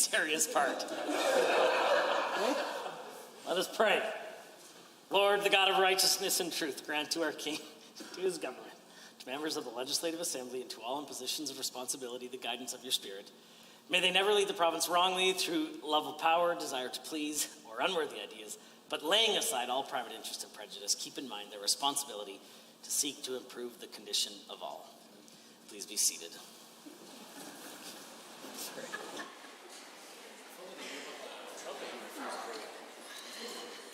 serious part. Let us pray. Lord, the God of righteousness and truth, grant to our King, to his government, to members of the Legislative Assembly, and to all in positions of responsibility, the guidance of your Spirit. May they never lead the province wrongly through love of power, desire to please, or unworthy ideas, but laying aside all private interest and prejudice, keep in mind their responsibility to seek to improve the condition of all. Please be seated.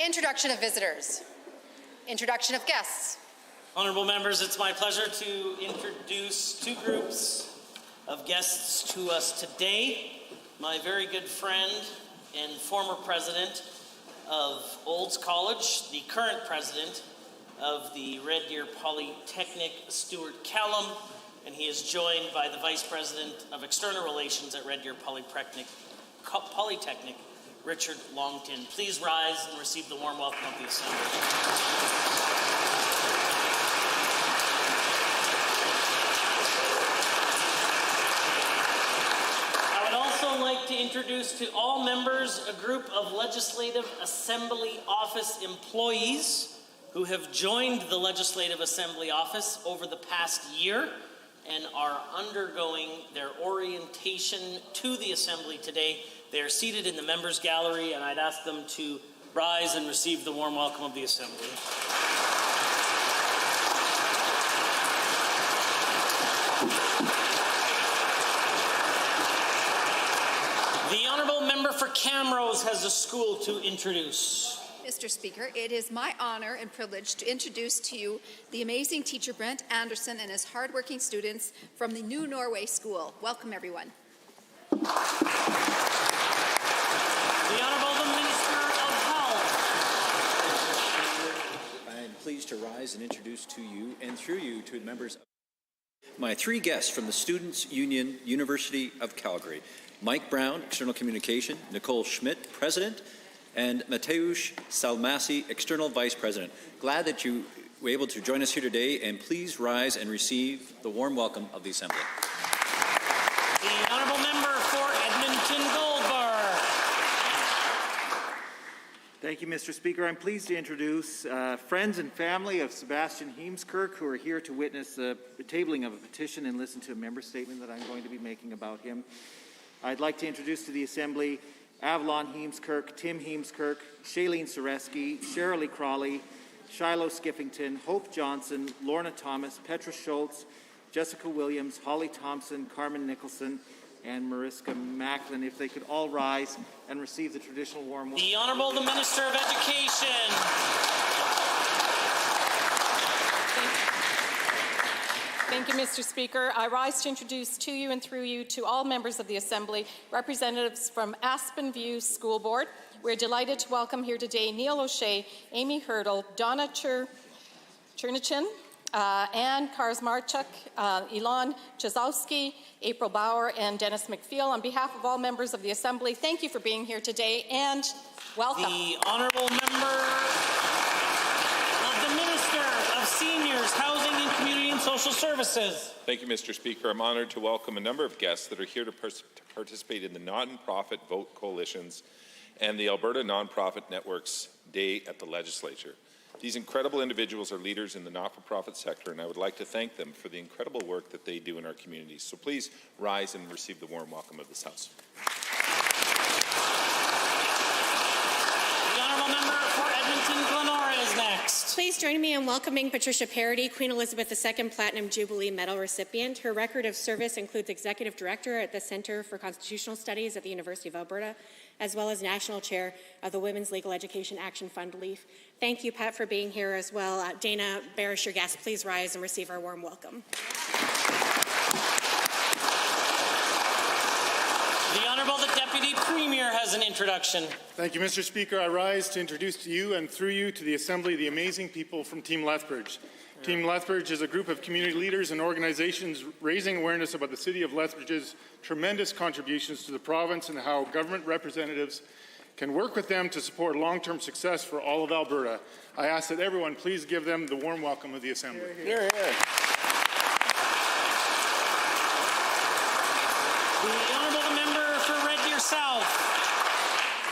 Introduction of visitors. Introduction of guests. Honorable members, it's my pleasure to introduce two groups of guests to us today. My very good friend and former president of Olds College, the current president of the Red Deer Polytechnic, Stuart Callum, and he is joined by the vice president of external relations at Red Deer Polytechnic, Richard Longton. Please rise and receive the warm welcome of the Assembly. I would also like to introduce to all members a group of Legislative Assembly Office employees who have joined the Legislative Assembly Office over the past year and are undergoing their orientation to the Assembly today. They are seated in the members' gallery, and I'd ask them to rise and receive the warm welcome of the Assembly. The Honourable Member for Camrose has a school to introduce. Mr. Speaker, it is my honour and privilege to introduce to you the amazing teacher Brent Anderson and his hardworking students from the New Norway School. Welcome, everyone. The Honourable Minister of Health. I'm pleased to rise and introduce to you and through you to members of my three guests from the Students' Union, University of Calgary. Mike Brown, External Communication, Nicole Schmidt, President, and Mateusz Salmasi, External Vice President. Glad that you were able to join us here today, and please rise and receive the warm welcome of the Assembly. The Honourable Member for Edmonton Goldbar. Thank you, Mr. Speaker. I'm pleased to introduce friends and family of Sebastian Heemskirk, who are here to witness the tabling of a petition and listen to a member statement that I'm going to be making about him. I'd like to introduce to the Assembly Avalon Heemskirk, Tim Heemskirk, Shailene Sereski, Shirley Crawley, Shiloh Skiffington, Hope Johnson, Lorna Thomas, Petra Schultz, Jessica Williams, Holly Thompson, Carmen Nicholson, and Mariska Macklin. If they could all rise and receive the traditional warm welcome. The Honourable the Minister of Education. Thank you, Mr. Speaker. I rise to introduce to you and through you to all members of the Assembly, representatives from Aspen View School Board. We're delighted to welcome here today Neil O'Shea, Amy Hurdle, Donna Chernichin, Anne Karsmarchuk, Elon Chazowski, April Bauer, and Dennis McPhail. On behalf of all members of the Assembly, thank you for being here today and welcome. The Honourable Member of the Minister of Seniors, Housing and Community and Social Services. Thank you, Mr. Speaker. I'm honoured to welcome a number of guests that are here to participate in the Non-Profit Vote Coalitions and the Alberta Non-Profit Network's Day at the Legislature. These incredible individuals are leaders in the not-for-profit sector, and I would like to thank them for the incredible work that they do in our communities. So please rise and receive the warm welcome of this House. The Honourable Member for Edmonton Glenora is next. Please join me in welcoming Patricia Parody, Queen Elizabeth II Platinum Jubilee Medal recipient. Her record of service includes Executive Director at the Centre for Constitutional Studies at the University of Alberta, as well as National Chair of the Women's Legal Education Action Fund, LEAF. Thank you, Pat, for being here as well. Dana Barish, your guest, please rise and receive our warm welcome. The Honourable the Deputy Premier has an introduction. Thank you, Mr. Speaker. I rise to introduce to you and through you to the Assembly the amazing people from Team Lethbridge. Team Lethbridge is a group of community leaders and organizations raising awareness about the City of Lethbridge's tremendous contributions to the province and how government representatives can work with them to support long-term success for all of Alberta. I ask that everyone please give them the warm welcome of the Assembly. Hear, hear. The Honourable Member for Red Deer South.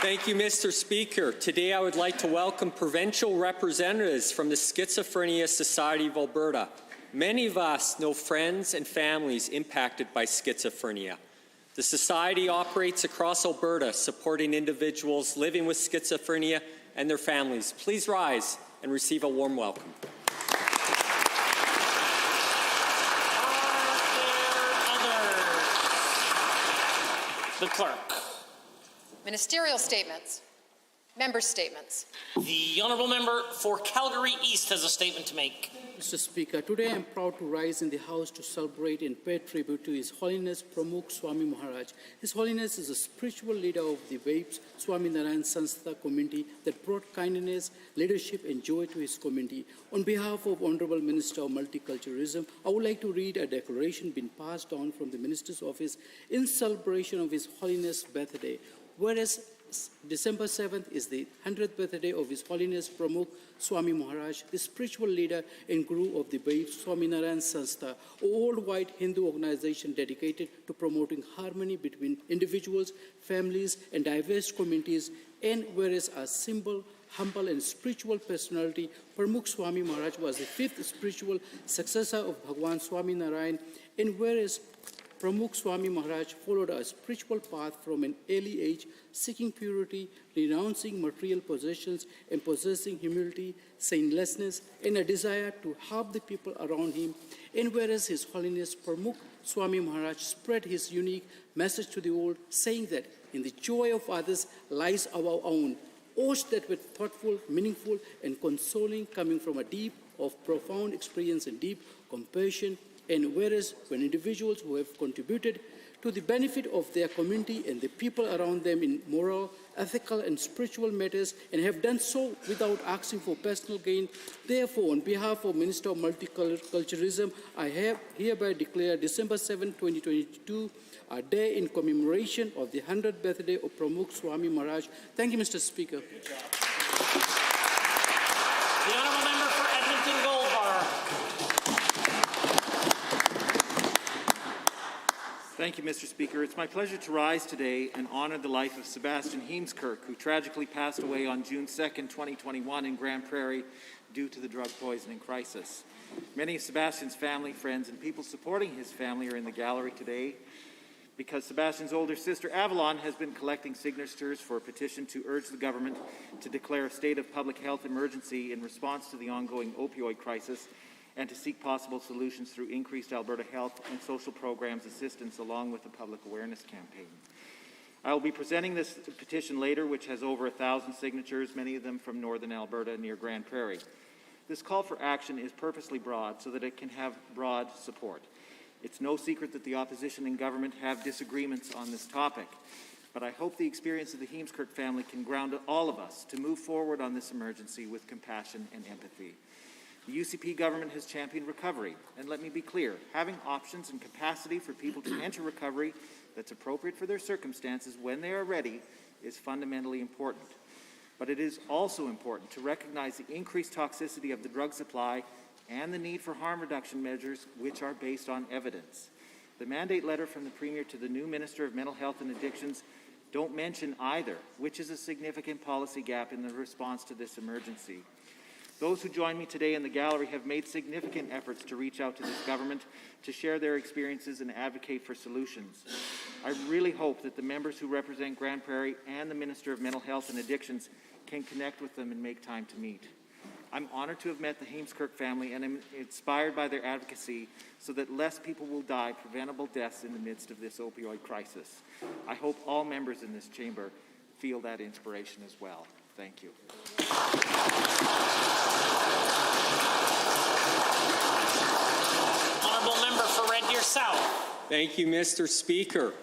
Thank you, Mr. Speaker. Today I would like to welcome provincial representatives from the Schizophrenia Society of Alberta. Many of us know friends and families impacted by schizophrenia. The Society operates across Alberta, supporting individuals living with schizophrenia and their families. Please rise and receive a warm welcome. The clerk. Ministerial statements. Member statements. The honourable member for Calgary East has a statement to make. Mr. Speaker, today I am proud to rise in the House to celebrate and pay tribute to His Holiness Pramukh Swami Maharaj. His Holiness is a spiritual leader of the Vapes Swami Narayan Sanstha community that brought kindness, leadership and joy to his community. On behalf of Honourable Minister of Multiculturalism, I would like to read a declaration being passed on from the Minister's office in celebration of His Holiness' birthday. Whereas December 7th is the 100th birthday of His Holiness Pramukh Swami Maharaj, the spiritual leader and guru of the Vapes Swami Narayan Sanstha, a worldwide Hindu organization dedicated to promoting harmony between individuals, families, and diverse communities. And whereas a simple, humble, and spiritual personality, Pramukh Swami Maharaj was the fifth spiritual successor of Bhagwan Swami Narayan, and whereas Pramukh Swami Maharaj followed a spiritual path from an early age, seeking purity, renouncing material possessions, and possessing humility, sinlessness, and a desire to help the people around him. And whereas His Holiness Pramukh Swami Maharaj spread his unique message to the world, saying that in the joy of others lies our own, oaths that were thoughtful, meaningful, and consoling, coming from a deep of profound experience and deep compassion. And whereas when individuals who have contributed to the benefit of their community and the people around them in moral, ethical, and spiritual matters, and have done so without asking for personal gain, therefore, on behalf of Minister of Multiculturalism, I have hereby declared December 7, 2022, a day in commemoration of the 100th birthday of Pramukh Swami Maharaj. Thank you, Mr. Speaker. The honourable member for Edmonton Goldbar. Thank you, Mr. Speaker. It's my pleasure to rise today and honor the life of Sebastian Heemskirk, who tragically passed away on June 2nd, 2021 in Grand Prairie due to the drug poisoning crisis. Many of Sebastian's family, friends, and people supporting his family are in the gallery today because Sebastian's older sister, Avalon, has been collecting signatures for a petition to urge the government to declare a state of public health emergency in response to the ongoing opioid crisis and to seek possible solutions through increased Alberta health and social programs assistance along with a public awareness campaign. I will be presenting this petition later, which has over 1,000 signatures, many of them from northern Alberta near Grand Prairie. This call for action is purposely broad so that it can have broad support. It's no secret that the opposition and government have disagreements on this topic, but I hope the experience of the Heemskirk family can ground all of us to move forward on this emergency with compassion and empathy. The UCP government has championed recovery, and let me be clear, having options and capacity for people to enter recovery that's appropriate for their circumstances when they are ready is fundamentally important. But it is also important to recognize the increased toxicity of the drug supply and the need for harm reduction measures which are based on evidence. The mandate letter from the Premier to the new Minister of Mental Health and Addictions don't mention either, which is a significant policy gap in the response to this emergency. Those who join me today in the gallery have made significant efforts to reach out to this government to share their experiences and advocate for solutions. I really hope that the members who represent Grand Prairie and the Minister of Mental Health and Addictions can connect with them and make time to meet. I'm honored to have met the Heemskirk family and am inspired by their advocacy so that less people will die preventable deaths in the midst of this opioid crisis. I hope all members in this chamber feel that inspiration as well. Thank you. Honourable member for Red Deer South. Thank you, Mr. Speaker.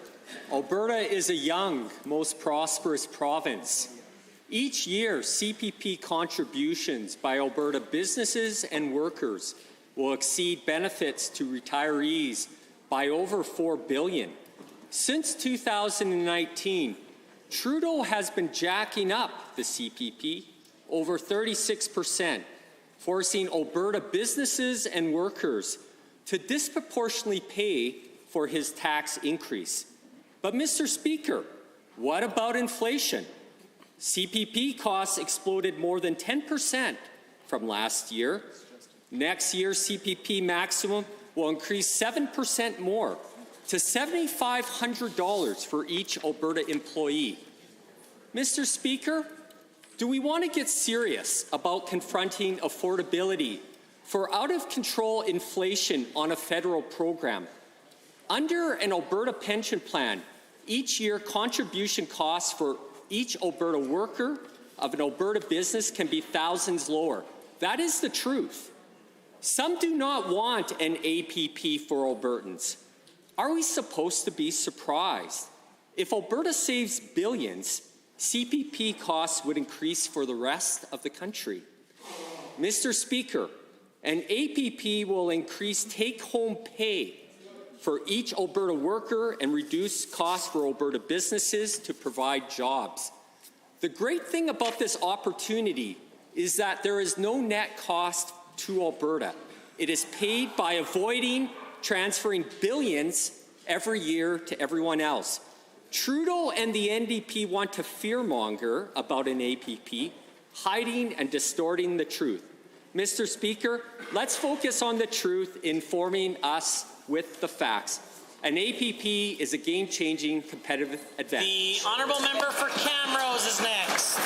Alberta is a young, most prosperous province. Each year, CPP contributions by Alberta businesses and workers will exceed benefits to retirees by over $4 billion. Since 2019, Trudeau has been jacking up the CPP over 36%, forcing Alberta businesses and workers to disproportionately pay for his tax increase. But, Mr. Speaker, what about inflation? CPP costs exploded more than 10% from last year. Next year, CPP maximum will increase 7% more to $7,500 for each Alberta employee. Mr. Speaker, do we want to get serious about confronting affordability for out-of-control inflation on a federal program? Under an Alberta pension plan, each year contribution costs for each Alberta worker of an Alberta business can be thousands lower. That is the truth. Some do not want an APP for Albertans. Are we supposed to be surprised? If Alberta saves billions, CPP costs would increase for the rest of the country. Mr. Speaker, an APP will increase take-home pay for each Alberta worker and reduce costs for Alberta businesses to provide jobs. The great thing about this opportunity is that there is no net cost to Alberta. It is paid by avoiding transferring billions every year to everyone else. Trudeau and the NDP want to fearmonger about an APP, hiding and distorting the truth. Mr. Speaker, let's focus on the truth, informing us with the facts. An APP is a game-changing competitive advantage. The honourable member for Camrose is next.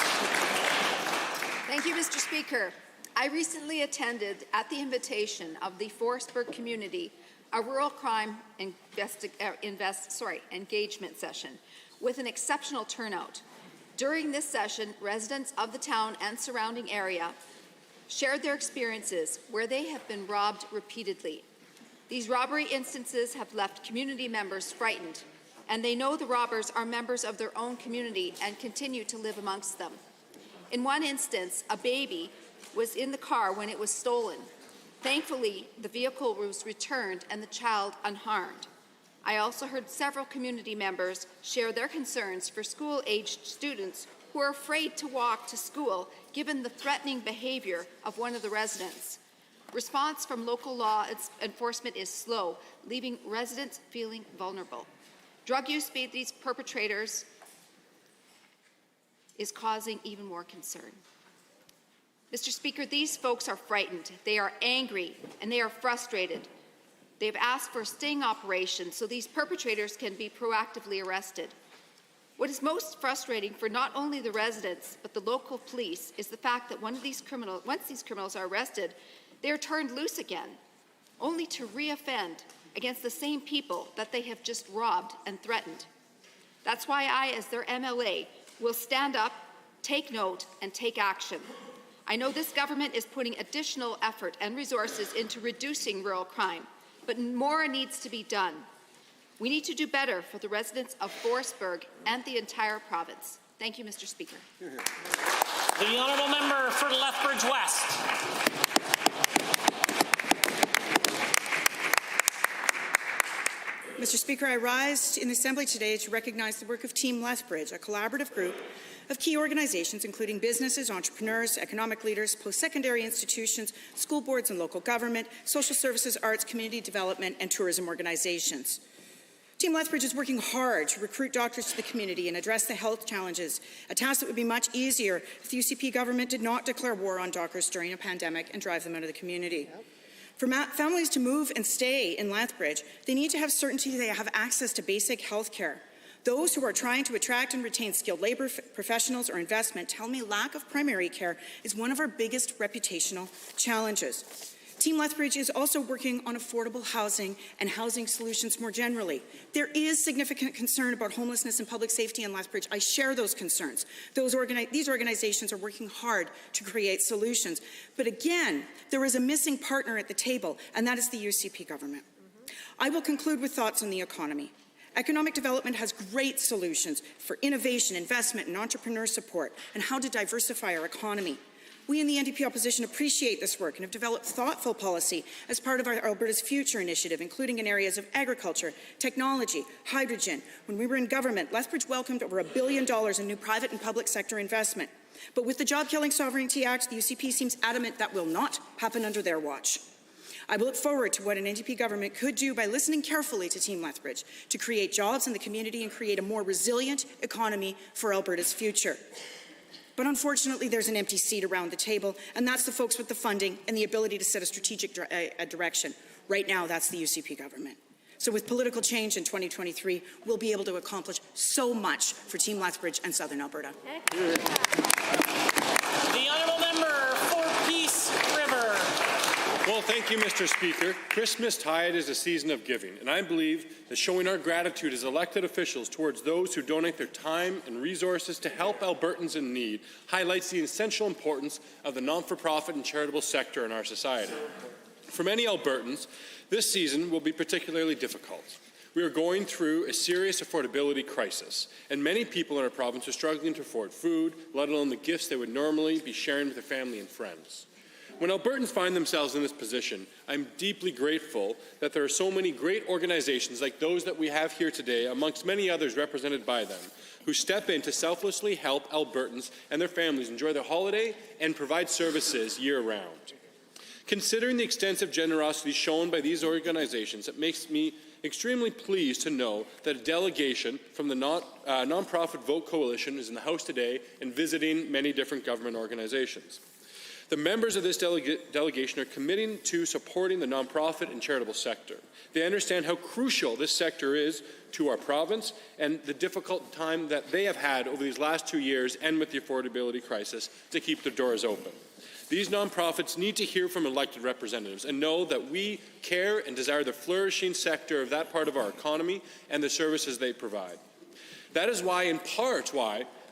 Thank you, Mr. Speaker. I recently attended, at the invitation of the Forestburg community, a rural crime engagement session with an exceptional turnout. During this session, residents of the town and surrounding area shared their experiences where they have been robbed repeatedly. These robbery instances have left community members frightened, and they know the robbers are members of their own community and continue to live amongst them. In one instance, a baby was in the car when it was stolen. Thankfully, the vehicle was returned and the child unharmed. I also heard several community members share their concerns for school-aged students who are afraid to walk to school given the threatening behavior of one of the residents. Response from local law enforcement is slow, leaving residents feeling vulnerable. Drug use by these perpetrators is causing even more concern. Mr. Speaker, these folks are frightened, they are angry, and they are frustrated. They've asked for a sting operation so these perpetrators can be proactively arrested. What is most frustrating for not only the residents but the local police is the fact that once these criminals are arrested, they are turned loose again, only to re-offend against the same people that they have just robbed and threatened. That's why I, as their MLA, will stand up, take note, and take action. I know this government is putting additional effort and resources into reducing rural crime, but more needs to be done. We need to do better for the residents of Forestburg and the entire province. Thank you, Mr. Speaker. The honourable member for Lethbridge West. Mr. Speaker, I rise in the Assembly today to recognize the work of Team Lethbridge, a collaborative group of key organizations including businesses, entrepreneurs, economic leaders, post-secondary institutions, school boards and local government, social services, arts, community development and tourism organizations. Team Lethbridge is working hard to recruit doctors to the community and address the health challenges, a task that would be much easier if the UCP government did not declare war on doctors during a pandemic and drive them out of the community. For families to move and stay in Lethbridge, they need to have certainty they have access to basic health care. Those who are trying to attract and retain skilled labour professionals or investment tell me lack of primary care is one of our biggest reputational challenges. Team Lethbridge is also working on affordable housing and housing solutions more generally. There is significant concern about homelessness and public safety in Lethbridge. I share those concerns. These organizations are working hard to create solutions. But again, there is a missing partner at the table, and that is the UCP government. I will conclude with thoughts on the economy. Economic development has great solutions for innovation, investment, and entrepreneur support, and how to diversify our economy. We in the NDP opposition appreciate this work and have developed thoughtful policy as part of our Alberta's Future initiative, including in areas of agriculture, technology, hydrogen. When we were in government, Lethbridge welcomed over $1 billion in new private and public sector investment. But with the Job-Killing Sovereignty Act, the UCP seems adamant that will not happen under their watch. I look forward to what an NDP government could do by listening carefully to Team Lethbridge to create jobs in the community and create a more resilient economy for Alberta's future. But unfortunately, there's an empty seat around the table, and that's the folks with the funding and the ability to set a strategic direction. Right now, that's the UCP government. So with political change in 2023, we'll be able to accomplish so much for Team Lethbridge and Southern Alberta. The honourable member for Peace River. Well, thank you, Mr. Speaker. Christmas tide is a season of giving, and I believe that showing our gratitude as elected officials towards those who donate their time and resources to help Albertans in need highlights the essential importance of the non-for-profit and charitable sector in our society. For many Albertans, this season will be particularly difficult. We are going through a serious affordability crisis, and many people in our province are struggling to afford food, let alone the gifts they would normally be sharing with their family and friends. When Albertans find themselves in this position, I'm deeply grateful that there are so many great organizations like those that we have here today, amongst many others represented by them, who step in to selflessly help Albertans and their families enjoy their holiday and provide services year-round. Considering the extensive generosity shown by these organizations, it makes me extremely pleased to know that a delegation from the Nonprofit Vote Coalition is in the House today and visiting many different government organizations. The members of this delegation are committing to supporting the nonprofit and charitable sector. They understand how crucial this sector is to our province and the difficult time that they have had over these last 2 years and with the affordability crisis to keep their doors open. These nonprofits need to hear from elected representatives and know that we care and desire the flourishing sector of that part of our economy and the services they provide. That is why, in part,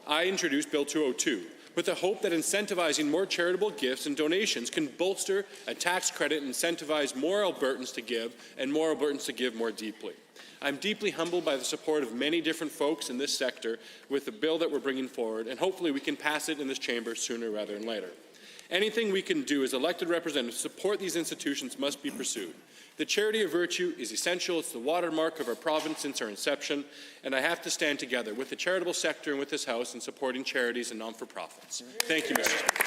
I introduced Bill 202, with the hope that incentivizing more charitable gifts and donations can bolster a tax credit and incentivize more Albertans to give and more Albertans to give more deeply. I'm deeply humbled by the support of many different folks in this sector with the bill that we're bringing forward, and hopefully we can pass it in this chamber sooner rather than later. Anything we can do as elected representatives to support these institutions must be pursued. The charity of virtue is essential. It's the watermark of our province since our inception, and I have to stand together with the charitable sector and with this House in supporting charities and non-for-profits. Thank you, Mr. Speaker.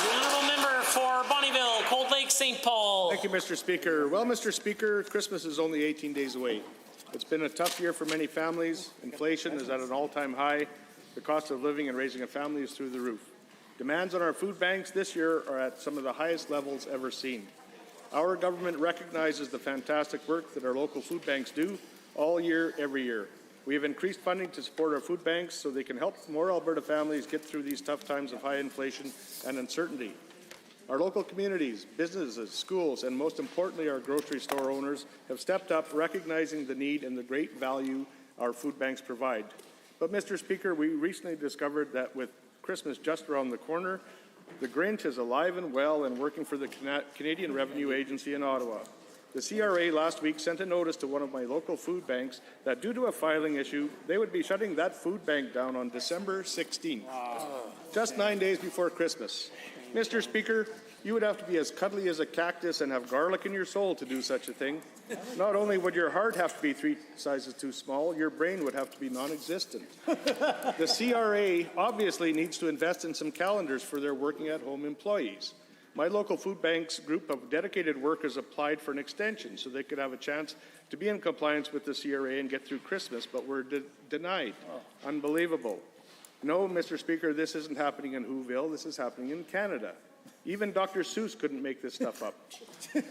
The honourable member for Bonnyville, Cold Lake, St. Paul. Thank you, Mr. Speaker. Well, Mr. Speaker, Christmas is only 18 days away. It's been a tough year for many families. Inflation is at an all-time high. The cost of living and raising a family is through the roof. Demands on our food banks this year are at some of the highest levels ever seen. Our government recognizes the fantastic work that our local food banks do all year, every year. We have increased funding to support our food banks so they can help more Alberta families get through these tough times of high inflation and uncertainty. Our local communities, businesses, schools, and most importantly, our grocery store owners have stepped up, recognizing the need and the great value our food banks provide. But, Mr. Speaker, we recently discovered that with Christmas just around the corner, the Grinch is alive and well and working for the Canadian Revenue Agency in Ottawa. The CRA last week sent a notice to one of my local food banks that due to a filing issue, they would be shutting that food bank down on December 16th, just 9 days before Christmas. Mr. Speaker, you would have to be as cuddly as a cactus and have garlic in your soul to do such a thing. Not only would your heart have to be 3 sizes too small, your brain would have to be non-existent. The CRA obviously needs to invest in some calendars for their working-at-home employees. My local food bank's group of dedicated workers applied for an extension so they could have a chance to be in compliance with the CRA and get through Christmas, but were denied. Unbelievable. No, Mr. Speaker, this isn't happening in Whoville. This is happening in Canada. Even Dr. Seuss couldn't make this stuff up.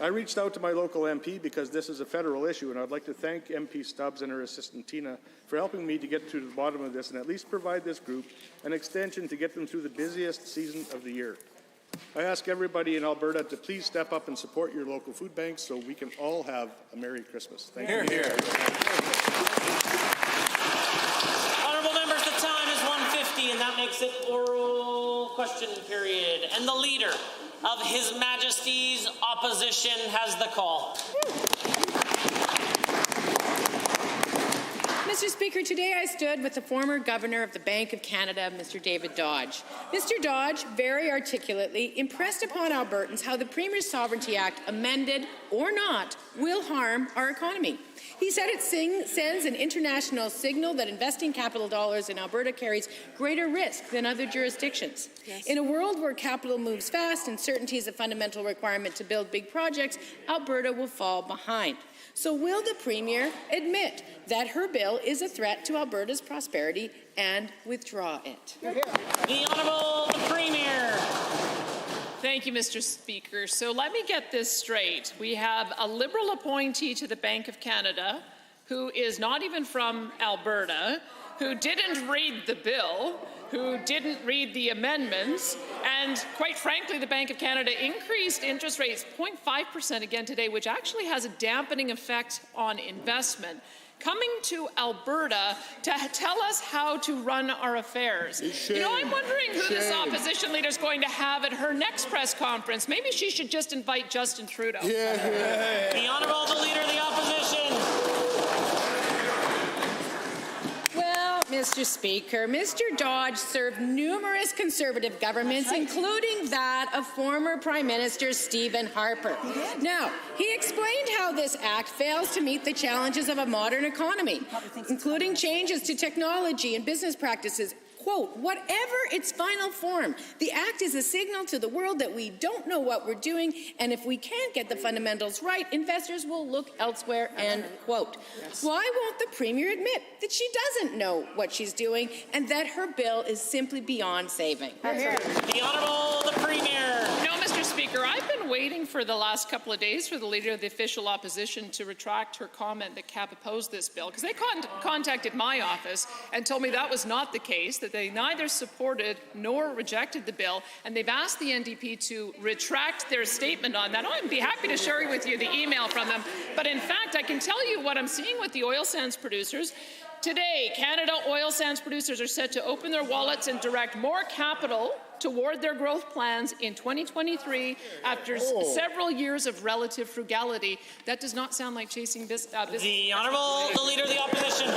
I reached out to my local MP because this is a federal issue, and I'd like to thank MP Stubbs and her assistant Tina for helping me to get to the bottom of this and at least provide this group an extension to get them through the busiest season of the year. I ask everybody in Alberta to please step up and support your local food banks so we can all have a Merry Christmas. Thank you. Here. Honourable members, the time is 1:50, and that makes it oral question period. And the leader of His Majesty's Opposition has the call. Mr. Speaker, today I stood with the former Governor of the Bank of Canada, Mr. David Dodge. Mr. Dodge very articulately impressed upon Albertans how the Premier's Sovereignty Act, amended or not, will harm our economy. He said it sends an international signal that investing capital dollars in Alberta carries greater risk than other jurisdictions. Yes. In a world where capital moves fast and certainty is a fundamental requirement to build big projects, Alberta will fall behind. So will the Premier admit that her bill is a threat to Alberta's prosperity and withdraw it? The Honourable the Premier. Thank you, Mr. Speaker. So let me get this straight. We have a Liberal appointee to the Bank of Canada who is not even from Alberta, who didn't read the bill, who didn't read the amendments, and quite frankly, the Bank of Canada increased interest rates 0.5% again today, which actually has a dampening effect on investment. Coming to Alberta to tell us how to run our affairs. You know, I'm wondering who this opposition leader is going to have at her next press conference. Maybe she should just invite Justin Trudeau. The Honourable the Leader of the Opposition. Well, Mr. Speaker, Mr. Dodge served numerous Conservative governments, including that of former Prime Minister Stephen Harper. Now, he explained how this act fails to meet the challenges of a modern economy, including changes to technology and business practices. Quote, whatever its final form, the act is a signal to the world that we don't know what we're doing, and if we can't get the fundamentals right, investors will look elsewhere, end quote. Yes. Why won't the Premier admit that she doesn't know what she's doing and that her bill is simply beyond saving? The Honourable the Premier. No, Mr. Speaker, I've been waiting for the last couple of days for the Leader of the Official Opposition to retract her comment that CAP opposed this bill, because they contacted my office and told me that was not the case, that they neither supported nor rejected the bill, and they've asked the NDP to retract their statement on that. I'd be happy to share with you the email from them, but in fact, I can tell you what I'm seeing with the oil sands producers. Today, Canada oil sands producers are set to open their wallets and direct more capital toward their growth plans in 2023 after several years of relative frugality. That does not sound like chasing business. The Honourable the Leader of the Opposition.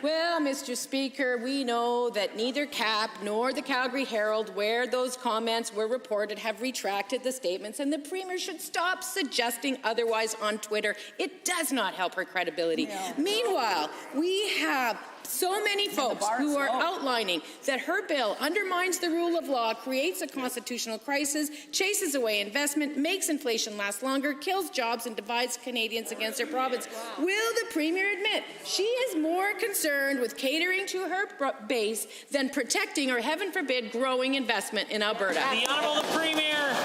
Well, Mr. Speaker, we know that neither CAP nor the Calgary Herald, where those comments were reported, have retracted the statements, and the Premier should stop suggesting otherwise on Twitter. It does not help her credibility. No. Meanwhile, we have so many folks who are outlining that her bill undermines the rule of law, creates a constitutional crisis, chases away investment, makes inflation last longer, kills jobs, and divides Canadians against their province. Will the Premier admit she is more concerned with catering to her base than protecting or, heaven forbid, growing investment in Alberta? The Honourable the Premier.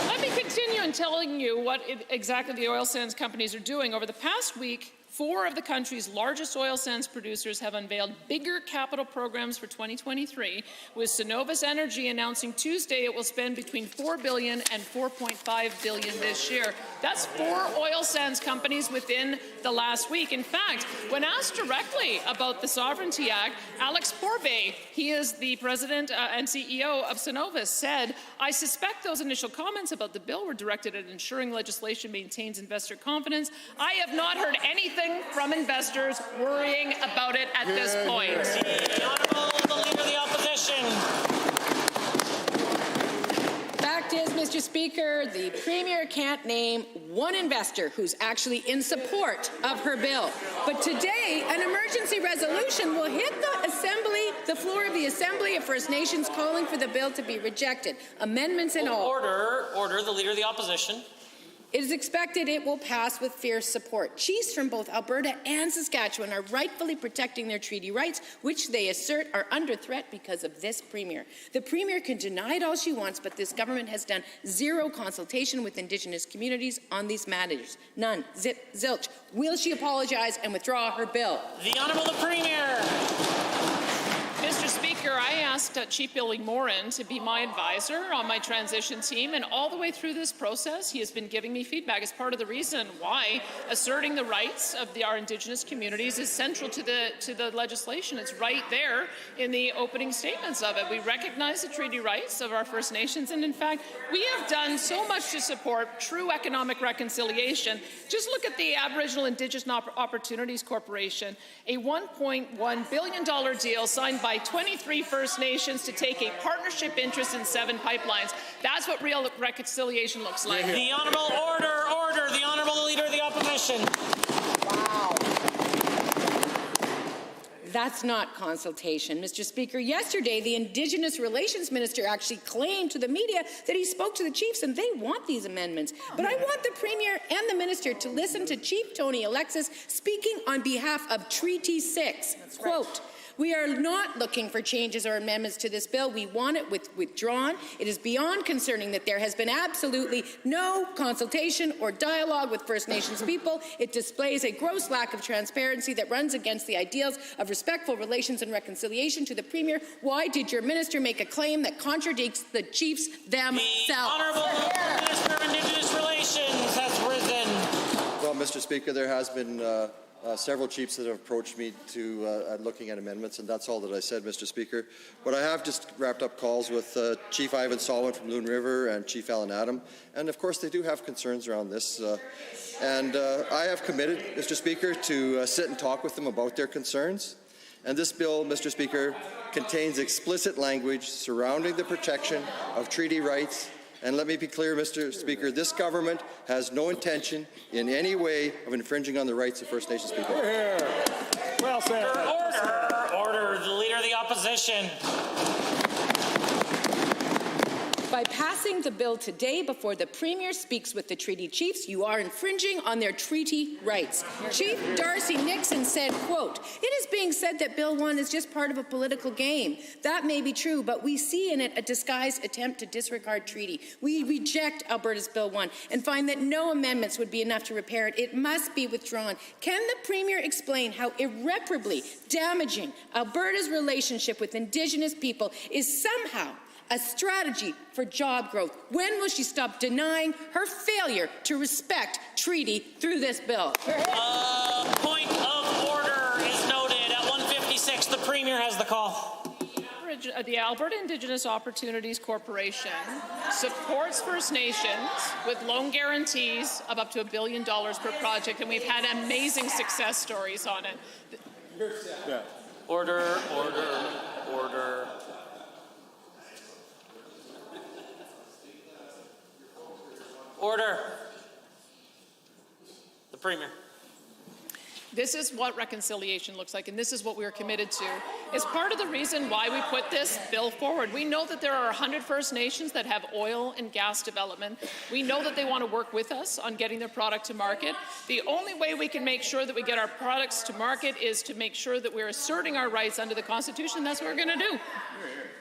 Let me continue in telling you what exactly the oil sands companies are doing. Over the past week, 4 of the country's largest oil sands producers have unveiled bigger capital programs for 2023, with Cenovus Energy announcing Tuesday it will spend between $4 billion and $4.5 billion this year. That's 4 oil sands companies within the last week. In fact, when asked directly about the Sovereignty Act, Alex Porbay, he is the president and CEO of Cenovus, said, I suspect those initial comments about the bill were directed at ensuring legislation maintains investor confidence. I have not heard anything from investors worrying about it at this point. The Honourable the Leader of the Opposition. Fact is, Mr. Speaker, the Premier can't name one investor who's actually in support of her bill. But today, an emergency resolution will hit the floor of the Assembly of First Nations, calling for the bill to be rejected. Amendments and all. Order, the Leader of the Opposition. It is expected it will pass with fierce support. Chiefs from both Alberta and Saskatchewan are rightfully protecting their treaty rights, which they assert are under threat because of this Premier. The Premier can deny it all she wants, but this government has done zero consultation with Indigenous communities on these matters. None. Zilch. Will she apologize and withdraw her bill? The Honourable the Premier. Mr. Speaker, I asked Chief Billy Morin to be my advisor on my transition team, and all the way through this process, he has been giving me feedback as part of the reason why asserting the rights of our Indigenous communities is central to the legislation. It's right there in the opening statements of it. We recognize the treaty rights of our First Nations, and in fact, we have done so much to support true economic reconciliation. Just look at the Aboriginal Indigenous Opportunities Corporation, a $1.1 billion deal signed by by 23 First Nations to take a partnership interest in 7 pipelines. That's what real reconciliation looks like. The Honourable Order. The Honourable Leader of the Opposition. Wow. That's not consultation, Mr. Speaker. Yesterday, the Indigenous Relations Minister actually claimed to the media that he spoke to the chiefs and they want these amendments. But I want the Premier and the Minister to listen to Chief Tony Alexis speaking on behalf of Treaty 6. Quote, "We are not looking for changes or amendments to this bill. We want it withdrawn. It is beyond concerning that there has been absolutely no consultation or dialogue with First Nations people. It displays a gross lack of transparency that runs against the ideals of respectful relations and reconciliation. To the Premier, why did your minister make a claim that contradicts the chiefs themselves?" The Honourable Minister of Indigenous Relations has risen. Well, Mr. Speaker, there has been several chiefs that have approached me to looking at amendments, and that's all that I said, Mr. Speaker. But I have just wrapped up calls with Chief Ivan Solomon from Loon River and Chief Alan Adam, and of course they do have concerns around this. I have committed, Mr. Speaker, to sit and talk with them about their concerns. And this bill, Mr. Speaker, contains explicit language surrounding the protection of treaty rights. And let me be clear, Mr. Speaker, this government has no intention in any way of infringing on the rights of First Nations people. Well said. Order. The Leader of the Opposition. By passing the bill today before the Premier speaks with the treaty chiefs, you are infringing on their treaty rights. Chief Darcy Nixon said, quote, "It is being said that Bill 1 is just part of a political game. That may be true, but we see in it a disguised attempt to disregard treaty. We reject Alberta's Bill 1 and find that no amendments would be enough to repair it. It must be withdrawn." Can the Premier explain how irreparably damaging Alberta's relationship with Indigenous people is somehow a strategy for job growth? When will she stop denying her failure to respect treaty through this bill? Point of order is noted. At 1:56, the Premier has the call. The Alberta Indigenous Opportunities Corporation supports First Nations with loan guarantees of up to $1 billion per project, and we've had amazing success stories on it. Yeah. Order. Order. The Premier. This is what reconciliation looks like, and this is what we are committed to. It's part of the reason why we put this bill forward. We know that there are 100 First Nations that have oil and gas development. We know that they want to work with us on getting their product to market. The only way we can make sure that we get our products to market is to make sure that we're asserting our rights under the Constitution. That's what we're going to do.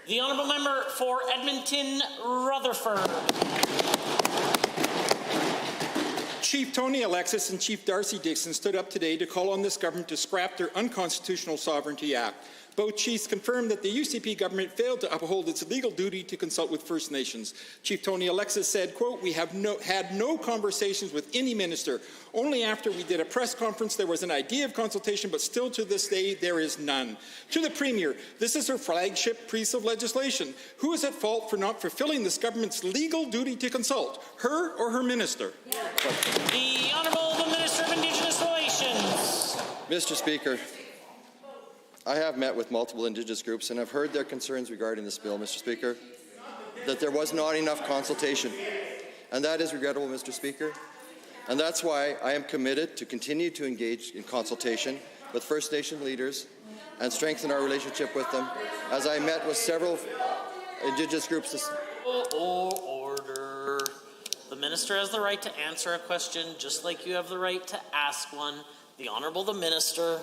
The Honourable Member for Edmonton Rutherford. Chief Tony Alexis and Chief Darcy Dixon stood up today to call on this government to scrap their unconstitutional Sovereignty Act. Both chiefs confirmed that the UCP government failed to uphold its legal duty to consult with First Nations. Chief Tony Alexis said, quote, "We have had no conversations with any minister. Only after we did a press conference there was an idea of consultation, but still to this day there is none." To the Premier, this is her flagship piece of legislation. Who is at fault for not fulfilling this government's legal duty to consult, her or her minister? The Honourable Minister of Indigenous Relations. Mr. Speaker, I have met with multiple Indigenous groups and I've heard their concerns regarding this bill, Mr. Speaker, that there was not enough consultation. And that is regrettable, Mr. Speaker. And that's why I am committed to continue to engage in consultation with First Nation leaders and strengthen our relationship with them, as I met with several Indigenous groups this Order. The Minister has the right to answer a question, just like you have the right to ask one. The Honourable the Minister.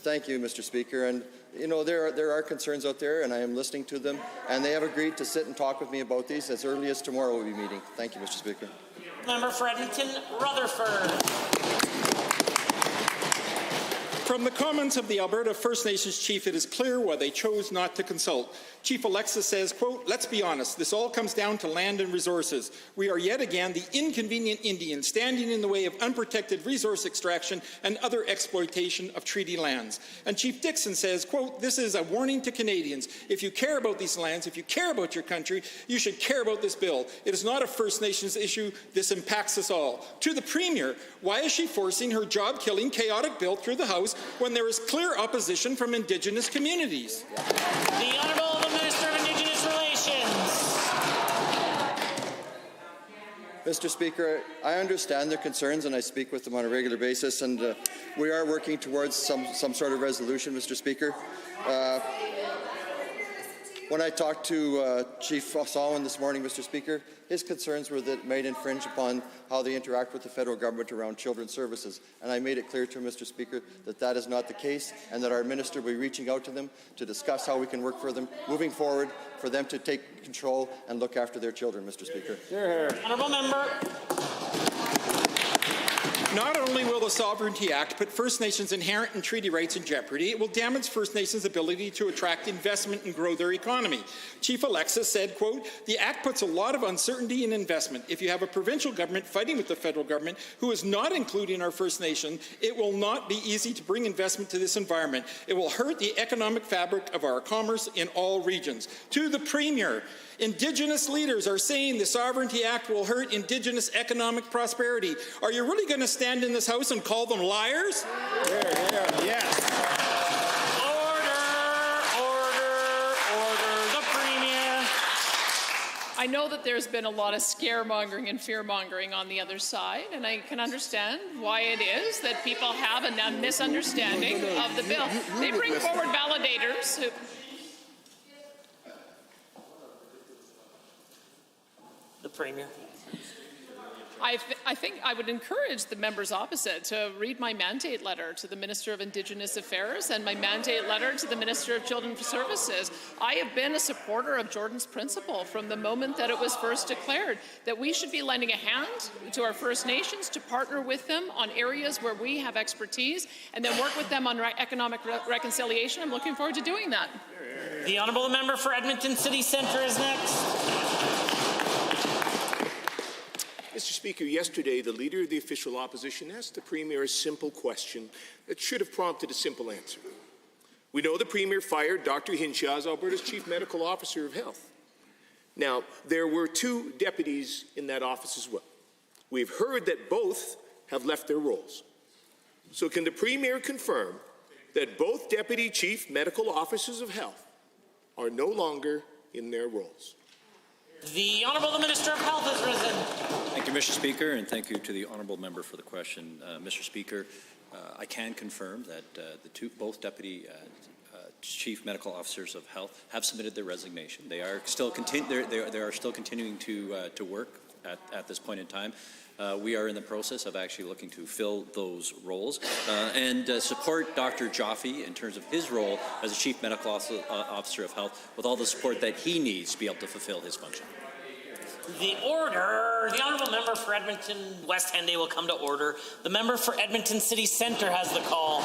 Thank you, Mr. Speaker. And, you know, there are concerns out there, and I am listening to them, and they have agreed to sit and talk with me about these as early as tomorrow we'll be meeting. Thank you, Mr. Speaker. Member for Edmonton Rutherford. From the comments of the Alberta First Nations chief, it is clear why they chose not to consult. Chief Alexis says, quote, "Let's be honest, this all comes down to land and resources. We are yet again the inconvenient Indians standing in the way of unprotected resource extraction and other exploitation of treaty lands." And Chief Dixon says, quote, "This is a warning to Canadians. If you care about these lands, if you care about your country, you should care about this bill. It is not a First Nations issue. This impacts us all." To the Premier, why is she forcing her job-killing, chaotic bill through the House House when there is clear opposition from Indigenous communities? The Honourable Minister of Indigenous Relations. Mr. Speaker, I understand their concerns and I speak with them on a regular basis, and we are working towards some sort of resolution, Mr. Speaker. When I talked to Chief Solomon this morning, Mr. Speaker, his concerns were that it might infringe upon how they interact with the federal government around children's services. And I made it clear to him, Mr. Speaker, that that is not the case and that our minister will be reaching out to them to discuss how we can work for them moving forward for them to take control and look after their children, Mr. Speaker. Honourable Member. Not only will the Sovereignty Act put First Nations inherent and treaty rights in jeopardy, it will damage First Nations' ability to attract investment and grow their economy. Chief Alexis said, quote, "The Act puts a lot of uncertainty in investment. If you have a provincial government fighting with the federal government who is not including our First Nation, it will not be easy to bring investment to this environment. It will hurt the economic fabric of our commerce in all regions." To the Premier, Indigenous leaders are saying the Sovereignty Act will hurt Indigenous economic prosperity. Are you really going to stand in this House and call them liars? Yes. Order. The Premier. I know that there's been a lot of scaremongering and fear-mongering on the other side, and I can understand why it is that people have a misunderstanding of the bill. They bring forward validators who... The Premier. I think I would encourage the members opposite to read my mandate letter to the Minister of Indigenous Affairs and my mandate letter to the Minister of Children's Services. I have been a supporter of Jordan's Principle from the moment that it was first declared, that we should be lending a hand to our First Nations to partner with them on areas where we have expertise and then work with them on economic reconciliation. I'm looking forward to doing that. The Honourable Member for Edmonton City Centre is next. Mr. Speaker, yesterday the Leader of the Official Opposition asked the Premier a simple question that should have prompted a simple answer. We know the Premier fired Dr. Hinshaw as Alberta's Chief Medical Officer of Health. Now, there were 2 deputies in that office as well. We've heard that both have left their roles. So can the Premier confirm that both Deputy Chief Medical Officers of Health are no longer in their roles? The Honourable Minister of Health has risen. Thank you, Mr. Speaker, and thank you to the Honourable Member for the question. Mr. Speaker, I can confirm that both Deputy Chief Medical Officers of Health have submitted their resignation. They are still continuing to work at this point in time. We are in the process of actually looking to fill those roles and support Dr. Jaffe in terms of his role as a Chief Medical Officer of Health with all the support that he needs to be able to fulfill his function. The Honourable Member for Edmonton West Henday will come to order. The Member for Edmonton City Centre has the call.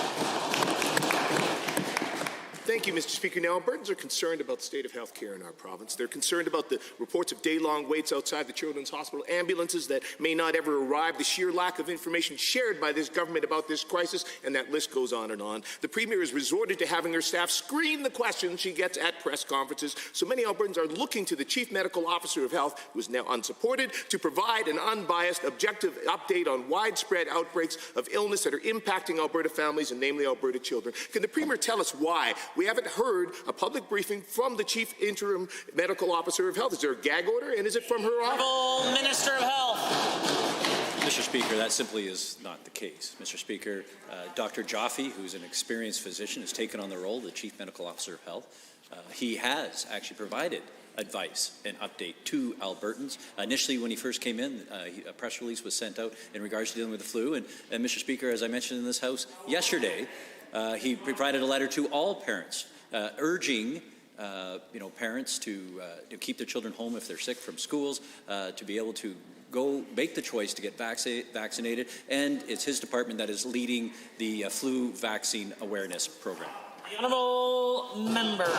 Thank you, Mr. Speaker. Now, Albertans are concerned about the state of health care in our province. They're concerned about the reports of day-long waits outside the Children's Hospital, ambulances that may not ever arrive, the sheer lack of information shared by this government about this crisis, and that list goes on and on. The Premier has resorted to having her staff screen the questions she gets at press conferences, so many Albertans are looking to the Chief Medical Officer of Health, who is now unsupported, to provide an unbiased, objective update on widespread outbreaks of illness that are impacting Alberta families, and namely Alberta children. Can the Premier tell us why we haven't heard a public briefing from the Chief Interim Medical Officer of Health? Is there a gag order, and is it from her office? Minister of Health. Mr. Speaker, that simply is not the case. Mr. Speaker, Dr. Jaffe, who's an experienced physician, has taken on the role of the Chief Medical Officer of Health. He has actually provided advice and update to Albertans. Initially, when he first came in, a press release was sent out in regards to dealing with the flu. And Mr. Speaker, as I mentioned in this House yesterday, he provided a letter to all parents urging parents to keep their children home if they're sick from schools, to be able to go make the choice to get vaccinated, and it's his department that is leading the flu vaccine awareness program. The Honourable Member.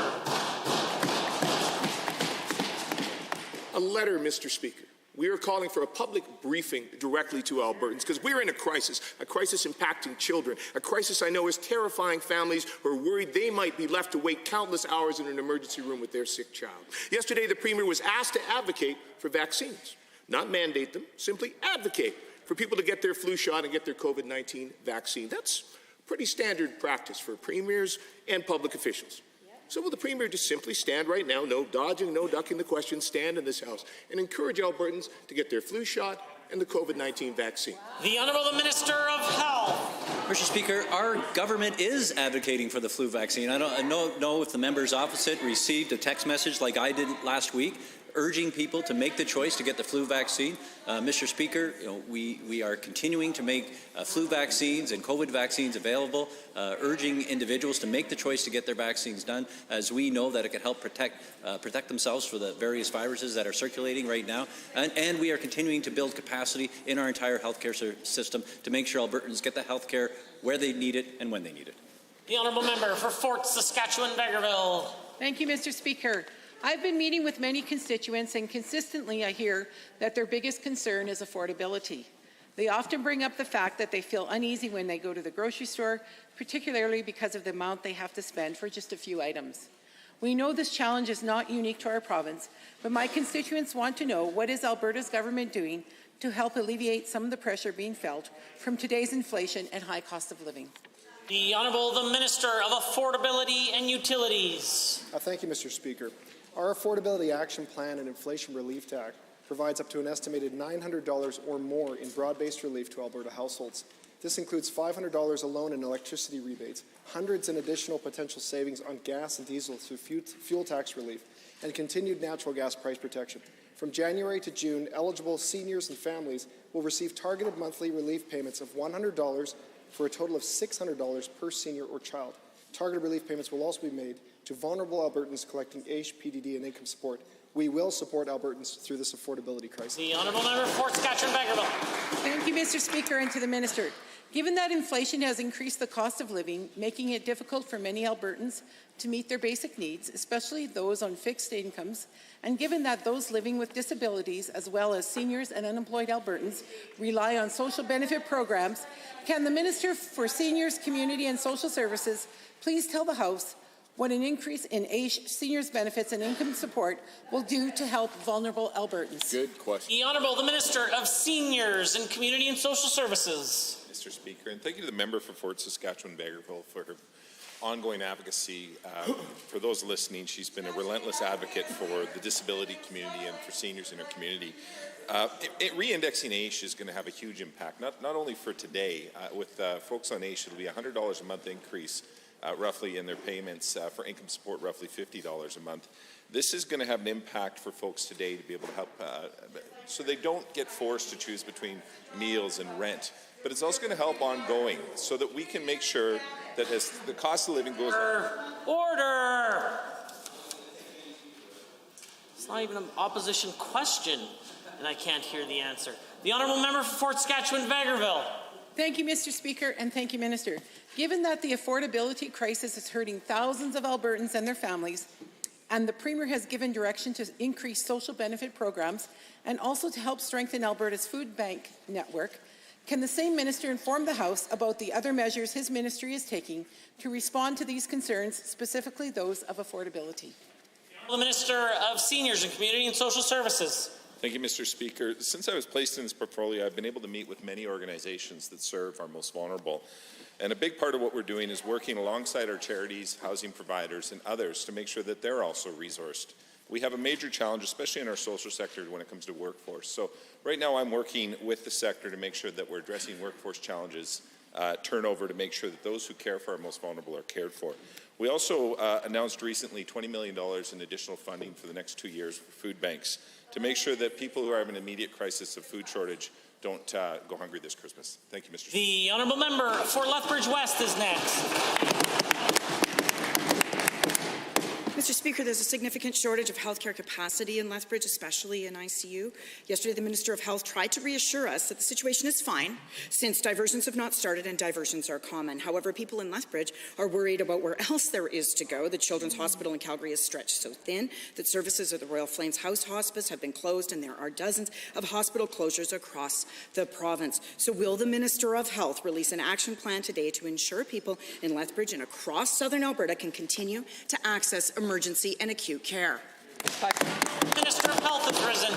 A letter, Mr. Speaker. We are calling for a public briefing directly to Albertans because we're in a crisis impacting children, a crisis I know is terrifying families who are worried they might be left to wait countless hours in an emergency room with their sick child. Yesterday, the Premier was asked to advocate for vaccines, not mandate them, simply advocate for people to get their flu shot and get their COVID-19 vaccine. That's Pretty standard practice for premiers and public officials. So will the Premier just simply stand right now, no dodging, no ducking the question, stand in this House and encourage Albertans to get their flu shot and the COVID-19 vaccine? The Honourable Minister of Health. Mr. Speaker, our government is advocating for the flu vaccine. I don't know if the members opposite received a text message like I did last week, urging people to make the choice to get the flu vaccine. Mr. Speaker, we are continuing to make flu vaccines and COVID vaccines available, urging individuals to make the choice to get their vaccines done, as we know that it can help protect themselves for the various viruses that are circulating right now. And we are continuing to build capacity in our entire healthcare system to make sure Albertans get the healthcare where they need it and when they need it. The Honourable Member for Fort Saskatchewan-Vegreville. Thank you, Mr. Speaker. I've been meeting with many constituents, and consistently I hear that their biggest concern is affordability. They often bring up the fact that they feel uneasy when they go to the grocery store, particularly because of the amount they have to spend for just a few items. We know this challenge is not unique to our province, but my constituents want to know, what is Alberta's government doing to help alleviate some of the pressure being felt from today's inflation and high cost of living? The Honourable the Minister of Affordability and Utilities. Thank you, Mr. Speaker. Our Affordability Action Plan and Inflation Relief Tax provides up to an estimated $900 or more in broad-based relief to Alberta households. This includes $500 alone in electricity rebates, hundreds in additional potential savings on gas and diesel through fuel tax relief, and continued natural gas price protection. From January to June, eligible seniors and families will receive targeted monthly relief payments of $100 for a total of $600 per senior or child. Targeted relief payments will also be made to vulnerable Albertans collecting AISH, PDD, and income support. We will support Albertans through this affordability crisis. The Honourable Member for Fort Saskatchewan-Vegreville. Thank you, Mr. Speaker, and to the Minister. Given that inflation has increased the cost of living, making it difficult for many Albertans to meet their basic needs, especially those on fixed incomes, and given that those living with disabilities, as well as seniors and unemployed Albertans, rely on social benefit programs, can the Minister for Seniors, Community and Social Services please tell the House what an increase in AISH, seniors benefits and income support will do to help vulnerable Albertans? Good question. The Honourable the Minister of Seniors and Community and Social Services. Mr. Speaker, and thank you to the member for Fort Saskatchewan-Vegreville for her ongoing advocacy. For those listening, she's been a relentless advocate for the disability community and for seniors in her community. Re-indexing AISH is going to have a huge impact, not only for today. With folks on AISH, it'll be $100 a month increase roughly in their payments, for income support roughly $50 a month. This is going to have an impact for folks today to be able to help, so they don't get forced to choose between meals and rent. But it's also going to help ongoing so that we can make sure that as the cost of living goes up. Order! It's not even an opposition question, and I can't hear the answer. The Honourable Member for Fort Saskatchewan-Vegreville. Thank you, Mr. Speaker, and thank you, Minister. Given that the affordability crisis is hurting thousands of Albertans and their families, and the Premier has given direction to increase social benefit programs and also to help strengthen Alberta's food bank network, can the same Minister inform the House about the other measures his ministry is taking to respond to these concerns, specifically those of affordability? The Minister of Seniors and Community and Social Services. Thank you, Mr. Speaker. Since I was placed in this portfolio, I've been able to meet with many organizations that serve our most vulnerable. And a big part of what we're doing is working alongside our charities, housing providers, and others to make sure that they're also resourced. We have a major challenge, especially in our social sector, when it comes to workforce. So right now I'm working with the sector to make sure that we're addressing workforce challenges, turnover, to make sure that those who care for our most vulnerable are cared for. We also announced recently $20 million in additional funding for the next 2 years for food banks to make sure that people who are having an immediate crisis of food shortage don't go hungry this Christmas. Thank you, Mr. Speaker. The Honourable Member for Lethbridge West is next. Mr. Speaker, there's a significant shortage of healthcare capacity in Lethbridge, especially in ICU. Yesterday, the Minister of Health tried to reassure us that the situation is fine since diversions have not started and diversions are common. However, people in Lethbridge are worried about where else there is to go. The Children's Hospital in Calgary is stretched so thin that services at the Royal Flames House Hospice have been closed, and there are dozens of hospital closures across the province. So will the Minister of Health release an action plan today to ensure people in Lethbridge and across southern Alberta can continue to access emergency and acute care? Minister of Health has risen.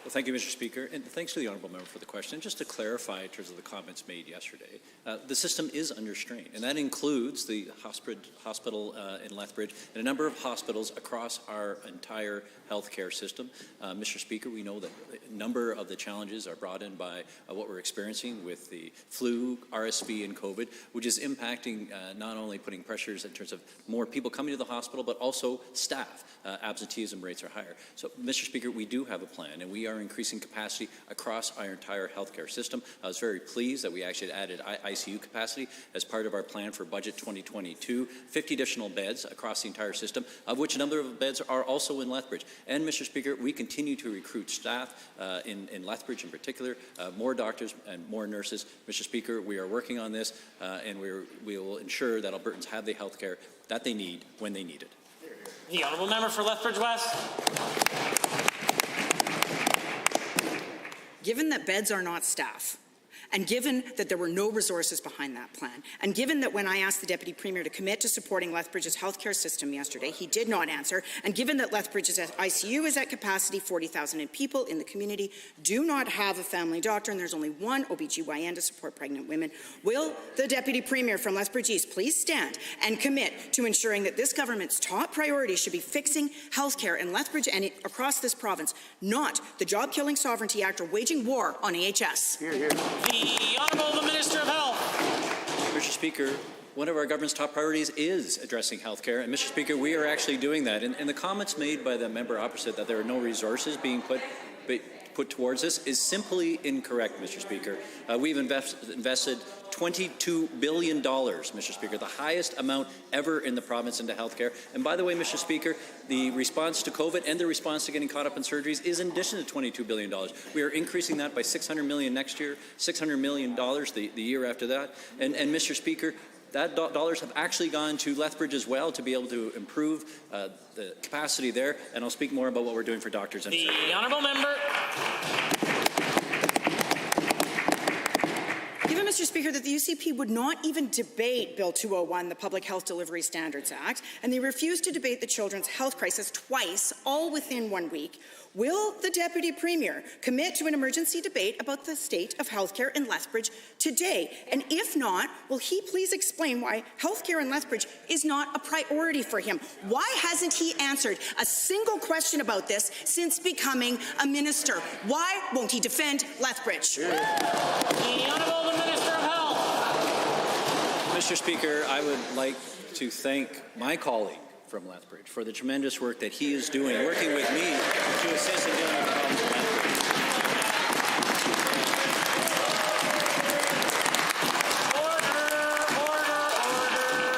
Well, thank you, Mr. Speaker, and thanks to the honourable member for the question. And just to clarify in terms of the comments made yesterday, the system is under strain, and that includes the hospital in Lethbridge and a number of hospitals across our entire healthcare system. Mr. Speaker, we know that a number of the challenges are brought in by what we're experiencing with the flu, RSV, and COVID, which is impacting not only putting pressures in terms of more people coming to the hospital, but also staff. Absenteeism rates are higher. So, Mr. Speaker, we do have a plan, and we are increasing capacity across our entire healthcare system. I was very pleased that we actually added ICU capacity as part of our plan for budget 2022, 50 additional beds across the entire system, of which a number of beds are also in Lethbridge. And, Mr. Speaker, we continue to recruit staff in Lethbridge in particular, more doctors and more nurses. Mr. Speaker, we are working on this, and we will ensure that Albertans have the health care that they need when they need it. The honourable member for Lethbridge West. Given that beds are not staff, and given that there were no resources behind that plan, and given that when I asked the Deputy Premier to commit to supporting Lethbridge's healthcare system yesterday, he did not answer, and given that Lethbridge's ICU is at capacity, 40,000 people in the community do not have a family doctor, and there's only one OBGYN to support pregnant women, will the Deputy Premier from Lethbridge East please stand and commit to ensuring that this government's top priority should be fixing healthcare in Lethbridge and across this province, not the Job-Killing Sovereignty Act or waging war on AHS. Here, here. The Honourable Minister of Health. Mr. Speaker, one of our government's top priorities is addressing health care. And, Mr. Speaker, we are actually doing that. And the comments made by the member opposite that there are no resources being put towards this is simply incorrect, Mr. Speaker. We've invested $22 billion, Mr. Speaker, the highest amount ever in the province into healthcare. And by the way, Mr. Speaker, the response to COVID and the response to getting caught up in surgeries is in addition to $22 billion. We are increasing that by $600 million next year, $600 million the year after that. And Mr. Speaker, that dollars have actually gone to Lethbridge as well to be able to improve the capacity there. And I'll speak more about what we're doing for doctors. And the honourable member. Given, Mr. Speaker, that the UCP would not even debate Bill 201, the Public Health Delivery Standards Act, and they refused to debate the children's health crisis twice, all within 1 week, will the Deputy Premier commit to an emergency debate about the state of healthcare in Lethbridge today? And if not, will he please explain why healthcare in Lethbridge is not a priority for him? Why hasn't he answered a single question about this since becoming a minister? Why won't he defend Lethbridge? The Honourable Minister of Health. Mr. Speaker, I would like to thank my colleague from Lethbridge for the tremendous work that he is doing, working with me to assist in dealing with the problems of Lethbridge. Order.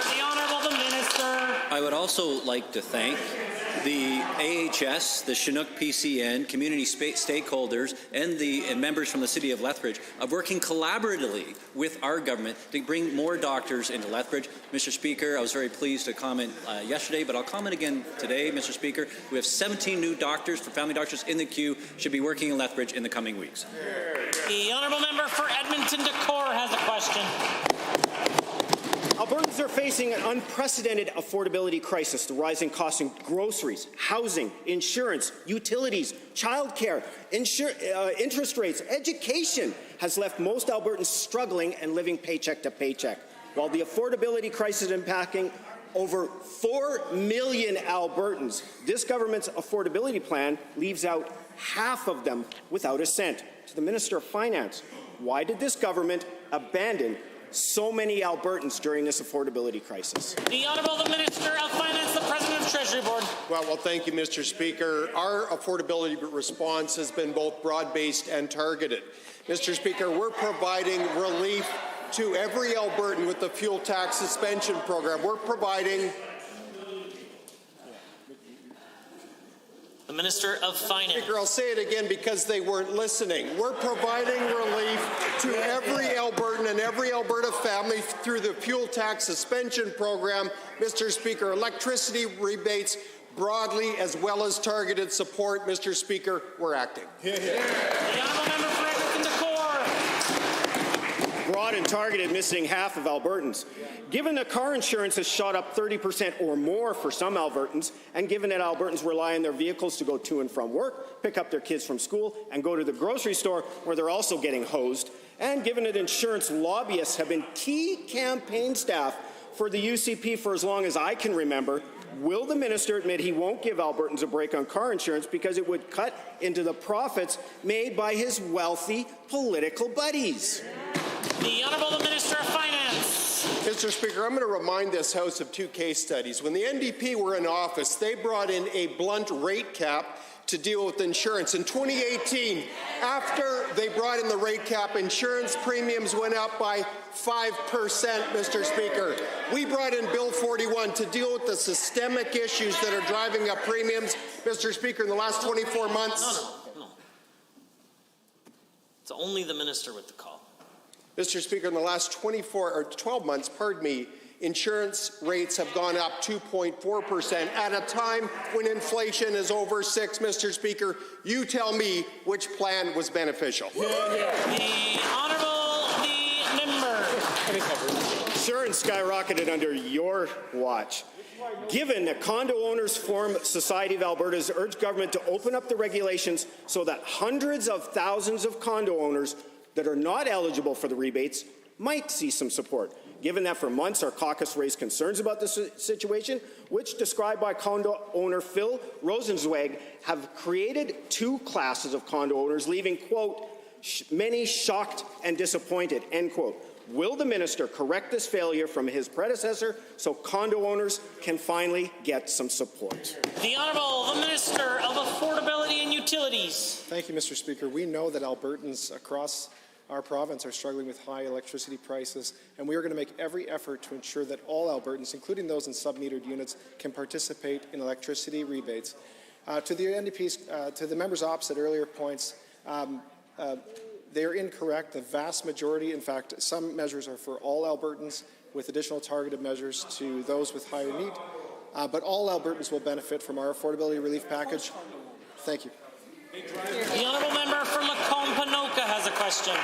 The Honourable Minister. I would also like to thank the AHS, the Chinook PCN, community stakeholders, and members from the City of Lethbridge of working collaboratively with our government to bring more doctors into Lethbridge. Mr. Speaker, I was very pleased to comment yesterday, but I'll comment again today, Mr. Speaker. We have 17 new doctors for family doctors in the queue, should be working in Lethbridge in the coming weeks. The Honourable Member for Edmonton Decore has a question. Albertans are facing an unprecedented affordability crisis. The rising costs in groceries, housing, insurance, utilities, childcare, interest rates, education has left most Albertans struggling and living paycheck to paycheck. While the affordability crisis is impacting over 4 million Albertans, this government's affordability plan leaves out half of them without a cent. To the Minister of Finance, why did this government abandon so many Albertans during this affordability crisis? The Honourable Minister of Finance, the President of Treasury Board. Well, thank you, Mr. Speaker. Our affordability response has been both broad-based and targeted. Mr. Speaker, we're providing relief to every Albertan with the fuel tax suspension program. We're providing the Minister of Finance. Speaker, I'll say it again because they weren't listening. We're providing relief to every Albertan and every Alberta family through the fuel tax suspension program. Mr. Speaker, electricity rebates broadly as well as targeted support. Mr. Speaker, we're acting. The Honourable Member for Edmonton Decore. sought and targeted missing half of Albertans. Given that car insurance has shot up 30% or more for some Albertans, and given that Albertans rely on their vehicles to go to and from work, pick up their kids from school, and go to the grocery store where they're also getting hosed, and given that insurance lobbyists have been key campaign staff for the UCP for as long as I can remember, will the minister admit he won't give Albertans a break on car insurance because it would cut into the profits made by his wealthy political buddies? The Honourable Minister of Finance. Mr. Speaker, I'm going to remind this House of two case studies. When the NDP were in office, they brought in a blunt rate cap to deal with insurance. In 2018, after they brought in the rate cap, insurance premiums went up by 5%, Mr. Speaker. We brought in Bill 41 to deal with the systemic issues that are driving up premiums, Mr. Speaker, in the last 24 months. No. It's only the minister with the call. Mr. Speaker, in the last 12 months, insurance rates have gone up 2.4% at a time when inflation is over 6%, Mr. Speaker. You tell me which plan was beneficial. The Honourable member. Insurance skyrocketed under your watch. Given that Condo Owners Forum Society of Alberta has urged government to open up the regulations so that hundreds of thousands of condo owners that are not eligible for the rebates might see some support. Given that for months our caucus raised concerns about this situation, which, described by condo owner Phil Rosenzweig, have created two classes of condo owners, leaving, quote, many shocked and disappointed, end quote. Will the minister correct this failure from his predecessor so condo owners can finally get some support? The Honourable the Minister of Affordability and Utilities. Thank you, Mr. Speaker. We know that Albertans across our province are struggling with high electricity prices, and we are going to make every effort to ensure that all Albertans, including those in sub-metered units, can participate in electricity rebates. To the NDP's, to the members opposite earlier points, they are incorrect. The vast majority, in fact, some measures are for all Albertans, with additional targeted measures to those with higher need. But all Albertans will benefit from our affordability relief package. Thank you. The Honourable member for Macomb-Panoka has a question.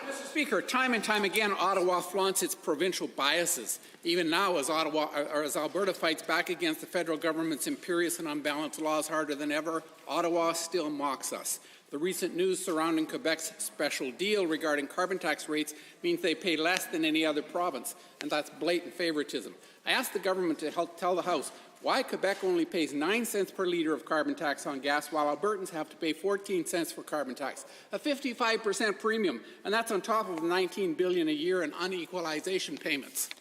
Mr. Speaker, time and time again, Ottawa flaunts its provincial biases. Even now, as Alberta fights back against the federal government's imperious and unbalanced laws harder than ever, Ottawa still mocks us. The recent news surrounding Quebec's special deal regarding carbon tax rates means they pay less than any other province, and that's blatant favoritism. I asked the government to help tell the House why Quebec only pays 9 cents per litre of carbon tax on gas, while Albertans have to pay 14 cents for carbon tax, a 55% premium, and that's on top of $19 billion a year in unequalization payments.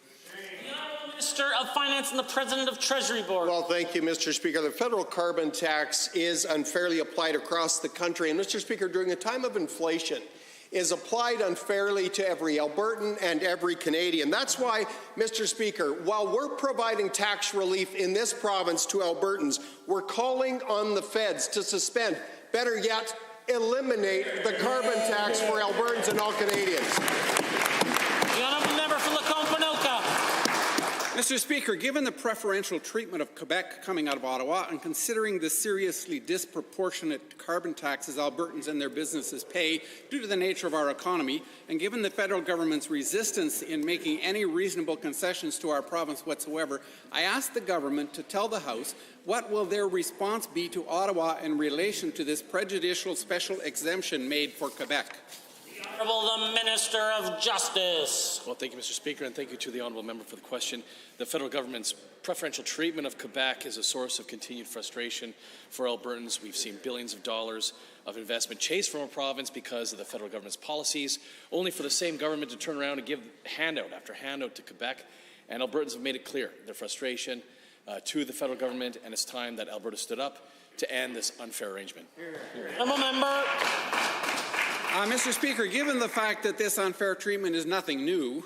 Minister of Finance and the President of Treasury Board. Well, thank you, Mr. Speaker. The federal carbon tax is unfairly applied across the country, and Mr. Speaker, during a time of inflation, is applied unfairly to every Albertan and every Canadian. That's why, Mr. Speaker, while we're providing tax relief in this province to Albertans, we're calling on the feds to suspend, better yet, eliminate the carbon tax for Albertans and all Canadians. The honourable member for Macomb-Panoka. Mr. Speaker, given the preferential treatment of Quebec coming out of Ottawa and considering the seriously disproportionate carbon taxes Albertans and their businesses pay due to the nature of our economy, and given the federal government's resistance in making any reasonable concessions to our province whatsoever, I ask the government to tell the House what will their response be to Ottawa in relation to this prejudicial special exemption made for Quebec. The Minister of Justice. Well, thank you, Mr. Speaker, and thank you to the honourable member for the question. The federal government's preferential treatment of Quebec is a source of continued frustration for Albertans. We've seen billions of dollars of investment chased from our province because of the federal government's policies, only for the same government to turn around and give handout after handout to Quebec. And Albertans have made it clear their frustration to the federal government, and it's time that Alberta stood up to end this unfair arrangement. Honourable member. Mr. Speaker, given the fact that this unfair treatment is nothing new,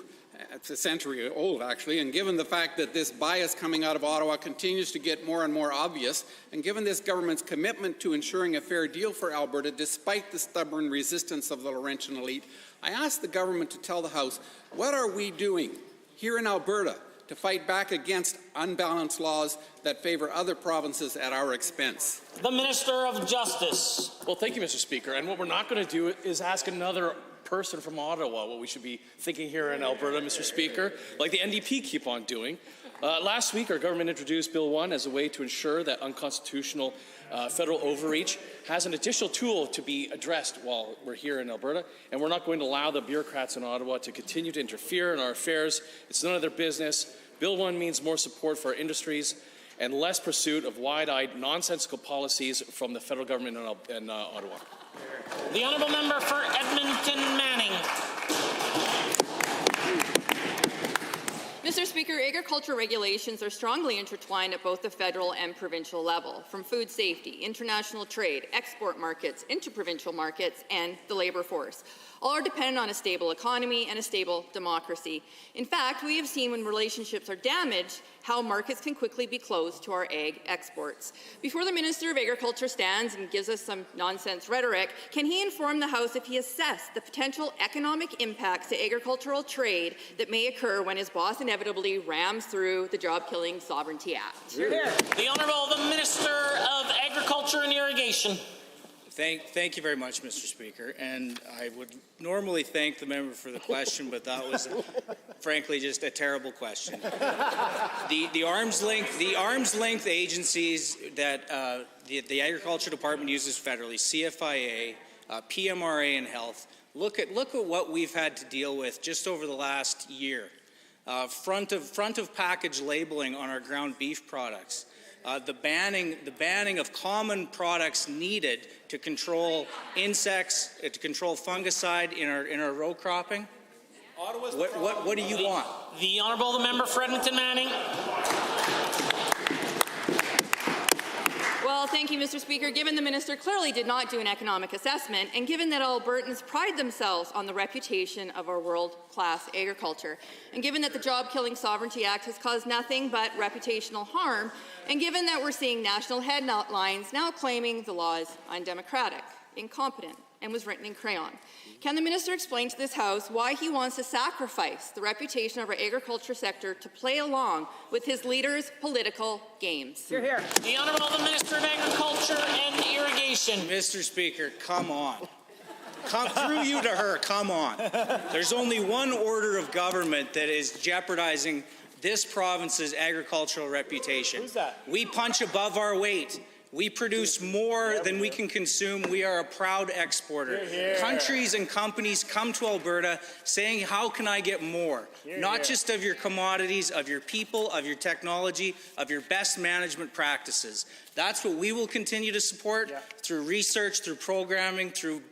it's a century old actually, and given the fact that this bias coming out of Ottawa continues to get more and more obvious, and given this government's commitment to ensuring a fair deal for Alberta despite the stubborn resistance of the Laurentian elite, I ask the government to tell the House, what are we doing here in Alberta to fight back against unbalanced laws that favour other provinces at our expense? The Minister of Justice. Well, thank you, Mr. Speaker. And what we're not going to do is ask another person from Ottawa what we should be thinking here in Alberta, Mr. Speaker, like the NDP keep on doing. Last week, our government introduced Bill 1 as a way to ensure that unconstitutional federal overreach has an additional tool to be addressed while we're here in Alberta, and we're not going to allow the bureaucrats in Ottawa to continue to interfere in our affairs. It's none of their business. Bill 1 means more support for our industries and less pursuit of wide-eyed, nonsensical policies from the federal government in Ottawa. The honourable member for Edmonton Manning. Mr. Speaker, agriculture regulations are strongly intertwined at both the federal and provincial level, from food safety, international trade, export markets, interprovincial markets, and the labour force. All are dependent on a stable economy and a stable democracy. In fact, we have seen when relationships are damaged how markets can quickly be closed to our ag exports. Before the Minister of Agriculture stands and gives us some nonsense rhetoric, can he inform the House if he assessed the potential economic impacts to agricultural trade that may occur when his boss inevitably rams through the Job-Killing Sovereignty Act? The Honourable the Minister of Agriculture and Irrigation. Thank you very much, Mr. Speaker. And I would normally thank the member for the question, but that was, frankly, just a terrible question. The arm's length agencies that the Agriculture Department uses federally, CFIA, PMRA, and Health. Look at what we've had to deal with just over the last year. Front of package labeling on our ground beef products. The banning of common products needed to control insects, to control fungicide in our row cropping. What do you want? The Honourable the member for Edmonton Manning. Well, thank you, Mr. Speaker. Given the Minister clearly did not do an economic assessment, and given that Albertans pride themselves on the reputation of our world-class agriculture, and given that the Job-Killing Sovereignty Act has caused nothing but reputational harm, and given that we're seeing national headlines now claiming the law is undemocratic, incompetent, and was written in crayon, can the Minister explain to this House why he wants to sacrifice the reputation of our agriculture sector to play along with his leaders' political games? Hear, hear. The Honourable the Minister of Agriculture and Irrigation. Mr. Speaker, come on. Through you to her, come on. There's only one order of government that is jeopardizing this province's agricultural reputation. Who's that? We punch above our weight. We produce more than we can consume. We are a proud exporter. Countries and companies come to Alberta saying, how can I get more? Not just of your commodities, of your people, of your technology, of your best management practices. That's what we will continue to support through research, through programming, through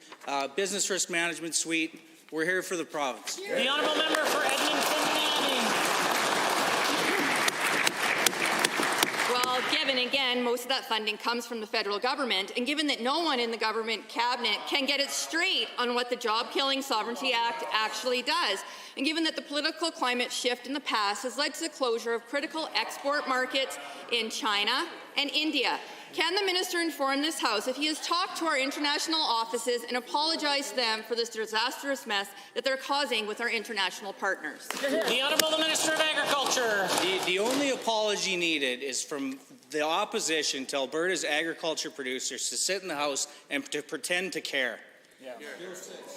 business risk management suite. We're here for the province. The honourable member for Edmonton Manning. Well, given, again, most of that funding comes from the federal government, and given that no one in the government cabinet can get it straight on what the Job-Killing Sovereignty Act actually does, and given that the political climate shift in the past has led to the closure of critical export markets in China and India, can the Minister inform this House if he has talked to our international offices and apologized to them for this disastrous mess that they're causing with our international partners? The Honourable the Minister of Agriculture. The only apology needed is from the opposition to Alberta's agriculture producers to sit in the House and to pretend to care.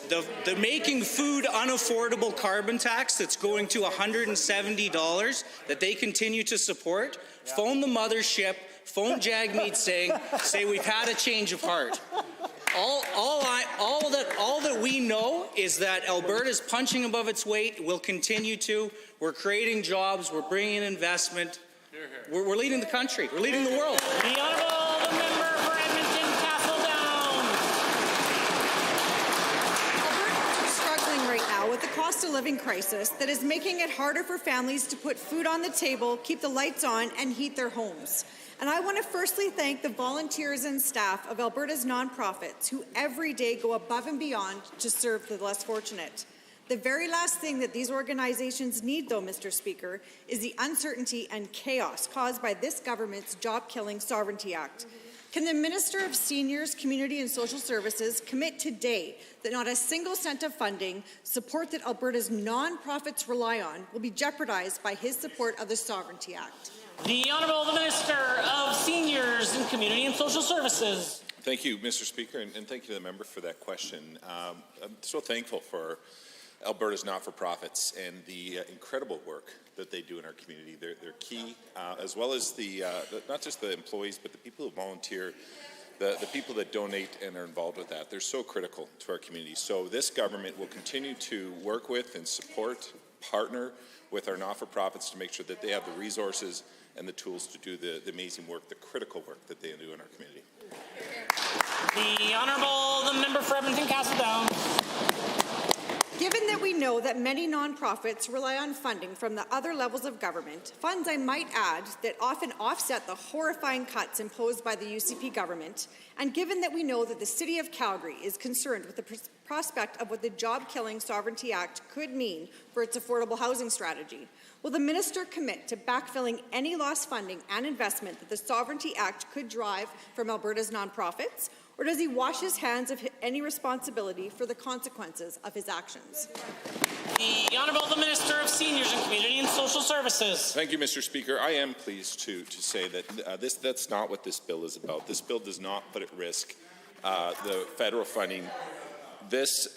The making food unaffordable carbon tax that's going to $170 that they continue to support, phone the mothership, phone Jagmeet Singh, say we've had a change of heart. All that we know is that Alberta's punching above its weight, will continue to. We're creating jobs, we're bringing in investment. We're leading the country, we're leading the world. The Honourable the member for Edmonton Castle-Down. Albertans are struggling right now with the cost of living crisis that is making it harder for families to put food on the table, keep the lights on, and heat their homes. And I want to firstly thank the volunteers and staff of Alberta's nonprofits who every day go above and beyond to serve the less fortunate. The very last thing that these organizations need, though, Mr. Speaker, is the uncertainty and chaos caused by this government's Job-Killing Sovereignty Act. Can the Minister of Seniors, Community and Social Services commit today that not a single cent of funding, support that Alberta's nonprofits rely on, will be jeopardized by his support of the Sovereignty Act? The Honourable the Minister of Seniors and Community and Social Services. Thank you, Mr. Speaker, and thank you to the member for that question. I'm so thankful for Alberta's not-for-profits and the incredible work that they do in our community. They're key, as well as not just the employees, but the people who volunteer, the people that donate and are involved with that. They're so critical to our community. So this government will continue to work with and support, partner with our not-for-profits to make sure that they have the resources and the tools to do the amazing work, the critical work that they do in our community. The Honourable, the member for Edmonton Castle Downs. Given that we know that many nonprofits rely on funding from the other levels of government, funds I might add that often offset the horrifying cuts imposed by the UCP government, and given that we know that the City of Calgary is concerned with the prospect of what the Job-Killing Sovereignty Act could mean for its affordable housing strategy, will the minister commit to backfilling any lost funding and investment that the Sovereignty Act could drive from Alberta's nonprofits? Or does he wash his hands of any responsibility for the consequences of his actions? The Honourable the Minister of Seniors and Community and Social Services. Thank you, Mr. Speaker. I am pleased to say that that's not what this bill is about. This bill does not put at risk the federal funding. This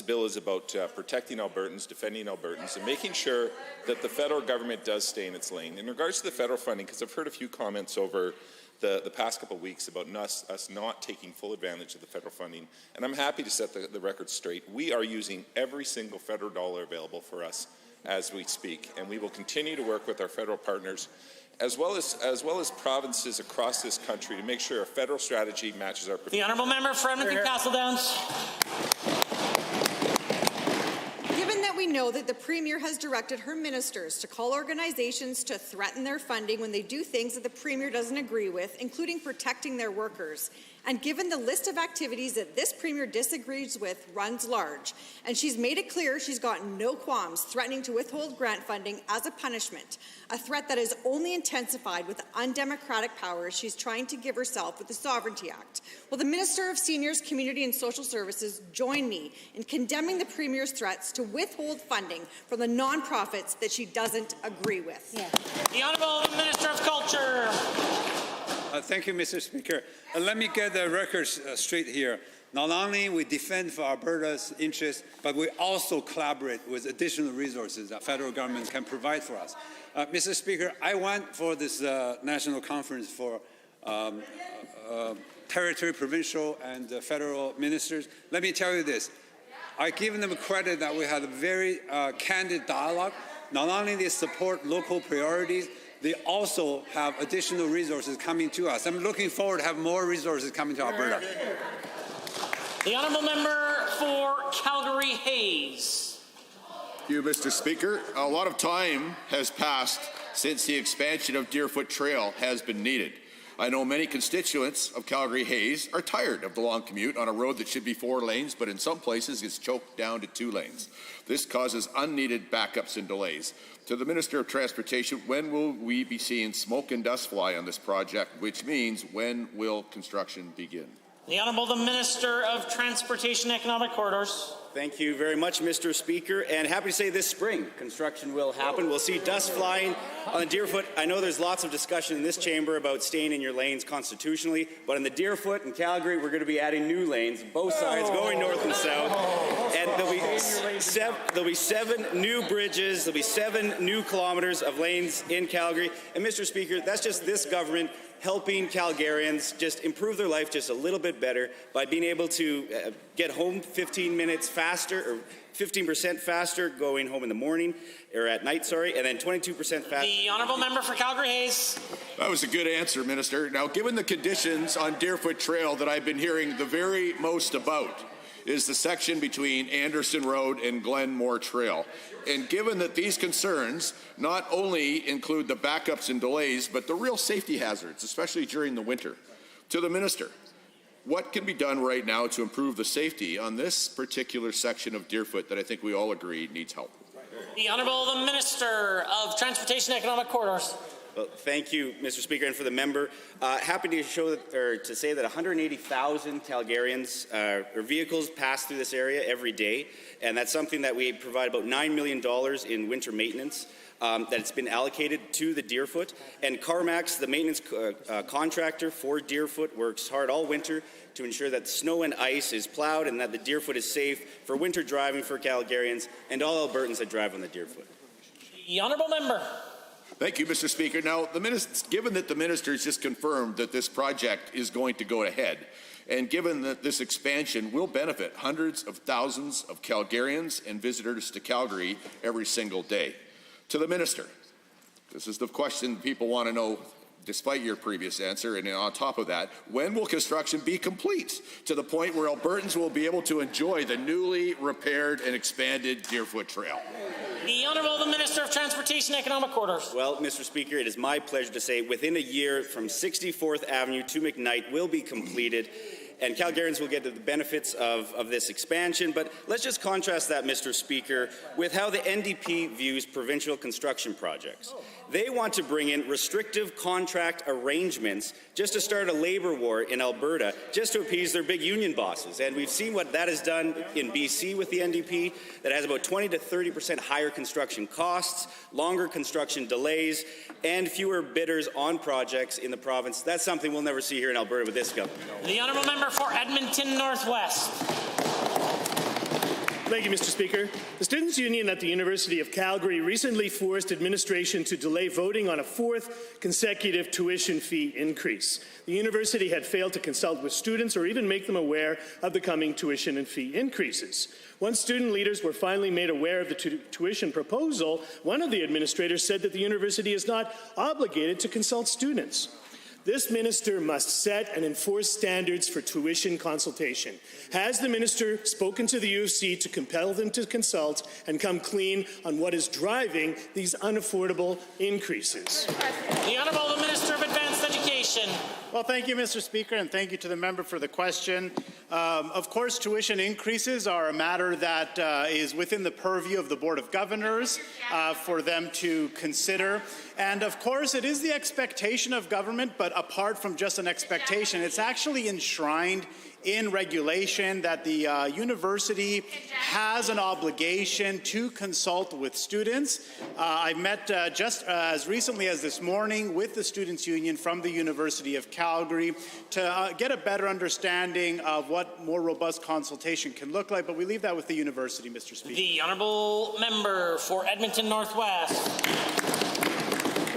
bill is about protecting Albertans, defending Albertans, and making sure that the federal government does stay in its lane. In regards to the federal funding, because I've heard a few comments over the past couple of weeks about us not taking full advantage of the federal funding, and I'm happy to set the record straight. We are using every single federal dollar available for us as we speak, and we will continue to work with our federal partners as well as provinces across this country to make sure our federal strategy matches our. The Honourable Member for Edmonton Castle Downs. Given that we know that the Premier has directed her ministers to call organizations to threaten their funding when they do things that the Premier doesn't agree with, including protecting their workers, and given the list of activities that this Premier disagrees with runs large, and she's made it clear she's got no qualms threatening to withhold grant funding as a punishment, a threat that is only intensified with the undemocratic powers she's trying to give herself with the Sovereignty Act, will the Minister of Seniors, Community and Social Services join me in condemning the Premier's threats to withhold funding from the nonprofits that she doesn't agree with? Yeah. The Honourable Minister of Culture. Thank you, Mr. Speaker. Let me get the records straight here. Not only we defend for Alberta's interests, but we also collaborate with additional resources that federal government can provide for us. Mr. Speaker, I went for this national conference for territory, provincial, and federal ministers. Let me tell you this. I give them credit that we had a very candid dialogue. Not only they support local priorities, they also have additional resources coming to us. I'm looking forward to have more resources coming to Alberta. The Honourable Member for Calgary Hayes. Thank you, Mr. Speaker. A lot of time has passed since the expansion of Deerfoot Trail has been needed. I know many constituents of Calgary Hayes are tired of the long commute on a road that should be 4 lanes, but in some places it's choked down to 2 lanes. This causes unneeded backups and delays. To the Minister of Transportation, when will we be seeing smoke and dust fly on this project, which means when will construction begin? The Honourable the Minister of Transportation and Economic Corridors. Thank you very much, Mr. Speaker, and happy to say this spring construction will happen. We'll see dust flying on the Deerfoot. I know there's lots of discussion in this chamber about staying in your lanes constitutionally, but in the Deerfoot and Calgary, we're going to be adding new lanes, both sides going north and south, and there'll be 7 new bridges, there'll be 7 new kilometers of lanes in Calgary, and Mr. Speaker, that's just this government helping Calgarians just improve their life just a little bit better by being able to get home 15 minutes faster, or 15% faster going home in the morning, or at night, sorry, and then 22% faster. The Honourable Member for Calgary Hayes. That was a good answer, Minister. Now, given the conditions on Deerfoot Trail that I've been hearing the very most about is the section between Anderson Road and Glenmore Trail. And given that these concerns not only include the backups and delays, but the real safety hazards, especially during the winter, to the Minister, what can be done right now to improve the safety on this particular section of Deerfoot that I think we all agree needs help? The Honourable the Minister of Transportation and Economic Corridors. Well, thank you, Mr. Speaker, and for the member. Happy to show to say that 180,000 Calgarians or vehicles pass through this area every day, and that's something that we provide about $9 million in winter maintenance. that it's been allocated to the Deerfoot. And CarMax, the maintenance contractor for Deerfoot, works hard all winter to ensure that snow and ice is plowed and that the Deerfoot is safe for winter driving for Calgarians and all Albertans that drive on the Deerfoot. The honourable member. Thank you, Mr. Speaker. Now, given that the minister has just confirmed that this project is going to go ahead, and given that this expansion will benefit hundreds of thousands of Calgarians and visitors to Calgary every single day, to the minister, this is the question people want to know despite your previous answer, and on top of that, when will construction be complete to the point where Albertans will be able to enjoy the newly repaired and expanded Deerfoot Trail? The Honourable the Minister of Transportation and Economic Corridors. Well, Mr. Speaker, it is my pleasure to say within a year from 64th Avenue to McKnight will be completed, and Calgarians will get the benefits of this expansion. But let's just contrast that, Mr. Speaker, with how the NDP views provincial construction projects. They want to bring in restrictive contract arrangements just to start a labor war in Alberta, just to appease their big union bosses. And we've seen what that has done in BC with the NDP, that has about 20 to 30% higher construction costs, longer construction delays, and fewer bidders on projects in the province. That's something we'll never see here in Alberta with this government. The honourable member for Edmonton Northwest. Thank you, Mr. Speaker. The Students' Union at the University of Calgary recently forced administration to delay voting on a fourth consecutive tuition fee increase. The university had failed to consult with students or even make them aware of the coming tuition and fee increases. Once student leaders were finally made aware of the tuition proposal, one of the administrators said that the university is not obligated to consult students. This minister must set and enforce standards for tuition consultation. Has the minister spoken to the U of C to compel them to consult and come clean on what is driving these unaffordable increases? The Honourable the Minister of Advanced Education. Well, thank you, Mr. Speaker, and thank you to the member for the question. Of course, tuition increases are a matter that is within the purview of the Board of Governors for them to consider. And of course, it is the expectation of government, but apart from just an expectation, it's actually enshrined in regulation that the university has an obligation to consult with students. I met just as recently as this morning with the Students' Union from the University of Calgary to get a better understanding of what more robust consultation can look like, but we leave that with the university, Mr. Speaker. The honourable member for Edmonton Northwest.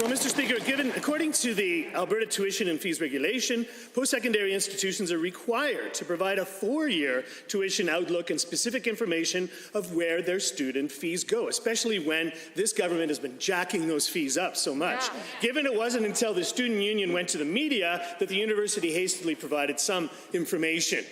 Well, Mr. Speaker, according to the Alberta Tuition and Fees Regulation, post-secondary institutions are required to provide a 4-year tuition outlook and specific information of where their student fees go, especially when this government has been jacking those fees up so much. Given it wasn't until the student union went to the media that the university hastily provided some information.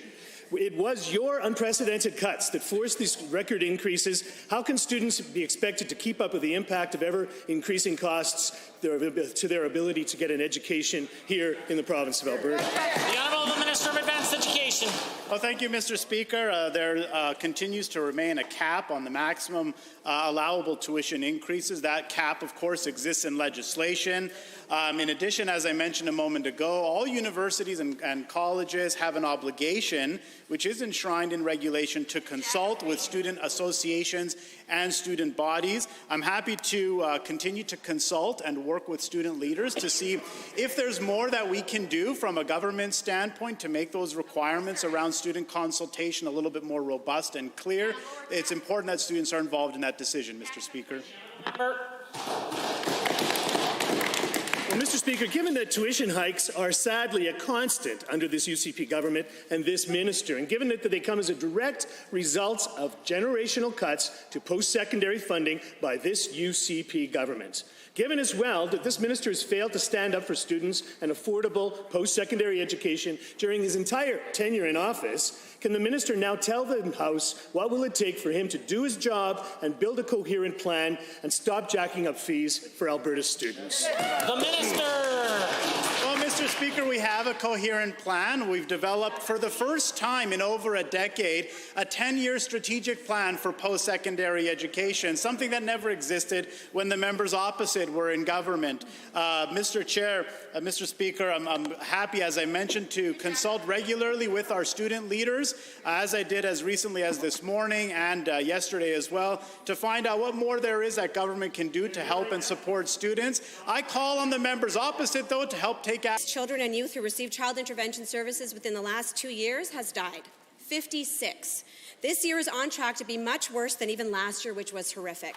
It was your unprecedented cuts that forced these record increases. How can students be expected to keep up with the impact of ever-increasing costs to their ability to get an education here in the province of Alberta? The Honourable Minister of Advanced Education. Well, thank you, Mr. Speaker. There continues to remain a cap on the maximum allowable tuition increases. That cap, of course, exists in legislation. In addition, as I mentioned a moment ago, all universities and colleges have an obligation, which is enshrined in regulation, to consult with student associations and student bodies. I'm happy to continue to consult and work with student leaders to see if there's more that we can do from a government standpoint to make those requirements around student consultation a little bit more robust and clear. It's important that students are involved in that decision, Mr. Speaker. Well, Mr. Speaker, given that tuition hikes are sadly a constant under this UCP government and this minister, and given that they come as a direct result of generational cuts to post-secondary funding by this UCP government, given as well that this minister has failed to stand up for students and affordable post-secondary education during his entire tenure in office, can the minister now tell the House what will it take for him to do his job and build a coherent plan and stop jacking up fees for Alberta students? The minister. Well, Mr. Speaker, we have a coherent plan. We've developed, for the first time in over a decade, a 10-year strategic plan for post-secondary education, something that never existed when the members opposite were in government. Mr. Chair, Mr. Speaker, I'm happy, as I mentioned, to consult regularly with our student leaders, as I did as recently as this morning and yesterday as well, to find out what more there is that government can do to help and support students. I call on the members opposite, though, to help take action. Children and youth who received child intervention services within the last 2 years has died. 56. This year is on track to be much worse than even last year, which was horrific.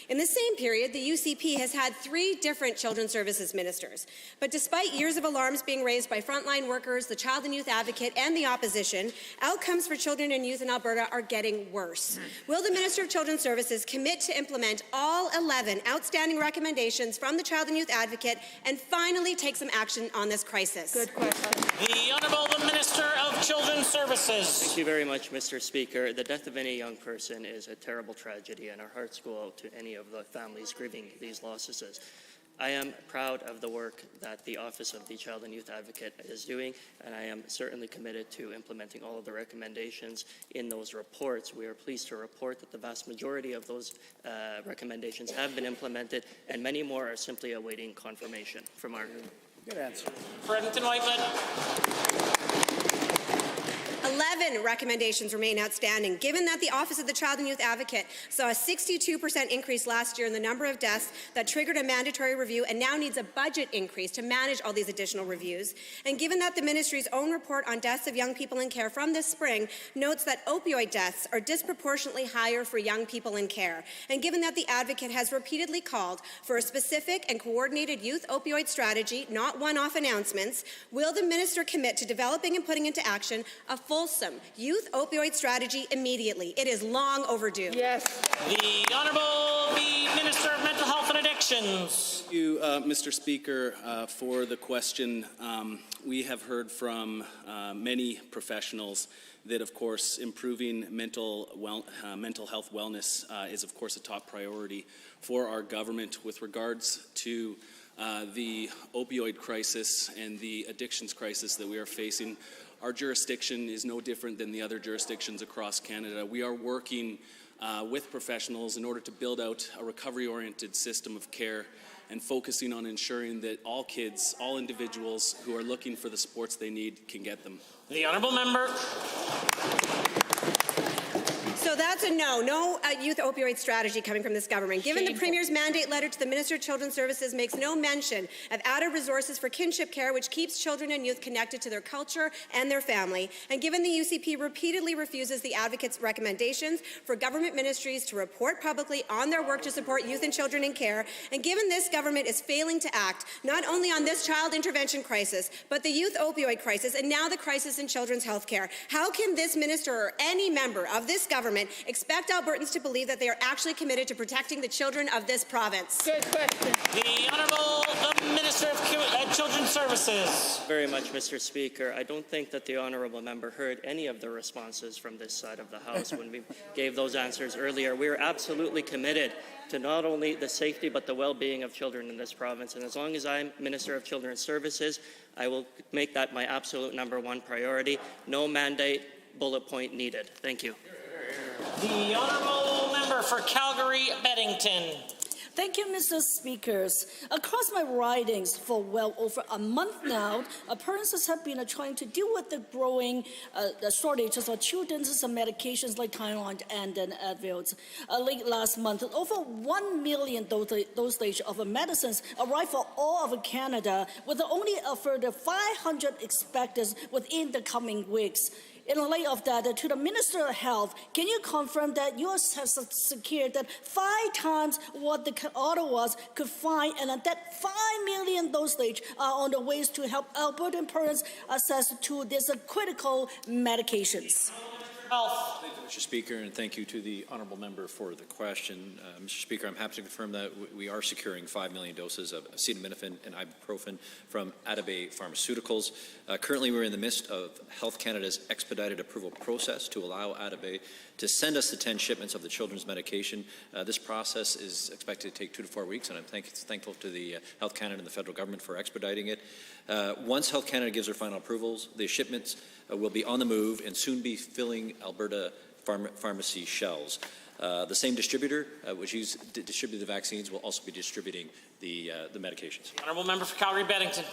In the same period, the UCP has had 3 different children's services ministers. But despite years of alarms being raised by frontline workers, the Child and Youth Advocate, and the opposition, outcomes for children and youth in Alberta are getting worse. Will the Minister of Children's Services commit to implement all 11 outstanding recommendations from the Child and Youth Advocate and finally take some action on this crisis? Good question. The Honourable Minister of Children's Services. Thank you very much, Mr. Speaker. The death of any young person is a terrible tragedy, and our hearts go out to any of the families grieving these losses. I am proud of the work that the Office of the Child and Youth Advocate is doing, and I am certainly committed to implementing all of the recommendations in those reports. We are pleased to report that the vast majority of those recommendations have been implemented, and many more are simply awaiting confirmation from our... Good answer. Brenton Whiteman. 11 recommendations remain outstanding. Given that the Office of the Child and Youth Advocate saw a 62% increase last year in the number of deaths that triggered a mandatory review and now needs a budget increase to manage all these additional reviews, and given that the Ministry's own report on deaths of young people in care from this spring notes that opioid deaths are disproportionately higher for young people in care, and given that the Advocate has repeatedly called for a specific and coordinated youth opioid strategy, not one-off announcements, will the Minister commit to developing and putting into action a fulsome youth opioid strategy immediately? It is long overdue. Yes. The Honourable Minister of Mental Health and Addictions. Thank you, Mr. Speaker, for the question. We have heard from many professionals that, of course, improving mental health wellness is, of course, a top priority for our government. With regards to the opioid crisis and the addictions crisis that we are facing, our jurisdiction is no different than the other jurisdictions across Canada. We are working with professionals in order to build out a recovery-oriented system of care and focusing on ensuring that all kids, all individuals who are looking for the supports they need can get them. The Honourable Member. So that's a no. No youth opioid strategy coming from this government. Given the Premier's mandate letter to the Minister of Children's Services makes no mention of added resources for kinship care, which keeps children and youth connected to their culture and their family, and given the UCP repeatedly refuses the Advocate's recommendations for government ministries to report publicly on their work to support youth and children in care, and given this government is failing to act not only on this child intervention crisis, but the youth opioid crisis, and now the crisis in children's health care, how can this minister or any member of this government expect Albertans to believe that they are actually committed to protecting the children of this province? Good question. The Honourable Minister of Children's Services. Very much, Mr. Speaker. I don't think that the Honourable Member heard any of the responses from this side of the House when we gave those answers earlier. We are absolutely committed to not only the safety but the well-being of children in this province. And as long as I'm Minister of Children's Services, I will make that my absolute #1 priority. No mandate, bullet point needed. Thank you. The Honourable Member for Calgary-Beddington. Thank you, Mr. Speakers. Across my ridings for well over a month now, parents have been trying to deal with the growing shortages of children's medications like Tylenol and Advil. Late last month, over 1 million dosage of medicines arrived for all of Canada, with only a further 500 expected within the coming weeks. In light of that, to the Minister of Health, can you confirm that you have secured that 5 times what the Ottawas could find, and that 5 million dosage are on the ways to help Albertan parents access to these critical medications? Thank you, Mr. Speaker, and thank you to the honourable member for the question. Mr. Speaker, I'm happy to confirm that we are securing 5 million doses of acetaminophen and ibuprofen from Atabay Pharmaceuticals. Currently, we're in the midst of Health Canada's expedited approval process to allow Atabay to send us the 10 shipments of the children's medication. This process is expected to take 2 to 4 weeks, and I'm thankful to the Health Canada and the federal government for expediting it. Once Health Canada gives their final approvals, the shipments will be on the move and soon be filling Alberta pharmacy shelves. The same distributor, which distribute the vaccines, will also be distributing the medications. Honourable Member for Calgary-Beddington.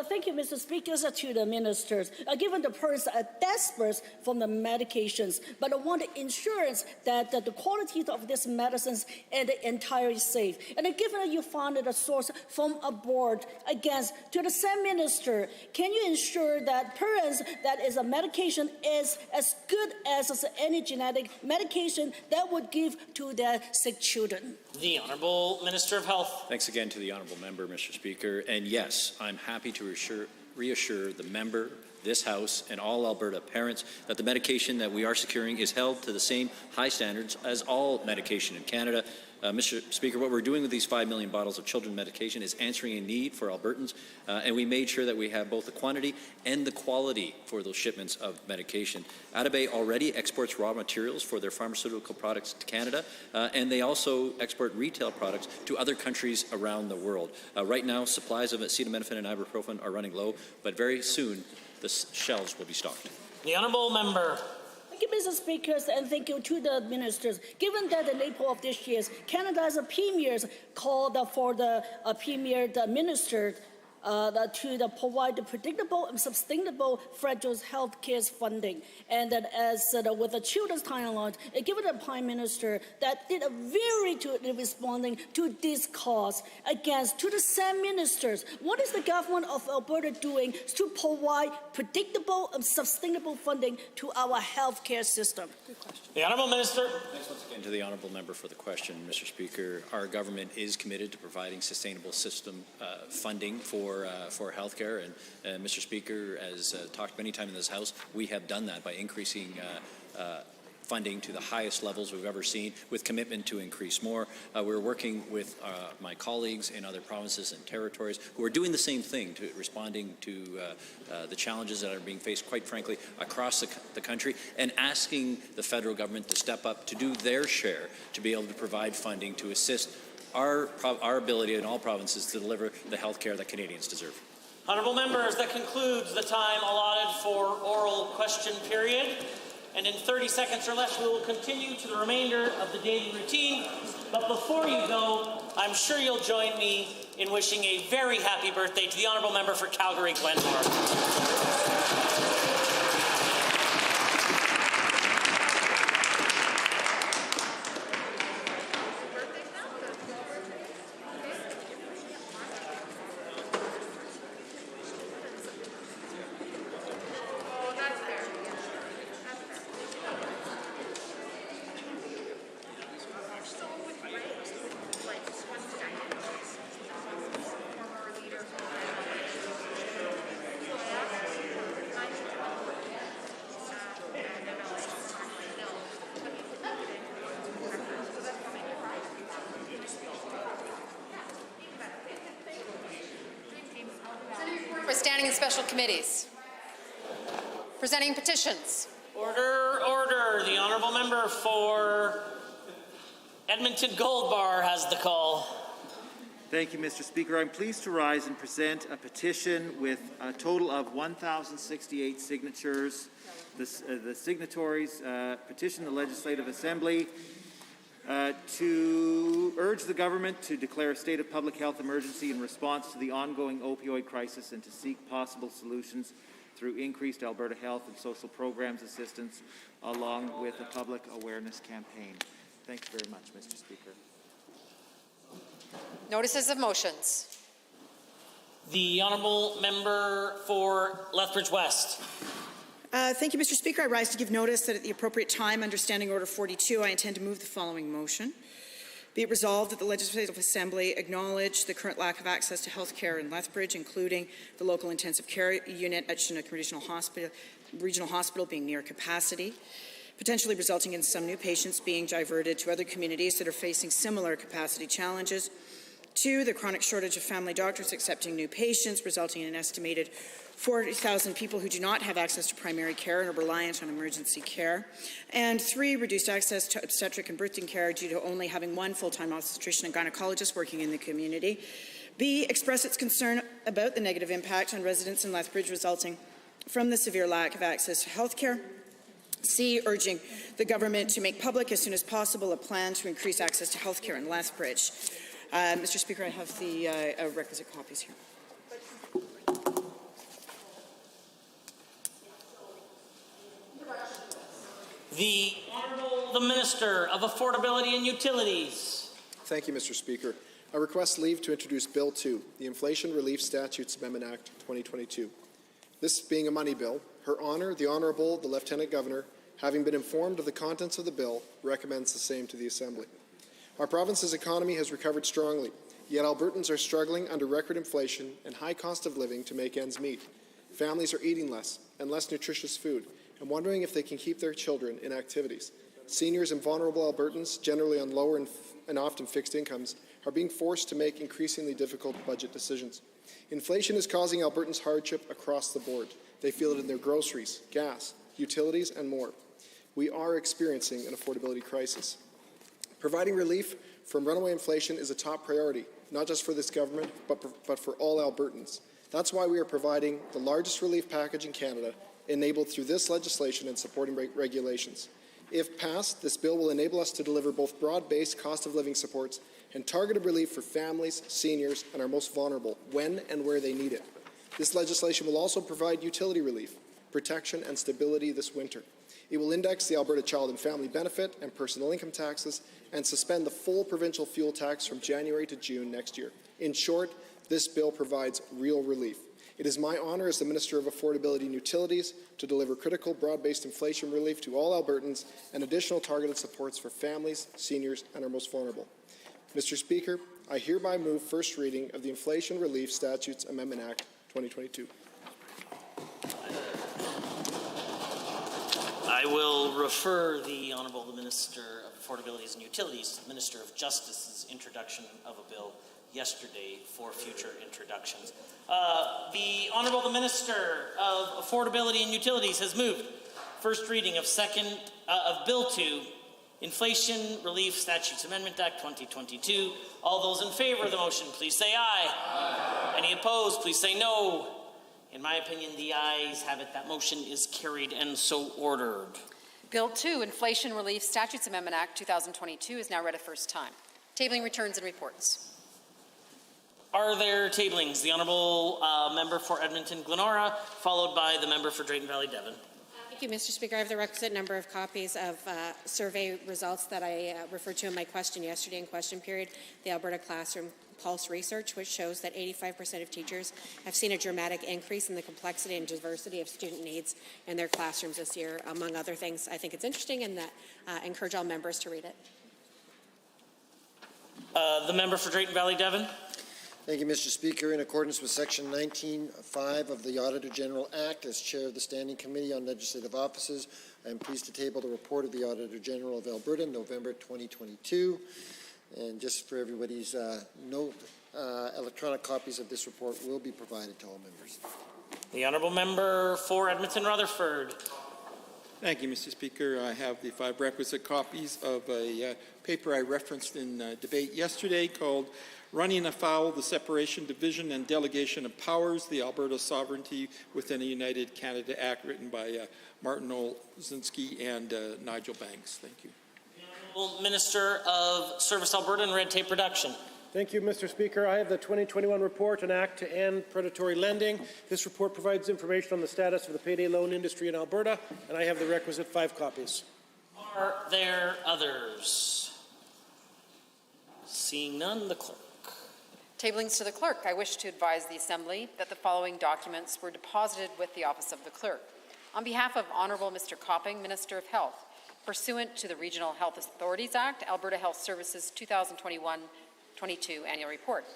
Thank you, Mr. Speaker, to the ministers. Given the parents are desperate for the medications, but I want insurance that the quality of these medicines is entirely safe. And given that you found a source from abroad, against to the same minister, can you ensure that parents that is a medication is as good as any genetic medication that would give to their sick children? The Honourable Minister of Health. Thanks again to the Honourable Member, Mr. Speaker. And yes, I'm happy to reassure the member, this House, and all Alberta parents that the medication that we are securing is held to the same high standards as all medication in Canada. Mr. Speaker, what we're doing with these 5 million bottles of children's medication is answering a need for Albertans, and we made sure that we have both the quantity and the quality for those shipments of medication. Atabay already exports raw materials for their pharmaceutical products to Canada, and they also export retail products to other countries around the world. Right now, supplies of acetaminophen and ibuprofen are running low, but very soon the shelves will be stocked. The Honourable Member. Thank you, Mr. Speaker, and thank you to the ministers. Given that in April of this year, Canada's premiers called for the premier minister to provide the predictable and sustainable federal health care funding. And that as with the children's timeline, given the Prime Minister that did a very good responding to this cause against to the same ministers. What is the government of Alberta doing to provide predictable and sustainable funding to our health care system? The Honourable Minister. Thanks once again to the Honourable Member for the question, Mr. Speaker. Our government is committed to providing sustainable system funding for healthcare, and Mr. Speaker, as talked many times in this House, we have done that by increasing funding to the highest levels we've ever seen, with commitment to increase more. We're working with my colleagues in other provinces and territories who are doing the same thing, to responding to the challenges that are being faced, quite frankly, across the country, and asking the federal government to step up to do their share to be able to provide funding to assist our ability in all provinces to deliver the health care that Canadians deserve. Honourable members, that concludes the time allotted for oral question period. And in 30 seconds or less, we will continue to the remainder of the daily routine. But before you go, I'm sure you'll join me in wishing a very happy birthday to the Honourable Member for Calgary-Glenmore. Standing in special committees. Presenting petitions. Order, order. The Honourable Member for Edmonton Gold Bar has the call. Thank you, Mr. Speaker. I'm pleased to rise and present a petition with a total of 1,068 signatures. The signatories petition the Legislative Assembly to urge the government to declare a state of public health emergency in response to the ongoing opioid crisis and to seek possible solutions through increased Alberta health and social programs assistance, along with a public awareness campaign. Thank you very much, Mr. Speaker. Notices of motions. The Honourable Member for Lethbridge West. Thank you, Mr. Speaker. I rise to give notice that at the appropriate time, under Standing Order 42, I intend to move the following motion. Be it resolved that the Legislative Assembly acknowledge the current lack of access to health care in Lethbridge, including the local intensive care unit at Chinook Regional Hospital being near capacity, potentially resulting in some new patients being diverted to other communities that are facing similar capacity challenges. 2, the chronic shortage of family doctors accepting new patients, resulting in an estimated 40,000 people who do not have access to primary care and are reliant on emergency care. And 3, reduced access to obstetric and birthing care due to only having one full-time obstetrician and gynecologist working in the community. B, express its concern about the negative impact on residents in Lethbridge resulting from the severe lack of access to health care. C, urging the government to make public as soon as possible a plan to increase access to health care in Lethbridge. Mr. Speaker, I have the requisite copies here. The Honourable the Minister of Affordability and Utilities. Thank you, Mr. Speaker. I request leave to introduce Bill 2, the Inflation Relief Statutes Amendment Act 2022. This being a money bill, Her Honour, the Honourable, the Lieutenant Governor, having been informed of the contents of the bill, recommends the same to the Assembly. Our province's economy has recovered strongly, yet Albertans are struggling under record inflation and high cost of living to make ends meet. Families are eating less and less nutritious food and wondering if they can keep their children in activities. Seniors and vulnerable Albertans, generally on lower and often fixed incomes, are being forced to make increasingly difficult budget decisions. Inflation is causing Albertans hardship across the board. They feel it in their groceries, gas, utilities, and more. We are experiencing an affordability crisis. Providing relief from runaway inflation is a top priority, not just for this government, but for all Albertans. That's why we are providing the largest relief package in Canada, enabled through this legislation and supporting regulations. If passed, this bill will enable us to deliver both broad-based cost of living supports and targeted relief for families, seniors, and our most vulnerable, when and where they need it. This legislation will also provide utility relief, protection, and stability this winter. It will index the Alberta Child and Family Benefit and personal income taxes and suspend the full provincial fuel tax from January to June next year. In short, this bill provides real relief. It is my honour as the Minister of Affordability and Utilities to deliver critical broad-based inflation relief to all Albertans and additional targeted supports for families, seniors, and our most vulnerable. Mr. Speaker, I hereby move first reading of the Inflation Relief Statutes Amendment Act 2022. I will refer the Honourable the Minister of Affordabilities and Utilities to the Minister of Justice's introduction of a bill yesterday for future introductions. The Honourable the Minister of Affordability and Utilities has moved first reading of Bill 2, Inflation Relief Statutes Amendment Act 2022. All those in favour of the motion, please say aye. Aye. Any opposed, please say no. In my opinion, the ayes have it. That motion is carried and so ordered. Bill 2, Inflation Relief Statutes Amendment Act 2022 is now read a first time. Tabling returns and reports. Are there tablings? The Honourable Member for Edmonton Glenora, followed by the Member for Drayton Valley Devon. Thank you, Mr. Speaker. I have the requisite number of copies of survey results that I referred to in my question yesterday in question period, the Alberta Classroom Pulse Research, which shows that 85% of teachers have seen a dramatic increase in the complexity and diversity of student needs in their classrooms this year, among other things. I think it's interesting and that encourage all members to read it. The Member for Drayton Valley Devon. Thank you, Mr. Speaker. In accordance with Section 19(5) of the Auditor General Act, as Chair of the Standing Committee on Legislative Offices, I am pleased to table the report of the Auditor General of Alberta, November 2022. And just for everybody's note, electronic copies of this report will be provided to all members. The Honourable Member for Edmonton Rutherford. Thank you, Mr. Speaker. I have the 5 requisite copies of a paper I referenced in debate yesterday called Running Afoul the Separation, Division and Delegation of Powers, the Alberta Sovereignty Within a United Canada Act, written by Martin Olszynski and Nigel Banks. Thank you. The Honourable Minister of Service Alberta and Red Tape Reduction. Thank you, Mr. Speaker. I have the 2021 report, An Act to End Predatory Lending. This report provides information on the status of the payday loan industry in Alberta, and I have the requisite 5 copies. Are there others? Seeing none, the clerk. Tablings to the clerk. I wish to advise the Assembly that the following documents were deposited with the Office of the Clerk. On behalf of Honourable Mr. Copping, Minister of Health, pursuant to the Regional Health Authorities Act, Alberta Health Services 2021-22 Annual Report.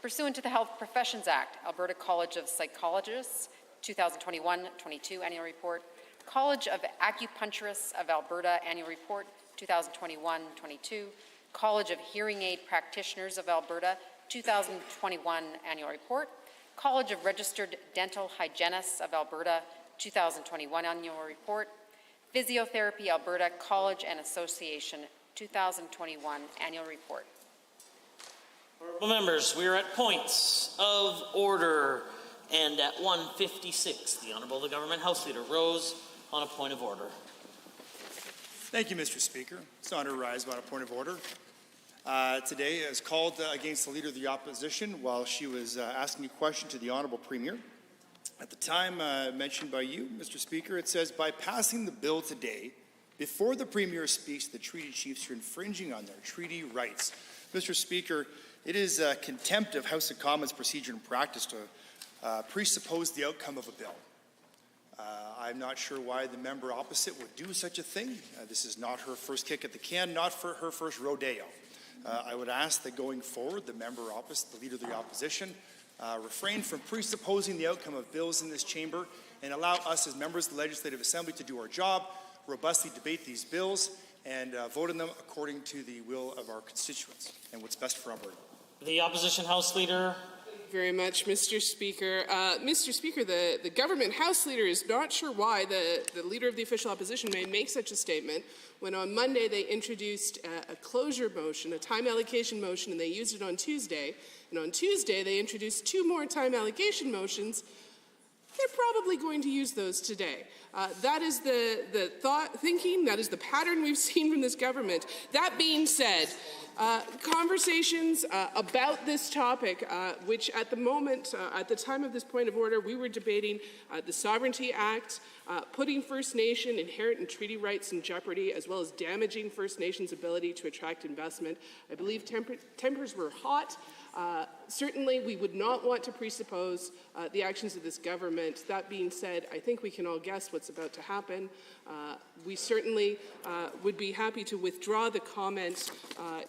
Pursuant to the Health Professions Act, Alberta College of Psychologists 2021-22 Annual Report. College of Acupuncturists of Alberta Annual Report 2021-22. College of Hearing Aid Practitioners of Alberta 2021 Annual Report, College of Registered Dental Hygienists of Alberta 2021 Annual Report, Physiotherapy Alberta College and Association 2021 Annual Report. Honourable members, we are at points of order, and at 1:56, the Honourable the Government House Leader rose on a point of order. Thank you, Mr. Speaker. It's an honor to rise on a point of order. Today is called against the Leader of the Opposition while she was asking a question to the Honourable Premier. At the time mentioned by you, Mr. Speaker, it says, by passing the bill today, before the Premier speaks, the treaty chiefs are infringing on their treaty rights. Mr. Speaker, it is contempt of House of Commons procedure and practice to presuppose the outcome of a bill. I'm not sure why the member opposite would do such a thing. This is not her first kick at the can, not for her first rodeo. I would ask that going forward, the member opposite, the Leader of the Opposition, refrain from presupposing the outcome of bills in this chamber and allow us as members of the Legislative Assembly to do our job, robustly debate these bills, and vote on them according to the will of our constituents and what's best for Alberta. The Opposition House Leader. Thank you very much, Mr. Speaker. Mr. Speaker, the Government House Leader is not sure why the Leader of the Official Opposition may make such a statement when on Monday they introduced a closure motion, a time allocation motion, and they used it on Tuesday. And on Tuesday they introduced 2 more time allocation motions. They're probably going to use those today. That is the thinking, that is the pattern we've seen from this government. That being said, conversations about this topic, which at the moment, at the time of this point of order, we were debating the Sovereignty Act, putting First Nation inherent and treaty rights in jeopardy, as well as damaging First Nations' ability to attract investment. I believe tempers were hot. Certainly, we would not want to presuppose the actions of this government. That being said, I think we can all guess what's about to happen. We certainly would be happy to withdraw the comment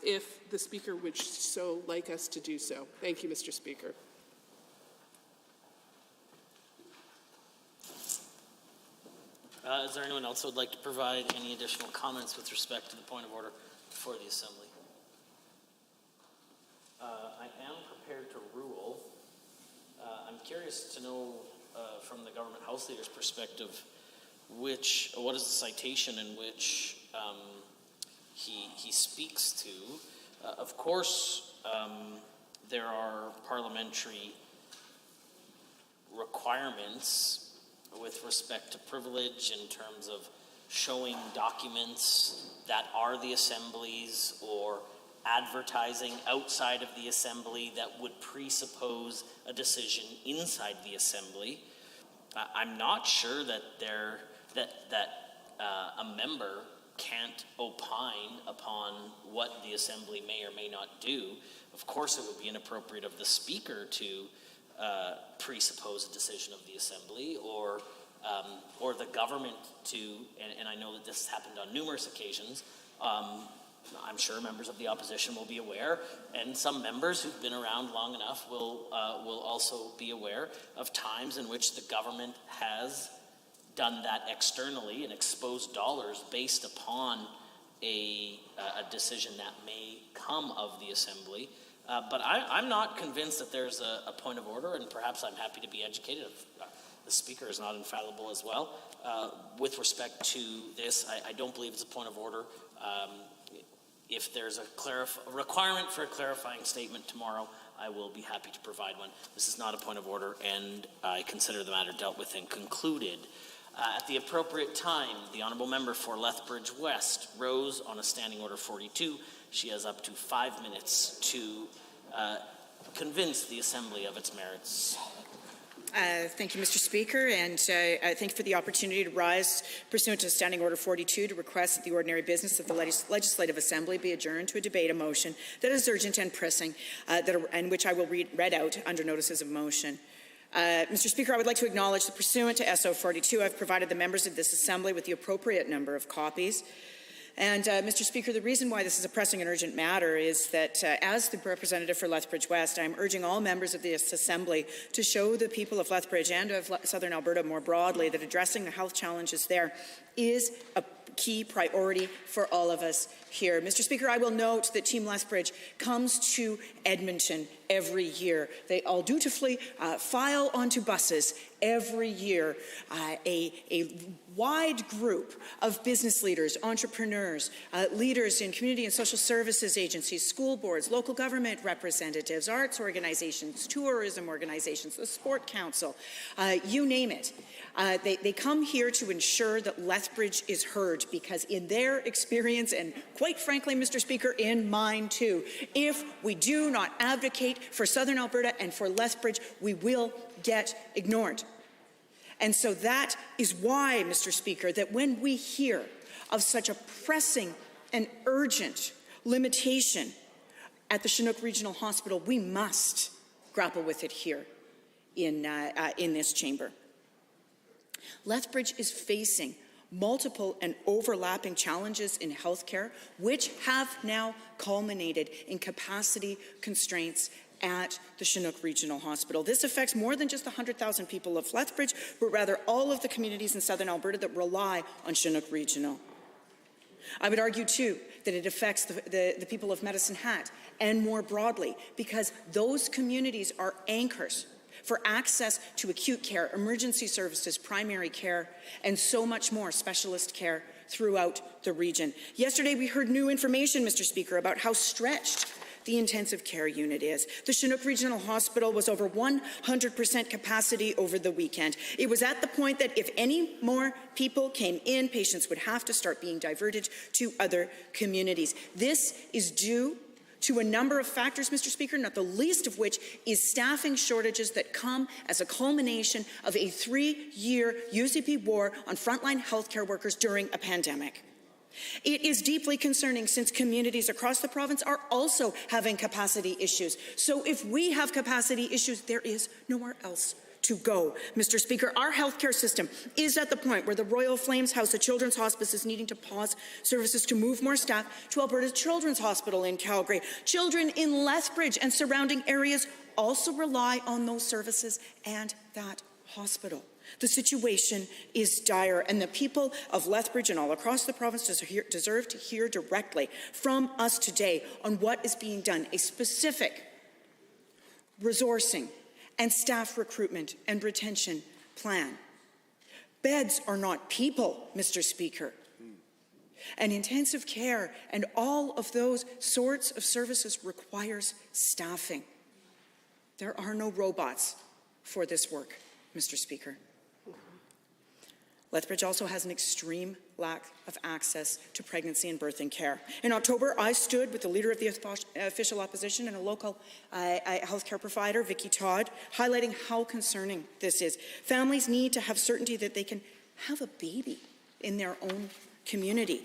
if the Speaker would so like us to do so. Thank you, Mr. Speaker. Is there anyone else who would like to provide any additional comments with respect to the point of order before the Assembly? I am prepared to rule. I'm curious to know from the Government House Leader's perspective what is the citation in which he speaks to. Of course, there are parliamentary requirements with respect to privilege in terms of showing documents that are the Assembly's or advertising outside of the Assembly that would presuppose a decision inside the Assembly. I'm not sure that a member can't opine upon what the Assembly may or may not do. Of course, it would be inappropriate of the Speaker to presuppose a decision of the Assembly or the government to, and I know that this has happened on numerous occasions. I'm sure members of the opposition will be aware, and some members who've been around long enough will also be aware of times in which the government has done that externally and exposed dollars based upon a decision that may come of the Assembly. But I'm not convinced that there's a point of order, and perhaps I'm happy to be educated. The Speaker is not infallible as well. With respect to this, I don't believe it's a point of order. If there's a requirement for a clarifying statement tomorrow, I will be happy to provide one. This is not a point of order, and I consider the matter dealt with and concluded. At the appropriate time, the Honourable Member for Lethbridge West rose on a Standing Order 42. She has up to 5 minutes to convince the Assembly of its merits. Thank you, Mr. Speaker, and thank you for the opportunity to rise pursuant to Standing Order 42 to request that the ordinary business of the Legislative Assembly be adjourned to a debate a motion that is urgent and pressing, and which I will read out under notices of motion. Mr. Speaker, I would like to acknowledge that pursuant to SO 42, I've provided the members of this Assembly with the appropriate number of copies. And, Mr. Speaker, the reason why this is a pressing and urgent matter is that as the representative for Lethbridge West, I'm urging all members of this Assembly to show the people of Lethbridge and of Southern Alberta more broadly that addressing the health challenges there is a key priority for all of us here. Mr. Speaker, I will note that Team Lethbridge comes to Edmonton every year. They all dutifully file onto buses every year. A wide group of business leaders, entrepreneurs, leaders in community and social services agencies, school boards, local government representatives, arts organizations, tourism organizations, the Sport Council, you name it. They come here to ensure that Lethbridge is heard, because in their experience, and quite frankly, Mr. Speaker, in mine too, if we do not advocate for Southern Alberta and for Lethbridge, we will get ignored. And so that is why, Mr. Speaker, that when we hear of such a pressing and urgent limitation at the Chinook Regional Hospital, we must grapple with it here in this chamber. Lethbridge is facing multiple and overlapping challenges in healthcare, which have now culminated in capacity constraints at the Chinook Regional Hospital. This affects more than just the 100,000 people of Lethbridge, but rather all of the communities in Southern Alberta that rely on Chinook Regional. I would argue, too, that it affects the people of Medicine Hat, and more broadly, because those communities are anchors for access to acute care, emergency services, primary care, and so much more specialist care throughout the region. Yesterday, we heard new information, Mr. Speaker, about how stretched the intensive care unit is. The Chinook Regional Hospital was over 100% capacity over the weekend. It was at the point that if any more people came in, patients would have to start being diverted to other communities. This is due to a number of factors, Mr. Speaker, not the least of which is staffing shortages that come as a culmination of a 3-year UCP war on frontline healthcare workers during a pandemic. It is deeply concerning, since communities across the province are also having capacity issues. So if we have capacity issues, there is nowhere else to go. Mr. Speaker, our healthcare system is at the point where the Royal Flames House, a children's hospice, is needing to pause services to move more staff to Alberta Children's Hospital in Calgary. Children in Lethbridge and surrounding areas also rely on those services and that hospital. The situation is dire, and the people of Lethbridge and all across the province deserve to hear directly from us today on what is being done, a specific resourcing and staff recruitment and retention plan. Beds are not people, Mr. Speaker. And intensive care and all of those sorts of services requires staffing. There are no robots for this work, Mr. Speaker. Lethbridge also has an extreme lack of access to pregnancy and birthing care. In October, I stood with the Leader of the Official Opposition and a local healthcare provider, Vicky Todd, highlighting how concerning this is. Families need to have certainty that they can have a baby in their own community.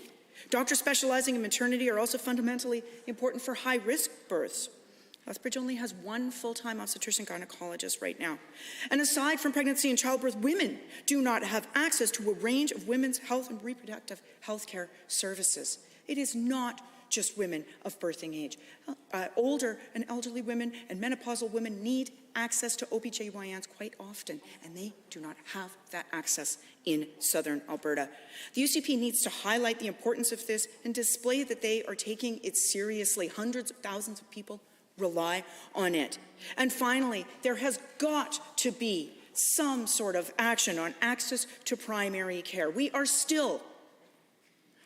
Doctors specializing in maternity are also fundamentally important for high-risk births. Lethbridge only has one full-time obstetrician gynecologist right now. And aside from pregnancy and childbirth, women do not have access to a range of women's health and reproductive health care services. It is not just women of birthing age. Older and elderly women and menopausal women need access to OBGYNs quite often, and they do not have that access in Southern Alberta. The UCP needs to highlight the importance of this and display that they are taking it seriously. Hundreds of thousands of people rely on it. And finally, there has got to be some sort of action on access to primary care. We are still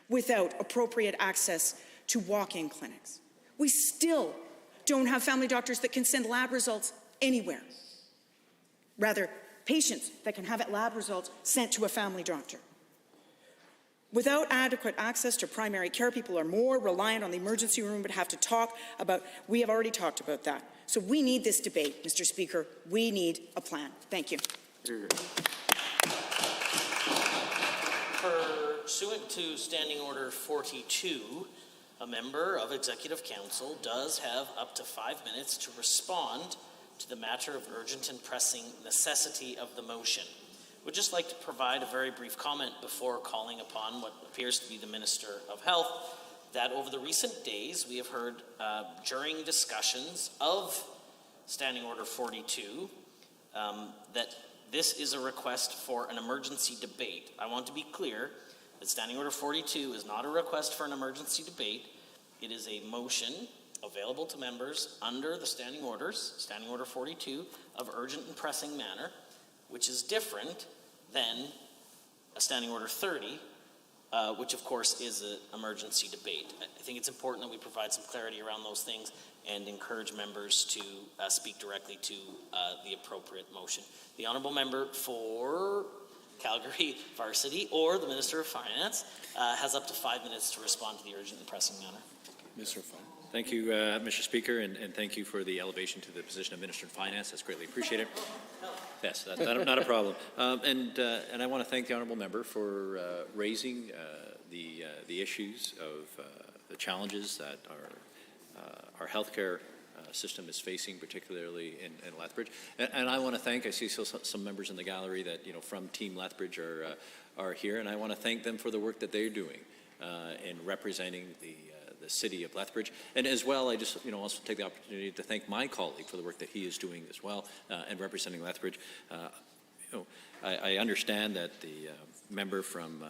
without appropriate access to walk-in clinics. We still don't have family doctors that can send lab results anywhere. Rather, patients that can have lab results sent to a family doctor. Without adequate access to primary care, people are more reliant on the emergency room, but have to talk about, we have already talked about that. So we need this debate, Mr. Speaker. We need a plan. Thank you. Pursuant to Standing Order 42, a member of Executive Council does have up to 5 minutes to respond to the matter of urgent and pressing necessity of the motion. Would just like to provide a very brief comment before calling upon what appears to be the Minister of Health, that over the recent days we have heard during discussions of Standing Order 42 that this is a request for an emergency debate. I want to be clear that Standing Order 42 is not a request for an emergency debate. It is a motion available to members under the standing orders, Standing Order 42, of urgent and pressing manner, which is different than a Standing Order 30, which of course is an emergency debate. I think it's important that we provide some clarity around those things and encourage members to speak directly to the appropriate motion. The honourable member for Calgary Varsity or the Minister of Finance has up to 5 minutes to respond to the urgent and pressing matter. Minister of Finance. Thank you, Mr. Speaker, and thank you for the elevation to the position of Minister of Finance. That's greatly appreciated. Yes, not a problem. And I want to thank the honourable member for raising the issues of the challenges that our healthcare system is facing, particularly in Lethbridge. And I want to thank, I see some members in the gallery that, from Team Lethbridge are here, and I want to thank them for the work that they're doing in representing the city of Lethbridge. And as well, I just also take the opportunity to thank my colleague for the work that he is doing as well and representing Lethbridge. I understand that the member from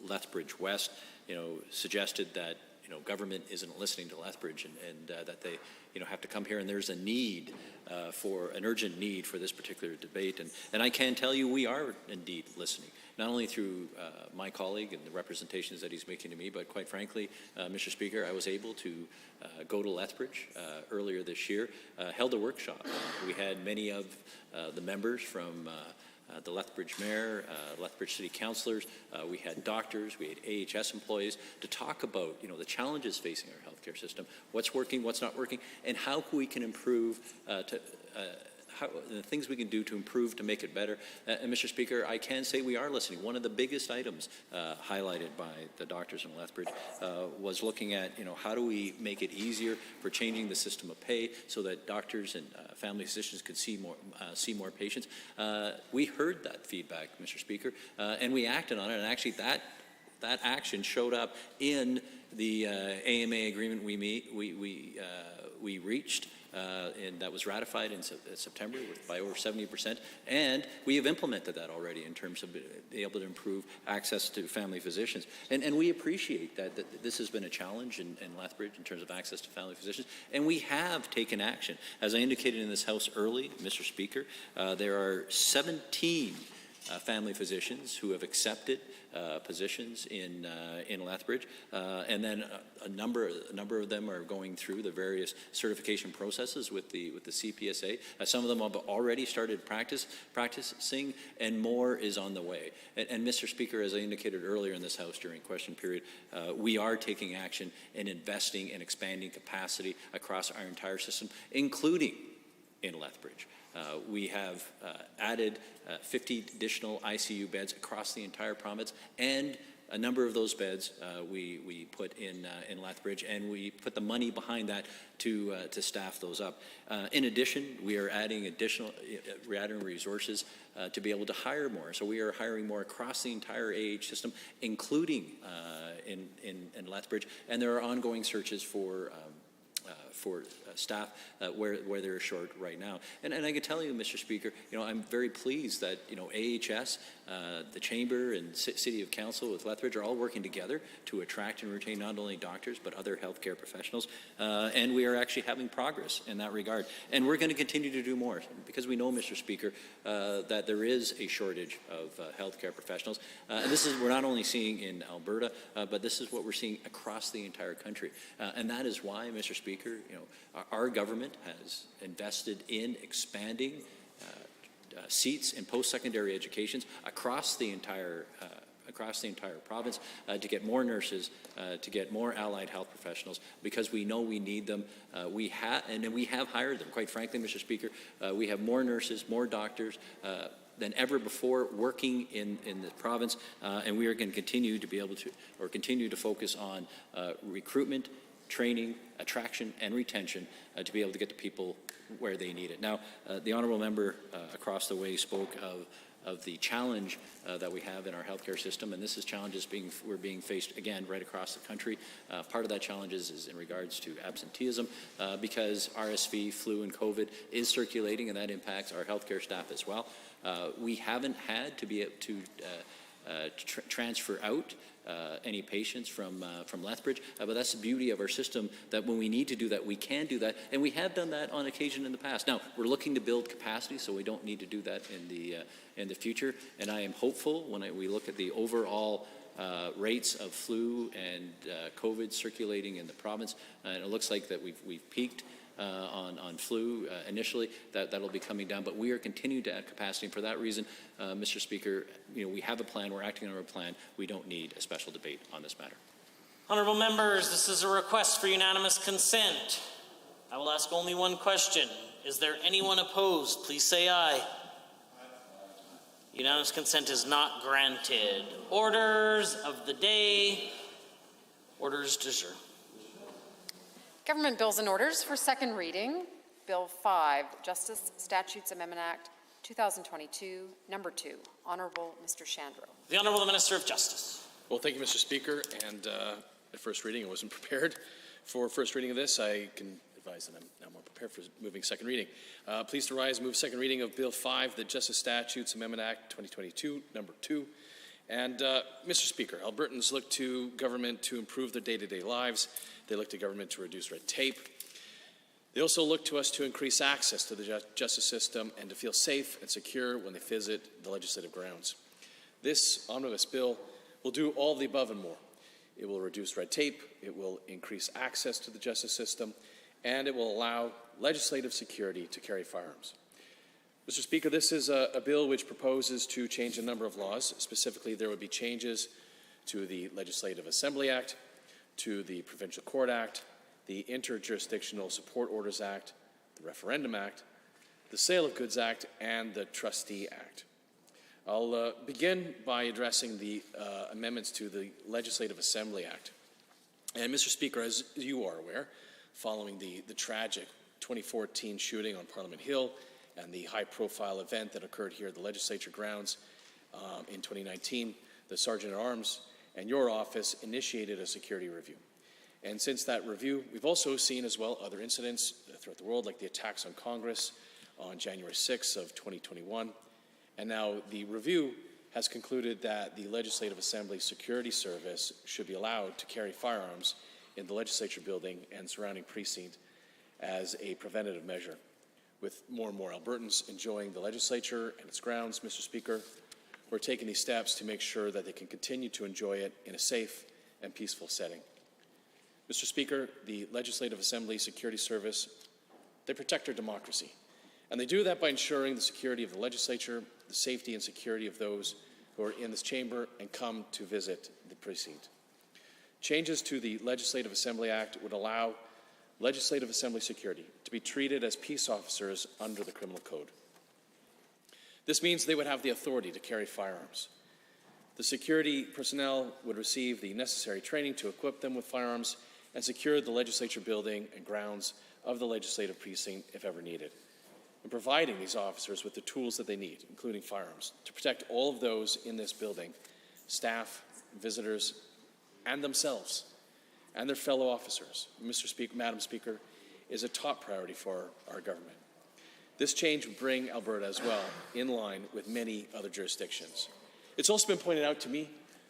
Lethbridge West, suggested that government isn't listening to Lethbridge and that they have to come here, and there's a need for an urgent need for this particular debate. And I can tell you we are indeed listening, not only through my colleague and the representations that he's making to me, but quite frankly, Mr. Speaker, I was able to go to Lethbridge earlier this year, held a workshop. We had many of the members from the Lethbridge Mayor, Lethbridge City Councillors, we had doctors, we had AHS employees to talk about the challenges facing our healthcare system, what's working, what's not working, and how we can improve the things we can do to improve to make it better. And Mr. Speaker, I can say we are listening. One of the biggest items highlighted by the doctors in Lethbridge was looking at how do we make it easier for changing the system of pay so that doctors and family physicians could see more patients. We heard that feedback, Mr. Speaker, and we acted on it. And actually, that action showed up in the AMA agreement we reached. And that was ratified in September by over 70%. And we have implemented that already in terms of being able to improve access to family physicians. And we appreciate that this has been a challenge in Lethbridge in terms of access to family physicians. And we have taken action. As I indicated in this House early, Mr. Speaker, there are 17 family physicians who have accepted positions in Lethbridge, and then a number of them are going through the various certification processes with the CPSA. Some of them have already started practicing, and more is on the way. And Mr. Speaker, as I indicated earlier in this House during question period, we are taking action and investing and expanding capacity across our entire system, including in Lethbridge. We have added 50 additional ICU beds across the entire province, and a number of those beds we put in Lethbridge, and we put the money behind that to staff those up. In addition, we are adding resources to be able to hire more. So we are hiring more across the entire AH system, including in Lethbridge, and there are ongoing searches for staff where they're short right now. And I can tell you, Mr. Speaker, I'm very pleased that, AHS, the Chamber and City of Council with Lethbridge are all working together to attract and retain not only doctors but other healthcare professionals. And we are actually having progress in that regard. And we're going to continue to do more because we know, Mr. Speaker, that there is a shortage of healthcare professionals. And we're not only seeing in Alberta, but this is what we're seeing across the entire country. And that is why, Mr. Speaker, our government has invested in expanding seats in post-secondary educations across the entire province to get more nurses, to get more allied health professionals, because we know we need them. We have hired them. Quite frankly, Mr. Speaker, we have more nurses, more doctors than ever before working in the province, and we are going to continue to focus on recruitment, training, attraction, and retention to be able to get the people where they need it. Now, the honourable member across the way spoke of the challenge that we have in our healthcare system, and this is challenges we're being faced again right across the country. Part of that challenge is in regards to absenteeism, because RSV, flu, and COVID is circulating, and that impacts our healthcare staff as well. We haven't had to be able to transfer out any patients from Lethbridge. But that's the beauty of our system, that when we need to do that, we can do that, and we have done that on occasion in the past. Now, we're looking to build capacity, so we don't need to do that in the future, and I am hopeful when we look at the overall rates of flu and COVID circulating in the province, and it looks like that we've peaked on flu initially, that'll be coming down, but we are continuing to add capacity, and for that reason, Mr. Speaker, we have a plan, we're acting on our plan, we don't need a special debate on this matter. Honourable members, this is a request for unanimous consent. I will ask only one question. Is there anyone opposed? Please say aye. Unanimous consent is not granted. Orders of the day. Orders du jour. Government bills and orders for second reading. Bill 5, Justice Statutes Amendment Act 2022, number 2. Honourable Mr. Shandro. The Honourable Minister of Justice. Well, thank you, Mr. Speaker. And at first reading, I wasn't prepared for first reading of this. I can advise that I'm now more prepared for moving second reading. Pleased to rise, move second reading of Bill 5, the Justice Statutes Amendment Act 2022, number 2. And Mr. Speaker, Albertans look to government to improve their day-to-day lives. They look to government to reduce red tape. They also look to us to increase access to the justice system and to feel safe and secure when they visit the legislative grounds. This omnibus bill will do all of the above and more. It will reduce red tape, it will increase access to the justice system, and it will allow legislative security to carry firearms. Mr. Speaker, this is a bill which proposes to change a number of laws. Specifically, there would be changes to the Legislative Assembly Act, to the Provincial Court Act, the Interjurisdictional Support Orders Act, the Referendum Act, the Sale of Goods Act, and the Trustee Act. I'll begin by addressing the amendments to the Legislative Assembly Act. And Mr. Speaker, as you are aware, following the tragic 2014 shooting on Parliament Hill and the high-profile event that occurred here at the legislature grounds in 2019, the Sergeant-at-Arms and your office initiated a security review. And since that review, we've also seen as well other incidents throughout the world, like the attacks on Congress on January 6th of 2021. And now the review has concluded that the Legislative Assembly Security Service should be allowed to carry firearms in the legislature building and surrounding precinct as a preventative measure. With more and more Albertans enjoying the legislature and its grounds, Mr. Speaker, we're taking these steps to make sure that they can continue to enjoy it in a safe and peaceful setting. Mr. Speaker, the Legislative Assembly Security Service, they protect our democracy. And they do that by ensuring the security of the legislature, the safety and security of those who are in this chamber and come to visit the precinct. Changes to the Legislative Assembly Act would allow Legislative Assembly security to be treated as peace officers under the Criminal Code. This means they would have the authority to carry firearms. The security personnel would receive the necessary training to equip them with firearms and secure the legislature building and grounds of the legislative precinct if ever needed, and providing these officers with the tools that they need, including firearms, to protect all of those in this building, staff, visitors, and themselves, and their fellow officers, Madam Speaker, is a top priority for our government. This change would bring Alberta as well in line with many other jurisdictions. It's also been pointed out to me,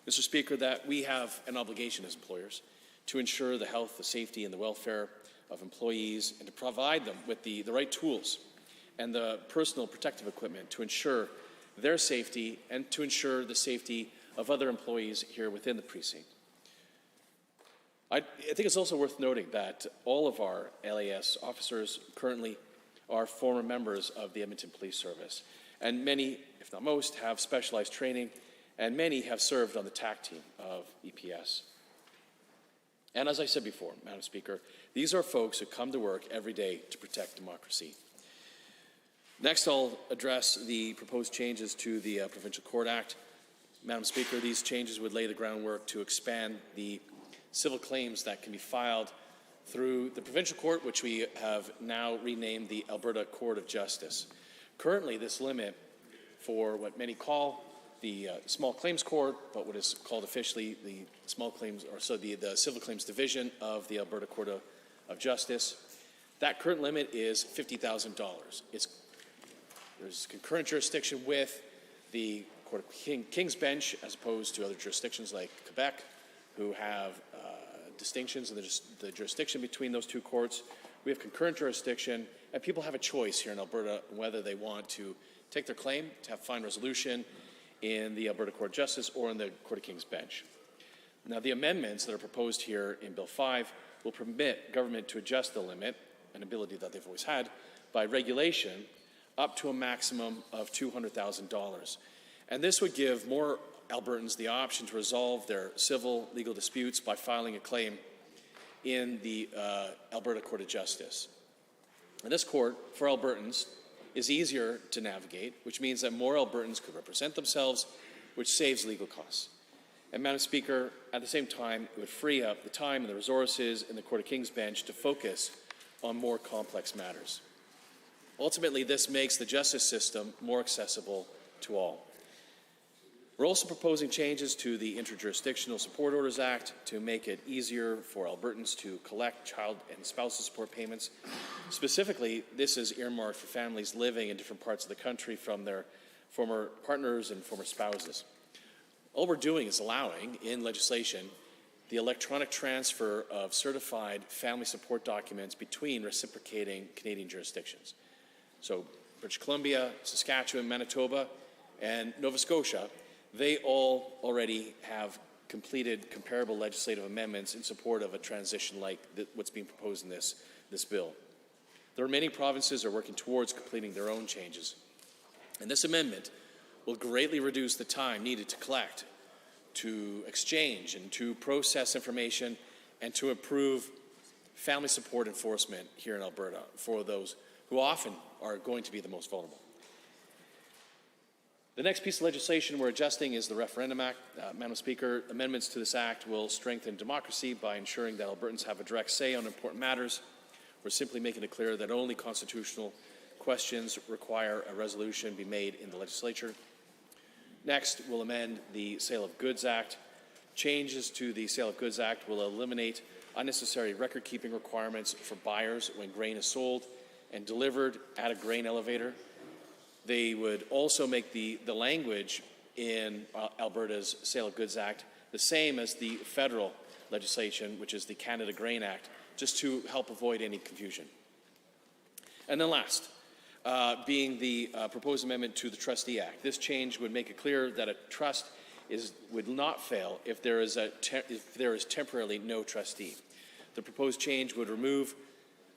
Mr. Speaker, that we have an obligation as employers to ensure the health, the safety, and the welfare of employees and to provide them with the right tools and the personal protective equipment to ensure their safety and to ensure the safety of other employees here within the precinct. I think it's also worth noting that all of our LAS officers currently are former members of the Edmonton Police Service, and many, if not most, have specialized training, and many have served on the TAC team of EPS. And as I said before, Madam Speaker, these are folks who come to work every day to protect democracy. Next, I'll address the proposed changes to the Provincial Court Act. Madam Speaker, these changes would lay the groundwork to expand the civil claims that can be filed through the Provincial Court, which we have now renamed the Alberta Court of Justice. Currently, this limit for what many call the Small Claims Court, but what is called officially the Small Claims, or so the Civil Claims Division of the Alberta Court of Justice, that current limit is $50,000. There's concurrent jurisdiction with the Court of King's Bench, as opposed to other jurisdictions like Quebec, who have distinctions in the jurisdiction between those two courts. We have concurrent jurisdiction, and people have a choice here in Alberta whether they want to take their claim to have fine resolution in the Alberta Court of Justice or in the Court of King's Bench. Now, the amendments that are proposed here in Bill 5 will permit government to adjust the limit, an ability that they've always had, by regulation up to a maximum of $200,000. And this would give more Albertans the option to resolve their civil legal disputes by filing a claim in the Alberta Court of Justice. And this court, for Albertans, is easier to navigate, which means that more Albertans could represent themselves, which saves legal costs. And Madam Speaker, at the same time, it would free up the time and the resources in the Court of King's Bench to focus on more complex matters. Ultimately, this makes the justice system more accessible to all. We're also proposing changes to the Interjurisdictional Support Orders Act to make it easier for Albertans to collect child and spousal support payments. Specifically, this is earmarked for families living in different parts of the country from their former partners and former spouses. All we're doing is allowing, in legislation, the electronic transfer of certified family support documents between reciprocating Canadian jurisdictions. So British Columbia, Saskatchewan, Manitoba, and Nova Scotia, they all already have completed comparable legislative amendments in support of a transition like what's being proposed in this bill. The remaining provinces are working towards completing their own changes. And this amendment will greatly reduce the time needed to collect, to exchange, and to process information, and to improve family support enforcement here in Alberta for those who often are going to be the most vulnerable. The next piece of legislation we're adjusting is the Referendum Act. Madam Speaker, amendments to this act will strengthen democracy by ensuring that Albertans have a direct say on important matters. We're simply making it clear that only constitutional questions require a resolution be made in the legislature. Next, we'll amend the Sale of Goods Act. Changes to the Sale of Goods Act will eliminate unnecessary record-keeping requirements for buyers when grain is sold and delivered at a grain elevator. They would also make the language in Alberta's Sale of Goods Act the same as the federal legislation, which is the Canada Grain Act, just to help avoid any confusion. And then last, being the proposed amendment to the Trustee Act. This change would make it clear that a trust would not fail if there is temporarily no trustee. The proposed change would remove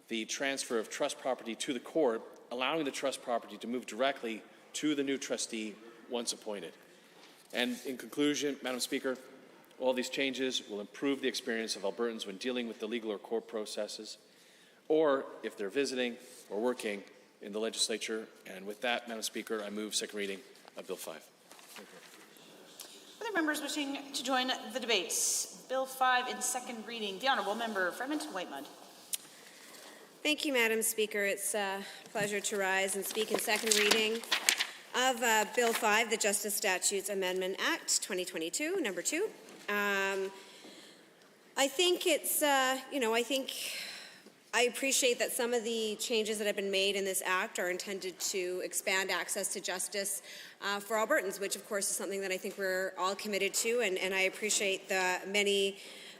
the transfer of trust property to the court, allowing the trust property to move directly to the new trustee once appointed. And in conclusion, Madam Speaker, all these changes will improve the experience of Albertans when dealing with the legal or court processes, or if they're visiting or working in the legislature. And with that, Madam Speaker, I move second reading of Bill 5. Other members wishing to join the debates? Bill 5 in second reading. The Honourable Member for Edmonton-Whitemud. Thank you, Madam Speaker. It's a pleasure to rise and speak in second reading of Bill 5, the Justice Statutes Amendment Act 2022, number 2. I think it's, I appreciate that some of the changes that have been made in this act are intended to expand access to justice for Albertans, which of course is something that I think we're all committed to, and I appreciate the many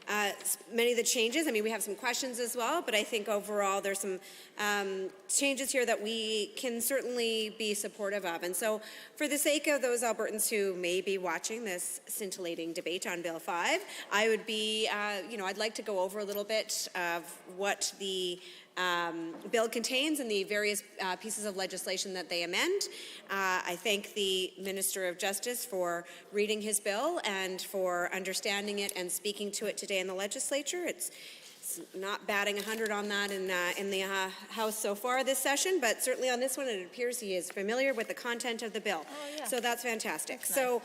of the changes. I mean, we have some questions as well, but I think overall there's some changes here that we can certainly be supportive of. And so for the sake of those Albertans who may be watching this scintillating debate on Bill 5, I would be, I'd like to go over a little bit of what the bill contains and the various pieces of legislation that they amend. I thank the Minister of Justice for reading his bill and for understanding it and speaking to it today in the legislature. It's not batting 100 on that in the House so far this session, but certainly on this one it appears he is familiar with the content of the bill. Oh, yeah. So that's fantastic. That's nice. So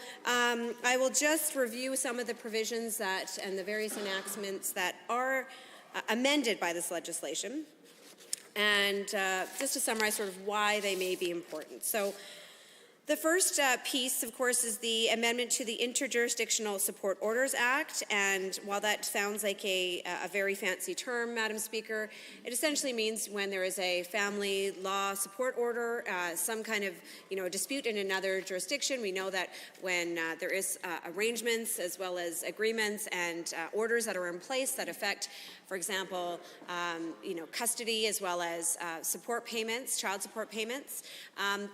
I will just review some of the provisions and the various enactments that are amended by this legislation, and just to summarize sort of why they may be important. So The first piece, of course, is the amendment to the Interjurisdictional Support Orders Act, and while that sounds like a very fancy term, Madam Speaker, it essentially means when there is a family law support order, some kind of dispute in another jurisdiction. We know that when there is arrangements as well as agreements and orders that are in place that affect, for example, custody as well as support payments, child support payments,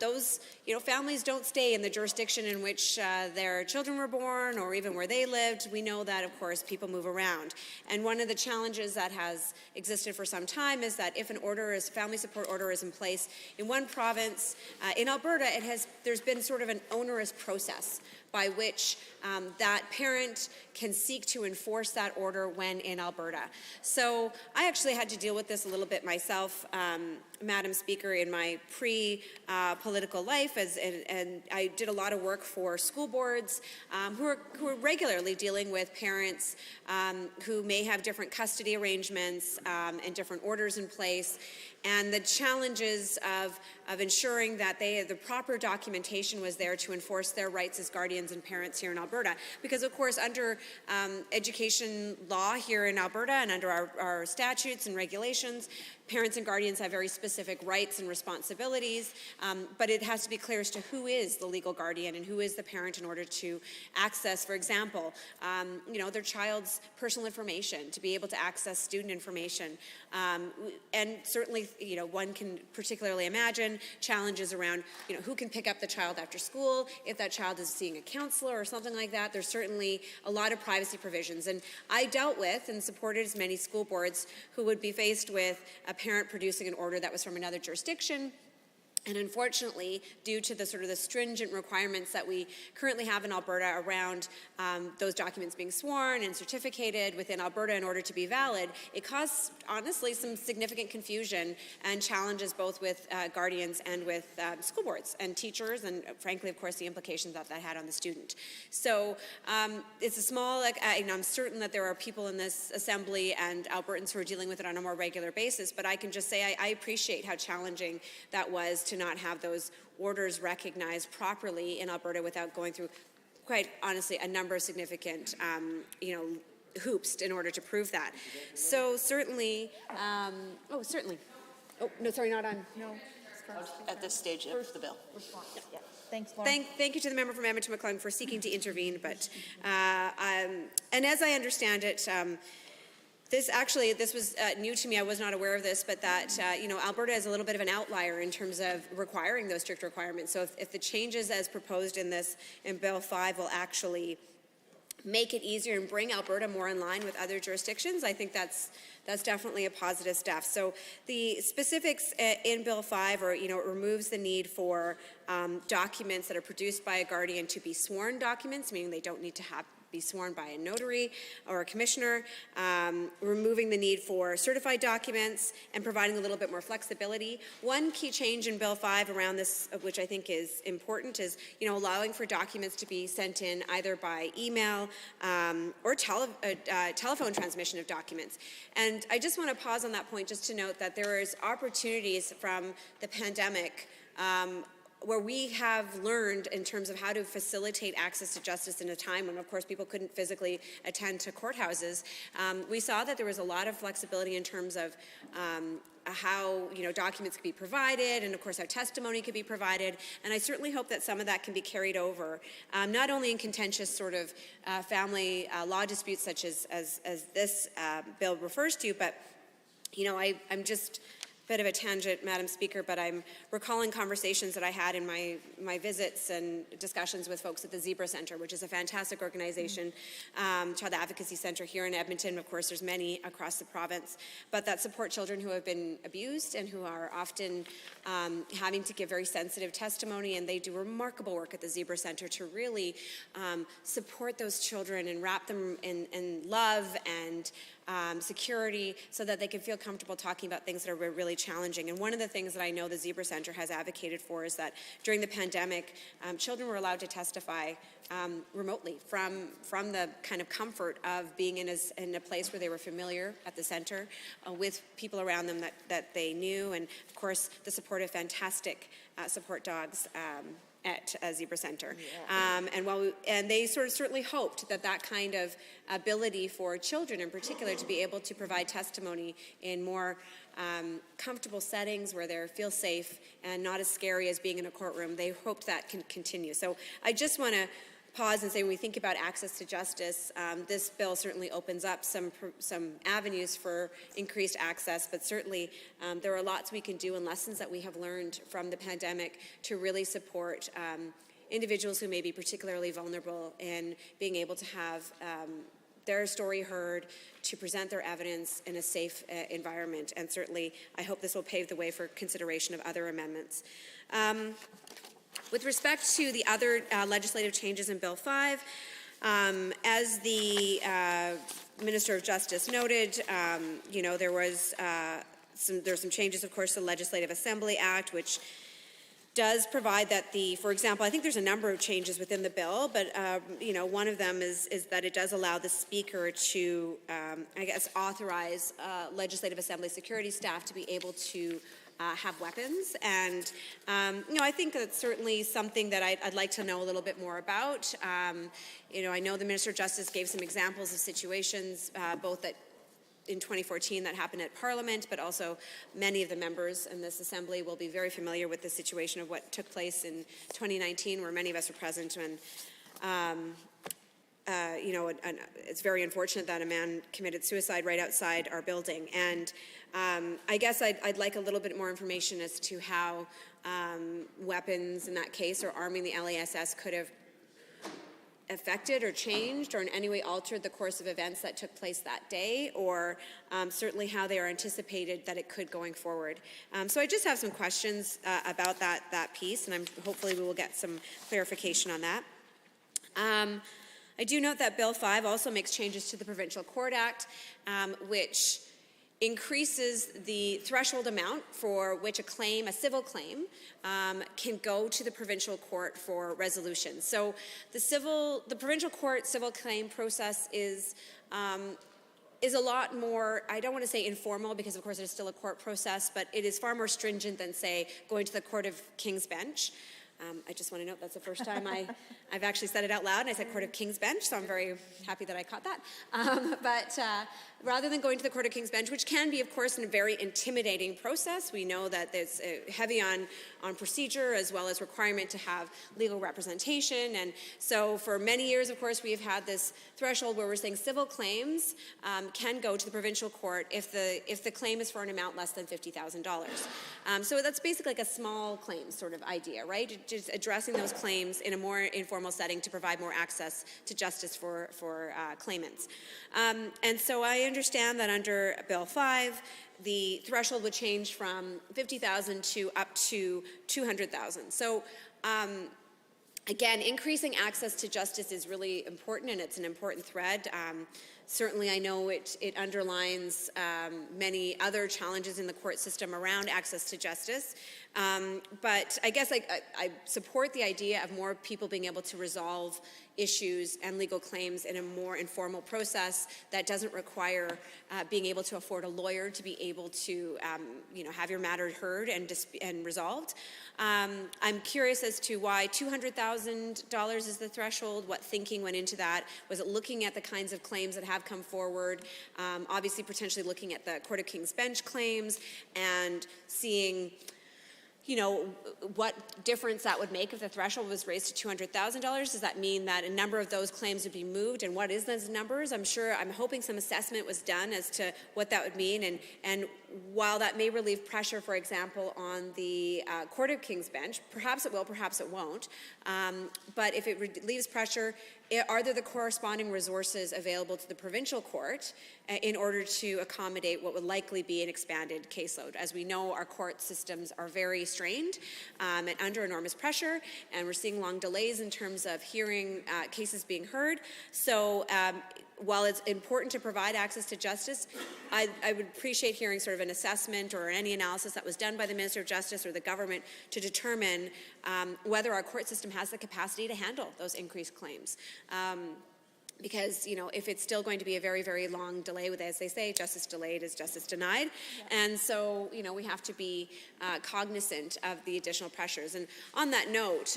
those families don't stay in the jurisdiction in which their children were born or even where they lived. We know that, of course, people move around. And one of the challenges that has existed for some time is that if an family support order is in place in one province, in Alberta, there's been sort of an onerous process by which that parent can seek to enforce that order when in Alberta. So I actually had to deal with this a little bit myself, Madam Speaker, in my pre-political life, and I did a lot of work for school boards who are regularly dealing with parents who may have different custody arrangements and different orders in place, and the challenges of ensuring that the proper documentation was there to enforce their rights as guardians and parents here in Alberta. Because, of course, under education law here in Alberta and under our statutes and regulations, parents and guardians have very specific rights and responsibilities, but it has to be clear as to who is the legal guardian and who is the parent in order to access, for example, their child's personal information, to be able to access student information. And certainly, one can particularly imagine challenges around, who can pick up the child after school, if that child is seeing a counselor or something like that. There's certainly a lot of privacy provisions. And I dealt with and supported as many school boards who would be faced with a parent producing an order that was from another jurisdiction. And unfortunately, due to the stringent requirements that we currently have in Alberta around those documents being sworn and certificated within Alberta in order to be valid, it caused, honestly, some significant confusion and challenges both with guardians and with school boards and teachers, and frankly, of course, the implications that had on the student. So it's a small, I'm certain that there are people in this assembly and Albertans who are dealing with it on a more regular basis, but I can just say I appreciate how challenging that was to not have those orders recognized properly in Alberta without going through, quite honestly, a number of significant, hoops in order to prove that. So certainly, certainly. Oh, no, sorry, not on. No. At this stage of the bill. Yeah. Thanks, Lauren. Thank you to the member from Edmonton-McLean for seeking to intervene. But, and as I understand it, this was new to me. I was not aware of this, but that, Alberta is a little bit of an outlier in terms of requiring those strict requirements. So if the changes as proposed in Bill 5 will actually make it easier and bring Alberta more in line with other jurisdictions, I think that's definitely a positive step. So the specifics in Bill 5 are, it removes the need for documents that are produced by a guardian to be sworn documents, meaning they don't need to be sworn by a notary or a commissioner, removing the need for certified documents and providing a little bit more flexibility. One key change in Bill 5 around this, which I think is important, is allowing for documents to be sent in either by email or telephone transmission of documents. And I just want to pause on that point just to note that there is opportunities from the pandemic where we have learned in terms of how to facilitate access to justice in a time when, of course, people couldn't physically attend to courthouses. We saw that there was a lot of flexibility in terms of how documents could be provided, and of course how testimony could be provided. And I certainly hope that some of that can be carried over, not only in contentious family law disputes such as this bill refers to, but I'm just bit of a tangent, Madam Speaker, but I'm recalling conversations that I had in my visits and discussions with folks at the Zebra Center, which is a fantastic organization, child advocacy center here in Edmonton. Of course, there's many across the province, but that support children who have been abused and who are often having to give very sensitive testimony, and they do remarkable work at the Zebra Center to really support those children and wrap them in love and security so that they can feel comfortable talking about things that are really challenging. And one of the things that I know the Zebra Center has advocated for is that during the pandemic, children were allowed to testify remotely from the kind of comfort of being in a place where they were familiar at the center with people around them that they knew, and of course the support of fantastic support dogs at Zebra Center. And they certainly hoped that kind of ability for children in particular to be able to provide testimony in more comfortable settings where they feel safe and not as scary as being in a courtroom, they hoped that can continue. So I just want to pause and say, when we think about access to justice, this bill certainly opens up some avenues for increased access, but certainly there are lots we can do and lessons that we have learned from the pandemic to really support individuals who may be particularly vulnerable in being able to have their story heard, to present their evidence in a safe environment. And certainly, I hope this will pave the way for consideration of other amendments. With respect to the other legislative changes in Bill 5, as the Minister of Justice noted, there was some changes, of course, to the Legislative Assembly Act, which does provide that for example, I think there's a number of changes within the bill, but one of them is that it does allow the Speaker to, authorize Legislative Assembly security staff to be able to have weapons, and I think that's certainly something that I'd like to know a little bit more about. I know the Minister of Justice gave some examples of situations, both in 2014 that happened at Parliament, but also many of the members in this Assembly will be very familiar with the situation of what took place in 2019, where many of us were present when it's very unfortunate that a man committed suicide right outside our building. And I guess I'd like a little bit more information as to how weapons in that case, or arming the LASS, could have affected or changed or in any way altered the course of events that took place that day, or certainly how they are anticipated that it could going forward. So I just have some questions about that piece, and hopefully we will get some clarification on that. I do note that Bill 5 also makes changes to the Provincial Court Act, which increases the threshold amount for which a civil claim, can go to the provincial court for resolution. So the provincial court civil claim process is a lot more, I don't want to say informal, because of course it is still a court process, but it is far more stringent than, say, going to the Court of King's Bench. I just want to note that's the first time I've actually said it out loud, and I said Court of King's Bench, so I'm very happy that I caught that. But rather than going to the Court of King's Bench, which can be, of course, a very intimidating process, we know that there's heavy on procedure as well as requirement to have legal representation. And so for many years, of course, we have had this threshold where we're saying civil claims can go to the provincial court if the claim is for an amount less than $50,000. So that's basically like a small claim sort of idea, right? Just addressing those claims in a more informal setting to provide more access to justice for claimants. And so I understand that under Bill 5, the threshold would change from $50,000 to up to $200,000. So again, increasing access to justice is really important, and it's an important thread. Certainly, I know it underlines many other challenges in the court system around access to justice. But I guess I support the idea of more people being able to resolve issues and legal claims in a more informal process that doesn't require being able to afford a lawyer to be able to have your matter heard and resolved. I'm curious as to why $200,000 is the threshold. What thinking went into that? Was it looking at the kinds of claims that have come forward? Obviously, potentially looking at the Court of King's Bench claims and seeing what difference that would make if the threshold was raised to $200,000. Does that mean that a number of those claims would be moved? And what is those numbers? I'm hoping some assessment was done as to what that would mean. And while that may relieve pressure, for example, on the Court of King's Bench, perhaps it will, perhaps it won't. But if it relieves pressure, are there the corresponding resources available to the provincial court in order to accommodate what would likely be an expanded caseload? As we know, our court systems are very strained and under enormous pressure, and we're seeing long delays in terms of hearing cases being heard. So while it's important to provide access to justice, I would appreciate hearing sort of an assessment or any analysis that was done by the Minister of Justice or the government to determine whether our court system has the capacity to handle those increased claims. because, if it's still going to be a very, very long delay with, as they say, justice delayed is justice denied. Yeah. And so, we have to be cognizant of the additional pressures. And on that note,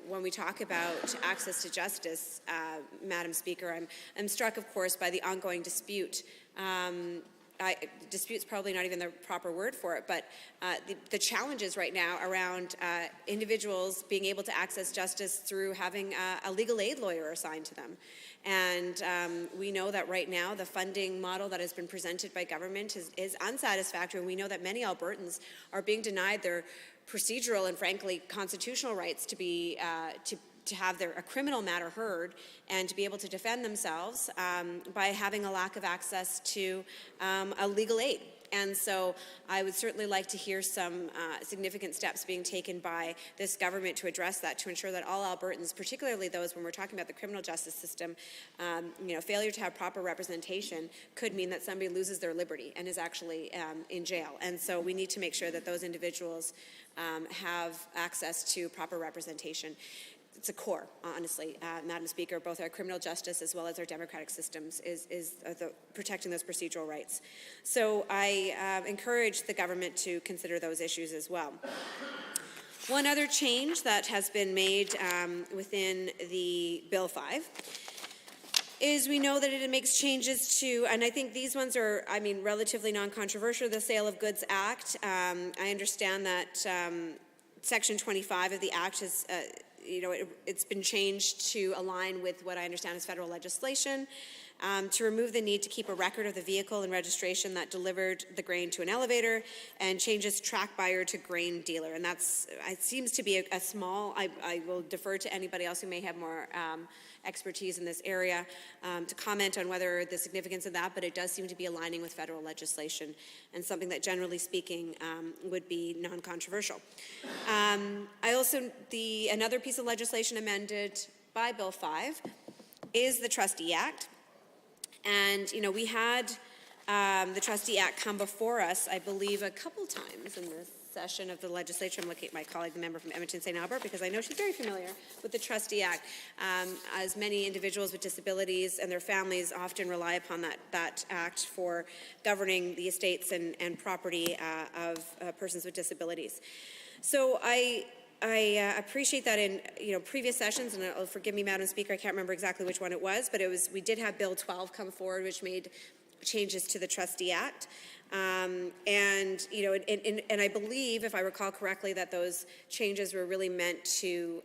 when we talk about access to justice, Madam Speaker, I'm struck, of course, by the ongoing dispute. Dispute's probably not even the proper word for it, but the challenges right now around individuals being able to access justice through having a legal aid lawyer assigned to them. And we know that right now the funding model that has been presented by government is unsatisfactory. And we know that many Albertans are being denied their procedural and frankly constitutional rights to be to have a criminal matter heard and to be able to defend themselves by having a lack of access to a legal aid. And so I would certainly like to hear some significant steps being taken by this government to address that, to ensure that all Albertans, particularly those when we're talking about the criminal justice system, failure to have proper representation could mean that somebody loses their liberty and is actually in jail. And so we need to make sure that those individuals have access to proper representation. It's a core, honestly, Madam Speaker, both our criminal justice as well as our democratic systems is protecting those procedural rights. So I encourage the government to consider those issues as well. One other change that has been made within the Bill 5 is we know that it makes changes to, and I think these ones are, relatively non-controversial, the Sale of Goods Act. I understand that Section 25 of the Act is it's been changed to align with what I understand is federal legislation, to remove the need to keep a record of the vehicle and registration that delivered the grain to an elevator, and changes track buyer to grain dealer. And it seems to be a small, I will defer to anybody else who may have more expertise in this area to comment on whether the significance of that, but it does seem to be aligning with federal legislation and something that generally speaking would be non-controversial. Another piece of legislation amended by Bill 5 is the Trustee Act. And, we had the Trustee Act come before us, I believe, a couple times in this session of the legislature. I'm looking at my colleague, the member from Edmonton St. Albert, because I know she's very familiar with the Trustee Act, as many individuals with disabilities and their families often rely upon that act for governing the estates and property of persons with disabilities. So I appreciate that in previous sessions, and forgive me, Madam Speaker, I can't remember exactly which one it was, but we did have Bill 12 come forward, which made changes to the Trustee Act. And I believe, if I recall correctly, that those changes were really meant to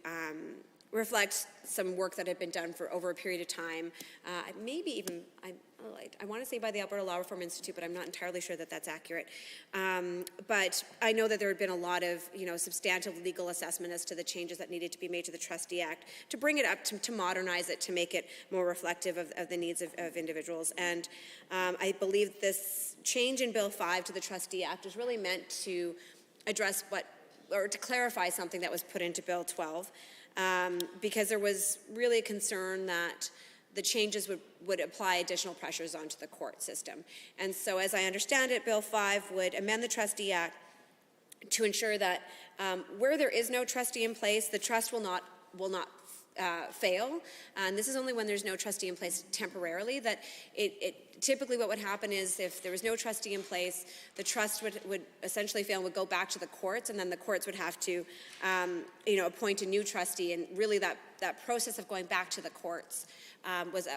reflect some work that had been done for over a period of time, maybe even, I want to say by the Alberta Law Reform Institute, but I'm not entirely sure that that's accurate. But I know that there had been a lot of, substantive legal assessment as to the changes that needed to be made to the Trustee Act to bring it up, to modernize it, to make it more reflective of the needs of individuals. And I believe this change in Bill 5 to the Trustee Act is really meant to address to clarify something that was put into Bill 12, because there was really a concern that the changes would apply additional pressures onto the court system. And so, as I understand it, Bill 5 would amend the Trustee Act to ensure that where there is no trustee in place, the trust will not fail. And this is only when there's no trustee in place temporarily. That typically what would happen is if there was no trustee in place, the trust would essentially fail and would go back to the courts, and then the courts would have to appoint a new trustee. And really that process of going back to the courts was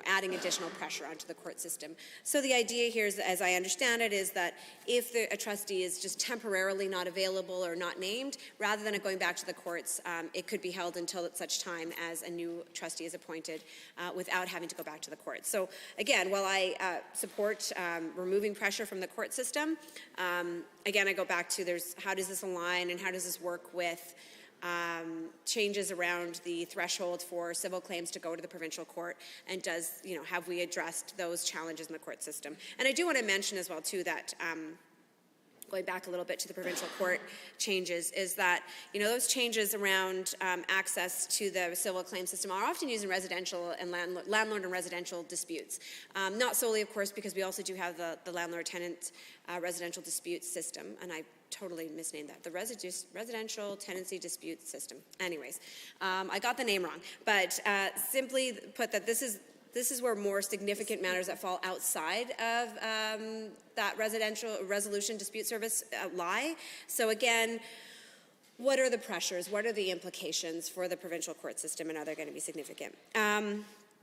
adding additional pressure onto the court system. So the idea here, as I understand it, is that if a trustee is just temporarily not available or not named, rather than it going back to the courts, it could be held until such time as a new trustee is appointed without having to go back to the courts. So again, while I support removing pressure from the court system, again, I go back to how does this align and how does this work with changes around the threshold for civil claims to go to the provincial court, and have we addressed those challenges in the court system? And I do want to mention as well too that going back a little bit to the provincial court changes, is that those changes around access to the civil claim system are often used in residential and landlord and residential disputes. Not solely, of course, because we also do have the landlord-tenant residential dispute system, and I totally misnamed that. The Residential Tenancy Dispute System. Anyways, I got the name wrong, but simply put, that this is where more significant matters that fall outside of that residential resolution dispute service lie. So again, what are the pressures? What are the implications for the provincial court system, and are they going to be significant?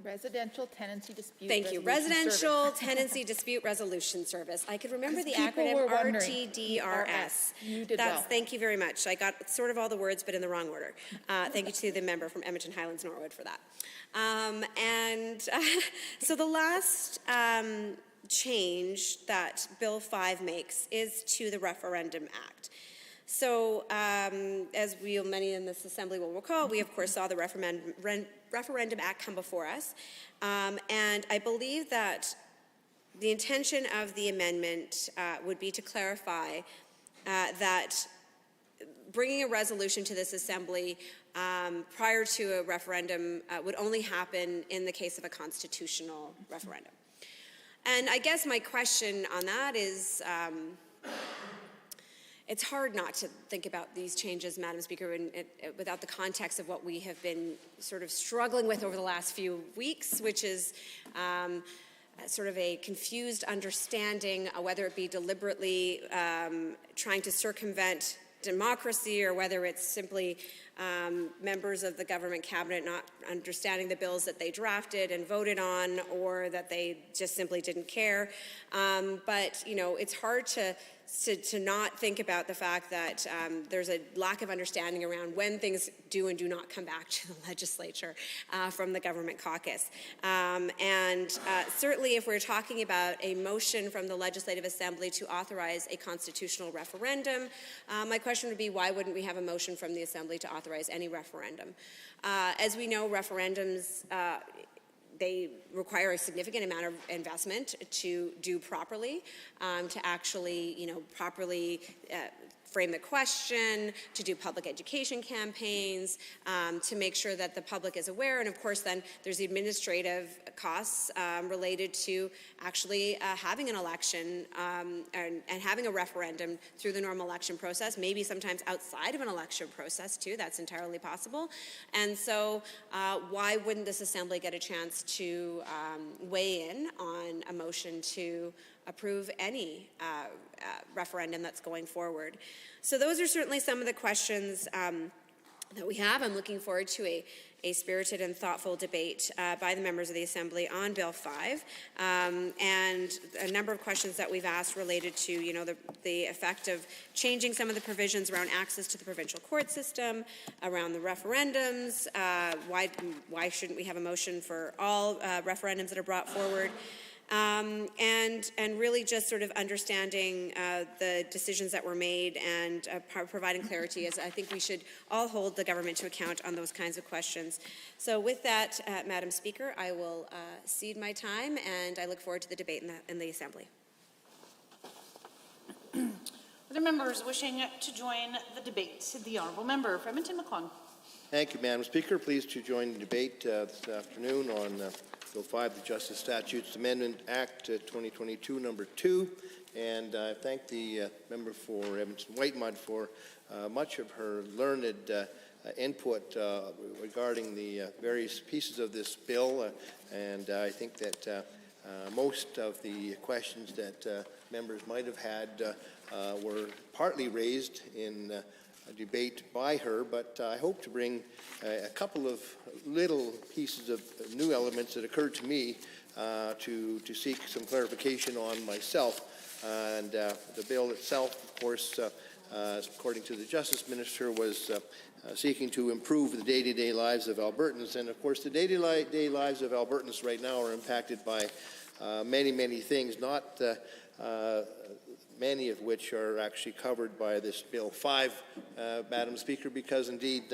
Residential Tenancy Dispute Thank you. Resolution Residential Service. Tenancy Dispute Resolution Service. I could remember the People acronym were wondering. RTDRS. You did well. Thank you very much. I got sort of all the words, but in the wrong order. Thank you to the member from Edmonton Highlands Norwood for that. So the last change that Bill 5 makes is to the Referendum Act. So, as many in this assembly will recall, we of course saw the Referendum Act come before us, and I believe that the intention of the amendment would be to clarify that bringing a resolution to this assembly prior to a referendum would only happen in the case of a constitutional referendum. And I guess my question on that is, it's hard not to think about these changes, Madam Speaker, without the context of what we have been sort of struggling with over the last few weeks, which is sort of a confused understanding, whether it be deliberately trying to circumvent democracy or whether it's simply members of the government cabinet not understanding the bills that they drafted and voted on, or that they just simply didn't care. But, you know, it's hard to not think about the fact that there's a lack of understanding around when things do and do not come back to the legislature from the government caucus. Certainly if we're talking about a motion from the Legislative Assembly to authorize a constitutional referendum, my question would be, why wouldn't we have a motion from the Assembly to authorize any referendum? As we know, referendums they require a significant amount of investment to do properly, to actually, properly frame the question, to do public education campaigns, to make sure that the public is aware. And of course, then there's the administrative costs related to actually having an election and having a referendum through the normal election process, maybe sometimes outside of an election process too. That's entirely possible. And so why wouldn't this assembly get a chance to weigh in on a motion to approve any referendum that's going forward? So those are certainly some of the questions that we have. I'm looking forward to a spirited and thoughtful debate by the members of the Assembly on Bill 5, and a number of questions that we've asked related to, the effect of changing some of the provisions around access to the provincial court system, around the referendums, why shouldn't we have a motion for all referendums that are brought forward, and really just sort of understanding the decisions that were made and providing clarity, as I think we should all hold the government to account on those kinds of questions. So with that, Madam Speaker, I will cede my time, and I look forward to the debate in the Assembly. Other members wishing to join the debate, the Honourable Member for Edmonton-McClean. Thank you, Madam Speaker. Pleased to join the debate this afternoon on Bill 5, the Justice Statutes Amendment Act 2022, number 2. And I thank the member for Edmonton-Whitemud for much of her learned input regarding the various pieces of this bill. And I think that most of the questions that members might have had were partly raised in a debate by her, but I hope to bring a couple of little pieces of new elements that occurred to me to seek some clarification on myself. And the bill itself, of course, according to the Justice Minister, was seeking to improve the day-to-day lives of Albertans. And of course, the day-to-day lives of Albertans right now are impacted by many, many things, not many of which are actually covered by this Bill 5, Madam Speaker, because indeed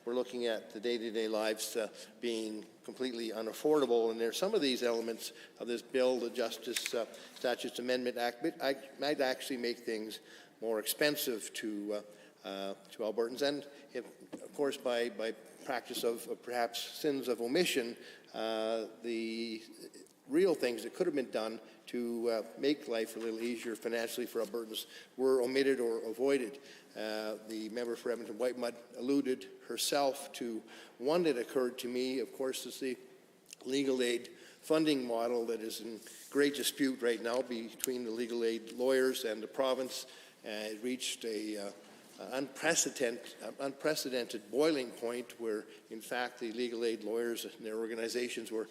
we're looking at the day-to-day lives being completely unaffordable. And there are some of these elements of this bill, the Justice Statutes Amendment Act, might actually make things more expensive to Albertans. And if, of course, by practice of perhaps sins of omission, the real things that could have been done to make life a little easier financially for Albertans were omitted or avoided. The member for Edmonton Whitemud alluded herself to one that occurred to me. Of course, is the legal aid funding model that is in great dispute right now between the legal aid lawyers and the province. It reached a unprecedented boiling point where, in fact, the legal aid lawyers and their organizations were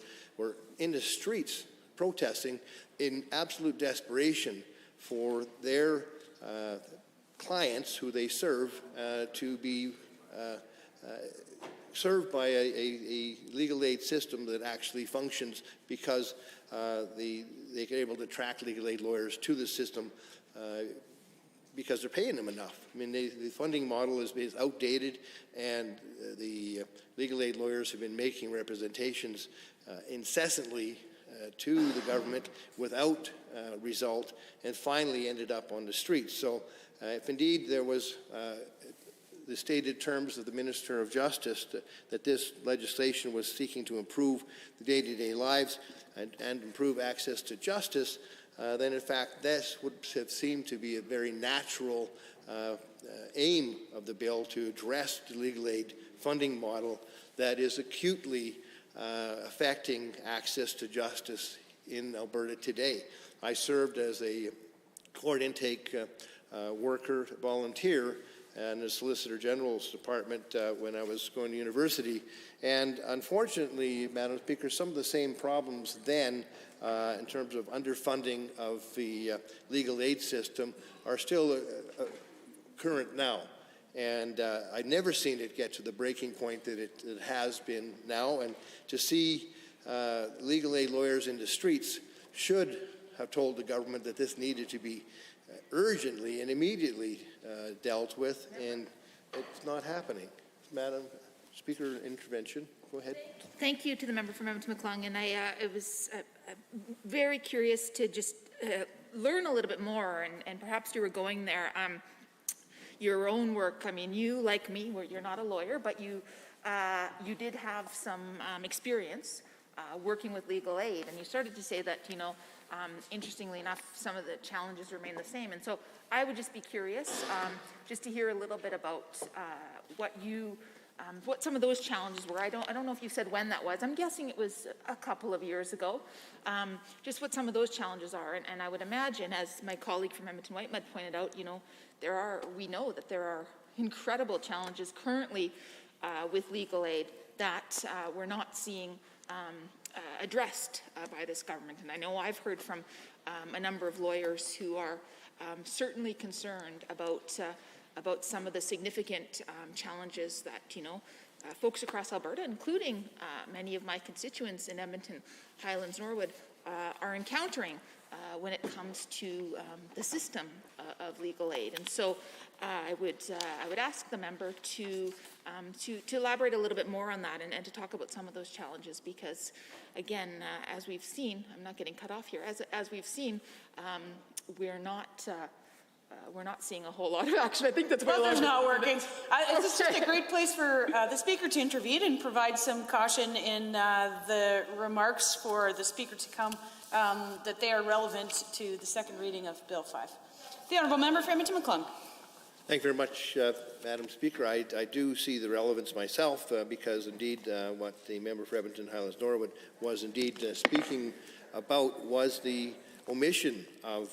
in the streets protesting in absolute desperation for their clients who they serve to be served by a legal aid system that actually functions, because they're able to attract legal aid lawyers to the system because they're paying them enough. I mean, the funding model is outdated, and the legal aid lawyers have been making representations incessantly to the government without result, and finally ended up on the streets. So if indeed there was the stated terms of the Minister of Justice that this legislation was seeking to improve the day-to-day lives and improve access to justice, then in fact this would have seemed to be a very natural aim of the bill, to address the legal aid funding model that is acutely affecting access to justice in Alberta today. I served as a court intake worker, volunteer, and the Solicitor General's Department when I was going to university. And unfortunately, Madam Speaker, some of the same problems then in terms of underfunding of the legal aid system are still current now. And I've never seen it get to the breaking point that it has been now. And to see legal aid lawyers in the streets should have told the government that this needed to be urgently and immediately dealt with, and it's not happening. Madam Speaker, intervention. Go ahead. Thank you to the member from Edmonton McClung, and I was very curious to just learn a little bit more, and perhaps you were going there. Your own work, I mean, you, like me, you're not a lawyer, but you did have some experience working with legal aid, and you started to say that, you know, interestingly enough, some of the challenges remain the same. And so I would just be curious just to hear a little bit about what some of those challenges were. I don't know if you said when that was. I'm guessing it was a couple of years ago. Just what some of those challenges are. And I would imagine, as my colleague from Edmonton Whitemud pointed out, you know, we know that there are incredible challenges currently with legal aid that we're not seeing addressed by this government. And I know I've heard from a number of lawyers who are certainly concerned about some of the significant challenges that, you know, folks across Alberta, including many of my constituents in Edmonton, Highlands, Norwood, are encountering when it comes to the system of legal aid. And so I would ask the member to elaborate a little bit more on that and to talk about some of those challenges, because again, as we've seen, I'm not getting cut off here, as we've seen, we're not seeing a whole lot of action. I think that's why it's not working. It's just a great place for the Speaker to intervene and provide some caution in the remarks for the Speaker to come, that they are relevant to the second reading of Bill 5. The Honourable Member for Edmonton McClung. Thank you very much, Madam Speaker. I do see the relevance myself because indeed what the member for Edmonton Highlands Norwood was indeed speaking about was the omission of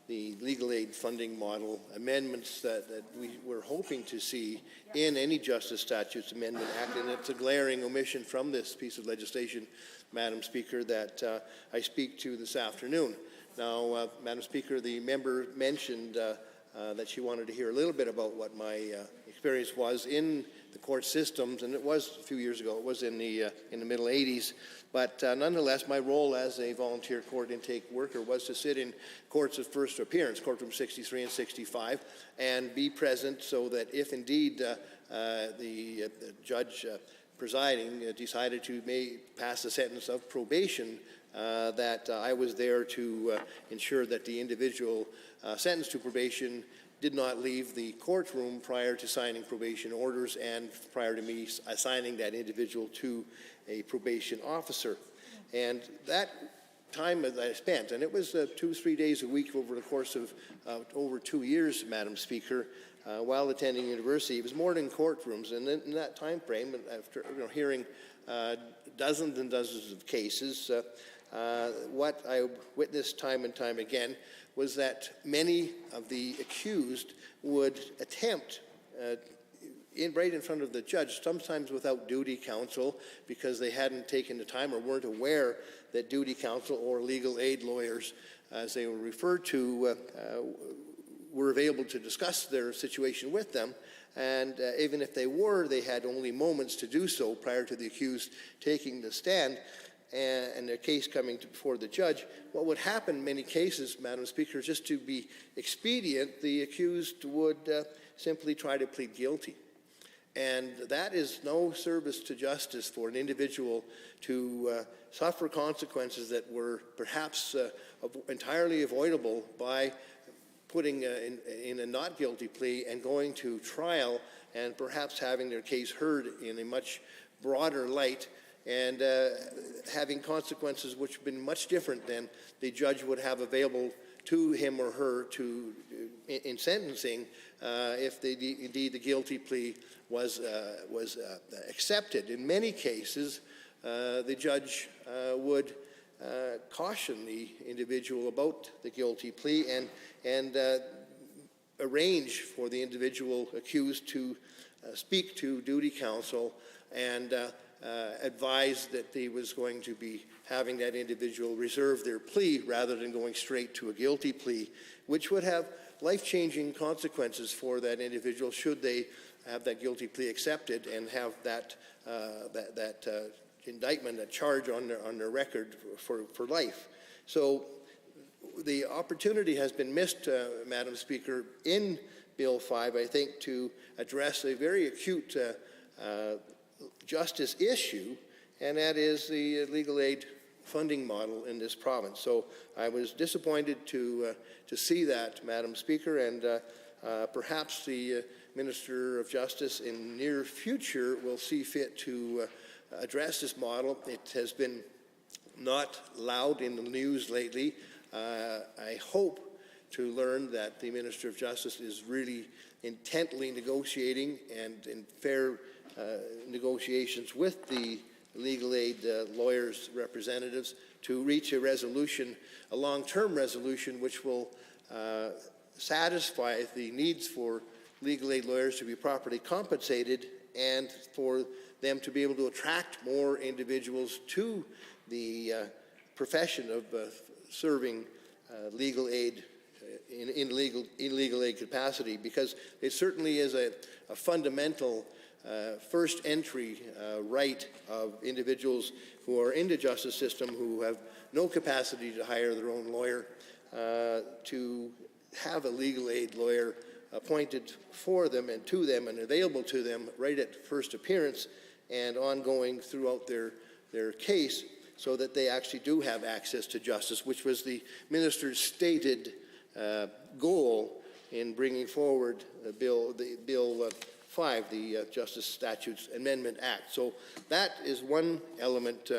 the legal aid funding model amendments that we were hoping to see in any Justice Statutes Amendment Act, and it's a glaring omission from this piece of legislation, Madam Speaker, that I speak to this afternoon. Now, Madam Speaker, the member mentioned that she wanted to hear a little bit about what my experience was in the court systems, and it was a few years ago. It was in the middle 80s. But nonetheless, my role as a volunteer court intake worker was to sit in courts of first appearance, courtroom 63 and 65, and be present so that if indeed the judge presiding decided to pass a sentence of probation, that I was there to ensure that the individual sentenced to probation did not leave the courtroom prior to signing probation orders and prior to me assigning that individual to a probation officer. And that time that I spent, and it was 2-3 days a week over the course of over 2 years, Madam Speaker, while attending university. It was more than courtrooms, and in that time frame, after hearing dozens and dozens of cases, what I witnessed time and time again was that many of the accused would attempt right in front of the judge, sometimes without duty counsel, because they hadn't taken the time or weren't aware that duty counsel or legal aid lawyers, as they were referred to, were available to discuss their situation with them. And even if they were, they had only moments to do so prior to the accused taking the stand and their case coming before the judge. What would happen in many cases, Madam Speaker, just to be expedient, the accused would simply try to plead guilty. And that is no service to justice for an individual to suffer consequences that were perhaps entirely avoidable by putting in a not guilty plea and going to trial and perhaps having their case heard in a much broader light and having consequences which have been much different than the judge would have available to him or her in sentencing if indeed the guilty plea was accepted. In many cases, the judge would caution the individual about the guilty plea and arrange for the individual accused to speak to duty counsel and advise that he was going to be having that individual reserve their plea rather than going straight to a guilty plea, which would have life-changing consequences for that individual should they have that guilty plea accepted and have that indictment, that charge on their record for life. So the opportunity has been missed, Madam Speaker, in Bill 5, I think, to address a very acute justice issue, and that is the legal aid funding model in this province. So I was disappointed to see that, Madam Speaker, and perhaps the Minister of Justice in the near future will see fit to address this model. It has been not loud in the news lately. I hope to learn that the Minister of Justice is really intently negotiating and in fair negotiations with the legal aid lawyers' representatives to reach a resolution, a long-term resolution, which will satisfy the needs for legal aid lawyers to be properly compensated and for them to be able to attract more individuals to the profession of serving legal aid in legal aid capacity, because it certainly is a fundamental first entry right of individuals who are in the justice system who have no capacity to hire their own lawyer to have a legal aid lawyer appointed for them and to them and available to them right at first appearance and ongoing throughout their case, so that they actually do have access to justice, which was the minister's stated goal in bringing forward Bill 5, the Justice Statutes Amendment Act. So that is one element,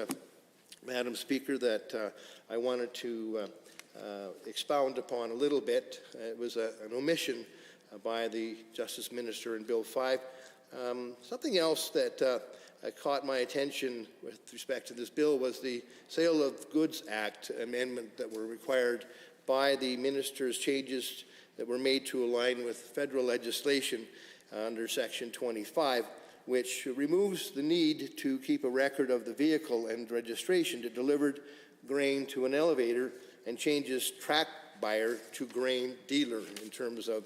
Madam Speaker, that I wanted to expound upon a little bit. It was an omission by the Justice Minister in Bill 5. Something else that caught my attention with respect to this bill was the Sale of Goods Act amendment that were required by the minister's changes that were made to align with federal legislation under Section 25, which removes the need to keep a record of the vehicle and registration to delivered grain to an elevator and changes track buyer to grain dealer in terms of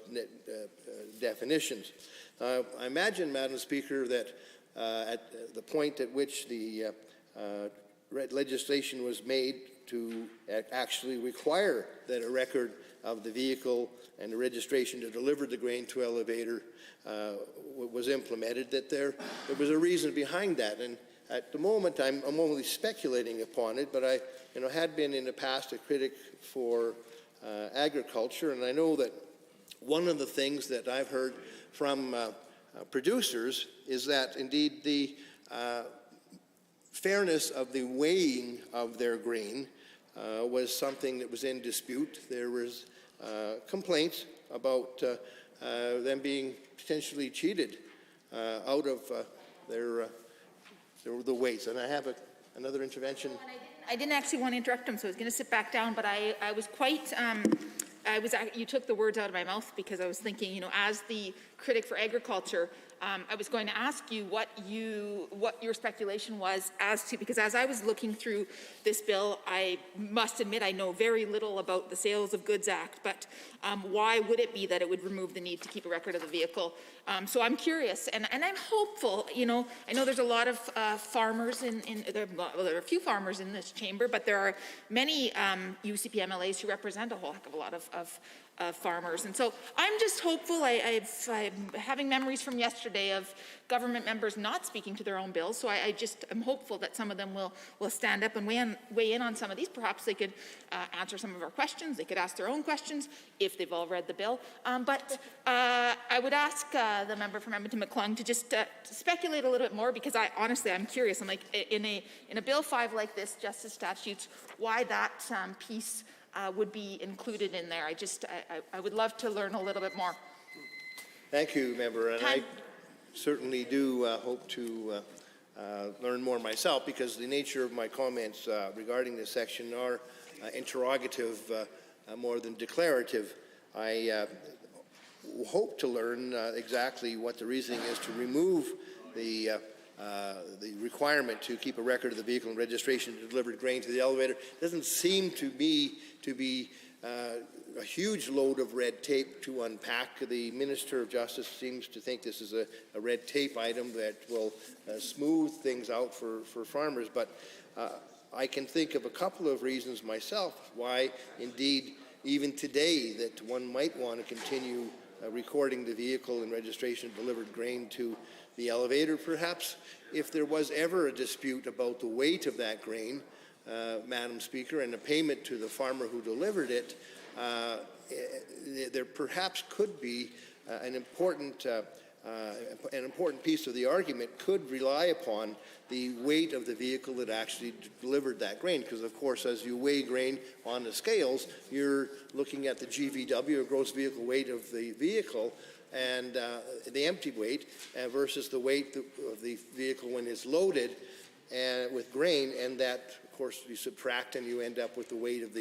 definitions. I imagine, Madam Speaker, that at the point at which the legislation was made to actually require that a record of the vehicle and the registration to deliver the grain to elevator was implemented, that there was a reason behind that. And at the moment, I'm only speculating upon it, but I had been in the past a critic for agriculture, and I know that one of the things that I've heard from producers is that indeed the fairness of the weighing of their grain was something that was in dispute. There was complaints about them being potentially cheated out of the weights. And I have another intervention. I didn't actually want to interrupt him, so I was going to sit back down, but I was quite, you took the words out of my mouth, because I was thinking, you know, as the critic for agriculture, I was going to ask you what your speculation was as to, because as I was looking through this bill, I must admit I know very little about the Sales of Goods Act, but why would it be that it would remove the need to keep a record of the vehicle? So I'm curious, and I'm hopeful. You know, I know there's a lot of farmers there are a few farmers in this chamber, but there are many UCP MLAs who represent a whole heck of a lot of farmers. And so I'm just hopeful. I'm having memories from yesterday of government members not speaking to their own bills. So I just am hopeful that some of them will stand up and weigh in on some of these. Perhaps they could answer some of our questions. They could ask their own questions if they've all read the bill. But I would ask the member from Edmonton-McClung to just speculate a little bit more, because I'm curious. I'm like, in a Bill 5 like this, Justice Statutes, why that piece would be included in there. I would love to learn a little bit more. Thank you, member. And I certainly do hope to learn more myself, because the nature of my comments regarding this section are interrogative more than declarative. I hope to learn exactly what the reasoning is to remove the requirement to keep a record of the vehicle and registration to delivered grain to the elevator. It doesn't seem to me to be a huge load of red tape to unpack. The Minister of Justice seems to think this is a red tape item that will smooth things out for farmers, but I can think of a couple of reasons myself why, indeed, even today, that one might want to continue recording the vehicle and registration of delivered grain to the elevator. Perhaps if there was ever a dispute about the weight of that grain, Madam Speaker, and a payment to the farmer who delivered it, there perhaps could be an important piece of the argument could rely upon the weight of the vehicle that actually delivered that grain. Because, of course, as you weigh grain on the scales, you're looking at the GVW, or gross vehicle weight of the vehicle, and the empty weight versus the weight of the vehicle when it's loaded with grain, and that, of course, you subtract and you end up with the weight of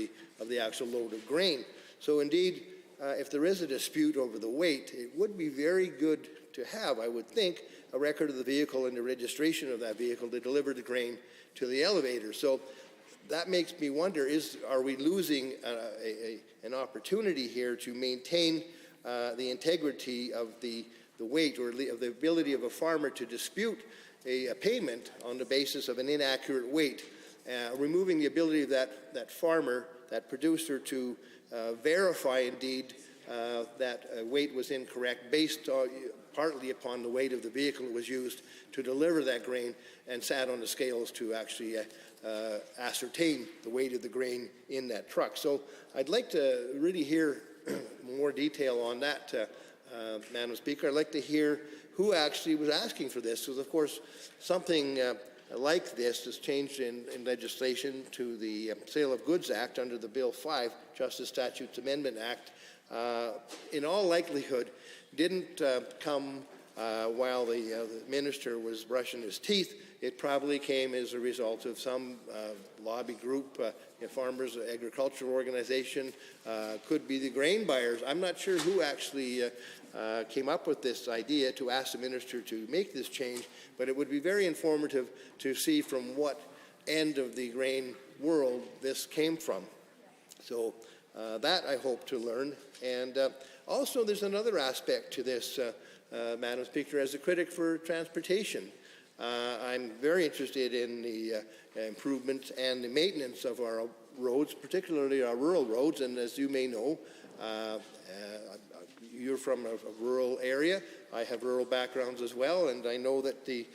the actual load of grain. So indeed, if there is a dispute over the weight, it would be very good to have, I would think, a record of the vehicle and the registration of that vehicle to deliver the grain to the elevator. So that makes me wonder, are we losing an opportunity here to maintain the integrity of the weight, or of the ability of a farmer to dispute a payment on the basis of an inaccurate weight, removing the ability of that farmer, that producer, to verify indeed that weight was incorrect based partly upon the weight of the vehicle that was used to deliver that grain and sat on the scales to actually ascertain the weight of the grain in that truck. So I'd like to really hear more detail on that, Madam Speaker. I'd like to hear who actually was asking for this, because, of course, something like this is changed in legislation to the Sale of Goods Act under the Bill 5, Justice Statutes Amendment Act. In all likelihood, didn't come while the minister was brushing his teeth. It probably came as a result of some lobby group, farmers, agricultural organization, could be the grain buyers. I'm not sure who actually came up with this idea to ask the minister to make this change, but it would be very informative to see from what end of the grain world this came from. So that I hope to learn. And also there's another aspect to this, Madam Speaker, as a critic for transportation. I'm very interested in the improvement and the maintenance of our roads, particularly our rural roads. And as you may know, you're from a rural area. I have rural backgrounds as well, and I know that the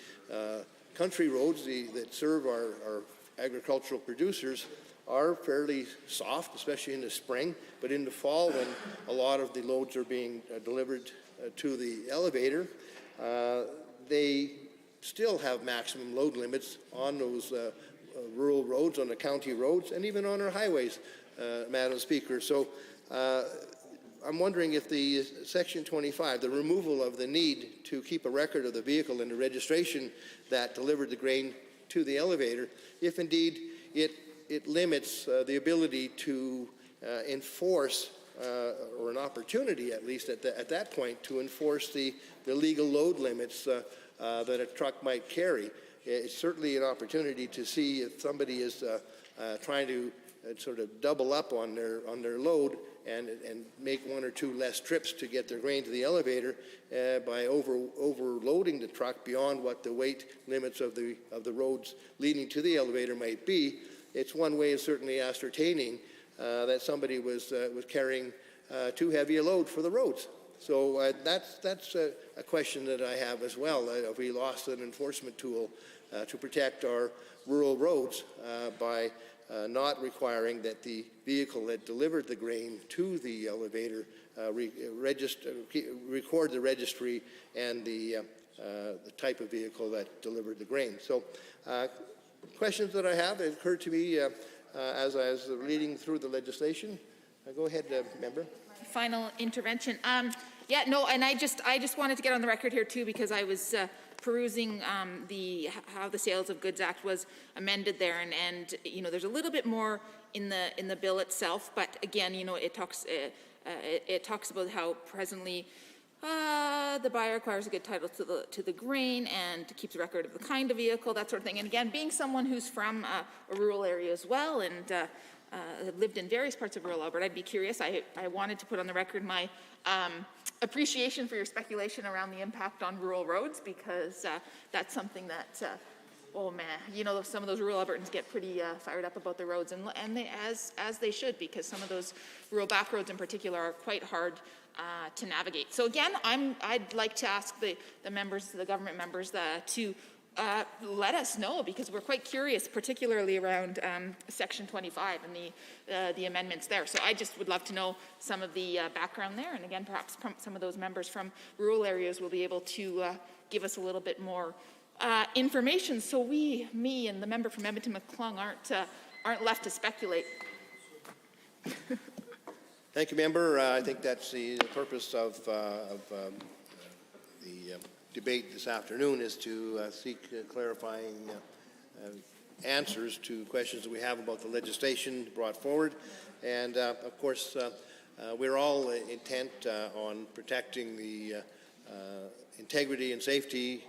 country roads that serve our agricultural producers are fairly soft, especially in the spring. But in the fall, when a lot of the loads are being delivered to the elevator, they still have maximum load limits on those rural roads, on the county roads, and even on our highways, Madam Speaker. So I'm wondering if the Section 25, the removal of the need to keep a record of the vehicle and the registration that delivered the grain to the elevator, if indeed it limits the ability to enforce, or an opportunity at least at that point, to enforce the legal load limits that a truck might carry. It's certainly an opportunity to see if somebody is trying to sort of double up on their load and make one or two less trips to get their grain to the elevator by overloading the truck beyond what the weight limits of the roads leading to the elevator might be. It's one way of certainly ascertaining that somebody was carrying too heavy a load for the roads. So that's a question that I have as well. If we lost an enforcement tool to protect our rural roads by not requiring that the vehicle that delivered the grain to the elevator record the registry and the type of vehicle that delivered the grain. So questions that I have occurred to me as I was reading through the legislation. Go ahead, member. Final intervention. Yeah, no, and I just wanted to get on the record here too, because I was perusing how the Sales of Goods Act was amended there, and you know, there's a little bit more in the bill itself, but again, you know, it talks about how presently the buyer acquires a good title to the grain and keeps a record of the kind of vehicle, that sort of thing. And again, being someone who's from a rural area as well, and lived in various parts of rural Alberta, I'd be curious. I wanted to put on the record my appreciation for your speculation around the impact on rural roads, because that's something that, oh man, you know, some of those rural Albertans get pretty fired up about the roads, and they, as they should, because some of those rural back roads in particular are quite hard to navigate. So again, I'd like to ask the members, the government members, to let us know, because we're quite curious, particularly around Section 25 and the amendments there. So I just would love to know some of the background there, and again, perhaps some of those members from rural areas will be able to give us a little bit more information, so me and the member from Edmonton-McClung aren't left to speculate. Thank you, member. I think that's the purpose of the debate this afternoon, is to seek clarifying answers to questions that we have about the legislation brought forward. And of course, we're all intent on protecting the integrity and safety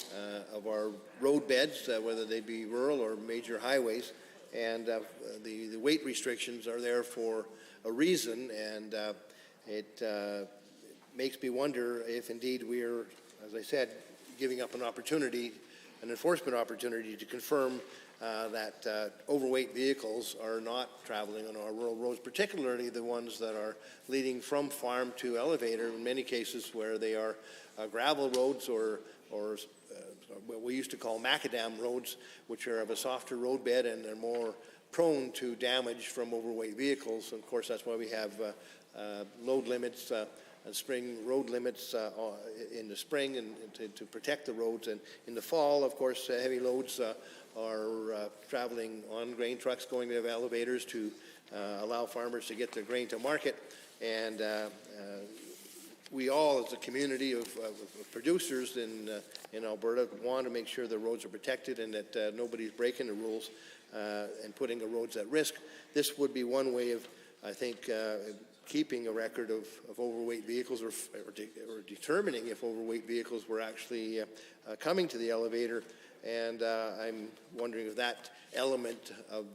of our road beds, whether they be rural or major highways. And the weight restrictions are there for a reason, and it makes me wonder if indeed we're, as I said, giving up an opportunity, an enforcement opportunity, to confirm that overweight vehicles are not traveling on our rural roads, particularly the ones that are leading from farm to elevator, in many cases where they are gravel roads or what we used to call macadam roads, which are of a softer road bed and they're more prone to damage from overweight vehicles. And of course, that's why we have load limits, spring road limits in the spring, and to protect the roads. And in the fall, of course, heavy loads are traveling on grain trucks, going to have elevators to allow farmers to get their grain to market. And we all, as a community of producers in Alberta, want to make sure the roads are protected and that nobody's breaking the rules and putting the roads at risk. This would be one way of, I think, keeping a record of overweight vehicles, or determining if overweight vehicles were actually coming to the elevator. And I'm wondering if that element of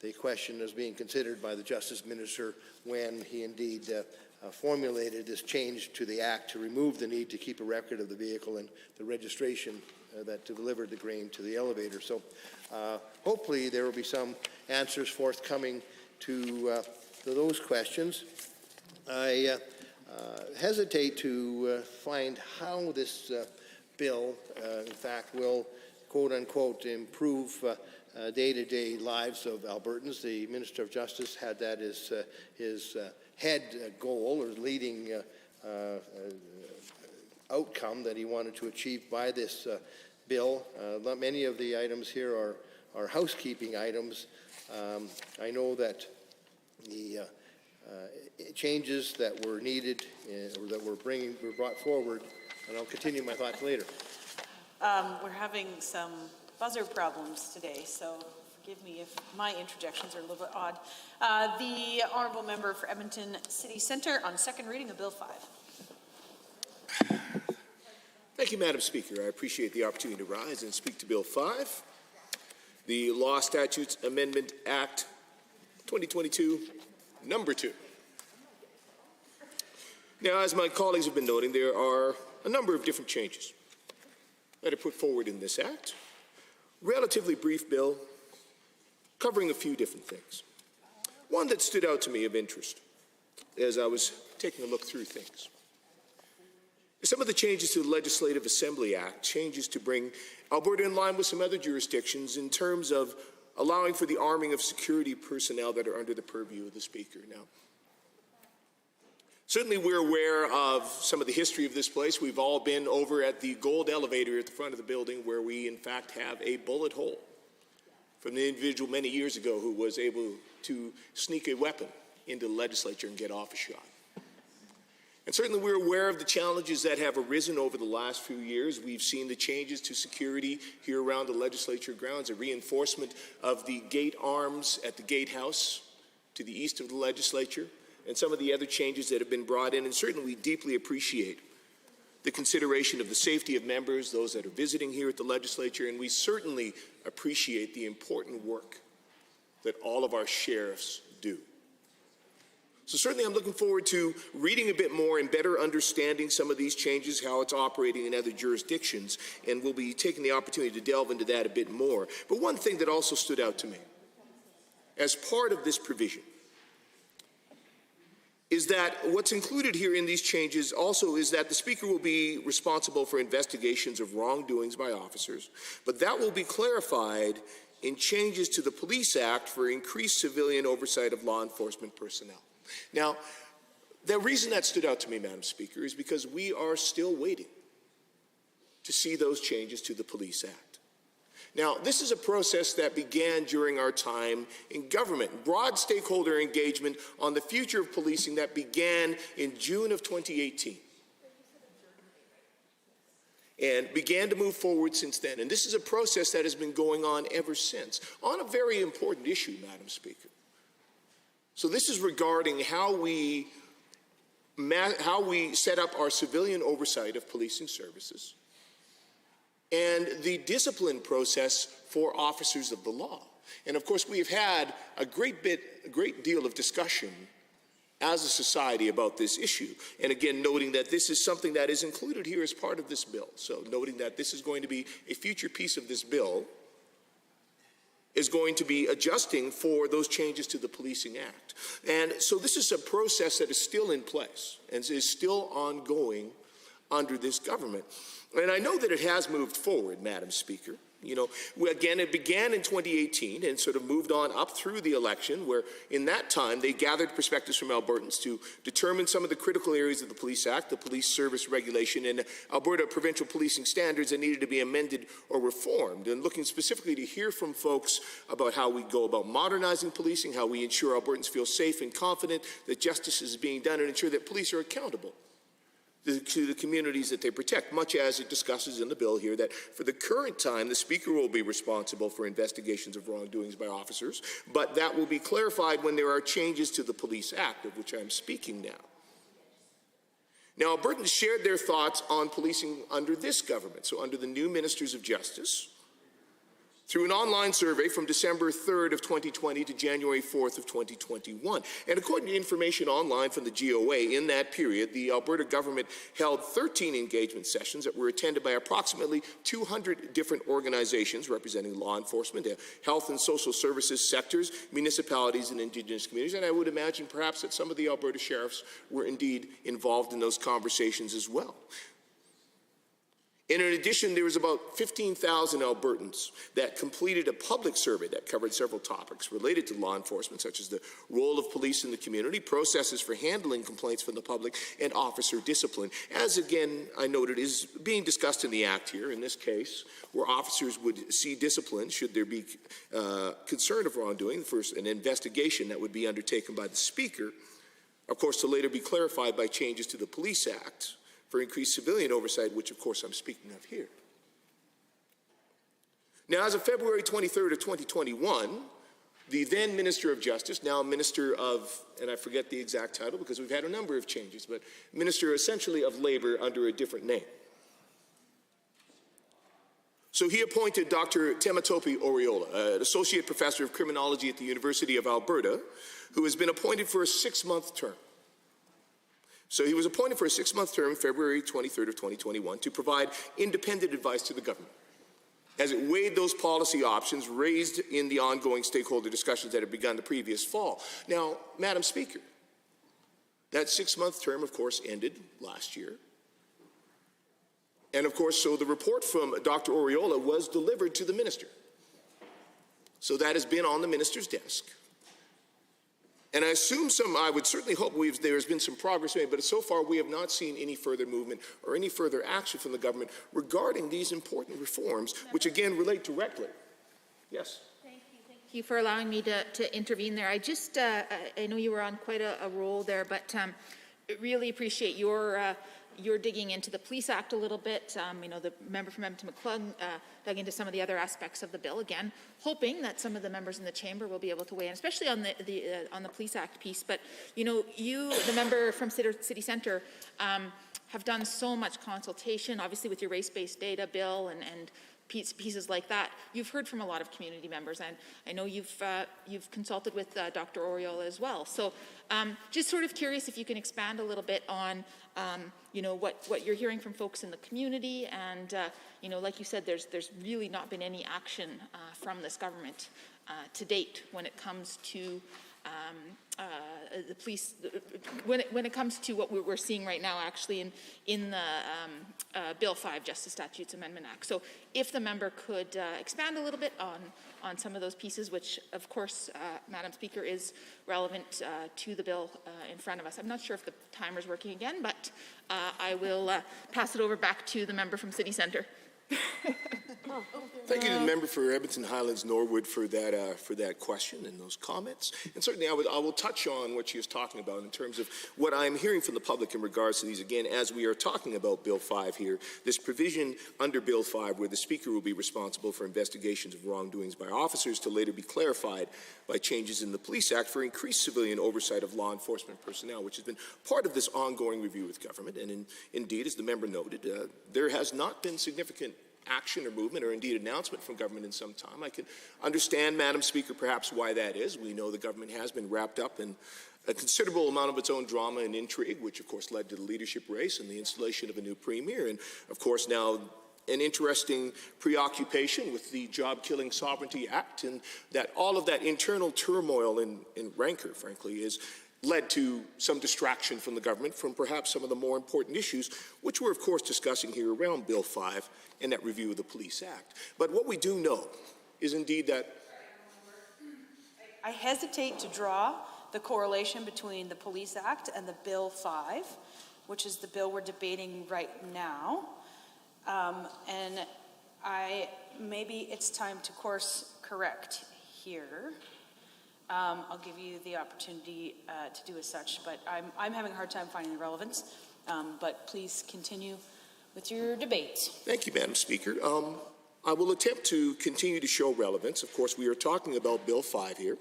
the question is being considered by the Justice Minister when he indeed formulated this change to the Act to remove the need to keep a record of the vehicle and the registration that delivered the grain to the elevator. So hopefully there will be some answers forthcoming to those questions. I hesitate to find how this bill, in fact, will, quote unquote, improve day-to-day lives of Albertans. The Minister of Justice had that as his head goal, or leading outcome that he wanted to achieve by this bill. Many of the items here our housekeeping items. I know that the changes that were needed or that were brought forward, and I'll continue my thoughts later. We're having some buzzer problems today, so forgive me if my interjections are a little bit odd. The Honourable Member for Edmonton City Centre on second reading of Bill 5. Thank you, Madam Speaker. I appreciate the opportunity to rise and speak to Bill 5, the Law Statutes Amendment Act 2022, number 2. Now, as my colleagues have been noting, there are a number of different changes that are put forward in this act. Relatively brief bill covering a few different things. One that stood out to me of interest as I was taking a look through things. Some of the changes to the Legislative Assembly Act, changes to bring Alberta in line with some other jurisdictions in terms of allowing for the arming of security personnel that are under the purview of the Speaker. Now, certainly we're aware of some of the history of this place. We've all been over at the gold elevator at the front of the building where we in fact have a bullet hole from the individual many years ago who was able to sneak a weapon into the legislature and get off a shot. And certainly we're aware of the challenges that have arisen over the last few years. We've seen the changes to security here around the legislature grounds, a reinforcement of the gate arms at the gatehouse to the east of the legislature, and some of the other changes that have been brought in. And certainly we deeply appreciate the consideration of the safety of members, those that are visiting here at the legislature, and we certainly appreciate the important work that all of our sheriffs do. So certainly I'm looking forward to reading a bit more and better understanding some of these changes, how it's operating in other jurisdictions, and we'll be taking the opportunity to delve into that a bit more. But one thing that also stood out to me as part of this provision is that what's included here in these changes also is that the Speaker will be responsible for investigations of wrongdoings by officers, but that will be clarified in changes to the Police Act for increased civilian oversight of law enforcement personnel. Now, the reason that stood out to me, Madam Speaker, is because we are still waiting to see those changes to the Police Act. Now, this is a process that began during our time in government, broad stakeholder engagement on the future of policing that began in June of 2018 and began to move forward since then. And this is a process that has been going on ever since on a very important issue, Madam Speaker. So this is regarding how we set up our civilian oversight of policing services and the discipline process for officers of the law. And of course, we have had a great deal of discussion as a society about this issue. And again, noting that this is something that is included here as part of this bill. So noting that this is going to be a future piece of this bill is going to be adjusting for those changes to the Policing Act. And so this is a process that is still in place and is still ongoing under this government. And I know that it has moved forward, Madam Speaker. You know, again, it began in 2018 and sort of moved on up through the election, where in that time they gathered perspectives from Albertans to determine some of the critical areas of the Police Act, the police service regulation, and Alberta provincial policing standards that needed to be amended or reformed, and looking specifically to hear from folks about how we go about modernizing policing, how we ensure Albertans feel safe and confident that justice is being done, and ensure that police are accountable to the communities that they protect, much as it discusses in the bill here that for the current time, the Speaker will be responsible for investigations of wrongdoings by officers, but that will be clarified when there are changes to the Police Act, of which I'm speaking now. Now, Albertans shared their thoughts on policing under this government, so under the new Ministers of Justice, through an online survey from December 3rd of 2020 to January 4th of 2021. And according to information online from the GOA, in that period, the Alberta government held 13 engagement sessions that were attended by approximately 200 different organizations representing law enforcement, health and social services sectors, municipalities, and Indigenous communities. And I would imagine perhaps that some of the Alberta sheriffs were indeed involved in those conversations as well. And in addition, there was about 15,000 Albertans that completed a public survey that covered several topics related to law enforcement, such as the role of police in the community, processes for handling complaints from the public, and officer discipline. As again, I noted, is being discussed in the Act here, in this case, where officers would see discipline should there be concern of wrongdoing, first an investigation that would be undertaken by the Speaker, of course, to later be clarified by changes to the Police Act for increased civilian oversight, which of course I'm speaking of here. Now, as of February 23rd of 2021, the then Minister of Justice, now Minister of, and I forget the exact title because we've had a number of changes, but Minister essentially of Labor under a different name. So he appointed Dr. Temitope Oriola, an Associate Professor of Criminology at the University of Alberta, who has been appointed for a 6-month term. So he was appointed for a 6-month term, February 23rd of 2021, to provide independent advice to the government as it weighed those policy options raised in the ongoing stakeholder discussions that had begun the previous fall. Now, Madam Speaker, that 6-month term, of course, ended last year. And of course, so the report from Dr. Oriola was delivered to the minister. So that has been on the minister's desk. And I assume I would certainly hope there has been some progress made, but so far we have not seen any further movement or any further action from the government regarding these important reforms, which again relate directly. Yes. Thank you for allowing me to intervene there. I just, I know you were on quite a roll there, but really appreciate your digging into the Police Act a little bit. You know, the member from Edmonton-McClung dug into some of the other aspects of the bill, again, hoping that some of the members in the chamber will be able to weigh in, especially on the Police Act piece. But, you know, you, the member from City Centre, have done so much consultation, obviously with your race-based data bill and pieces like that. You've heard from a lot of community members, and I know you've consulted with Dr. Oriola as well. So just sort of curious if you can expand a little bit on you know, what you're hearing from folks in the community, and you know, like you said, there's really not been any action from this government to date when it comes to the police, when it comes to what we're seeing right now, actually in the Bill 5 Justice Statutes Amendment Act. So if the member could expand a little bit on some of those pieces, which of course, Madam Speaker, is relevant to the bill in front of us. I'm not sure if the timer's working again, but I will pass it over back to the member from City Centre. Thank you to the member for Edmonton Highlands Norwood for that question and those comments. And certainly I will touch on what she was talking about in terms of what I'm hearing from the public in regards to these. Again, as we are talking about Bill 5 here, this provision under Bill 5 where the Speaker will be responsible for investigations of wrongdoings by officers to later be clarified by changes in the Police Act for increased civilian oversight of law enforcement personnel, which has been part of this ongoing review with government. And indeed, as the member noted, there has not been significant action or movement or indeed announcement from government in some time. I can understand, Madam Speaker, perhaps why that is. We know the government has been wrapped up in a considerable amount of its own drama and intrigue, which of course led to the leadership race and the installation of a new premier, and of course now an interesting preoccupation with the Job-Killing Sovereignty Act, and that all of that internal turmoil and rancor, frankly, is led to some distraction from the government from perhaps some of the more important issues, which we're of course discussing here around Bill 5 and that review of the Police Act. But what we do know is indeed that I hesitate to draw the correlation between the Police Act and the Bill 5, which is the bill we're debating right now. And maybe it's time to course correct here. I'll give you the opportunity to do as such, but I'm having a hard time finding the relevance. But please continue with your debate. Thank you, Madam Speaker. I will attempt to continue to show relevance. Of course, we are talking about Bill 5 here.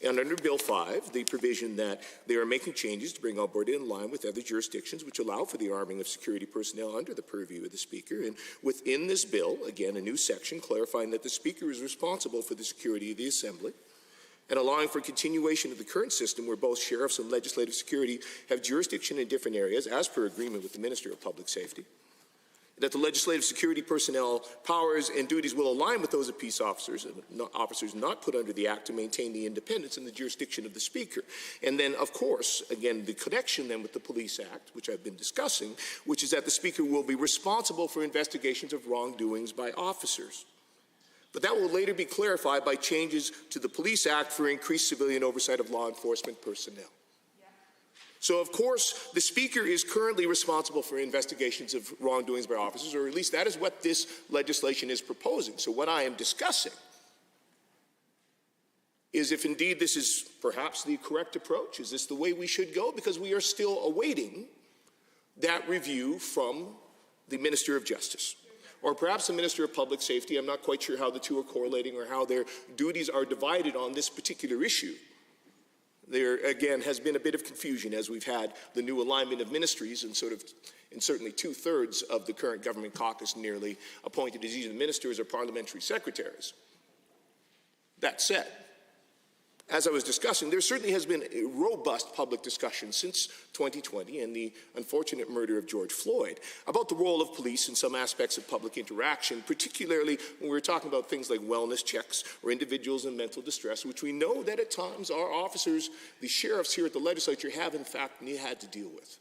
And under Bill 5, the provision that they are making changes to bring Alberta in line with other jurisdictions which allow for the arming of security personnel under the purview of the Speaker. And within this bill, again, a new section clarifying that the Speaker is responsible for the security of the Assembly, and allowing for continuation of the current system where both sheriffs and legislative security have jurisdiction in different areas as per agreement with the Minister of Public Safety. that the legislative security personnel powers and duties will align with those of peace officers and officers not put under the Act to maintain the independence and the jurisdiction of the Speaker. And then, of course, again, the connection then with the Police Act, which I've been discussing, which is that the Speaker will be responsible for investigations of wrongdoings by officers. But that will later be clarified by changes to the Police Act for increased civilian oversight of law enforcement personnel. So, of course, the Speaker is currently responsible for investigations of wrongdoings by officers, or at least that is what this legislation is proposing. So what I am discussing is if indeed this is perhaps the correct approach. Is this the way we should go? Because we are still awaiting that review from the Minister of Justice, or perhaps the Minister of Public Safety. I'm not quite sure how the two are correlating or how their duties are divided on this particular issue. There, again, has been a bit of confusion as we've had the new alignment of ministries and certainly 2/3 of the current government caucus nearly appointed as either ministers or parliamentary secretaries. That said, as I was discussing, there certainly has been a robust public discussion since 2020 and the unfortunate murder of George Floyd about the role of police in some aspects of public interaction, particularly when we're talking about things like wellness checks or individuals in mental distress, which we know that at times our officers, the sheriffs here at the legislature, have in fact had to deal with.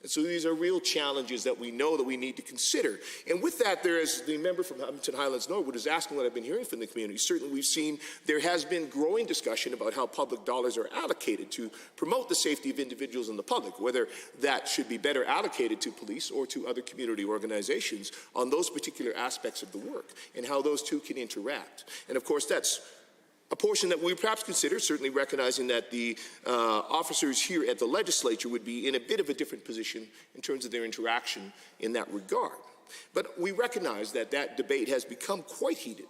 And so these are real challenges that we know that we need to consider. And with that, there is the member from Edmonton Highlands Norwood is asking what I've been hearing from the community. Certainly we've seen there has been growing discussion about how public dollars are allocated to promote the safety of individuals in the public, whether that should be better allocated to police or to other community organizations on those particular aspects of the work and how those two can interact. And of course, that's a portion that we perhaps consider, certainly recognizing that the officers here at the legislature would be in a bit of a different position in terms of their interaction in that regard. But we recognize that that debate has become quite heated.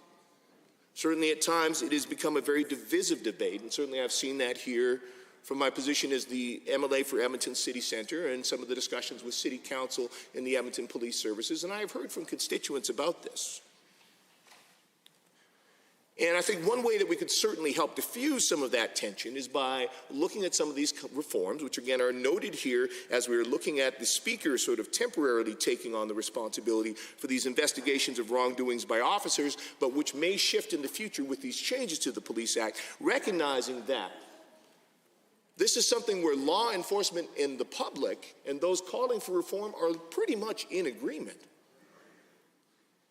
Certainly at times it has become a very divisive debate, and certainly I've seen that here from my position as the MLA for Edmonton City Centre and some of the discussions with City Council and the Edmonton Police Services, and I have heard from constituents about this. And I think one way that we could certainly help diffuse some of that tension is by looking at some of these reforms, which again are noted here as we're looking at the Speaker sort of temporarily taking on the responsibility for these investigations of wrongdoings by officers, but which may shift in the future with these changes to the Police Act, recognizing that this is something where law enforcement and the public and those calling for reform are pretty much in agreement.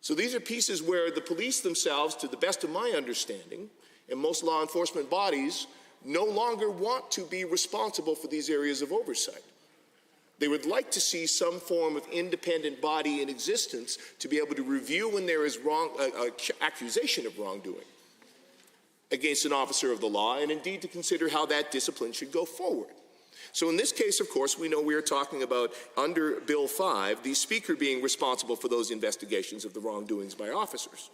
So these are pieces where the police themselves, to the best of my understanding, and most law enforcement bodies no longer want to be responsible for these areas of oversight. They would like to see some form of independent body in existence to be able to review when there is accusation of wrongdoing against an officer of the law, and indeed to consider how that discipline should go forward. So in this case, of course, we know we are talking about, under Bill 5, the Speaker being responsible for those investigations of the wrongdoings by officers.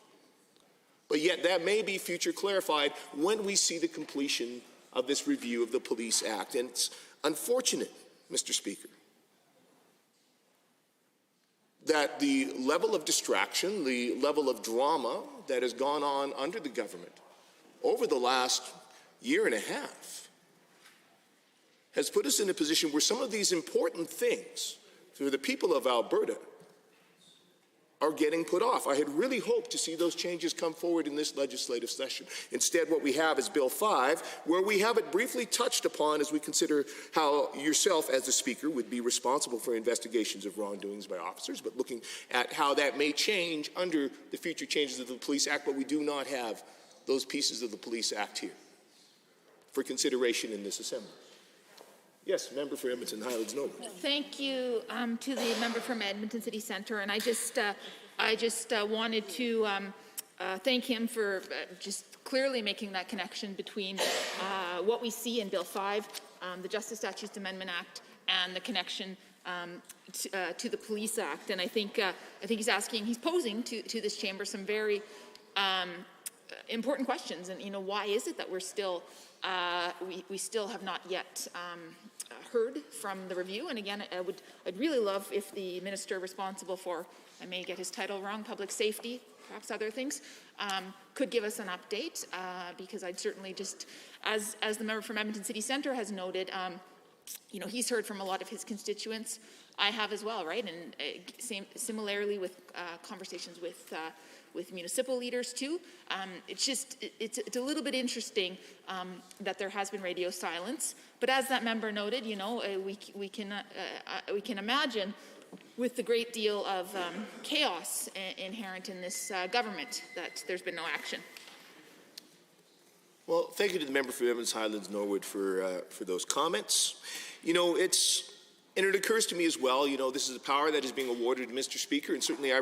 But yet that may be future clarified when we see the completion of this review of the Police Act. And it's unfortunate, Mr. Speaker, that the level of distraction, the level of drama that has gone on under the government over the last year and a half has put us in a position where some of these important things for the people of Alberta are getting put off. I had really hoped to see those changes come forward in this legislative session. Instead, what we have is Bill 5, where we have it briefly touched upon as we consider how yourself as the Speaker would be responsible for investigations of wrongdoings by officers, but looking at how that may change under the future changes of the Police Act, but we do not have those pieces of the Police Act here for consideration in this Assembly. Yes, member for Edmonton Highlands Norwood. Thank you to the member from Edmonton City Centre, and I just wanted to thank him for just clearly making that connection between what we see in Bill 5, the Justice Statutes Amendment Act, and the connection to the Police Act. And I think he's posing to this chamber some very important questions. And why is it that we're still we still have not yet heard from the review? And again, I'd really love if the minister responsible for, I may get his title wrong, public safety, perhaps other things, could give us an update, because I'd certainly just, as the member from Edmonton City Centre has noted, he's heard from a lot of his constituents I have as well, right? And similarly with conversations with municipal leaders too. It's a little bit interesting that there has been radio silence. But as that member noted, you know, we can imagine with the great deal of chaos inherent in this government that there's been no action. Well, thank you to the member for Edmonds Highlands Norwood for those comments. You know, and it occurs to me as well, you know, this is a power that is being awarded to Mr. Speaker, and certainly I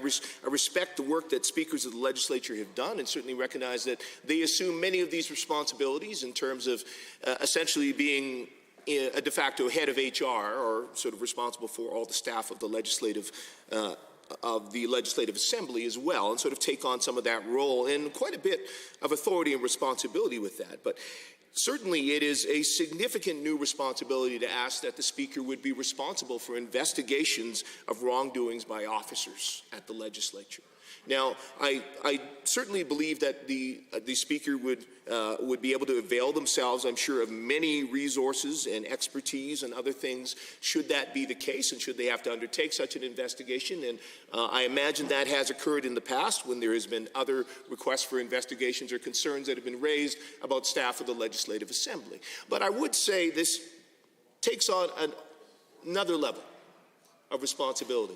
respect the work that speakers of the legislature have done, and certainly recognize that they assume many of these responsibilities in terms of essentially being a de facto head of HR, or sort of responsible for all the staff of the legislative assembly as well, and sort of take on some of that role and quite a bit of authority and responsibility with that. But certainly it is a significant new responsibility to ask that the Speaker would be responsible for investigations of wrongdoings by officers at the legislature. Now, I certainly believe that the Speaker would be able to avail themselves, I'm sure, of many resources and expertise and other things should that be the case and should they have to undertake such an investigation. And I imagine that has occurred in the past when there has been other requests for investigations or concerns that have been raised about staff of the Legislative Assembly. But I would say this takes on another level of responsibility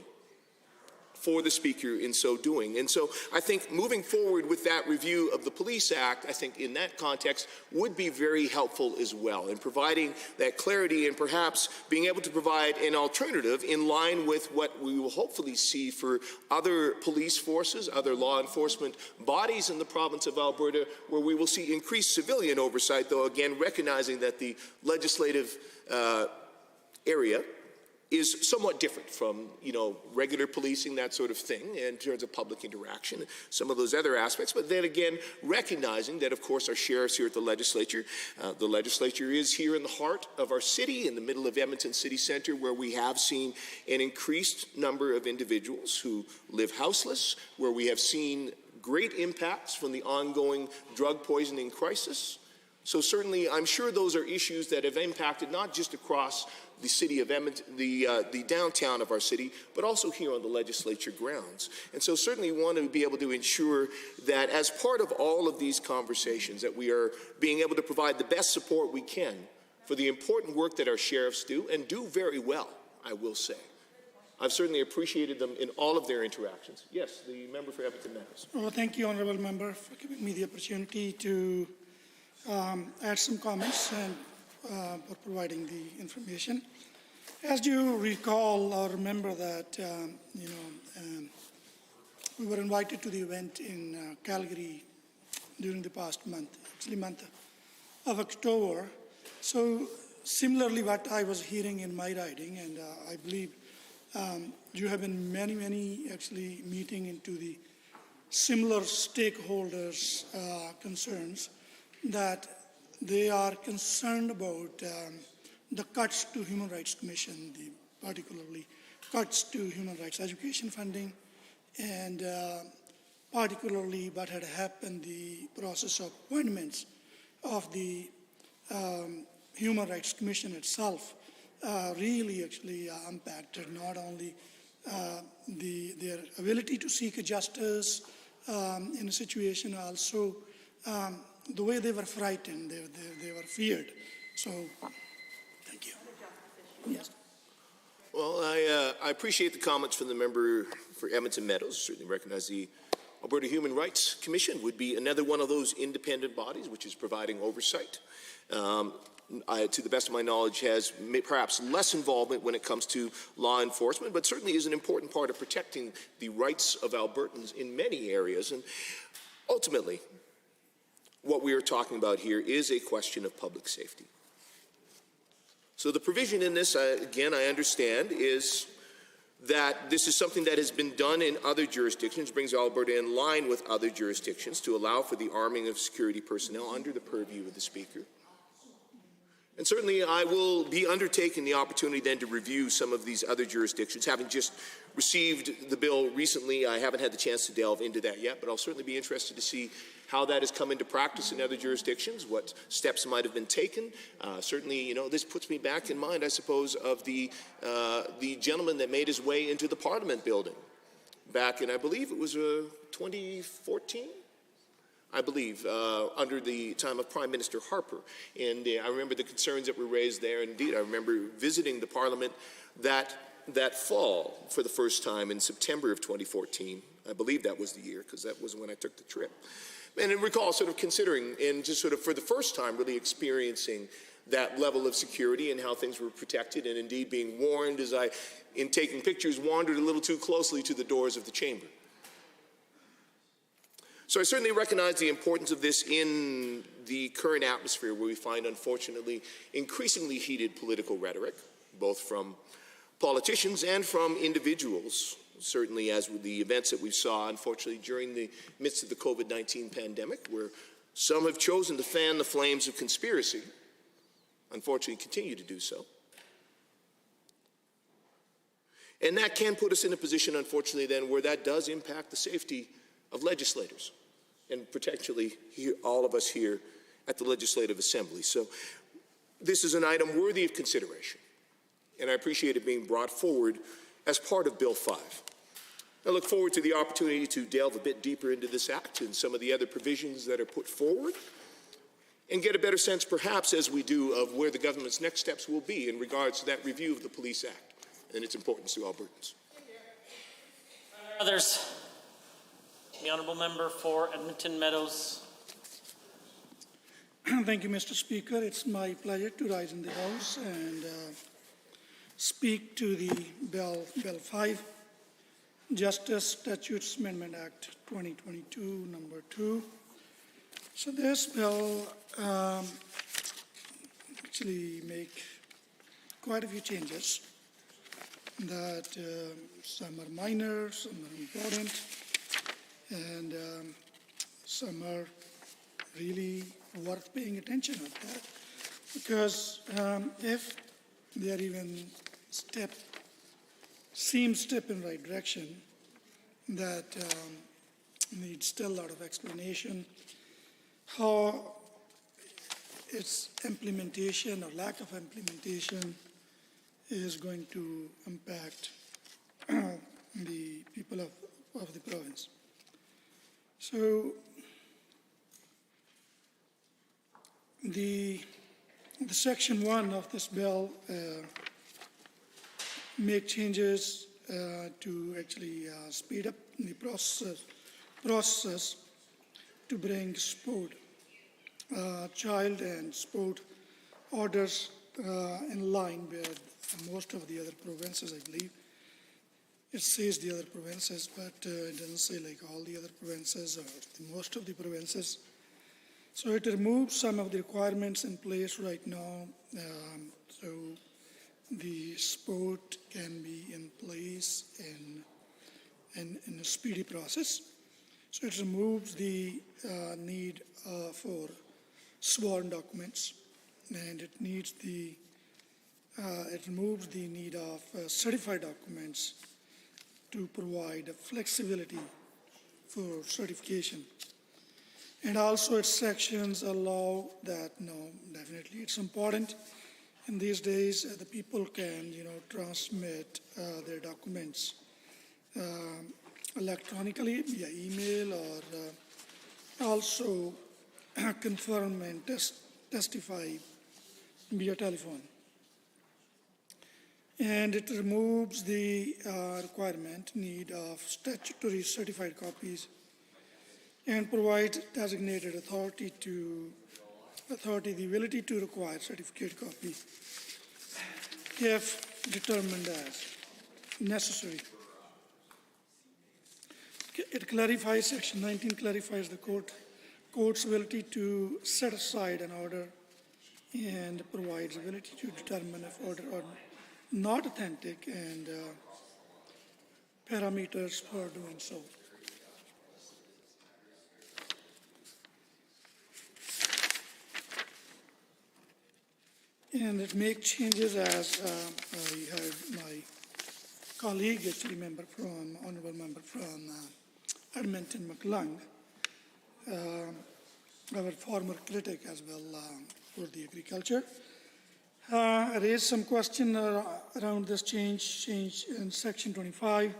for the Speaker in so doing. And so I think moving forward with that review of the Police Act, I think in that context would be very helpful as well in providing that clarity and perhaps being able to provide an alternative in line with what we will hopefully see for other police forces, other law enforcement bodies in the province of Alberta, where we will see increased civilian oversight, though again recognizing that the legislative area is somewhat different from, you know, regular policing, that sort of thing, in terms of public interaction, some of those other aspects. But then again, recognizing that, of course, our sheriffs here at the legislature is here in the heart of our city, in the middle of Edmonton City Centre, where we have seen an increased number of individuals who live houseless, where we have seen great impacts from the ongoing drug poisoning crisis. So certainly, I'm sure those are issues that have impacted not just across the city of Edmonton, the downtown of our city, but also here on the legislature grounds. And so certainly want to be able to ensure that as part of all of these conversations, that we are being able to provide the best support we can for the important work that our sheriffs do, and do very well, I will say. I've certainly appreciated them in all of their interactions. Yes, the member for Edmonton Meadows. Well, thank you, Honourable Member, for giving me the opportunity to add some comments and for providing the information. As you recall or remember that, we were invited to the event in Calgary during the past month, actually month of October. So similarly what I was hearing in my riding, and I believe you have been many actually meeting into the similar stakeholders' concerns, that they are concerned about the cuts to Human Rights Commission, particularly cuts to human rights education funding, and particularly what had happened, the process of appointments of the Human Rights Commission itself really actually impacted not only their ability to seek justice in a situation, also the way they were frightened, they were feared. So, thank you. Yes. Well, I appreciate the comments from the member for Edmonton Meadows. Certainly recognize the Alberta Human Rights Commission would be another one of those independent bodies which is providing oversight. To the best of my knowledge, has perhaps less involvement when it comes to law enforcement, but certainly is an important part of protecting the rights of Albertans in many areas. And ultimately, what we are talking about here is a question of public safety. So the provision in this, again, I understand, is that this is something that has been done in other jurisdictions, brings Alberta in line with other jurisdictions to allow for the arming of security personnel under the purview of the Speaker. And certainly I will be undertaking the opportunity then to review some of these other jurisdictions. Having just received the bill recently, I haven't had the chance to delve into that yet, but I'll certainly be interested to see how that has come into practice in other jurisdictions, what steps might have been taken. Certainly, you know, this puts me back in mind, I suppose, of the gentleman that made his way into the Parliament building back in, I believe it was 2014? I believe, under the time of Prime Minister Harper. And I remember the concerns that were raised there. Indeed, I remember visiting the Parliament that fall for the first time in September of 2014. I believe that was the year, because that was when I took the trip. And I recall sort of considering and just sort of for the first time really experiencing that level of security and how things were protected, and indeed being warned as I, in taking pictures, wandered a little too closely to the doors of the chamber. So I certainly recognize the importance of this in the current atmosphere where we find, unfortunately, increasingly heated political rhetoric, both from politicians and from individuals, certainly as with the events that we saw, unfortunately, during the midst of the COVID-19 pandemic, where some have chosen to fan the flames of conspiracy, unfortunately continue to do so. And that can put us in a position, unfortunately, then, where that does impact the safety of legislators, and potentially all of us here at the Legislative Assembly. So this is an item worthy of consideration, and I appreciate it being brought forward as part of Bill 5. I look forward to the opportunity to delve a bit deeper into this act and some of the other provisions that are put forward, and get a better sense, perhaps, as we do, of where the government's next steps will be in regards to that review of the Police Act and its importance to Albertans. Others? The Honourable Member for Edmonton Meadows. Thank you, Mr. Speaker. It's my pleasure to rise in the House and speak to the Bill 5, Justice Statutes Amendment Act 2022, number 2. So this bill actually make quite a few changes that some are minor, some are important, and some are really worth paying attention to that, because if they are even step in the right direction, that needs still a lot of explanation. How its implementation or lack of implementation is going to impact the people of the province. So the section 1 of this bill make changes to actually speed up the process to bring sport, child and sport orders in line with most of the other provinces, I believe. It says the other provinces, but it doesn't say like all the other provinces or most of the provinces. So it removes some of the requirements in place right now, so the sport can be in place in a speedy process. So it removes the need for sworn documents, and it removes the need of certified documents to provide flexibility for certification. And also its sections allow that, definitely it's important in these days the people can, transmit their documents electronically via email, or also confirm and testify via telephone. And it removes the need of statutory certified copies, and provides designated authority the ability to require certificate copy if determined as necessary. It clarifies, Section 19 clarifies the court's ability to set aside an order and provides ability to determine if order or not authentic and parameters for doing so. and it makes changes as I heard my colleague, actually honorable member from Edmonton McClung, our former critic as well for the agriculture, raised some question around this change in Section 25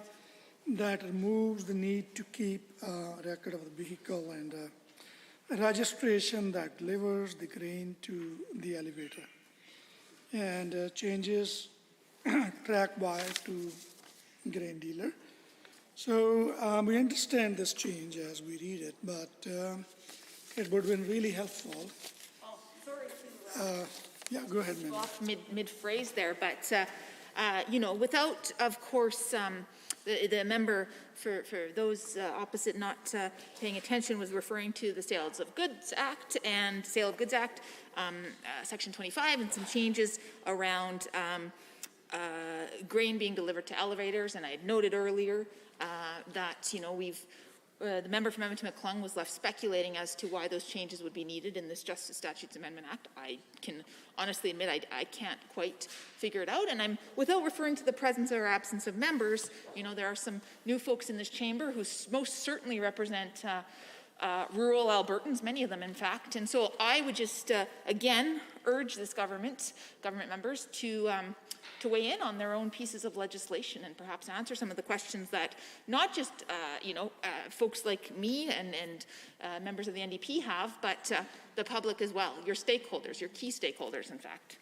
that removes the need to keep a record of the vehicle and a registration that delivers the grain to the elevator, and changes track wire to grain dealer. So we understand this change as we read it, but it would have been really helpful. Oh, sorry to yeah, go ahead, ma'am. off mid-phrase there, but you know, without, of course, the member, for those opposite not paying attention, was referring to the Sales of Goods Act and Sale of Goods Act, Section 25, and some changes around grain being delivered to elevators. And I had noted earlier that, you know, the member from Edmonton McClung was left speculating as to why those changes would be needed in this Justice Statutes Amendment Act. I can honestly admit I can't quite figure it out, and without referring to the presence or absence of members, you know, there are some new folks in this chamber who most certainly represent rural Albertans, many of them in fact, and so I would just again urge this government members to weigh in on their own pieces of legislation and perhaps answer some of the questions that not just you know, folks like me and members of the NDP have, but the public as well, your stakeholders, your key stakeholders, in fact.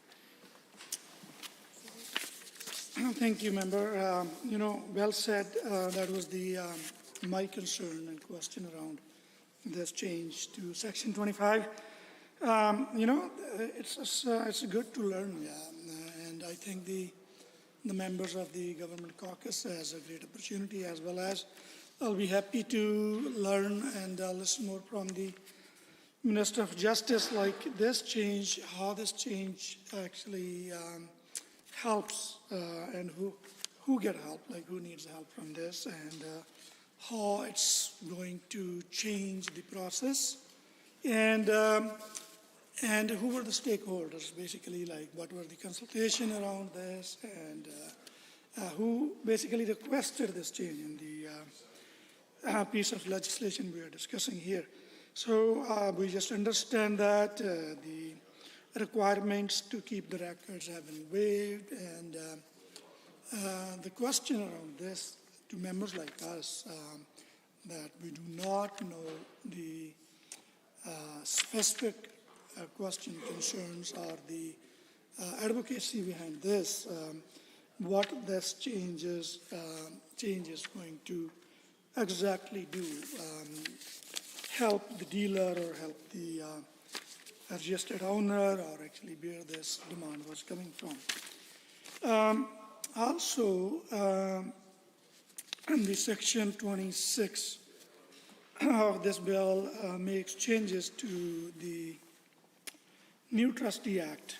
Thank you, member. You know, well said. That was my concern and question around this change to Section 25. You know, it's good to learn, and I think the members of the government caucus has a great opportunity, as well as I'll be happy to learn and listen more from the Minister of Justice, like this change, how this change actually helps, and who get help, like who needs help from this, and how it's going to change the process, and who were the stakeholders, basically, like what were the consultation around this, and who basically requested this change in the piece of legislation we are discussing here. So we just understand that the requirements to keep the records have been waived, and the question around this to members like us, that we do not know the specific question, concerns, or the advocacy behind this, what this change is going to exactly do, help the dealer or help the registered owner, or actually where this demand was coming from. Also, in the Section 26 of this bill makes changes to the new Trustee Act.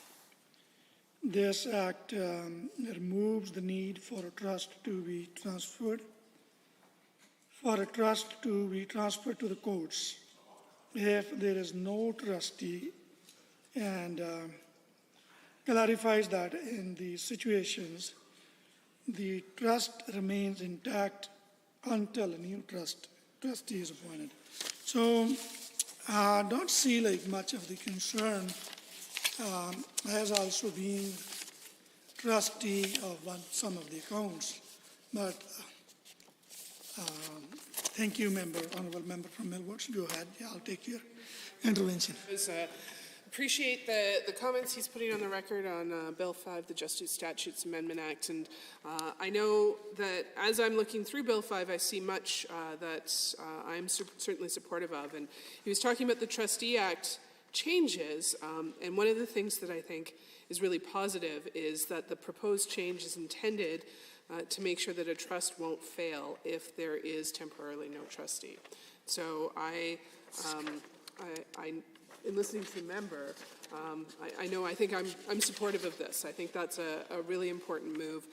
This act removes the need for a trust to be transferred, to the courts if there is no trustee, and clarifies that in these situations the trust remains intact until a new trustee is appointed. So I don't see like much of the concern as also being trustee of some of the accounts. But thank you, honorable member from Millward. Go ahead. Yeah, I'll take your intervention. Appreciate the comments he's putting on the record on Bill 5, the Justice Statutes Amendment Act. And I know that as I'm looking through Bill 5, I see much that I'm certainly supportive of. And he was talking about the Trustee Act changes. And one of the things that I think is really positive is that the proposed change is intended to make sure that a trust won't fail if there is temporarily no trustee. So in listening to the member, I think I'm supportive of this. I think that's a really important move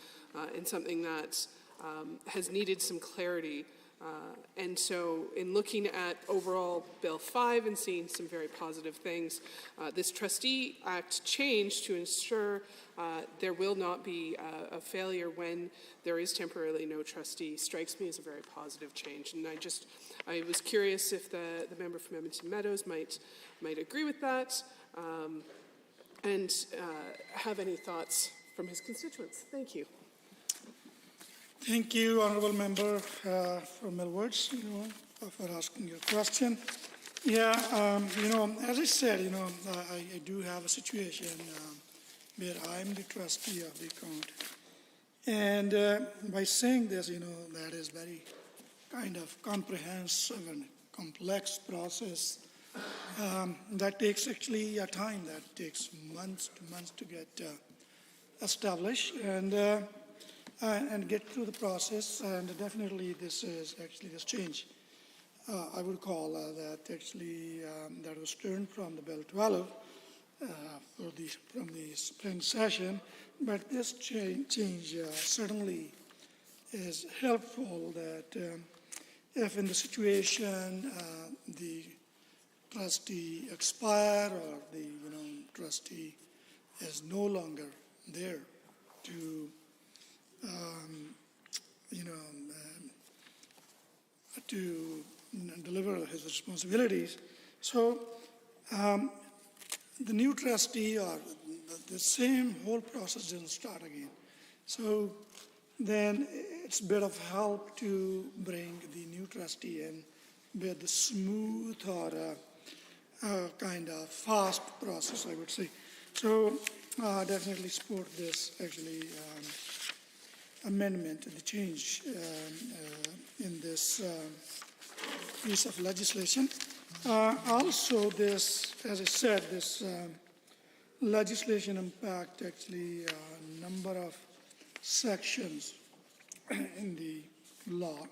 and something that has needed some clarity And so in looking at overall Bill 5 and seeing some very positive things, this Trustee Act change to ensure there will not be a failure when there is temporarily no trustee strikes me as a very positive change. And I was curious if the member from Edmonton Meadows might agree with that and have any thoughts from his constituents. Thank you. Thank you, Honourable Member from Millwoods, for asking your question. Yeah, as I said, I do have a situation where I'm the trustee of the account. And by saying this, that is very kind of comprehensive and complex process that takes actually a time, that takes months to get established and get through the process. And definitely this change, I would call that actually that was turned from the Bill 12 from the spring session. But this change certainly is helpful that if in the situation the trustee expire or the trustee is no longer there to to deliver his responsibilities. So the new trustee or the same whole process doesn't start again. So then it's a bit of help to bring the new trustee in with a smooth or a kind of fast process, I would say. So definitely support this actually amendment, the change in this piece of legislation. Also, this, as I said, this legislation impact actually a number of sections in the law.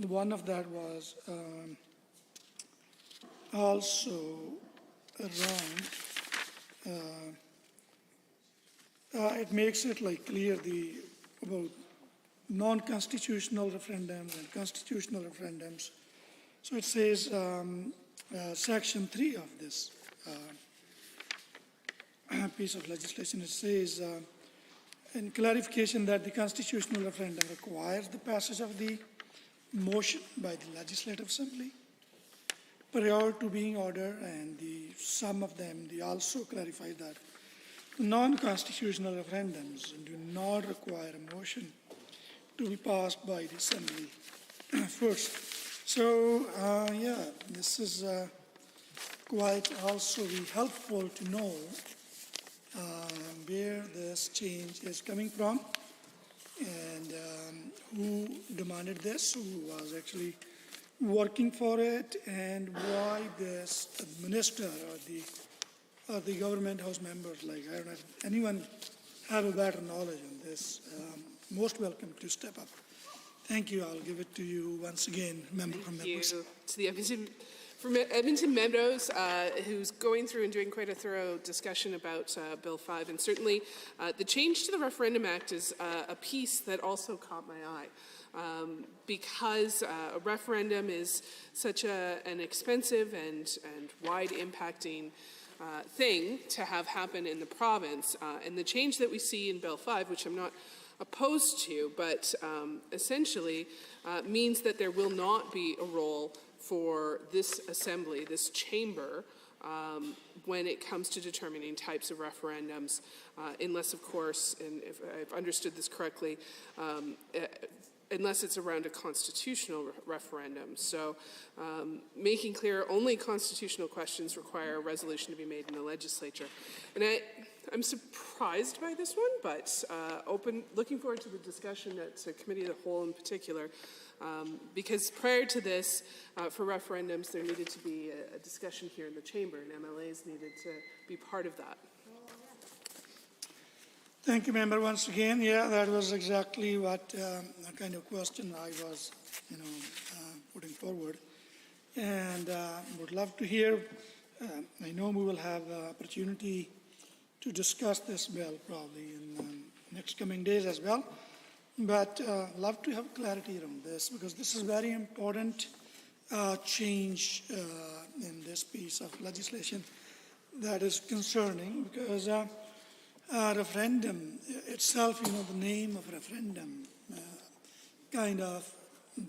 One of that was also around, it makes it like clear about non-constitutional referendums and constitutional referendums. So it says, Section 3 of this piece of legislation, it says, in clarification that the constitutional referendum requires the passage of the motion by the Legislative Assembly prior to being ordered, and some of them, they also clarify that non-constitutional referendums do not require a motion to be passed by the Assembly first. So, this is quite also helpful to know where this change is coming from and who demanded this, who was actually working for it, and why this minister or the government house members, I don't know if anyone have a better knowledge on this, most welcome to step up. Thank you. I'll give it to you once again, member from Edmonton. Thank you to the Edmonton Meadows, who's going through and doing quite a thorough discussion about Bill 5. And certainly the change to the Referendum Act is a piece that also caught my eye. Because a referendum is such an expensive and wide-impacting thing to have happen in the province. And the change that we see in Bill 5, which I'm not opposed to, but essentially means that there will not be a role for this assembly, this chamber, when it comes to determining types of referendums, unless, of course, and if I've understood this correctly, unless it's around a constitutional referendum. So making clear only constitutional questions require a resolution to be made in the legislature. And I'm surprised by this one, but looking forward to the discussion at Committee of the Whole in particular, because prior to this, for referendums, there needed to be a discussion here in the chamber, and MLAs needed to be part of that. Thank you, member, once again. Yeah, that was exactly what kind of question I was, putting forward, and would love to hear. I know we will have opportunity to discuss this bill probably in the next coming days as well. But love to have clarity around this because this is very important change in this piece of legislation that is concerning because referendum itself, the name of referendum,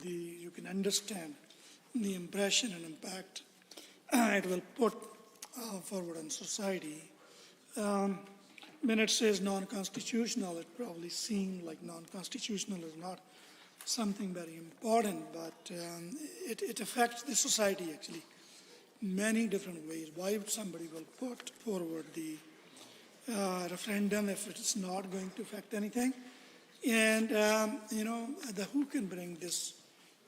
you can understand the impression and impact it will put forward on society. When it says non-constitutional, it probably seems like non-constitutional is not something very important, but it affects the society actually many different ways. Why would somebody will put forward the referendum if it's not going to affect anything? And who can bring this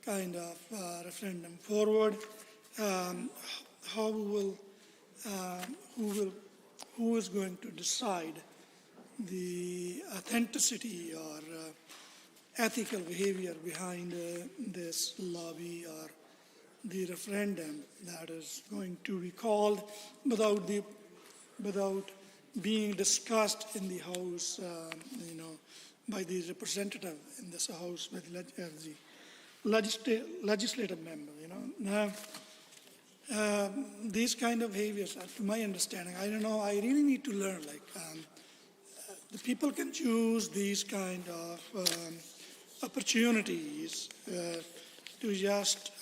kind of referendum forward? Who is going to decide the authenticity or ethical behavior behind this lobby or the referendum that is going to be called without being discussed in the House, by the representative in this House, by the legislative member, Now, these kind of behaviors, to my understanding, I don't know, I really need to learn, the people can choose these kind of opportunities to just,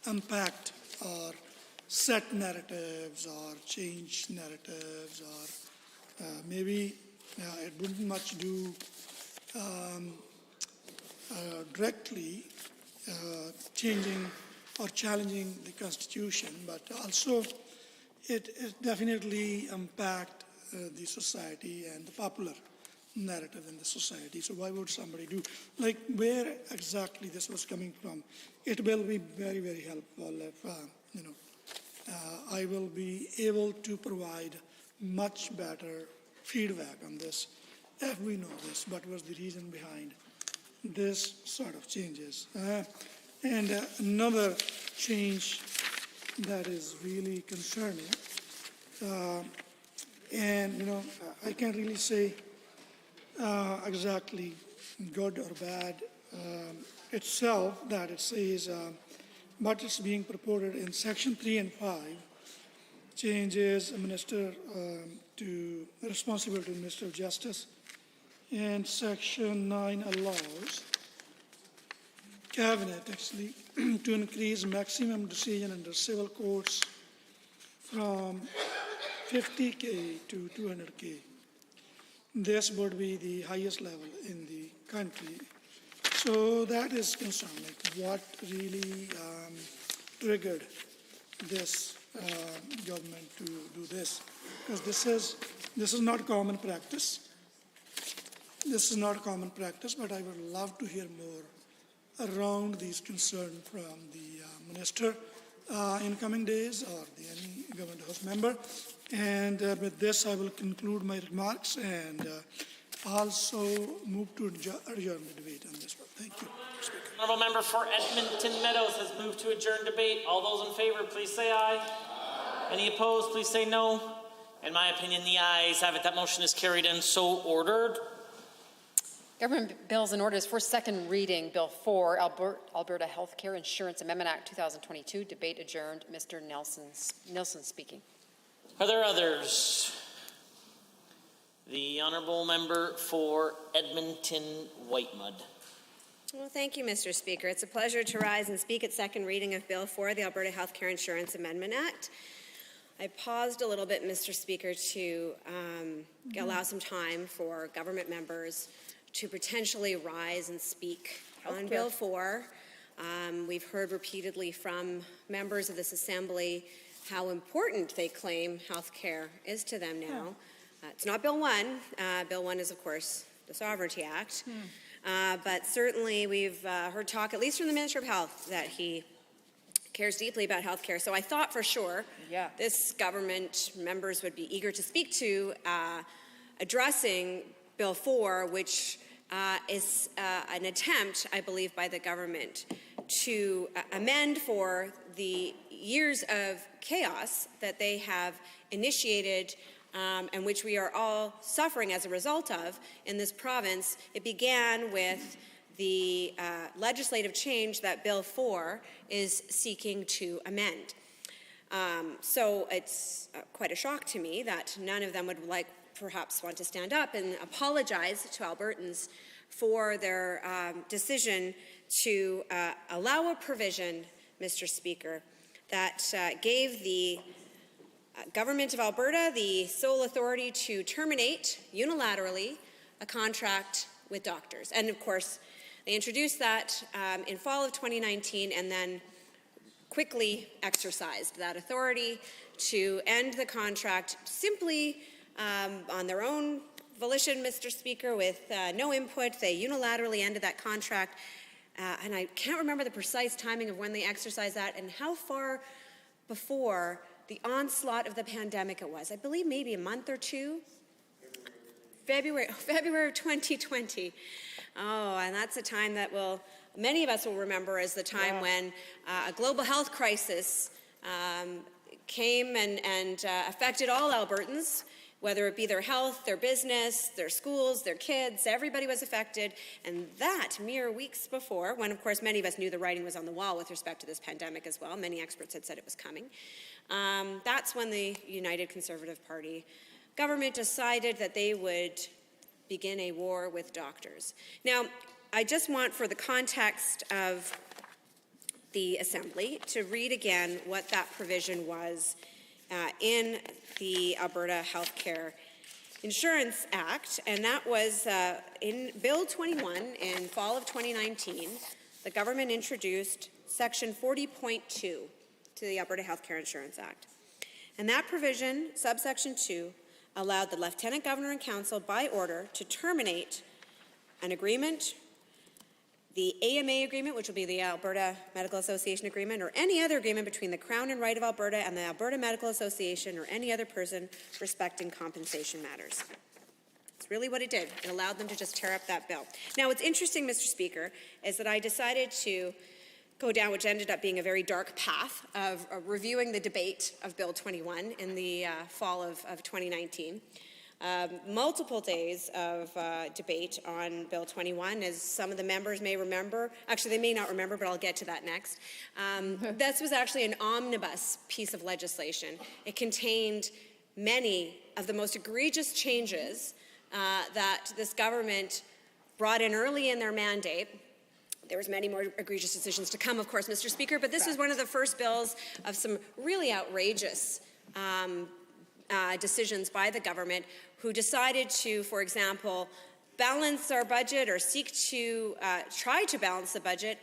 impact or set narratives or change narratives or maybe it wouldn't much do directly changing or challenging the Constitution, but also it definitely impact the society and the popular narrative in the society. So why would somebody do, where exactly this was coming from? It will be very, very helpful if, I will be able to provide much better feedback on this if we know this, what was the reason behind this sort of changes. And another change that is really concerning, I can't really say exactly good or bad itself that it says, but it's being purported in Section 3 and 5, changes a minister to responsibility of Minister of Justice, and Section 9 allows Cabinet actually to increase maximum decision under civil courts from 50K to 200K. This would be the highest level in the country. So that is concerning, what really triggered this government to do this. Because this is not common practice. This is not common practice, but I would love to hear more around these concerns from the minister in coming days or any government house member. And with this, I will conclude my remarks and also move to adjourn the debate on this one. Thank you, Speaker. Honourable member for Edmonton Meadows has moved to adjourn debate. All those in favour, please say aye. Any opposed, please say no. In my opinion, the ayes have it. That motion is carried and so ordered. Government bills and orders for second reading. Bill 4, Alberta Healthcare Insurance Amendment Act 2022. Debate adjourned. Mr. Nilsson speaking. Are there others? The honourable member for Edmonton Whitemud. Well, thank you, Mr. Speaker. It's a pleasure to rise and speak at second reading of Bill 4, the Alberta Healthcare Insurance Amendment Act. I paused a little bit, Mr. Speaker, to allow some time for government members to potentially rise and speak on Bill 4. We've heard repeatedly from members of this Assembly how important they claim health care is to them now. It's not Bill 1. Bill 1 is, of course, the Sovereignty Act. But certainly we've heard talk, at least from the Minister of Health, that he cares deeply about health care. So I thought for sure this government members would be eager to speak to addressing Bill 4, which is an attempt, I believe, by the government to amend for the years of chaos that they have initiated and which we are all suffering as a result of in this province, it began with the legislative change that Bill 4 is seeking to amend. So it's quite a shock to me that none of them would perhaps want to stand up and apologize to Albertans for their decision to allow a provision, Mr. Speaker, that gave the Government of Alberta the sole authority to terminate unilaterally a contract with doctors. And of course, they introduced that in fall of 2019 and then quickly exercised that authority to end the contract simply on their own volition, Mr. Speaker, with no input. They unilaterally ended that contract. And I can't remember the precise timing of when they exercised that and how far before the onslaught of the pandemic it was. I believe maybe a month or two. February of 2020. Oh, and that's a time that many of us will remember as the time when a global health crisis came and affected all Albertans, whether it be their health, their business, their schools, their kids, everybody was affected. And that mere weeks before, when of course many of us knew the writing was on the wall with respect to this pandemic as well, many experts had said it was coming, that's when the United Conservative Party government decided that they would begin a war with doctors. Now, I just want, for the context of the Assembly, to read again what that provision was in the Alberta Healthcare Insurance Act, and that was in Bill 21 in fall of 2019. The government introduced Section 40.2 to the Alberta Healthcare Insurance Act. And that provision, subsection 2, allowed the Lieutenant Governor and Council by order to terminate an agreement, the AMA agreement, which will be the Alberta Medical Association agreement, or any other agreement between the Crown and Right of Alberta and the Alberta Medical Association or any other person respecting compensation matters. It's really what it did. It allowed them to just tear up that bill. Now, what's interesting, Mr. Speaker, is that I decided to go down, which ended up being a very dark path of reviewing the debate of Bill 21 in the fall of 2019. Multiple days of debate on Bill 21, as some of the members may remember. Actually, they may not remember, but I'll get to that next. This was actually an omnibus piece of legislation. It contained many of the most egregious changes that this government brought in early in their mandate. There was many more egregious decisions to come, of course, Mr. Speaker, but this was one of the first bills of some really outrageous decisions by the government, who decided to, for example, balance our budget or seek to try to balance the budget,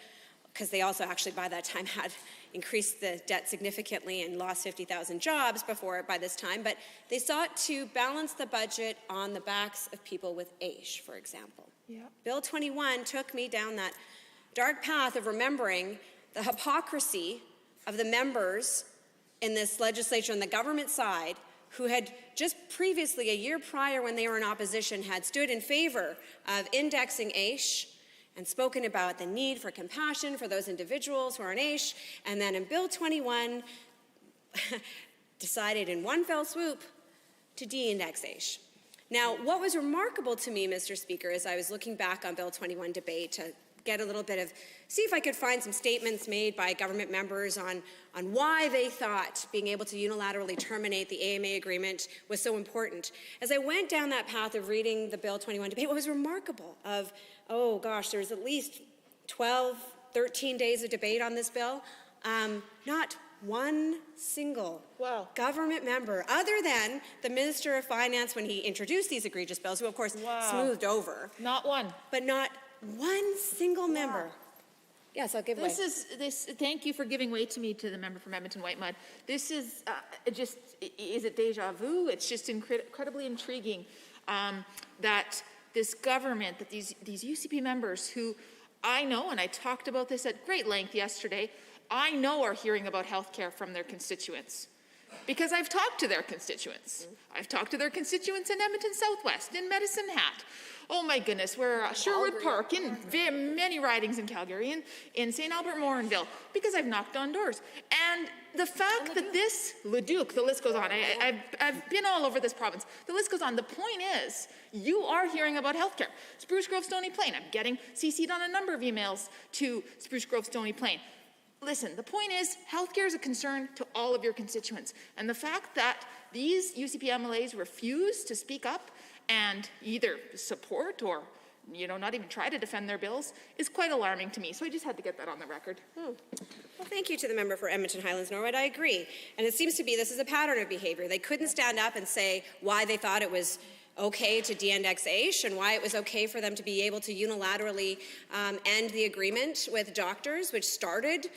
because they also actually by that time had increased the debt significantly and lost 50,000 jobs by this time, but they sought to balance the budget on the backs of people with AISH, for example. Yeah. Bill 21 took me down that dark path of remembering the hypocrisy of the members in this legislature on the government side who had just previously, a year prior when they were in opposition, had stood in favor of indexing AISH and spoken about the need for compassion for those individuals who are on AISH, and then in Bill 21 decided in one fell swoop to de-index AISH. Now, what was remarkable to me, Mr. Speaker, as I was looking back on Bill 21 debate to get a little bit of, see if I could find some statements made by government members on why they thought being able to unilaterally terminate the AMA agreement was so important. As I went down that path of reading the Bill 21 debate, what was remarkable of, oh gosh, there was at least 12, 13 days of debate on this bill. Not one single government member, other than the Minister of Finance when he introduced these egregious bills, who of course smoothed over. Not one. But not one single member. Yes, I'll give way. Thank you for giving way to me, to the member from Edmonton-Whitemud. This is is it deja vu? It's just incredibly intriguing that this government, that these UCP members who I know, and I talked about this at great length yesterday, I know are hearing about health care from their constituents. Because I've talked to their constituents. I've talked to their constituents in Edmonton Southwest, in Medicine Hat. Oh my goodness, we're Sherwood Park, in many ridings in Calgary, in St. Albert Morinville, because I've knocked on doors. And the fact that this, Leduc, the list goes on. I've been all over this province. The list goes on. The point is, you are hearing about healthcare. Spruce Grove, Stony Plain. I'm getting CC'd on a number of emails to Spruce Grove, Stony Plain. Listen, the point is, healthcare is a concern to all of your constituents. And the fact that these UCP MLAs refuse to speak up and either support or not even try to defend their bills is quite alarming to me. So I just had to get that on the record. Well, thank you to the member for Edmonton Highlands Norwood. I agree. And it seems to be this is a pattern of behavior. They couldn't stand up and say why they thought it was okay to de-index and why it was okay for them to be able to unilaterally end the agreement with doctors, which started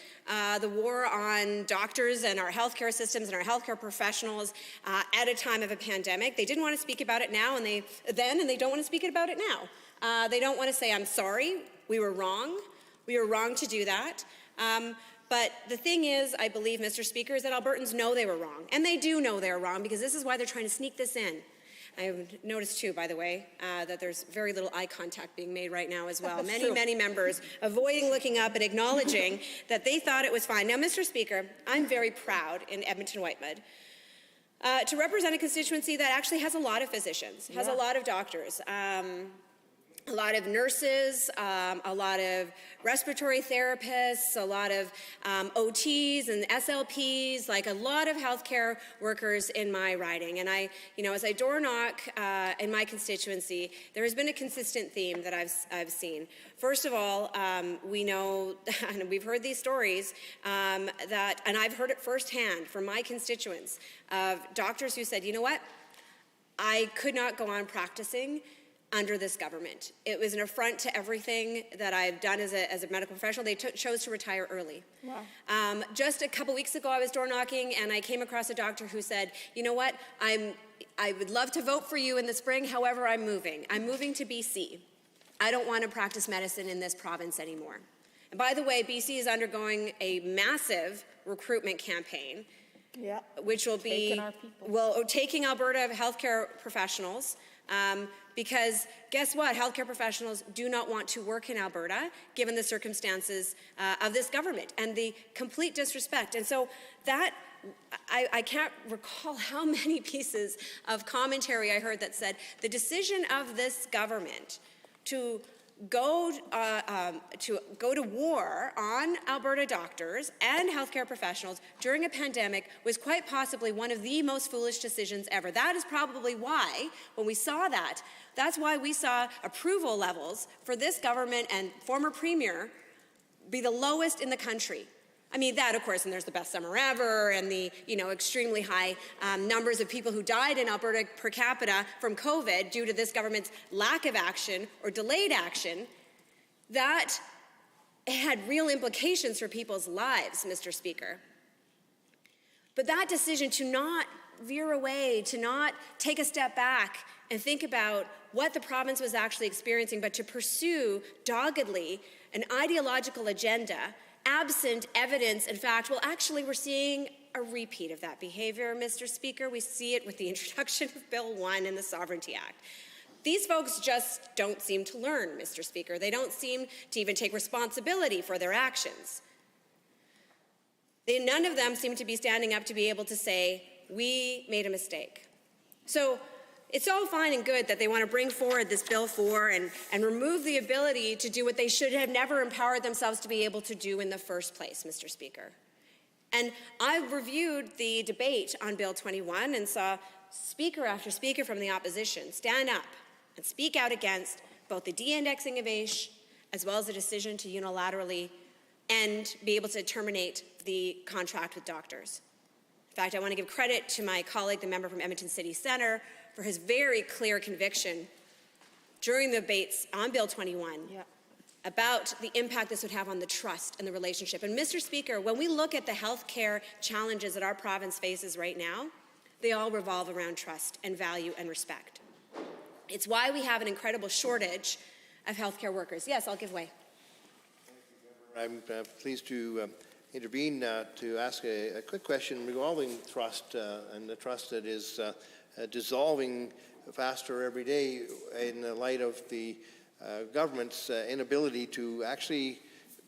the war on doctors and our healthcare systems and our healthcare professionals at a time of a pandemic. They didn't want to speak about it now, and they don't want to speak about it now. They don't want to say, I'm sorry, we were wrong. We were wrong to do that. But the thing is, I believe, Mr. Speaker, is that Albertans know they were wrong. And they do know they're wrong because this is why they're trying to sneak this in. I've noticed too, by the way, that there's very little eye contact being made right now as well. Many members avoiding looking up and acknowledging that they thought it was fine. Now, Mr. Speaker, I'm very proud in Edmonton-Whitemud to represent a constituency that actually has a lot of physicians, has a lot of doctors, a lot of nurses, a lot of respiratory therapists, a lot of OTs and SLPs, like a lot of healthcare workers in my riding. And as I door knock in my constituency, there has been a consistent theme that I've seen. First of all, we know, and we've heard these stories, and I've heard it firsthand from my constituents, of doctors who said, you know what, I could not go on practicing under this government. It was an affront to everything that I've done as a medical professional. They chose to retire early. Wow. Just a couple weeks ago, I was door knocking, and I came across a doctor who said, you know what, I would love to vote for you in the spring, however, I'm moving. I'm moving to BC. I don't want to practice medicine in this province anymore. And by the way, BC is undergoing a massive recruitment campaign, which will be taking Alberta healthcare professionals, because guess what? Healthcare professionals do not want to work in Alberta, given the circumstances of this government and the complete disrespect. And so that, I can't recall how many pieces of commentary I heard that said the decision of this government to go to war on Alberta doctors and healthcare professionals during a pandemic was quite possibly one of the most foolish decisions ever. That is probably why, when we saw that, that's why we saw approval levels for this government and former premier be the lowest in the country. I mean, that, of course, and there's the best summer ever and the, extremely high numbers of people who died in Alberta per capita from COVID due to this government's lack of action or delayed action, that had real implications for people's lives, Mr. Speaker. But that decision to not veer away, to not take a step back and think about what the province was actually experiencing, but to pursue doggedly an ideological agenda absent evidence and fact, well, actually, we're seeing a repeat of that behavior, Mr. Speaker. We see it with the introduction of Bill 1 in the Sovereignty Act. These folks just don't seem to learn, Mr. Speaker. They don't seem to even take responsibility for their actions. None of them seem to be standing up to be able to say, we made a mistake. So it's all fine and good that they want to bring forward this Bill 4 and remove the ability to do what they should have never empowered themselves to be able to do in the first place, Mr. Speaker. And I reviewed the debate on Bill 21 and saw speaker after speaker from the opposition stand up and speak out against both the de-indexing of AISH as well as the decision to unilaterally be able to terminate the contract with doctors. In fact, I want to give credit to my colleague, the member from Edmonton City Centre, for his very clear conviction during the debates on Bill 21 about the impact this would have on the trust and the relationship. And Mr. Speaker, when we look at the healthcare challenges that our province faces right now, they all revolve around trust and value and respect. It's why we have an incredible shortage of healthcare workers. Yes, I'll give way. I'm pleased to intervene to ask a quick question regarding trust and the trust that is dissolving faster every day in the light of the government's inability to actually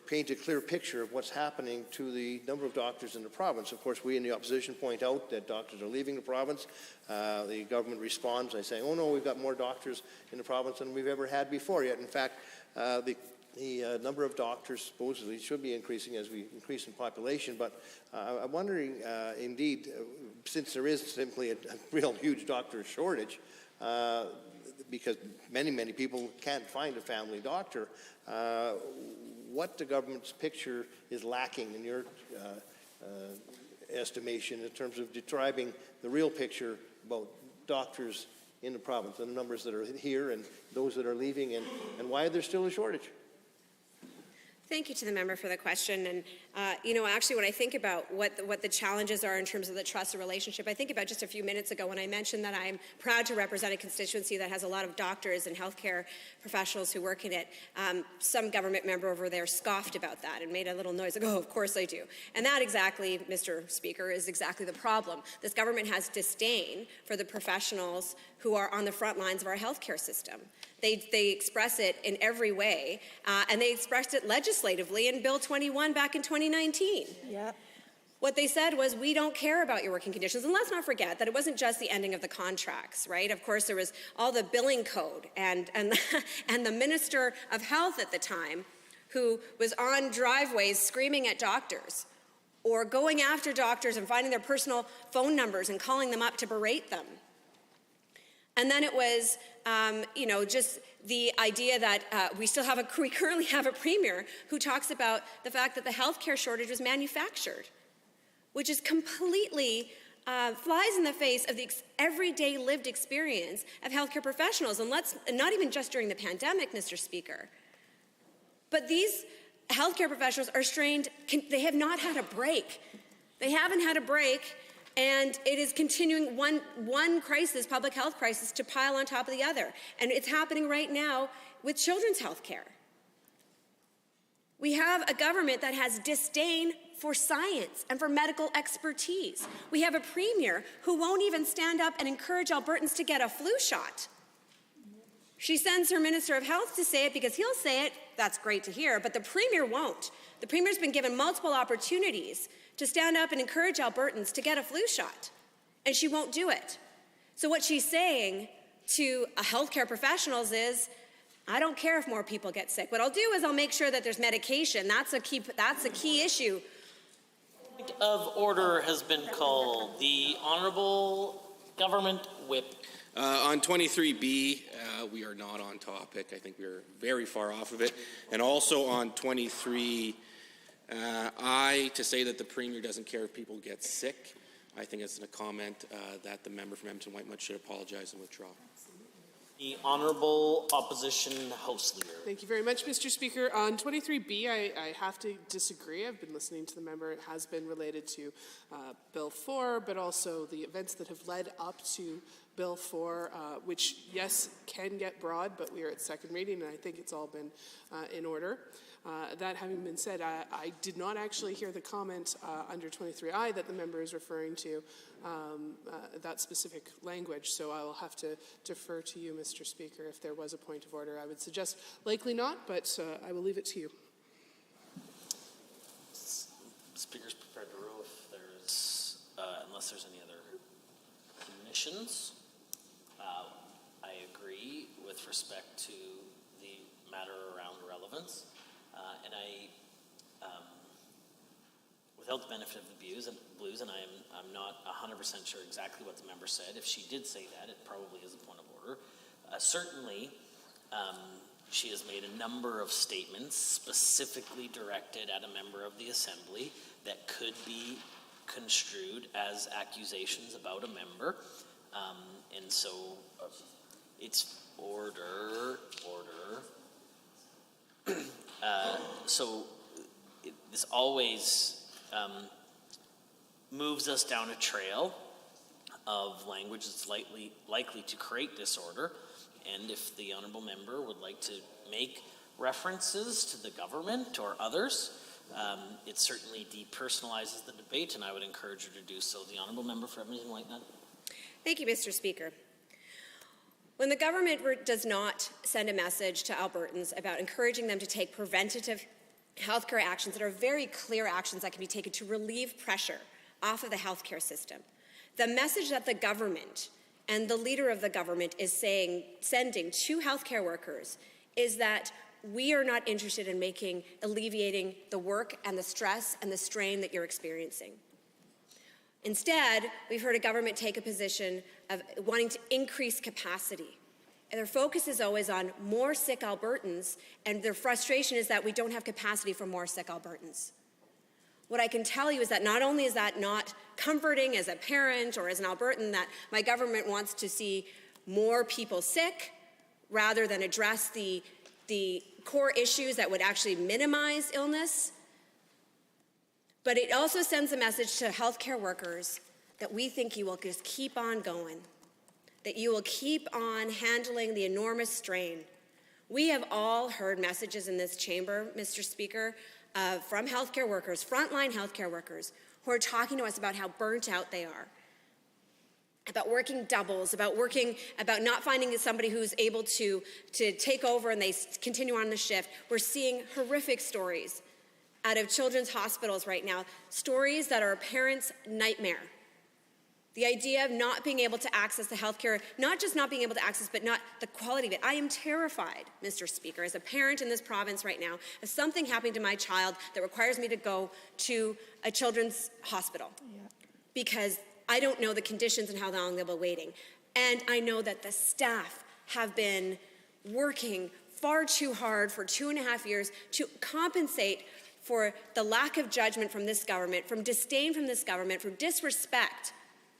paint a clear picture of what's happening to the number of doctors in the province. Of course, we in the opposition point out that doctors are leaving the province. The government responds by saying, oh no, we've got more doctors in the province than we've ever had before yet. In fact, the number of doctors supposedly should be increasing as we increase in population, but I'm wondering, indeed, since there is simply a real huge doctor shortage, because many people can't find a family doctor, what the government's picture is lacking in your estimation in terms of describing the real picture about doctors in the province, and the numbers that are here and those that are leaving, and why there's still a shortage? Thank you to the member for the question. And, actually, when I think about what the challenges are in terms of the trusted relationship, I think about just a few minutes ago when I mentioned that I'm proud to represent a constituency that has a lot of doctors and healthcare professionals who work in it. Some government member over there scoffed about that and made a little noise, like, oh, of course I do. And that exactly, Mr. Speaker, is exactly the problem. This government has disdain for the professionals who are on the front lines of our healthcare system. They express it in every way, and they expressed it legislatively in Bill 21 back in 2019. Yeah. What they said was, we don't care about your working conditions. And let's not forget that it wasn't just the ending of the contracts, right? Of course, there was all the billing code, and the Minister of Health at the time, who was on driveways screaming at doctors, or going after doctors and finding their personal phone numbers and calling them up to berate them. And then it was, just the idea that we currently have a premier who talks about the fact that the healthcare shortage was manufactured, which is completely flies in the face of the everyday lived experience of healthcare professionals. And not even just during the pandemic, Mr. Speaker, but these healthcare professionals are strained. They have not had a break. They haven't had a break. And it is continuing one crisis, public health crisis, to pile on top of the other. And it's happening right now with children's health care. We have a government that has disdain for science and for medical expertise. We have a premier who won't even stand up and encourage Albertans to get a flu shot. She sends her Minister of Health to say it because he'll say it. That's great to hear, but the premier won't. The premier's been given multiple opportunities to stand up and encourage Albertans to get a flu shot, and she won't do it. So what she's saying to healthcare professionals is, I don't care if more people get sick. What I'll do is I'll make sure that there's medication. That's a key issue. Point of order has been called. The Honourable Government Whip. On 23B, we are not on topic. I think we're very far off of it. And also on 23 to say that the Premier doesn't care if people get sick, I think it's a comment that the member from Edmonton Whitemud should apologize and withdraw. The Honourable Opposition House Leader. Thank you very much, Mr. Speaker. On 23B, I have to disagree. I've been listening to the member. It has been related to Bill 4, but also the events that have led up to Bill 4, which, yes, can get broad, but we are at second reading, and I think it's all been in order. That having been said, I did not actually hear the comment under 23I that the member is referring to that specific language, so I will have to defer to you, Mr. Speaker, if there was a point of order. I would suggest likely not, but I will leave it to you. Speaker's prepared to rule if there's, unless there's any other commissions. I agree with respect to the matter around relevance. And without the benefit of the blues, and I'm not 100% sure exactly what the member said. If she did say that, it probably is a point of order. Certainly, she has made a number of statements specifically directed at a member of the Assembly that could be construed as accusations about a member. And so it's order. This always moves us down a trail of language that's likely to create disorder. And if the honourable member would like to make references to the government or others, it certainly depersonalizes the debate, and I would encourage her to do so. The honourable member for Edmonton Whitemud. Thank you, Mr. Speaker. When the government does not send a message to Albertans about encouraging them to take preventative healthcare actions that are very clear actions that can be taken to relieve pressure off of the healthcare system. The message that the government and the leader of the government is sending to healthcare workers is that we are not interested in alleviating the work and the stress and the strain that you're experiencing. Instead, we've heard a government take a position of wanting to increase capacity. And their focus is always on more sick Albertans, and their frustration is that we don't have capacity for more sick Albertans. What I can tell you is that not only is that not comforting as a parent or as an Albertan, that my government wants to see more people sick rather than address the core issues that would actually minimize illness, but it also sends a message to healthcare workers that we think you will just keep on going, that you will keep on handling the enormous strain. We have all heard messages in this chamber, Mr. Speaker, from healthcare workers, frontline healthcare workers, who are talking to us about how burnt out they are, about working doubles, about not finding somebody who's able to take over and they continue on the shift. We're seeing horrific stories out of children's hospitals right now, stories that are a parent's nightmare. The idea of not being able to access the healthcare, not just not being able to access, but not the quality of it. I am terrified, Mr. Speaker, as a parent in this province right now, of something happening to my child that requires me to go to a children's hospital. Because I don't know the conditions and how long they'll be waiting. And I know that the staff have been working far too hard for 2.5 years to compensate for the lack of judgment from this government, from disdain from this government, from disrespect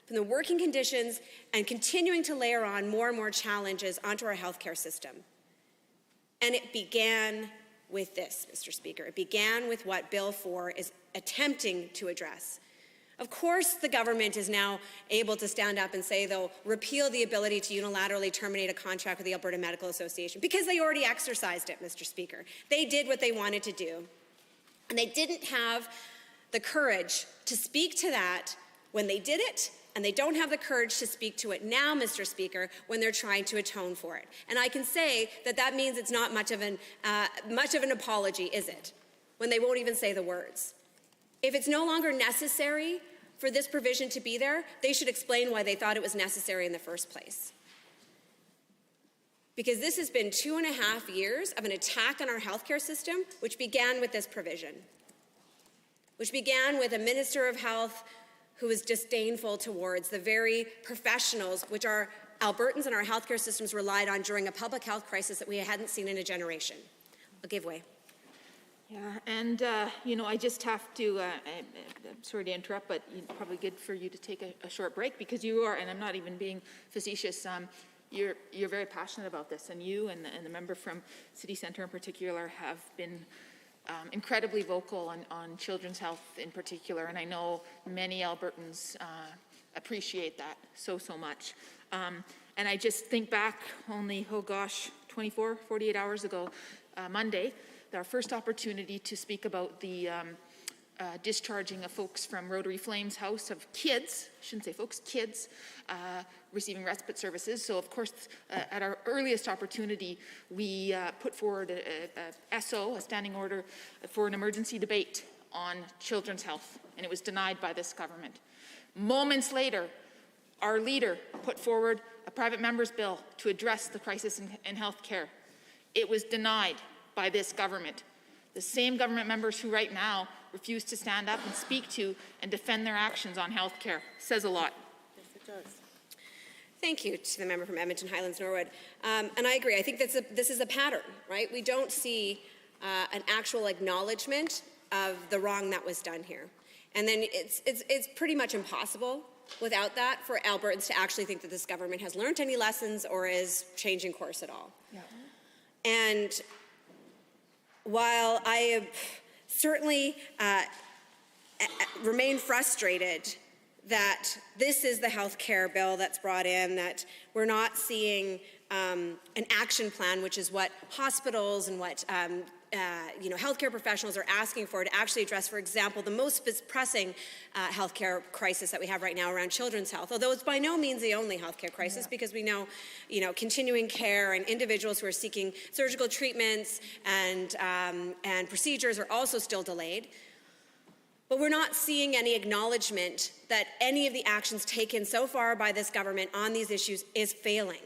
from the working conditions, and continuing to layer on more and more challenges onto our healthcare system. And it began with this, Mr. Speaker. It began with what Bill 4 is attempting to address. Of course, the government is now able to stand up and say they'll repeal the ability to unilaterally terminate a contract with the Alberta Medical Association, because they already exercised it, Mr. Speaker. They did what they wanted to do. And they didn't have the courage to speak to that when they did it, and they don't have the courage to speak to it now, Mr. Speaker, when they're trying to atone for it. And I can say that that means it's not much of an apology, is it? When they won't even say the words. If it's no longer necessary for this provision to be there, they should explain why they thought it was necessary in the first place. Because this has been 2.5 years of an attack on our healthcare system, which began with this provision, which began with a Minister of Health who was disdainful towards the very professionals which our Albertans and our healthcare systems relied on during a public health crisis that we hadn't seen in a generation. I'll give way. Yeah, and I just have to, I'm sorry to interrupt, but probably good for you to take a short break, because you are, and I'm not even being facetious, you're very passionate about this, and you and the member from City Centre in particular have been incredibly vocal on children's health in particular, and I know many Albertans appreciate that so much. And I just think back only, 48 hours ago, Monday, our first opportunity to speak about the discharging of folks from Rotary Flames House of kids, I shouldn't say folks, kids, receiving respite services. So of course, at our earliest opportunity, we put forward a SO, a standing order for an emergency debate on children's health, and it was denied by this government. Moments later, our leader put forward a private member's bill to address the crisis in health care. It was denied by this government. The same government members who right now refuse to stand up and speak to and defend their actions on health care. Says a lot. Yes, it does. Thank you to the member from Edmonton Highlands Norwood. And I agree. I think this is a pattern, right? We don't see an actual acknowledgement of the wrong that was done here. And then it's pretty much impossible without that for Albertans to actually think that this government has learned any lessons or is changing course at all. Yeah. And while I have certainly remain frustrated that this is the health care bill that's brought in, that we're not seeing an action plan, which is what hospitals and what healthcare professionals are asking for to actually address, for example, the most pressing healthcare crisis that we have right now around children's health. Although it's by no means the only healthcare crisis, because we know, continuing care and individuals who are seeking surgical treatments and procedures are also still delayed. But we're not seeing any acknowledgement that any of the actions taken so far by this government on these issues is failing.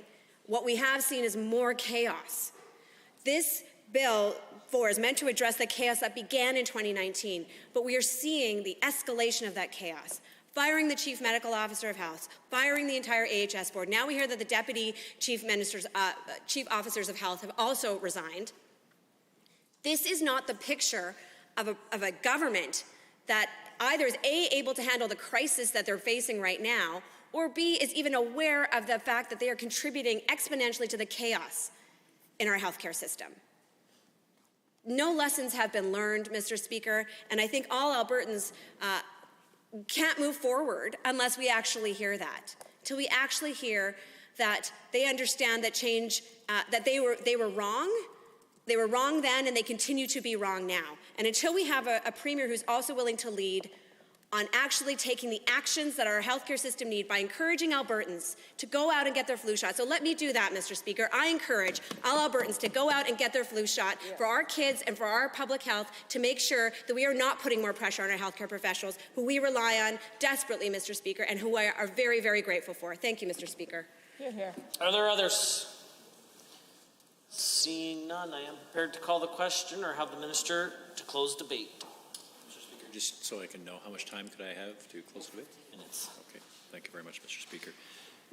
What we have seen is more chaos. This Bill 4 is meant to address the chaos that began in 2019, but we are seeing the escalation of that chaos. Firing the Chief Medical Officer of Health, firing the entire AHS board. Now we hear that the Deputy Chief Officers of Health have also resigned. This is not the picture of a government that either is A, able to handle the crisis that they're facing right now, or B, is even aware of the fact that they are contributing exponentially to the chaos in our healthcare system. No lessons have been learned, Mr. Speaker, and I think all Albertans can't move forward unless we actually hear that. Till we actually hear that they understand that change, that they were wrong. They were wrong then, and they continue to be wrong now. And until we have a premier who's also willing to lead on actually taking the actions that our healthcare system need by encouraging Albertans to go out and get their flu shot. So let me do that, Mr. Speaker. I encourage all Albertans to go out and get their flu shot for our kids and for our public health, to make sure that we are not putting more pressure on our healthcare professionals, who we rely on desperately, Mr. Speaker, and who I are very, very grateful for. Thank you, Mr. Speaker. Hear, hear. Are there others? Seeing none, I am prepared to call the question or have the minister to close debate. Mr. Speaker, just so I can know, how much time could I have to close the debate? Minutes. Okay. Thank you very much, Mr. Speaker.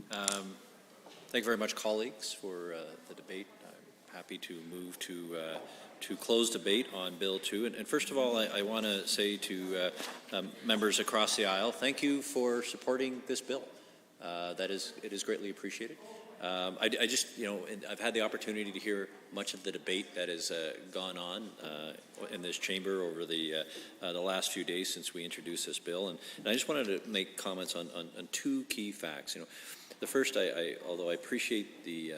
Thank you very much, colleagues, for the debate. I'm happy to move to close debate on Bill 2. And first of all, I want to say to members across the aisle, thank you for supporting this bill. It is greatly appreciated. I just, I've had the opportunity to hear much of the debate that has gone on in this chamber over the last few days since we introduced this bill, and I just wanted to make comments on two key facts. The first, although I appreciate the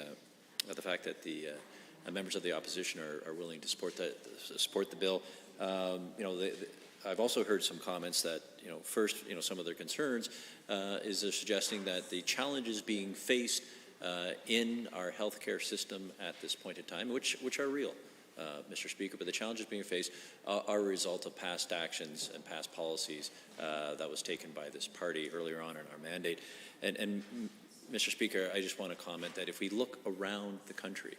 fact that the members of the opposition are willing to support the bill, I've also heard some comments that, first, some of their concerns is they're suggesting that the challenges being faced in our healthcare system at this point in time, which are real, Mr. Speaker, but the challenges being faced are a result of past actions and past policies that was taken by this party earlier on in our mandate. And Mr. Speaker, I just want to comment that if we look around the country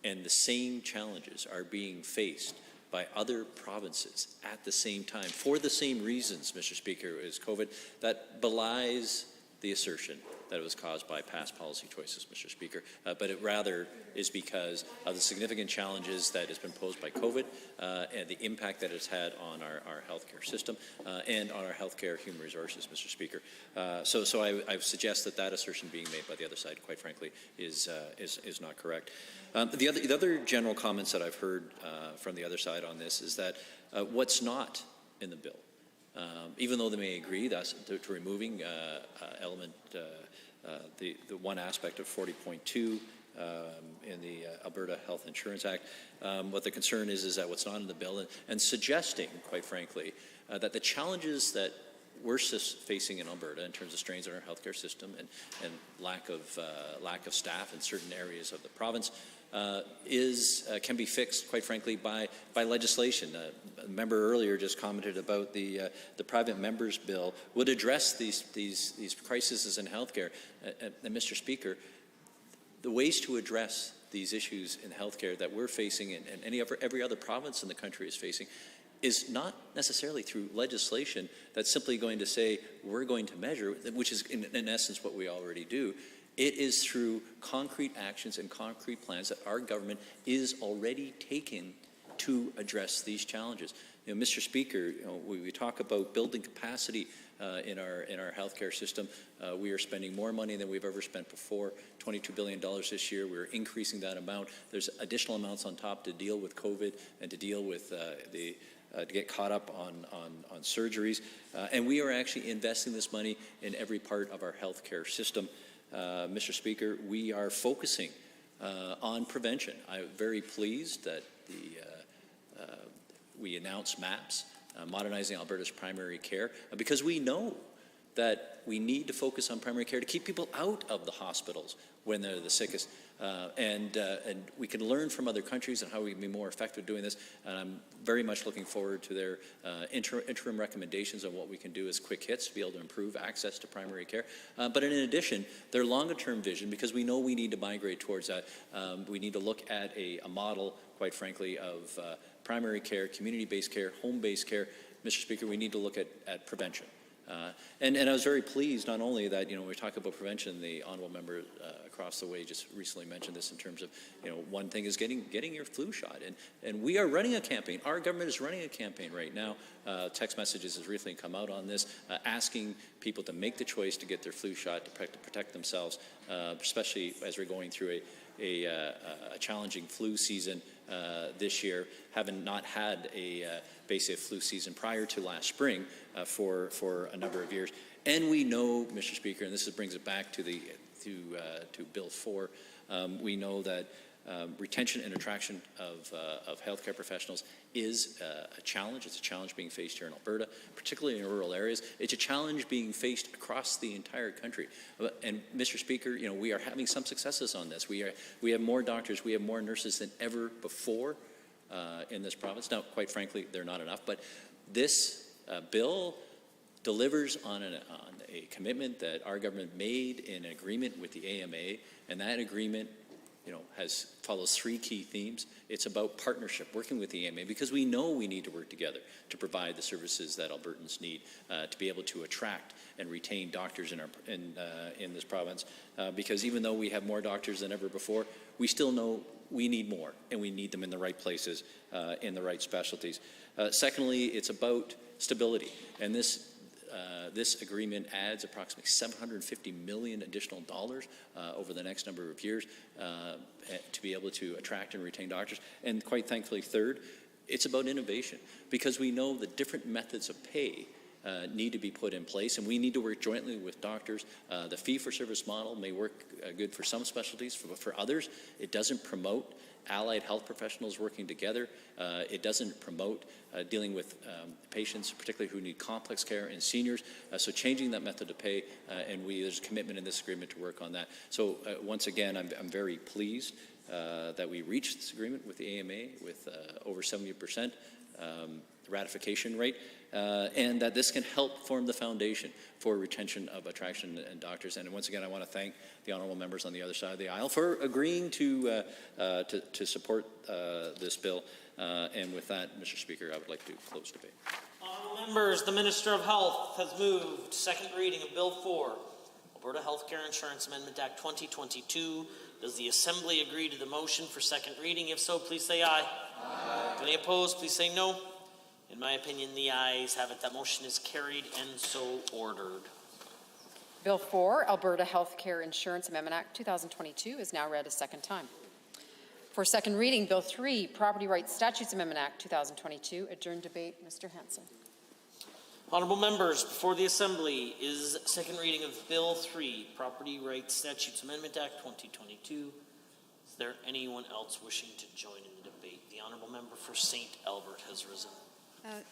and the same challenges are being faced by other provinces at the same time for the same reasons, Mr. Speaker, as COVID, that belies the assertion that it was caused by past policy choices, Mr. Speaker, but it rather is because of the significant challenges that has been posed by COVID and the impact that it's had on our healthcare system and on our healthcare human resources, Mr. Speaker. So I suggest that assertion being made by the other side, quite frankly, is not correct. The other general comments that I've heard from the other side on this is that what's not in the bill, even though they may agree that's to removing element, the one aspect of 40.2 in the Alberta Health Insurance Act, what the concern is that what's not in the bill, and suggesting, quite frankly, that the challenges that we're facing in Alberta in terms of strains on our healthcare system and lack of staff in certain areas of the province can be fixed, quite frankly, by legislation. A member earlier just commented about the private members bill would address these crises in healthcare. And Mr. Speaker, the ways to address these issues in healthcare that we're facing and every other province in the country is facing is not necessarily through legislation that's simply going to say we're going to measure, which is in essence what we already do. It is through concrete actions and concrete plans that our government is already taking to address these challenges. Mr. Speaker, we talk about building capacity in our healthcare system. We are spending more money than we've ever spent before, $22 billion this year. We're increasing that amount. There's additional amounts on top to deal with COVID and to deal with to get caught up on surgeries. And we are actually investing this money in every part of our healthcare system. Mr. Speaker, we are focusing on prevention. I'm very pleased that we announce MAPS, modernizing Alberta's primary care, because we know that we need to focus on primary care to keep people out of the hospitals when they're the sickest. And we can learn from other countries and how we can be more effective doing this. And I'm very much looking forward to their interim recommendations on what we can do as quick hits to be able to improve access to primary care. But in addition, their longer-term vision, because we know we need to migrate towards that, we need to look at a model, quite frankly, of primary care, community-based care, home-based care. Mr. Speaker, we need to look at prevention. And I was very pleased not only that, when we talk about prevention, the honourable member across the way just recently mentioned this in terms of, one thing is getting your flu shot. And we are running a campaign. Our government is running a campaign right now. Text messages has recently come out on this, asking people to make the choice to get their flu shot to protect themselves, especially as we're going through a challenging flu season this year, having not had a basic flu season prior to last spring for a number of years. And we know, Mr. Speaker, and this brings it back to Bill 4, we know that retention and attraction of healthcare professionals is a challenge. It's a challenge being faced here in Alberta, particularly in rural areas. It's a challenge being faced across the entire country. And Mr. Speaker, we are having some successes on this. We have more doctors, we have more nurses than ever before in this province. Now, quite frankly, they're not enough, but this bill delivers on a commitment that our government made in agreement with the AMA, and that agreement follows three key themes. It's about partnership, working with the AMA, because we know we need to work together to provide the services that Albertans need to be able to attract and retain doctors in this province. Because even though we have more doctors than ever before, we still know we need more, and we need them in the right places, in the right specialties. Secondly, it's about stability, and this agreement adds approximately $750 million additional dollars over the next number of years to be able to attract and retain doctors. And quite thankfully, third, it's about innovation, because we know the different methods of pay need to be put in place, and we need to work jointly with doctors. The fee-for-service model may work good for some specialties, but for others, it doesn't promote allied health professionals working together. It doesn't promote dealing with patients, particularly who need complex care, and seniors. So changing that method of pay, and there's a commitment in this agreement to work on that. So once again, I'm very pleased that we reached this agreement with the AMA with over 70% ratification rate, and that this can help form the foundation for retention of attraction and doctors. And once again, I want to thank the honourable members on the other side of the aisle for agreeing to support this bill. And with that, Mr. Speaker, I would like to close debate. Honourable members, the Minister of Health has moved second reading of Bill 4, Alberta Healthcare Insurance Amendment Act 2022. Does the Assembly agree to the motion for second reading? If so, please say aye. Aye. Any opposed, please say no. In my opinion, the ayes have it. That motion is carried and so ordered. Bill 4, Alberta Healthcare Insurance Amendment Act 2022 is now read a second time. For second reading, Bill 3, Property Rights Statutes Amendment Act 2022. Adjourned debate, Mr. Hanson. Honourable members, before the Assembly is second reading of Bill 3, Property Rights Statutes Amendment Act 2022. Is there anyone else wishing to join in the debate? The Honourable Member for St. Albert has risen.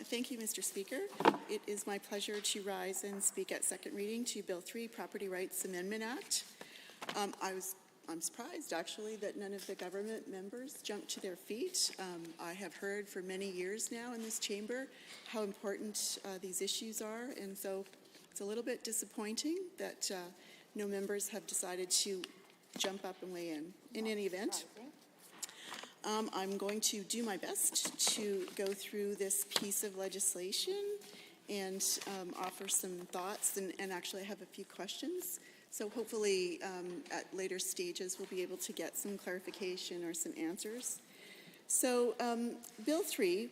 Thank you, Mr. Speaker. It is my pleasure to rise and speak at second reading to Bill 3, Property Rights Amendment Act. I'm surprised, actually, that none of the government members jumped to their feet. I have heard for many years now in this chamber how important these issues are, and so it's a little bit disappointing that no members have decided to jump up and weigh in. In any event, I'm going to do my best to go through this piece of legislation and offer some thoughts, and actually I have a few questions. So hopefully at later stages we'll be able to get some clarification or some answers. So Bill 3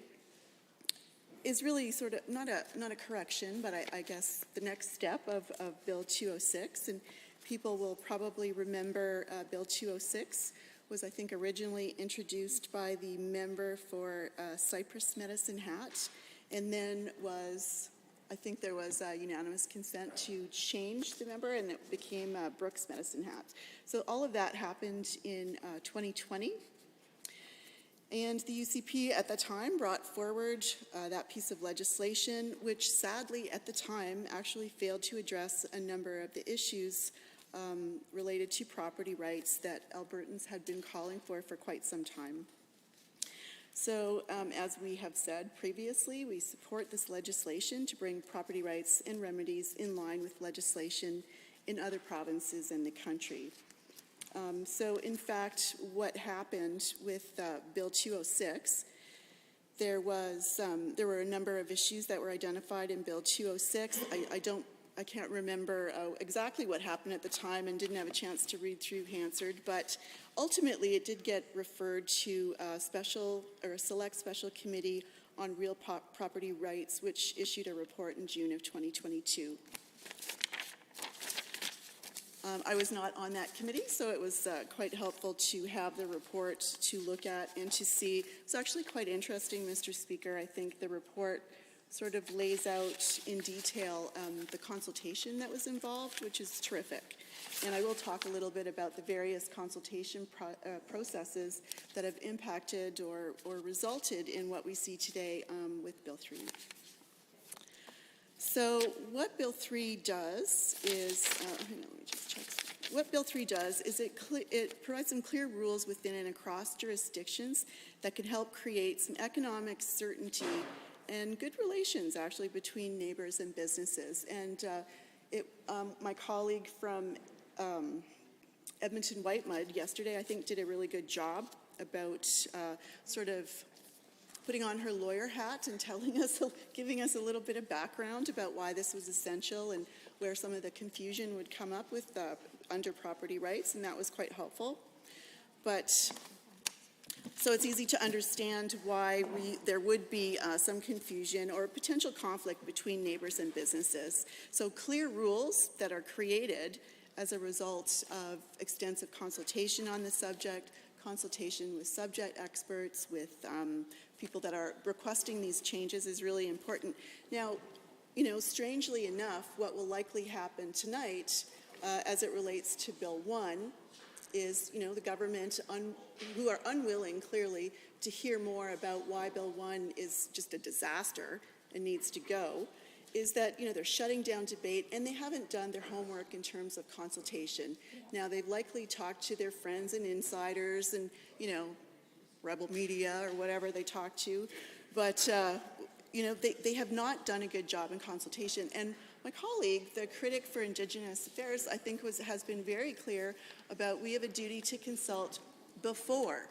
is really sort of not a correction, but I guess the next step of Bill 206, and people will probably remember Bill 206 was, I think, originally introduced by the member for Cypress Medicine Hat, and then I think there was unanimous consent to change the member, and it became Brooks Medicine Hat. So all of that happened in 2020. And the UCP at the time brought forward that piece of legislation, which sadly at the time actually failed to address a number of the issues related to property rights that Albertans had been calling for quite some time. So as we have said previously, we support this legislation to bring property rights and remedies in line with legislation in other provinces in the country. So in fact, what happened with Bill 206, there were a number of issues that were identified in Bill 206. I can't remember exactly what happened at the time and didn't have a chance to read through Hansard, but ultimately it did get referred to a select special committee on real property rights, which issued a report in June of 2022. I was not on that committee, so it was quite helpful to have the report to look at and to see. It's actually quite interesting, Mr. Speaker. I think the report sort of lays out in detail the consultation that was involved, which is terrific. And I will talk a little bit about the various consultation processes that have impacted or resulted in what we see today with Bill 3. So what Bill 3 does is, hang on, let me just check. What Bill 3 does is it provides some clear rules within and across jurisdictions that can help create some economic certainty and good relations, actually, between neighbors and businesses. And my colleague from Edmonton Whitemud yesterday, I think, did a really good job about sort of putting on her lawyer hat and giving us a little bit of background about why this was essential and where some of the confusion would come up with under property rights, and that was quite helpful. But so it's easy to understand why there would be some confusion or potential conflict between neighbors and businesses. So clear rules that are created as a result of extensive consultation on the subject, consultation with subject experts, with people that are requesting these changes is really important. Now, strangely enough, what will likely happen tonight as it relates to Bill 1 is, the government who are unwilling, clearly, to hear more about why Bill 1 is just a disaster and needs to go, is that, they're shutting down debate and they haven't done their homework in terms of consultation. Now, they've likely talked to their friends and insiders and, rebel media or whatever they talk to, but, they have not done a good job in consultation. And my colleague, the critic for Indigenous Affairs, I think has been very clear about we have a duty to consult before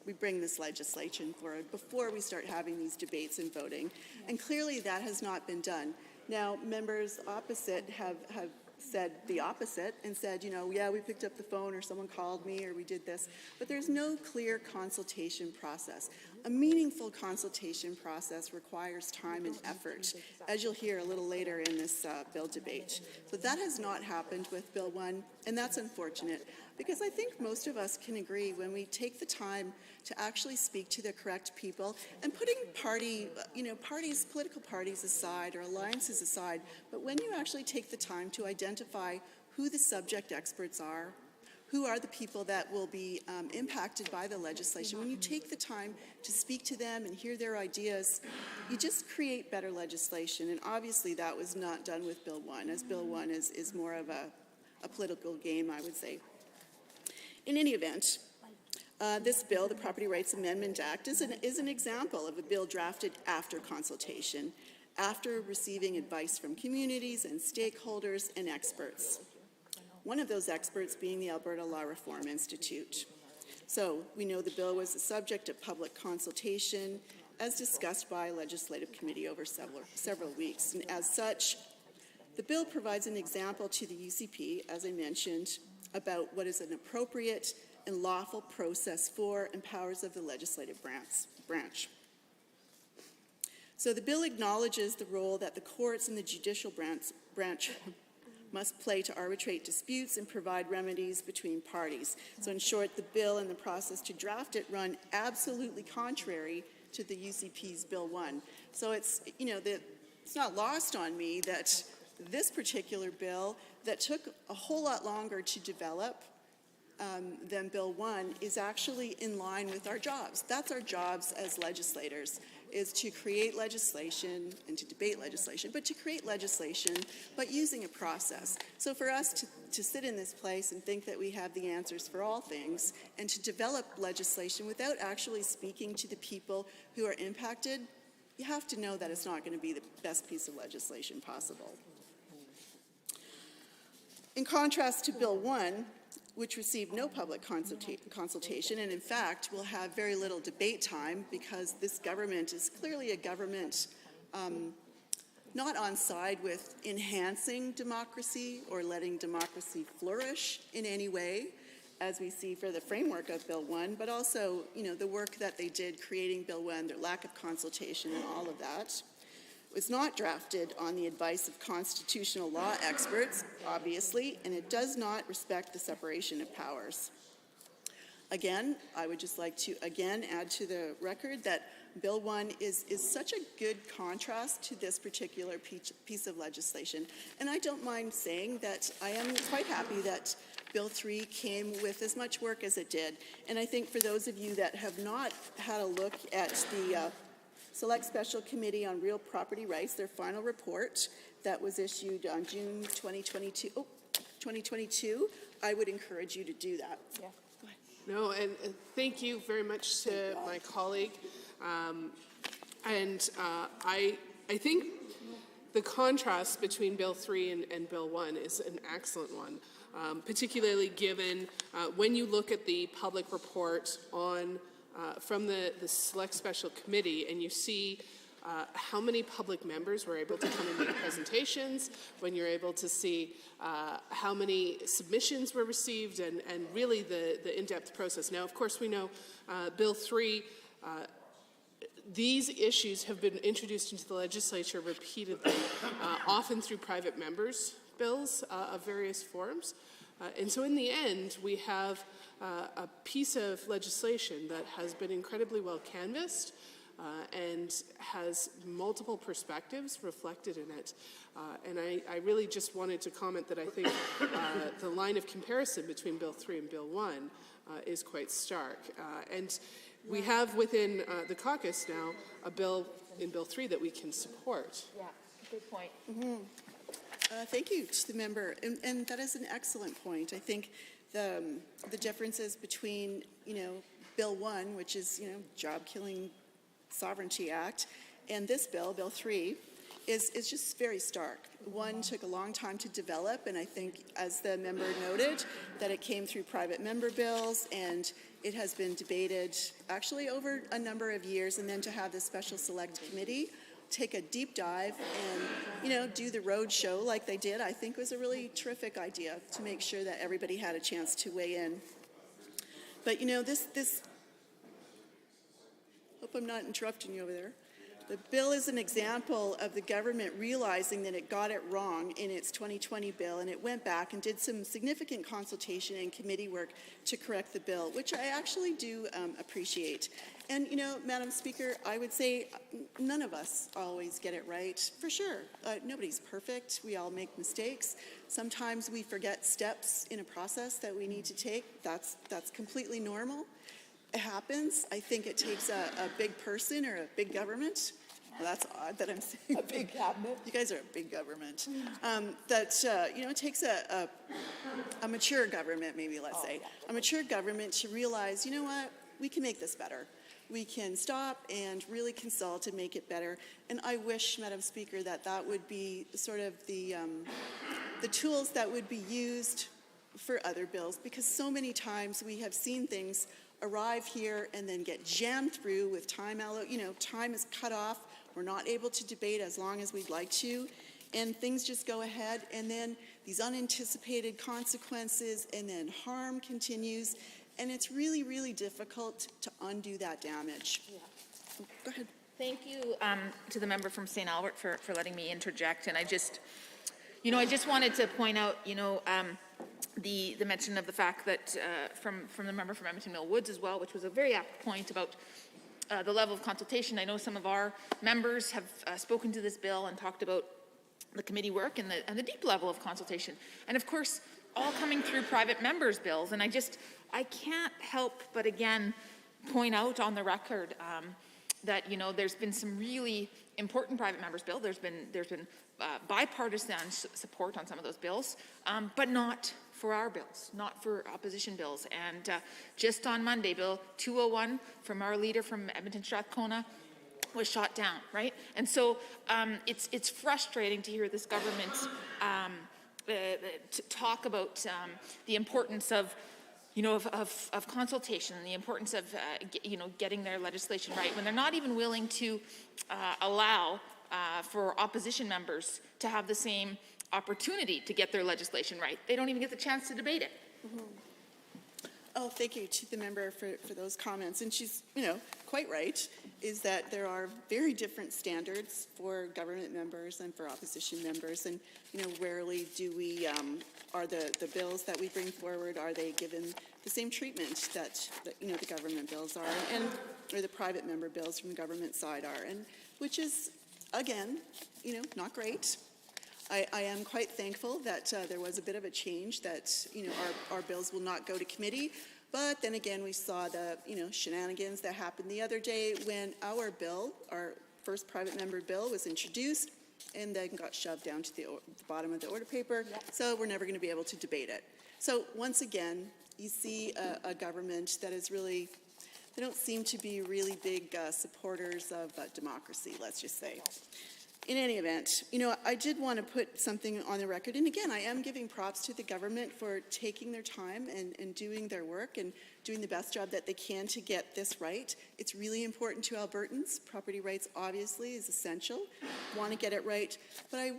we bring this legislation forward, before we start having these debates and voting. And clearly that has not been done. Now, members opposite have said the opposite and said, yeah, we picked up the phone or someone called me or we did this, but there's no clear consultation process. A meaningful consultation process requires time and effort, as you'll hear a little later in this bill debate. So that has not happened with Bill 1, and that's unfortunate, because I think most of us can agree when we take the time to actually speak to the correct people and putting political parties aside or alliances aside, but when you actually take the time to identify who the subject experts are, who are the people that will be impacted by the legislation, when you take the time to speak to them and hear their ideas, you just create better legislation. And obviously that was not done with Bill 1, as Bill 1 is more of a political game, I would say. In any event, this bill, the Property Rights Amendment Act, is an example of a bill drafted after consultation, after receiving advice from communities and stakeholders and experts. One of those experts being the Alberta Law Reform Institute. So we know the bill was the subject of public consultation as discussed by a legislative committee over several weeks. And as such, the bill provides an example to the UCP, as I mentioned, about what is an appropriate and lawful process for and powers of the legislative branch. So the bill acknowledges the role that the courts and the judicial branch must play to arbitrate disputes and provide remedies between parties. So in short, the bill and the process to draft it run absolutely contrary to the UCP's Bill 1. So it's not lost on me that this particular bill that took a whole lot longer to develop than Bill 1 is actually in line with our jobs. That's our jobs as legislators, is to create legislation and to debate legislation, but to create legislation but using a process. So for us to sit in this place and think that we have the answers for all things and to develop legislation without actually speaking to the people who are impacted, you have to know that it's not going to be the best piece of legislation possible. In contrast to Bill 1, which received no public consultation, and in fact will have very little debate time because this government is clearly a government not on side with enhancing democracy or letting democracy flourish in any way, as we see for the framework of Bill 1, but also, the work that they did creating Bill 1, their lack of consultation and all of that. Was not drafted on the advice of constitutional law experts, obviously, and it does not respect the separation of powers. Again, I would just like to add to the record that Bill 1 is such a good contrast to this particular piece of legislation. And I don't mind saying that I am quite happy that Bill 3 came with as much work as it did. And I think for those of you that have not had a look at the Select Special Committee on Real Property Rights, their final report that was issued on June 2022, I would encourage you to do that. Yeah, go ahead. No, and thank you very much to my colleague. I think the contrast between Bill 3 and Bill 1 is an excellent one, particularly given when you look at the public report on from the Select Special Committee, and you see how many public members were able to come and make presentations, when you're able to see how many submissions were received, and really the in-depth process. Now, of course, we know Bill 3, these issues have been introduced into the legislature repeatedly, often through private members' bills of various forms. And so in the end, we have a piece of legislation that has been incredibly well canvassed and has multiple perspectives reflected in it. And I really just wanted to comment that I think the line of comparison between Bill 3 and Bill 1 is quite stark. And we have within the caucus now a bill in Bill 3 that we can support. Yeah, good point. Mm-hmm. Thank you to the member, and that is an excellent point. I think the differences between Bill 1, which is Job-Killing Sovereignty Act, and this bill, Bill 3, is just very stark. One took a long time to develop, and I think, as the member noted, that it came through private member bills, and it has been debated actually over a number of years, and then to have this special select committee take a deep dive and, do the road show like they did, I think was a really terrific idea to make sure that everybody had a chance to weigh in. But, this hope I'm not interrupting you over there. The bill is an example of the government realizing that it got it wrong in its 2020 bill, and it went back and did some significant consultation and committee work to correct the bill, which I actually do appreciate. And, Madam Speaker, I would say none of us always get it right, for sure. Nobody's perfect. We all make mistakes. Sometimes we forget steps in a process that we need to take. That's completely normal. It happens. I think it takes a big person or a big government. Well, that's odd that I'm saying a big cabinet. You guys are a big government. It takes a mature government, maybe let's say, a mature government to realize, what, we can make this better. We can stop and really consult and make it better. And I wish, Madam Speaker, that would be sort of the tools that would be used for other bills, because so many times we have seen things arrive here and then get jammed through with time is cut off. We're not able to debate as long as we'd like to, and things just go ahead, and then these unanticipated consequences, and then harm continues, and it's really, really difficult to undo that damage. Yeah. Go ahead. Thank you to the member from St. Albert for letting me interject, and I just wanted to point out, the mention of the fact that from the member from Edmonton Mill Woods as well, which was a very apt point about the level of consultation. I know some of our members have spoken to this bill and talked about the committee work and the deep level of consultation. And of course, all coming through private members' bills. And I can't help but again point out on the record that, there's been some really important private members' bill. There's been bipartisan support on some of those bills, but not for our bills, not for opposition bills. And just on Monday, Bill 201 from our leader from Edmonton Strathcona was shot down, right? And so it's frustrating to hear this government talk about the importance of consultation and the importance of getting their legislation right when they're not even willing to allow for opposition members to have the same opportunity to get their legislation right. They don't even get the chance to debate it. Mm-hmm. Oh, thank you to the member for those comments. And she's, quite right, is that there are very different standards for government members and for opposition members. And, rarely do we, are the bills that we bring forward, are they given the same treatment that the government bills are, or the private member bills from the government side are, and which is, again, not great. I am quite thankful that there was a bit of a change that, our bills will not go to committee. But then again, we saw the, shenanigans that happened the other day when our bill, our first private member bill, was introduced and then got shoved down to the bottom of the order paper. Yep. So we're never going to be able to debate it. So once again, you see a government that is really, they don't seem to be really big supporters of democracy, let's just say. In any event, I did want to put something on the record. And again, I am giving props to the government for taking their time and doing their work and doing the best job that they can to get this right. It's really important to Albertans. Property rights, obviously, is essential. Want to get it right. But I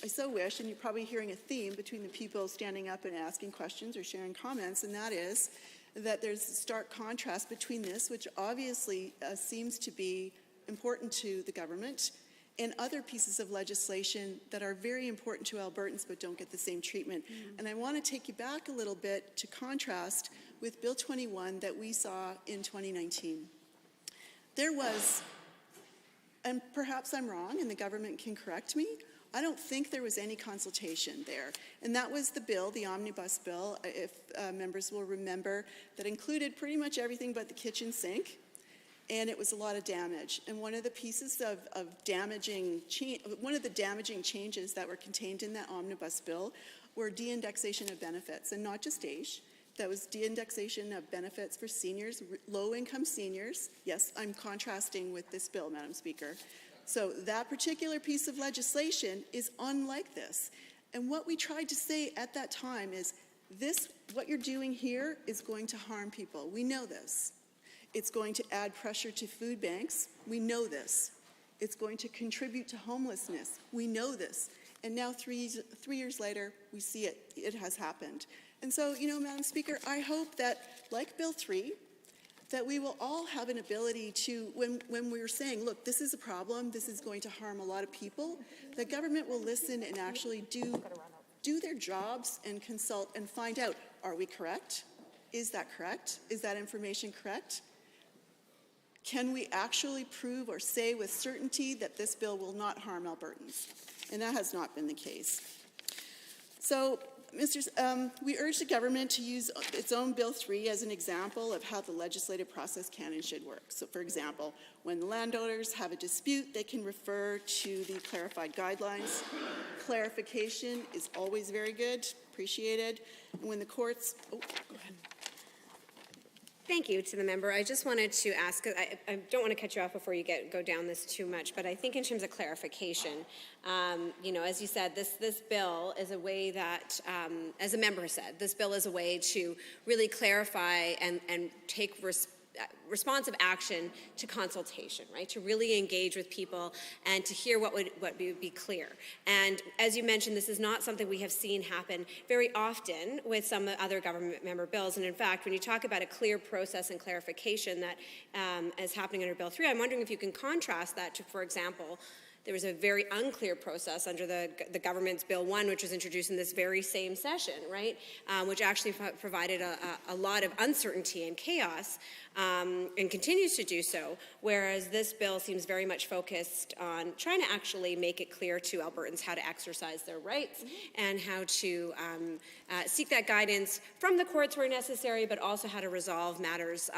so wish, and you're probably hearing a theme between the people standing up and asking questions or sharing comments, and that is that there's a stark contrast between this, which obviously seems to be important to the government, and other pieces of legislation that are very important to Albertans but don't get the same treatment. Mm-hmm. And I want to take you back a little bit to contrast with Bill 21 that we saw in 2019. There was, and perhaps I'm wrong and the government can correct me, I don't think there was any consultation there. And that was the bill, the omnibus bill, if members will remember, that included pretty much everything but the kitchen sink. And it was a lot of damage. And one of the pieces of one of the damaging changes that were contained in that omnibus bill were de-indexation of benefits, and not just age. That was de-indexation of benefits for seniors, low-income seniors. Yes, I'm contrasting with this bill, Madam Speaker. So that particular piece of legislation is unlike this. And what we tried to say at that time is, what you're doing here is going to harm people. We know this. It's going to add pressure to food banks. We know this. It's going to contribute to homelessness. We know this. And now 3 years later, we see it. It has happened. And so, Madam Speaker, I hope that, like Bill 3, that we will all have an ability to, when we're saying, look, this is a problem, this is going to harm a lot of people, the government will listen and actually do their jobs and consult and find out, are we correct? Is that correct? Is that information correct? Can we actually prove or say with certainty that this bill will not harm Albertans? And that has not been the case. So, we urge the government to use its own Bill 3 as an example of how the legislative process can and should work. So, for example, when the landowners have a dispute, they can refer to the clarified guidelines. Clarification is always very good, appreciated. And when the courts... Oh, go ahead. Thank you to the member. I just wanted to ask, I don't want to cut you off before you go down this too much, but I think in terms of clarification, as you said, this bill is a way that, as a member said, this bill is a way to really clarify and take responsive action to consultation, right? To really engage with people and to hear what would be clear. And as you mentioned, this is not something we have seen happen very often with some other government member bills. And in fact, when you talk about a clear process and clarification that is happening under Bill 3, I'm wondering if you can contrast that to, for example, There was a very unclear process under the government's Bill 1, which was introduced in this very same session, right? Which actually provided a lot of uncertainty and chaos, and continues to do so, whereas this bill seems very much focused on trying to actually make it clear to Albertans how to exercise their rights and how to seek that guidance from the courts where necessary, but also how to resolve matters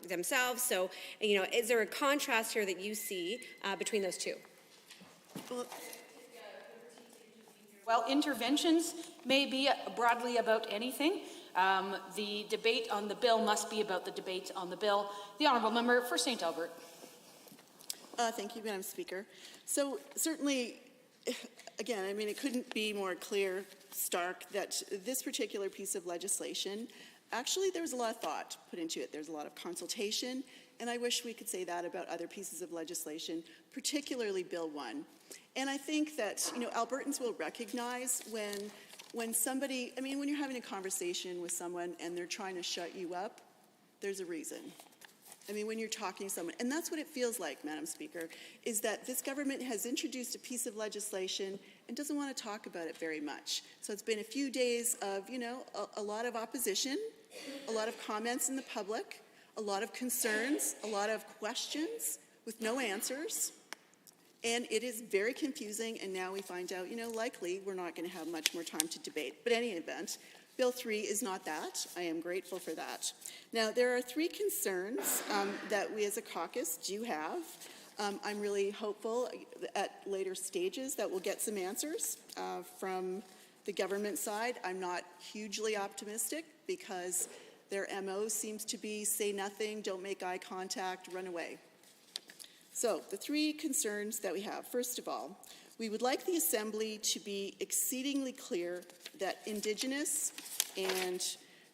themselves. So, you know, is there a contrast here that you see between those two? Well, interventions may be broadly about anything. The debate on the bill must be about the debate on the bill. The Honourable Member for St. Albert. Thank you, Madam Speaker. So certainly, again, I mean, it couldn't be more clear, stark, that this particular piece of legislation, actually there was a lot of thought put into it. There's a lot of consultation, and I wish we could say that about other pieces of legislation, particularly Bill 1. And I think that, you know, Albertans will recognize when somebody, I mean, when you're having a conversation with someone and they're trying to shut you up, there's a reason. I mean, when you're talking to someone, and that's what it feels like, Madam Speaker, is that this government has introduced a piece of legislation and doesn't want to talk about it very much. So it's been a few days of, you know, a lot of opposition, a lot of comments in the public, a lot of concerns, a lot of questions with no answers. And it is very confusing, and now we find out, you know, likely we're not going to have much more time to debate. But in any event, Bill 3 is not that. I am grateful for that. Now, there are 3 concerns that we as a caucus do have. I'm really hopeful at later stages that we'll get some answers from the government side. I'm not hugely optimistic because their MO seems to be say nothing, don't make eye contact, run away. So the 3 concerns that we have, first of all, we would like the Assembly to be exceedingly clear that Indigenous and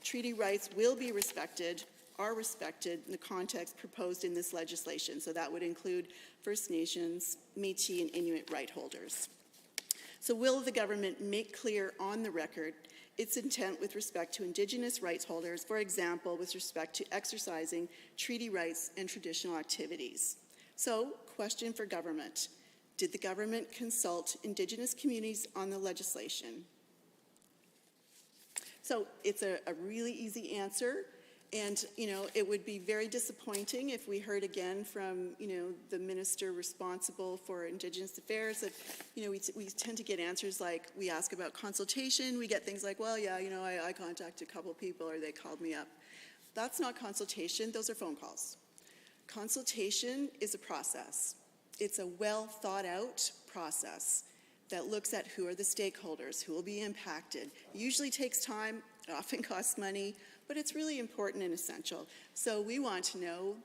treaty rights will be respected, are respected in the context proposed in this legislation. So that would include First Nations, Métis, and Inuit right holders. So will the government make clear on the record its intent with respect to Indigenous rights holders, for example, with respect to exercising treaty rights and traditional activities? So, question for government. Did the government consult Indigenous communities on the legislation? So it's a really easy answer, and you know it would be very disappointing if we heard again from the minister responsible for Indigenous affairs that we tend to get answers like we ask about consultation, we get things like, well, yeah, I contacted a couple people or they called me up. That's not consultation; those are phone calls. Consultation is a process. It's a well thought out process that looks at who are the stakeholders, who will be impacted. It usually takes time, it often costs money, but it's really important and essential. So we want to know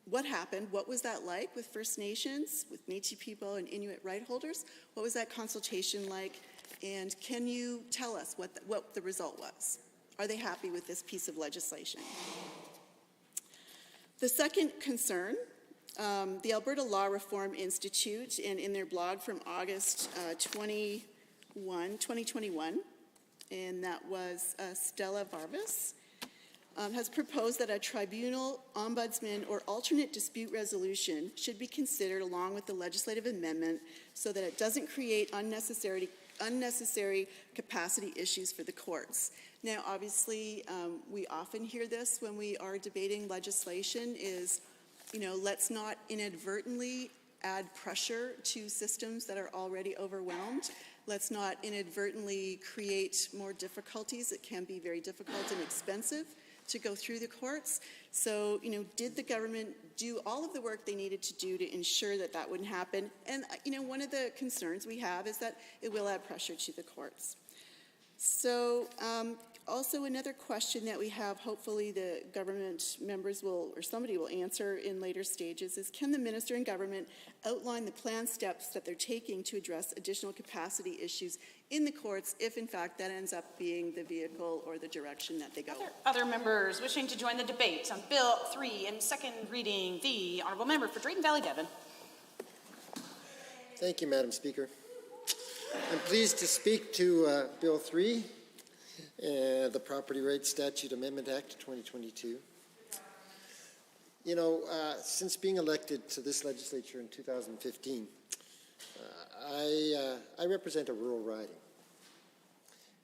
what happened, what was that like with First Nations, with Métis people and Inuit right holders? What was that consultation like? And can you tell us what the result was? Are they happy with this piece of legislation? The second concern, the Alberta Law Reform Institute, and in their blog from August 2021, and that was Stella Varvis, has proposed that a tribunal, ombudsman, or alternate dispute resolution should be considered along with the legislative amendment so that it doesn't create unnecessary capacity issues for the courts. Now, obviously, we often hear this when we are debating legislation is, let's not inadvertently add pressure to systems that are already overwhelmed. Let's not inadvertently create more difficulties. It can be very difficult and expensive to go through the courts. So, did the government do all of the work they needed to do to ensure that that wouldn't happen? And, one of the concerns we have is that it will add pressure to the courts. So, also another question that we have, hopefully the government members will, or somebody will answer in later stages, is can the minister and government outline the planned steps that they're taking to address additional capacity issues in the courts if in fact that ends up being the vehicle or the direction that they go? Other members wishing to join the debate on Bill 3 and second reading, the Honourable Member for Drayton Valley Devon. Thank you, Madam Speaker. I'm pleased to speak to Bill 3, the Property Rights Statute Amendment Act 2022. Since being elected to this legislature in 2015, I represent a rural riding.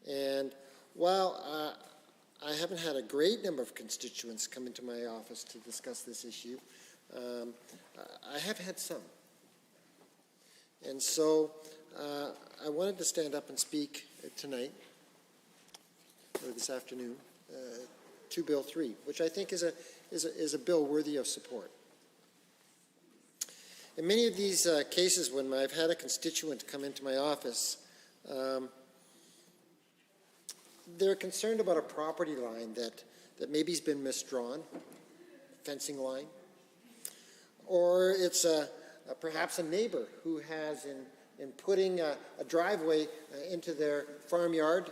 And while I haven't had a great number of constituents come into my office to discuss this issue, I have had some. And so I wanted to stand up and speak tonight, or this afternoon, to Bill 3, which I think is a bill worthy of support. In many of these cases, when I've had a constituent come into my office, they're concerned about a property line that maybe has been misdrawn, fencing line, or it's perhaps a neighbor who has, in putting a driveway into their farmyard,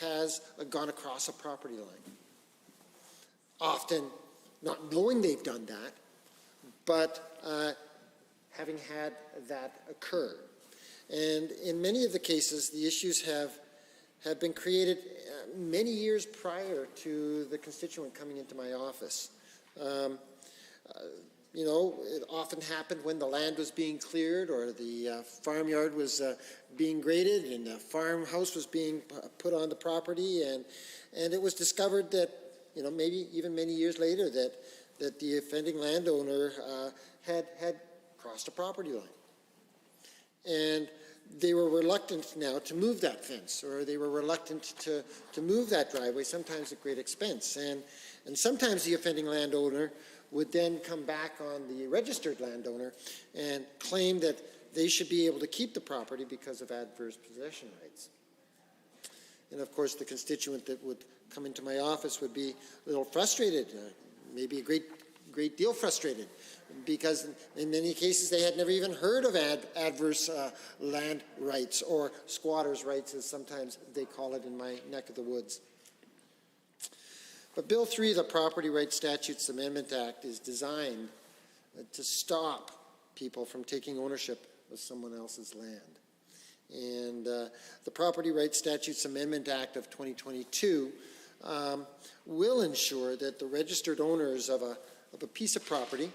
has gone across a property line. Often not knowing they've done that, but having had that occur. And in many of the cases, the issues have been created many years prior to the constituent coming into my office. You know, it often happened when the land was being cleared or the farmyard was being graded and the farmhouse was being put on the property, and it was discovered that, you know, maybe even many years later that the offending landowner had crossed a property line. And they were reluctant now to move that fence, or they were reluctant to move that driveway, sometimes at great expense. And sometimes the offending landowner would then come back on the registered landowner and claim that they should be able to keep the property because of adverse possession rights. And of course, the constituent that would come into my office would be a little frustrated, maybe a great deal frustrated, because in many cases they had never even heard of adverse land rights, or squatters' rights, as sometimes they call it in my neck of the woods. But Bill 3, the Property Rights Statutes Amendment Act, is designed to stop people from taking ownership of someone else's land. And the Property Rights Statutes Amendment Act of 2022 will ensure that the registered owners of a piece of property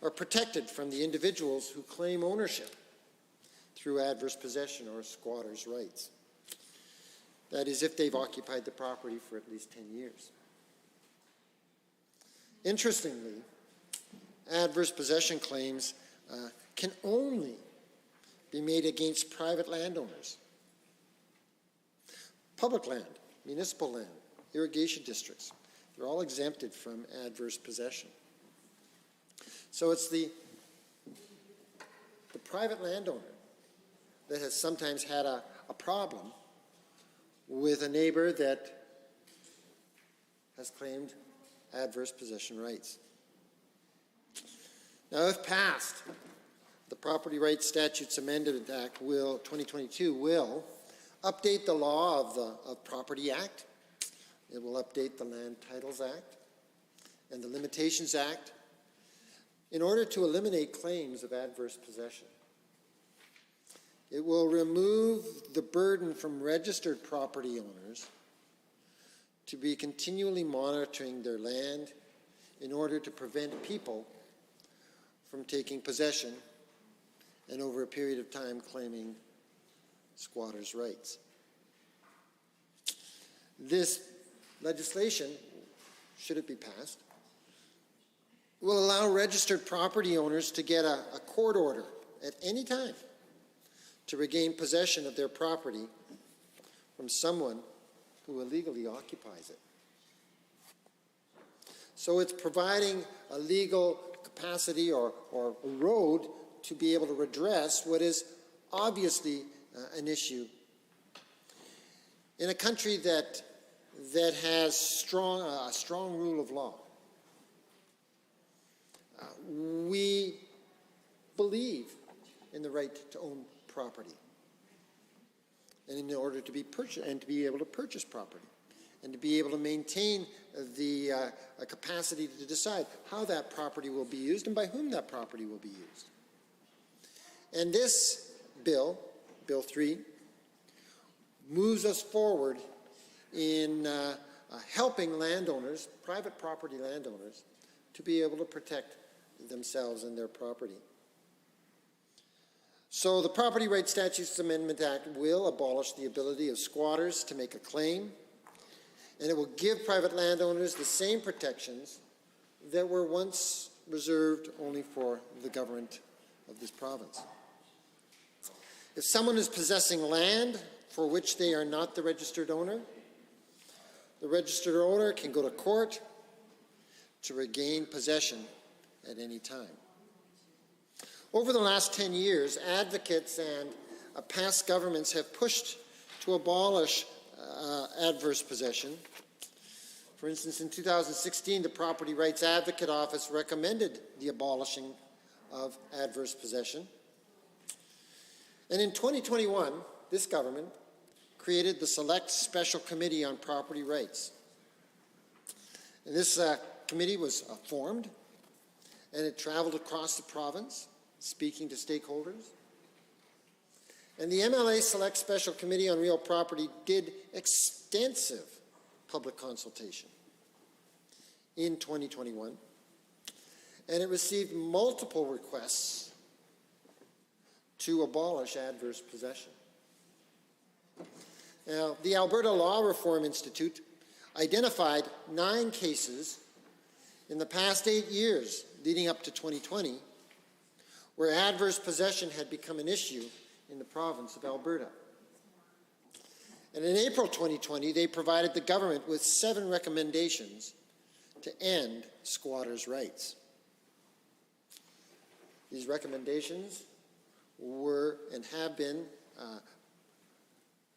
are protected from the individuals who claim ownership through adverse possession or squatters' rights. That is, if they've occupied the property for at least 10 years. Interestingly, adverse possession claims can only be made against private landowners. Public land, municipal land, irrigation districts, they're all exempted from adverse possession. So it's the private landowner that has sometimes had a problem with a neighbor that has claimed adverse possession rights. Now, if passed, the Property Rights Statutes Amendment Act 2022 will update the law of the Property Act. It will update the Land Titles Act and the Limitations Act in order to eliminate claims of adverse possession. It will remove the burden from registered property owners to be continually monitoring their land in order to prevent people from taking possession and over a period of time claiming squatters' rights. This legislation, should it be passed, will allow registered property owners to get a court order at any time to regain possession of their property from someone who illegally occupies it. So it's providing a legal capacity or a road to be able to redress what is obviously an issue. In a country that has a strong rule of law, we believe in the right to own property, and in order to be able to purchase property, and to be able to maintain the capacity to decide how that property will be used and by whom that property will be used. And this bill, Bill 3, moves us forward in helping landowners, private property landowners, to be able to protect themselves and their property. So the Property Rights Statutes Amendment Act will abolish the ability of squatters to make a claim, and it will give private landowners the same protections that were once reserved only for the government of this province. If someone is possessing land for which they are not the registered owner, the registered owner can go to court to regain possession at any time. Over the last 10 years, advocates and past governments have pushed to abolish adverse possession. For instance, in 2016, the Property Rights Advocate Office recommended the abolishing of adverse possession. And in 2021, this government created the Select Special Committee on Property Rights. And this committee was formed, and it traveled across the province, speaking to stakeholders. And the MLA Select Special Committee on Real Property did extensive public consultation in 2021, and it received multiple requests to abolish adverse possession. Now, the Alberta Law Reform Institute identified 9 cases in the past 8 years leading up to 2020 where adverse possession had become an issue in the province of Alberta. And in April 2020, they provided the government with 7 recommendations to end squatters' rights. These recommendations were and have been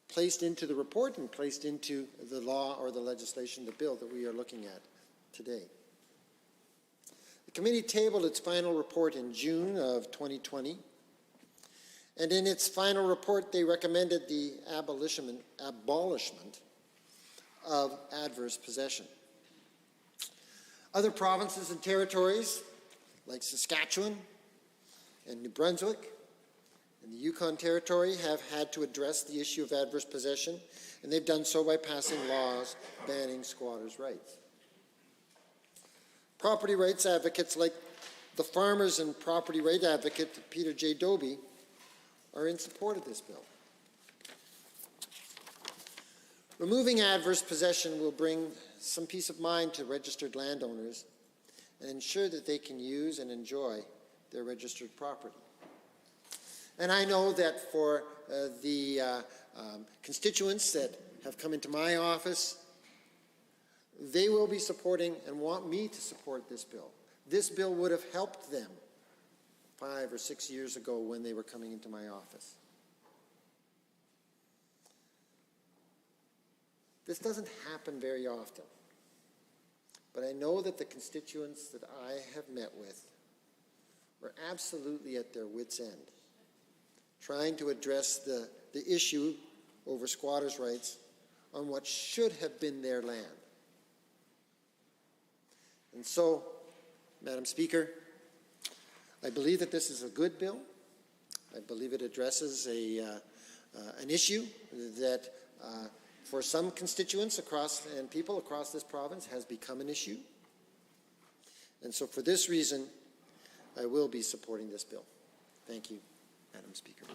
placed into the report and placed into the law or the legislation, the bill that we are looking at today. The committee tabled its final report in June of 2020, and in its final report they recommended the abolishment of adverse possession. Other provinces and territories like Saskatchewan and New Brunswick and the Yukon Territory have had to address the issue of adverse possession, and they've done so by passing laws banning squatters' rights. Property rights advocates like the farmers and property right advocate Peter J. Doby are in support of this bill. Removing adverse possession will bring some peace of mind to registered landowners and ensure that they can use and enjoy their registered property. And I know that for the constituents that have come into my office, they will be supporting and want me to support this bill. This bill would have helped them 5 or 6 years ago when they were coming into my office. This doesn't happen very often, but I know that the constituents that I have met with were absolutely at their wits' end, trying to address the issue over squatters' rights on what should have been their land. And so, Madam Speaker, I believe that this is a good bill. I believe it addresses an issue that for some constituents and people across this province has become an issue. And so for this reason, I will be supporting this bill. Thank you, Madam Speaker.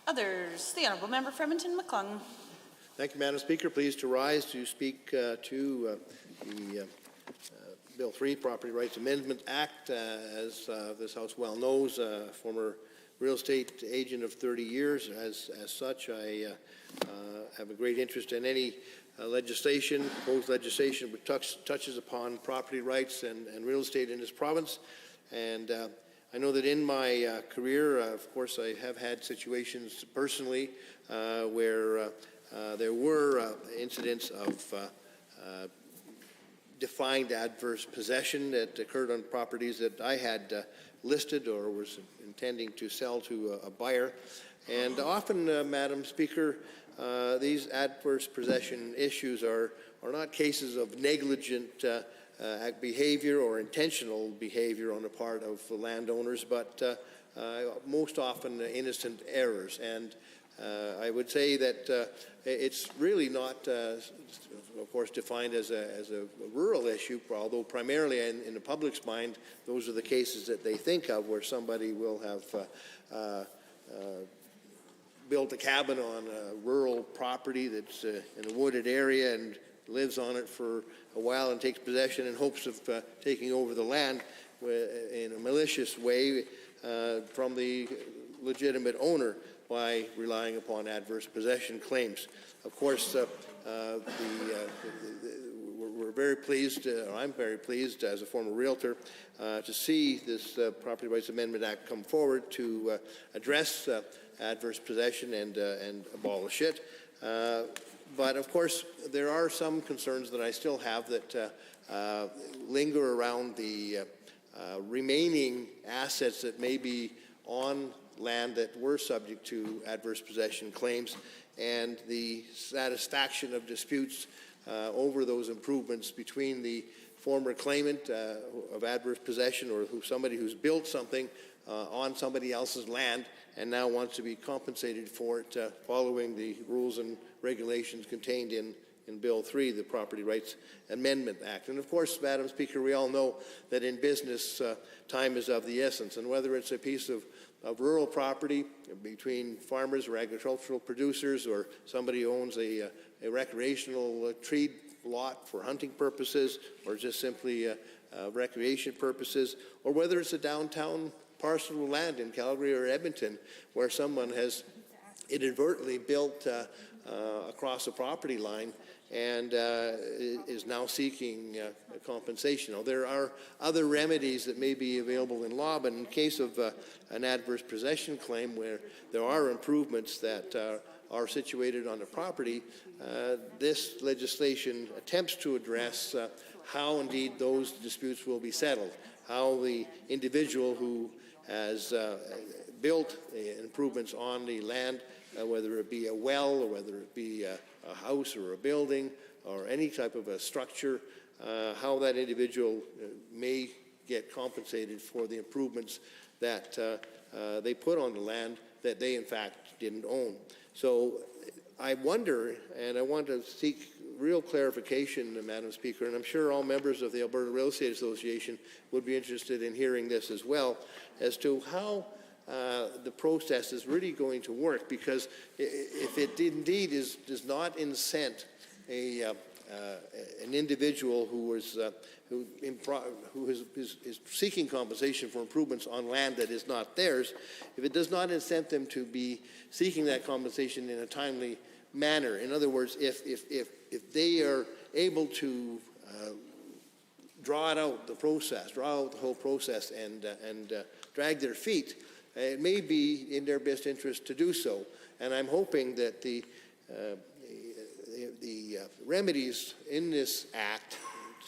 Others, the Honourable Member for Edmonton McClung. Thank you, Madam Speaker. Pleased to rise to speak to the Bill 3, Property Rights Amendment Act. As this House well knows, former real estate agent of 30 years. As such, I have a great interest in any legislation, proposed legislation which touches upon property rights and real estate in this province. And I know that in my career, of course, I have had situations personally where there were incidents of defined adverse possession that occurred on properties that I had listed or was intending to sell to a buyer. And often, Madam Speaker, these adverse possession issues are not cases of negligent behavior or intentional behavior on the part of the landowners, but most often innocent errors. And I would say that it's really not, of course, defined as a rural issue, although primarily in the public's mind, those are the cases that they think of where somebody will have built a cabin on a rural property that's in a wooded area and lives on it for a while and takes possession in hopes of taking over the land in a malicious way from the legitimate owner by relying upon adverse possession claims. Of course, we're very pleased, or I'm very pleased as a former realtor, to see this Property Rights Amendment Act come forward to address adverse possession and abolish it. But of course, there are some concerns that I still have that linger around the remaining assets that may be on land that were subject to adverse possession claims and the satisfaction of disputes over those improvements between the former claimant of adverse possession or somebody who's built something on somebody else's land and now wants to be compensated for it following the rules and regulations contained in Bill 3, the Property Rights Amendment Act. And of course, Madam Speaker, we all know that in business, time is of the essence. And whether it's a piece of rural property between farmers or agricultural producers or somebody who owns a recreational tree lot for hunting purposes or just simply recreation purposes, or whether it's a downtown parcel of land in Calgary or Edmonton where someone has inadvertently built across a property line and is now seeking compensation. Now, there are other remedies that may be available in law, but in case of an adverse possession claim where there are improvements that are situated on the property, this legislation attempts to address how indeed those disputes will be settled, how the individual who has built improvements on the land, whether it be a well or whether it be a house or a building or any type of a structure, how that individual may get compensated for the improvements that they put on the land that they in fact didn't own. So I wonder, and I want to seek real clarification, Madam Speaker, and I'm sure all members of the Alberta Real Estate Association would be interested in hearing this as well, as to how the process is really going to work, because if it indeed does not incent an individual who is seeking compensation for improvements on land that is not theirs, if it does not incent them to be seeking that compensation in a timely manner, in other words, if they are able to draw out the whole process and drag their feet, it may be in their best interest to do so. And I'm hoping that the remedies in this act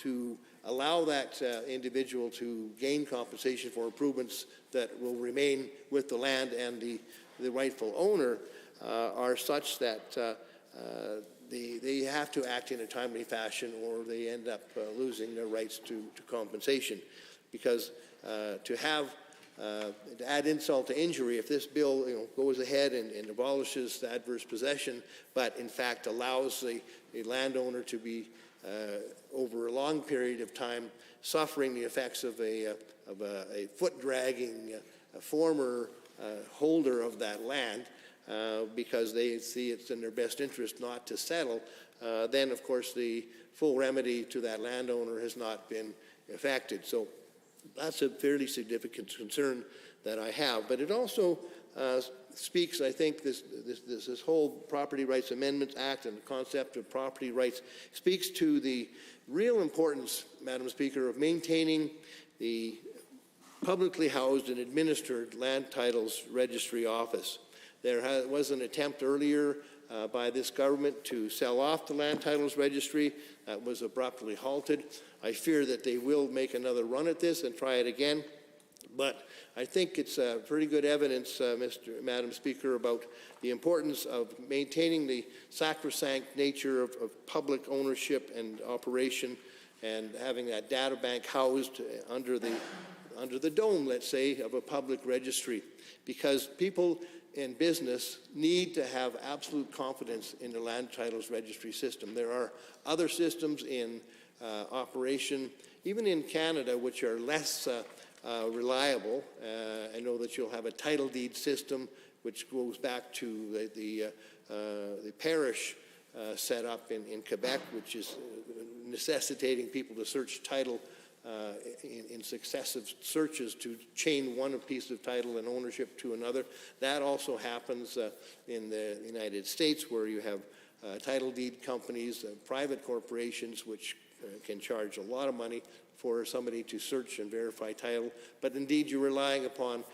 to allow that individual to gain compensation for improvements that will remain with the land and the rightful owner are such that they have to act in a timely fashion, or they end up losing their rights to compensation. Because to add insult to injury, if this bill goes ahead and abolishes the adverse possession, but in fact allows a landowner to be over a long period of time suffering the effects of a foot-dragging former holder of that land, because they see it's in their best interest not to settle, then of course the full remedy to that landowner has not been effected. So that's a fairly significant concern that I have. But it also speaks, I think, this whole Property Rights Amendments Act and the concept of property rights speaks to the real importance, Madam Speaker, of maintaining the publicly housed and administered Land Titles Registry Office. There was an attempt earlier by this government to sell off the Land Titles Registry. That was abruptly halted. I fear that they will make another run at this and try it again. But I think it's pretty good evidence, Madam Speaker, about the importance of maintaining the sacrosanct nature of public ownership and operation, and having that data bank housed under the dome, let's say, of a public registry. Because people and business need to have absolute confidence in the land titles registry system. There are other systems in operation, even in Canada, which are less reliable. I know that you'll have a title deed system which goes back to the parish setup in Quebec, which is necessitating people to search title in successive searches to chain one piece of title and ownership to another. That also happens in the United States, where you have title deed companies, private corporations, which can charge a lot of money for somebody to search and verify title. But indeed, you're relying upon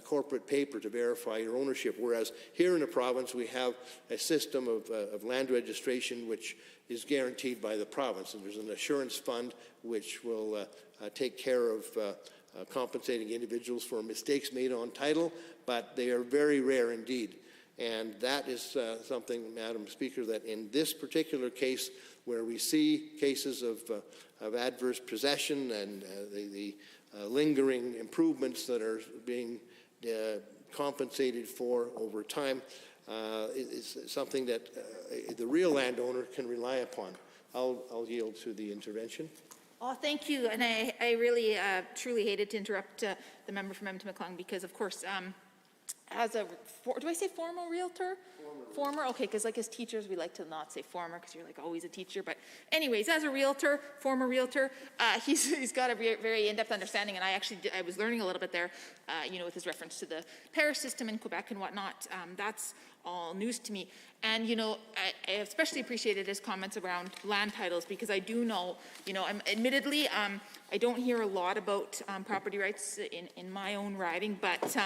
corporate paper to verify your ownership, whereas here in the province we have a system of land registration which is guaranteed by the province, and there's an assurance fund which will take care of compensating individuals for mistakes made on title, but they are very rare indeed. And that is something, Madam Speaker, that in this particular case, where we see cases of adverse possession and the lingering improvements that are being compensated for over time, is something that the real landowner can rely upon. I'll yield to the intervention. Oh, thank you. And I really truly hated to interrupt the member from Edmonton-McClung, because, of course, as a, do I say former realtor? Former, okay, because like as teachers, we like to not say former because you're like always a teacher. But anyways, as a realtor, former realtor, he's got a very in-depth understanding, and I was learning a little bit there, you know, with his reference to the parish system in Quebec and whatnot. That's all news to me. And, you know, I especially appreciated his comments around land titles, because I do know, you know, admittedly, I don't hear a lot about property rights in my own riding, but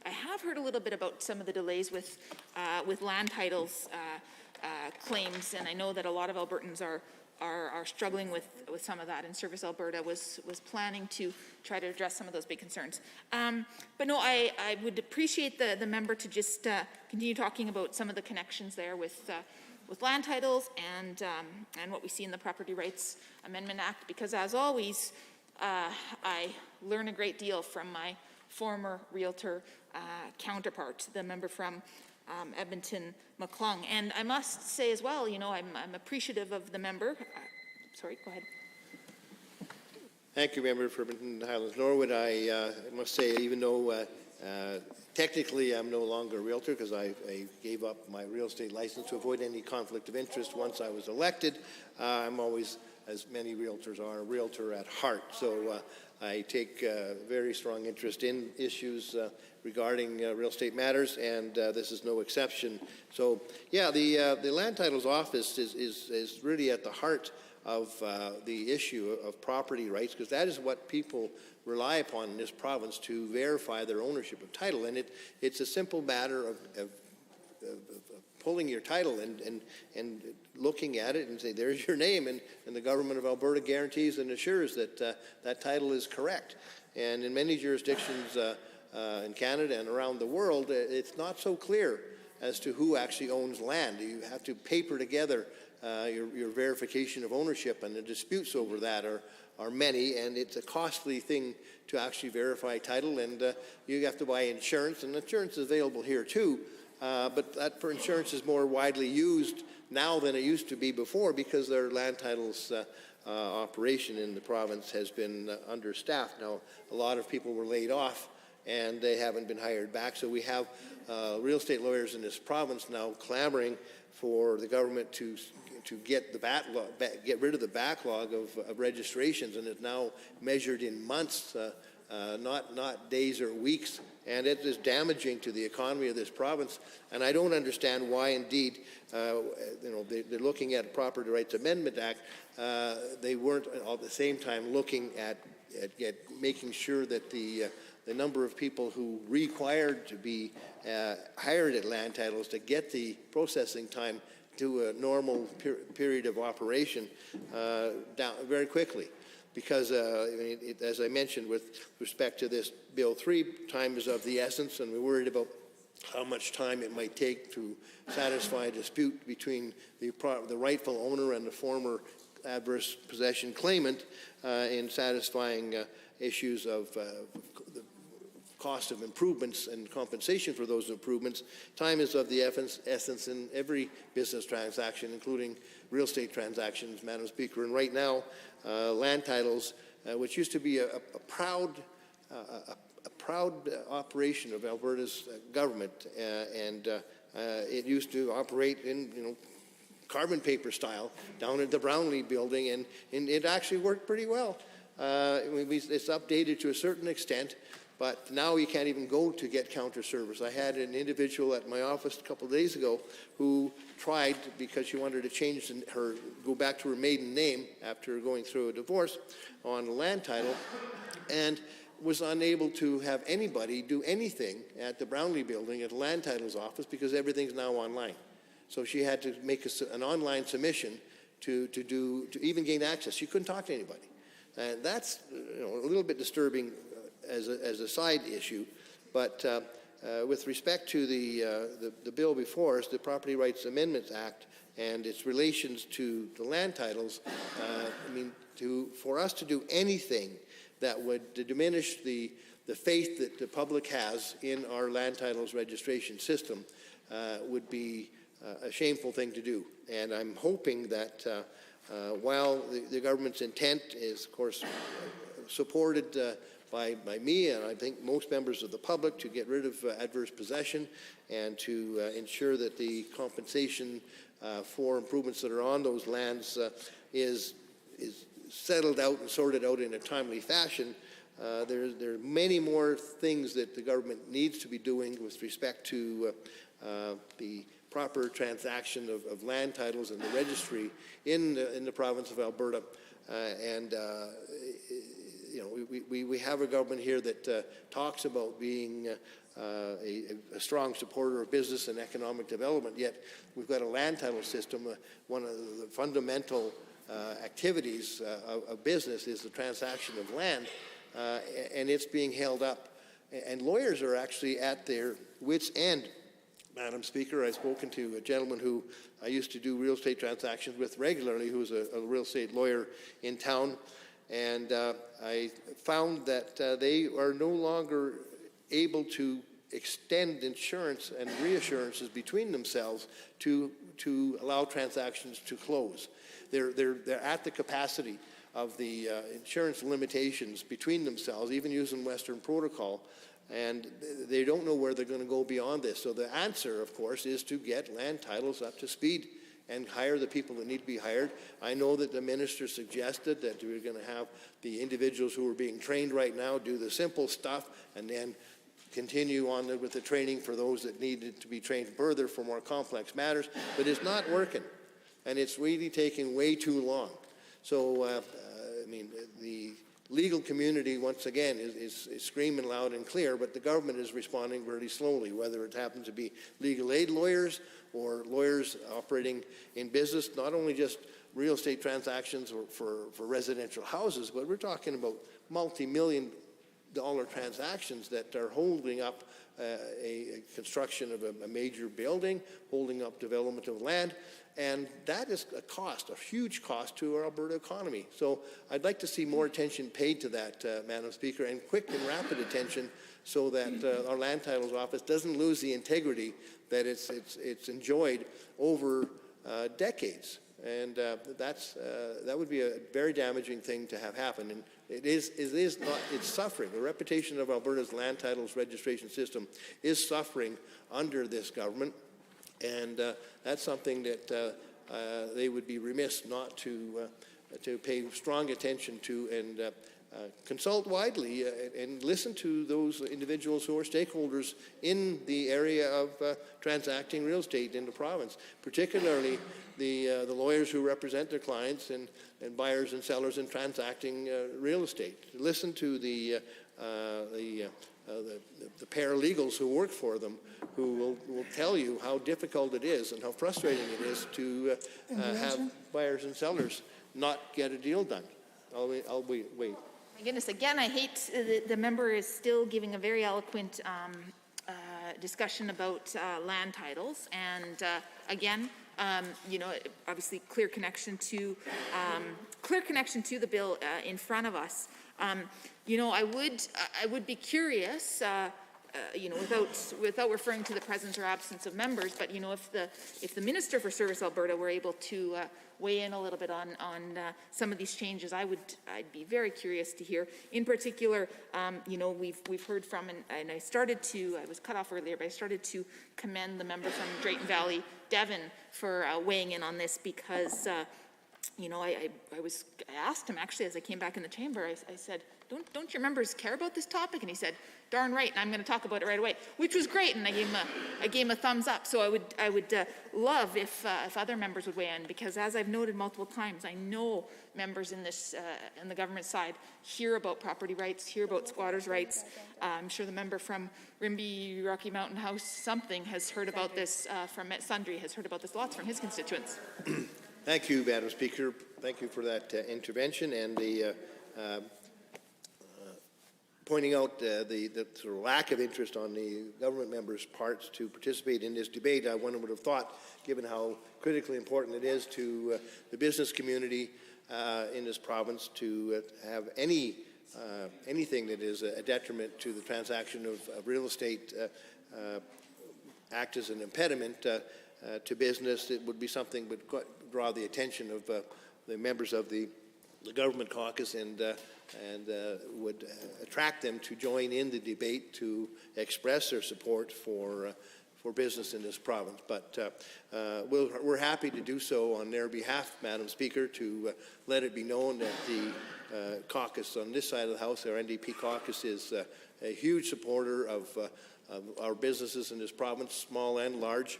I have heard a little bit about some of the delays with land titles claims, and I know that a lot of Albertans are struggling with some of that, and Service Alberta was planning to try to address some of those big concerns. But no, I would appreciate the member to just continue talking about some of the connections there with land titles and what we see in the Property Rights Amendment Act, because as always, I learn a great deal from my former realtor counterpart, the member from Edmonton-McClung. And I must say as well, you know, I'm appreciative of the member. Sorry, go ahead. Thank you, Member for Edmonton Highlands Norwood. I must say, even though technically I'm no longer a realtor, because I gave up my real estate license to avoid any conflict of interest once I was elected, I'm always, as many realtors are, a realtor at heart. So I take very strong interest in issues regarding real estate matters, and this is no exception. So, yeah, the Land Titles Office is really at the heart of the issue of property rights, because that is what people rely upon in this province to verify their ownership of title. And it's a simple matter of pulling your title and looking at it and say, there's your name, and the government of Alberta guarantees and assures that that title is correct. And in many jurisdictions in Canada and around the world, it's not so clear as to who actually owns land. You have to paper together your verification of ownership, and the disputes over that are many, and it's a costly thing to actually verify title, and you have to buy insurance, and insurance is available here too. But that for insurance is more widely used now than it used to be before, because their land titles operation in the province has been understaffed. Now, a lot of people were laid off and they haven't been hired back. So we have real estate lawyers in this province now clamoring for the government to get rid of the backlog of registrations, and it's now measured in months, not days or weeks. And it is damaging to the economy of this province. And I don't understand why, indeed, they're looking at Property Rights Amendment Act. They weren't at the same time looking at making sure that the number of people who required to be hired at land titles to get the processing time to a normal period of operation down very quickly. Because, as I mentioned, with respect to this Bill 3, time is of the essence, and we're worried about how much time it might take to satisfy a dispute between the rightful owner and the former adverse possession claimant in satisfying issues of cost of improvements and compensation for those improvements. Time is of the essence in every business transaction, including real estate transactions, Madam Speaker. And right now, land titles, which used to be a proud operation of Alberta's government, and it used to operate in carbon paper style down at the Brownlee building, and it actually worked pretty well. It's updated to a certain extent, but now you can't even go to get counter service. I had an individual at my office a couple of days ago who tried, because she wanted to change go back to her maiden name after going through a divorce on the land title, and was unable to have anybody do anything at the Brownlee building at the land titles office because everything's now online. So she had to make an online submission to even gain access. She couldn't talk to anybody. And that's a little bit disturbing as a side issue. But with respect to the bill before us, the Property Rights Amendments Act and its relations to the land titles, for us to do anything that would diminish the faith that the public has in our land titles registration system would be a shameful thing to do. And I'm hoping that while the government's intent is, of course, supported by me and I think most members of the public to get rid of adverse possession and to ensure that the compensation for improvements that are on those lands is settled out and sorted out in a timely fashion, there are many more things that the government needs to be doing with respect to the proper transaction of land titles and the registry in the province of Alberta. We have a government here that talks about being a strong supporter of business and economic development, yet we've got a land title system. One of the fundamental activities of business is the transaction of land, and it's being held up. And lawyers are actually at their wits' end. Madam Speaker, I've spoken to a gentleman who I used to do real estate transactions with regularly, who's a real estate lawyer in town, and I found that they are no longer able to extend insurance and reassurances between themselves to allow transactions to close. They're at the capacity of the insurance limitations between themselves, even using Western protocol, and they don't know where they're going to go beyond this. So the answer, of course, is to get land titles up to speed and hire the people that need to be hired. I know that the minister suggested that we were going to have the individuals who are being trained right now do the simple stuff and then continue on with the training for those that needed to be trained further for more complex matters, but it's not working, and it's really taking way too long. So, the legal community, once again, is screaming loud and clear, but the government is responding very slowly, whether it happens to be legal aid lawyers or lawyers operating in business, not only just real estate transactions or for residential houses, but we're talking about multi-million-dollar transactions that are holding up a construction of a major building, holding up development of land, and that is a cost, a huge cost to our Alberta economy. So I'd like to see more attention paid to that, Madam Speaker, and quick and rapid attention so that our Land Titles Office doesn't lose the integrity that it's enjoyed over decades. And that would be a very damaging thing to have happen. And it's suffering. The reputation of Alberta's land titles registration system is suffering under this government. And that's something that they would be remiss not to pay strong attention to and consult widely and listen to those individuals who are stakeholders in the area of transacting real estate in the province, particularly the lawyers who represent their clients and buyers and sellers in transacting real estate. Listen to the paralegals who work for them, who will tell you how difficult it is and how frustrating it is to have buyers and sellers not get a deal done. I'll wait. My goodness, again, I hate the member is still giving a very eloquent discussion about land titles, and again, obviously clear connection to the bill in front of us. I would be curious, without referring to the presence or absence of members, but if the Minister for Service Alberta were able to weigh in a little bit on some of these changes, I'd be very curious to hear. In particular, we've heard from, and I was cut off earlier, but I started to commend the member from Drayton Valley, Devon, for weighing in on this, because I asked him actually as I came back in the chamber, I said, don't your members care about this topic? And he said, darn right, and I'm going to talk about it right away, which was great, and I gave him a thumbs up. So I would love if other members would weigh in, because as I've noted multiple times, I know members in the government side hear about property rights, hear about squatters' rights. I'm sure the member from Rimbey Rocky Mountain House something has heard about this from Sundry, has heard about this lots from his constituents. Thank you, Madam Speaker. Thank you for that intervention and the pointing out the sort of lack of interest on the government members' parts to participate in this debate. One would have thought, given how critically important it is to the business community in this province, to have anything that is a detriment to the transaction of real estate act as an impediment to business. It would be something that would draw the attention of the members of the government caucus and would attract them to join in the debate to express their support for business in this province. But we're happy to do so on their behalf, Madam Speaker, to let it be known that the caucus on this side of the House, our NDP caucus, is a huge supporter of our businesses in this province, small and large.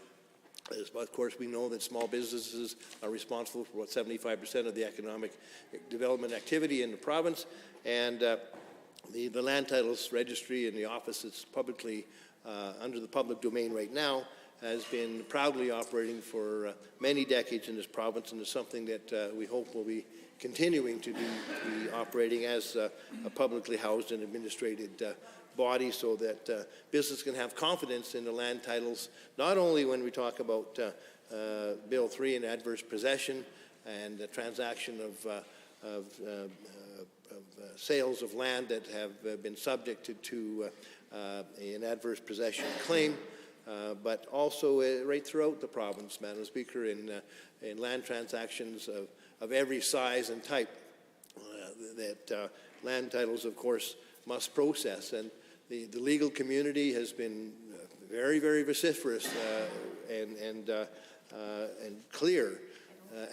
Of course, we know that small businesses are responsible for about 75% of the economic development activity in the province, and the Land Titles Registry and the office that's publicly under the public domain right now has been proudly operating for many decades in this province, and is something that we hope will be continuing to be operating as a publicly housed and administrated body, so that business can have confidence in the land titles, not only when we talk about Bill 3 and adverse possession and the transaction of sales of land that have been subjected to an adverse possession claim, but also right throughout the province, Madam Speaker, in land transactions of every size and type that land titles, of course, must process. And the legal community has been very, very vociferous and clear,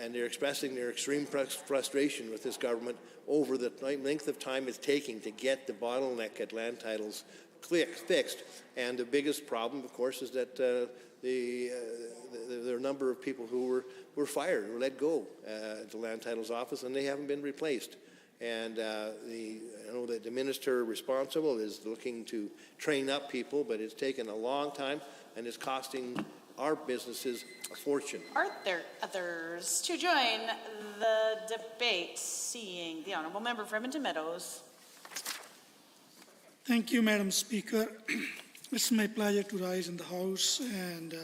and they're expressing their extreme frustration with this government over the length of time it's taking to get the bottleneck at land titles fixed. And the biggest problem, of course, is that there are a number of people who were fired or let go at the land titles office, and they haven't been replaced. And I know that the minister responsible is looking to train up people, but it's taken a long time and it's costing our businesses a fortune. Are there others to join the debate? Seeing the Honourable Member for Edmonton Meadows. Thank you, Madam Speaker. It's my pleasure to rise in the House and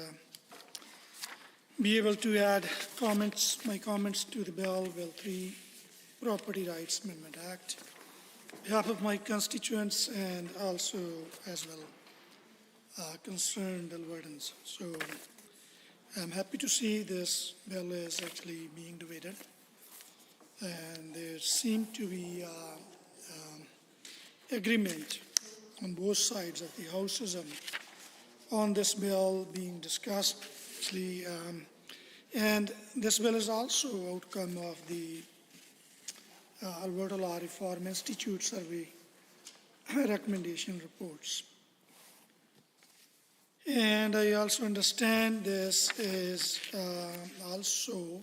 be able to add my comments to the Bill 3, Property Rights Amendment Act, on behalf of my constituents and also as well concerned Albertans. So I'm happy to see this bill is actually being debated, and there seems to be agreement on both sides of the houses on this bill being discussed. And this bill is also outcome of the Alberta Law Reform Institute survey recommendation reports. And I also understand this is also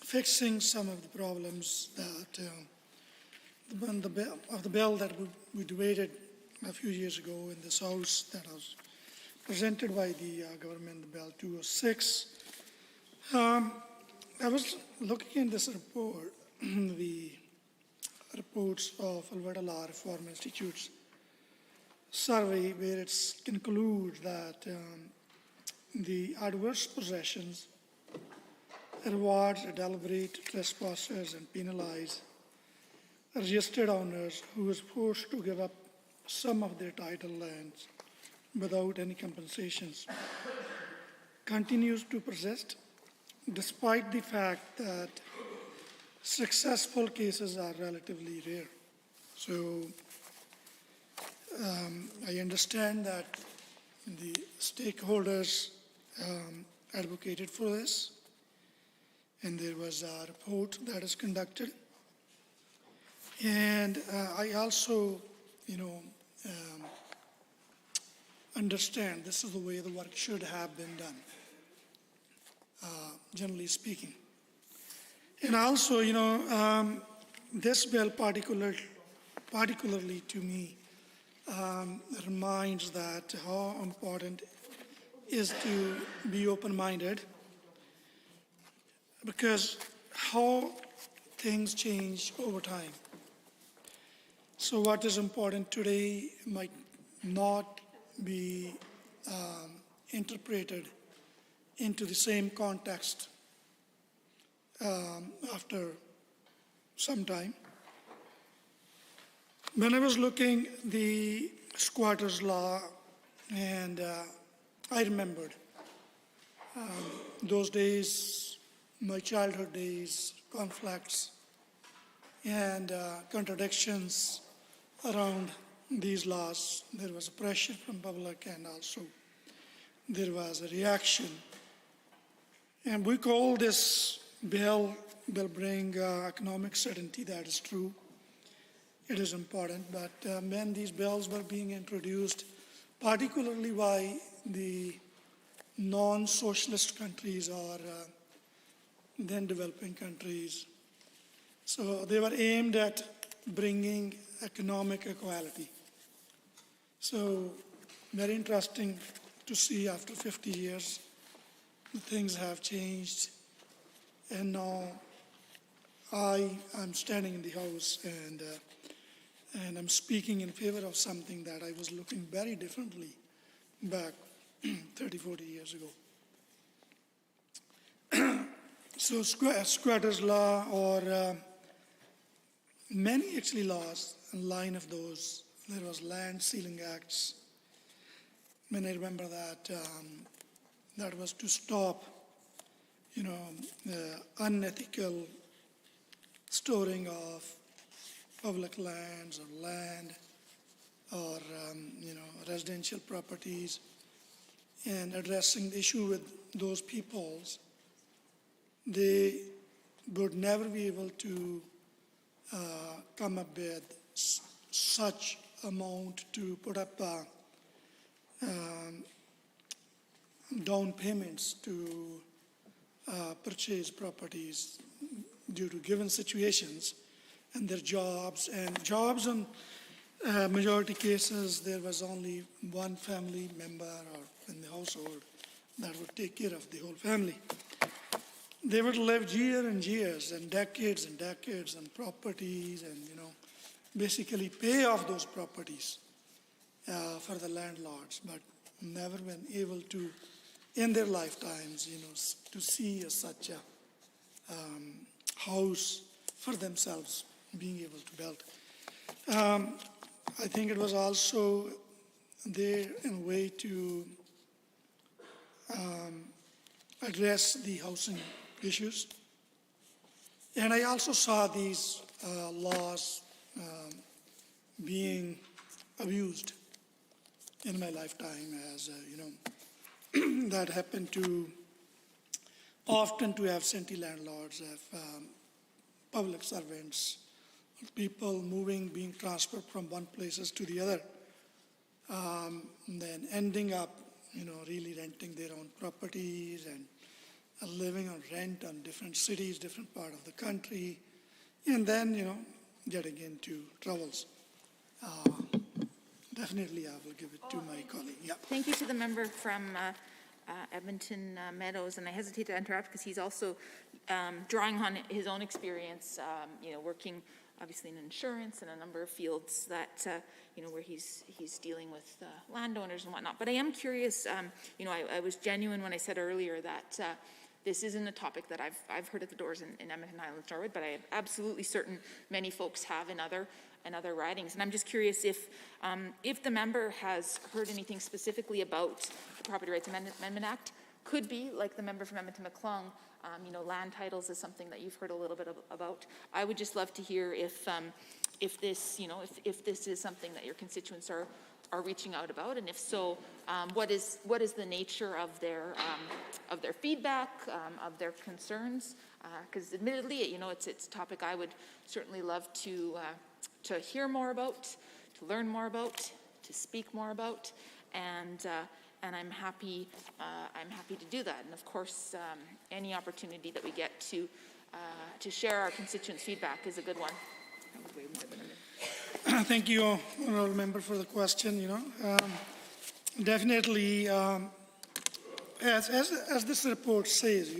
fixing some of the problems that the bill that we debated a few years ago in this House that was presented by the government, the Bill 206. I was looking at this report, the reports of Alberta Law Reform Institute's survey, where it concludes that the adverse possessions rewards deliberate trespassers and penalize registered owners who was forced to give up some of their title lands without any compensations continues to persist, despite the fact that successful cases are relatively rare. So I understand that the stakeholders advocated for this, and there was a report that is conducted. And I also, understand this is the way the work should have been done, generally speaking. And also, this bill particularly to me reminds that how important is to be open-minded, because how things change over time. So what is important today might not be interpreted into the same context after some time. When I was looking the squatters law, and I remembered those days, my childhood days, conflicts and contradictions around these laws. There was a pressure from public, and also there was a reaction. And we call this bill will bring economic certainty. That is true. It is important. But when these bills were being introduced, particularly by the non-socialist countries or then developing countries, so they were aimed at bringing economic equality. So very interesting to see after 50 years, things have changed. And now I'm standing in the House and I'm speaking in favor of something that I was looking very differently back 30, 40 years ago. So squatters law or many actually laws in line of those. There was land sealing acts. When I remember that, that was to stop, unethical storing of public lands or land or, residential properties, and addressing the issue with those peoples. They would never be able to come up with such amount to put up down payments to purchase properties due to given situations and their jobs. And jobs in majority cases, there was only one family member or in the household that would take care of the whole family. They would live years and years and decades on properties and, basically pay off those properties for the landlords, but never been able to, in their lifetimes, to see such a house for themselves being able to build. I think it was also there in a way to address the housing issues. And I also saw these laws being abused in my lifetime, as that happened to often to absentee landlords, have public servants, people moving, being transferred from one places to the other, then ending up, really renting their own properties and living on rent on different cities, different part of the country, and then, getting into troubles. Definitely, I will give it to my colleague. Yeah. Thank you to the member from Edmonton Meadows, and I hesitate to interrupt because he's also drawing on his own experience, working obviously in insurance and a number of fields that, where he's dealing with landowners and whatnot. But I am curious, I was genuine when I said earlier that this isn't a topic that I've heard at the doors in Edmonton Highlands, Norwood, but I am absolutely certain many folks have in other ridings. And I'm just curious if the member has heard anything specifically about the Property Rights Amendment Act. Could be, like the member from Edmonton McClung, land titles is something that you've heard a little bit about. I would just love to hear if this, if this is something that your constituents are reaching out about, and if so, what is the nature of their feedback, of their concerns? Because admittedly, it's a topic I would certainly love to hear more about, to learn more about, to speak more about, and I'm happy to do that. And of course, any opportunity that we get to share our constituents' feedback is a good one. That was way more than a minute. Thank you, honourable member, for the question. Definitely, as this report says,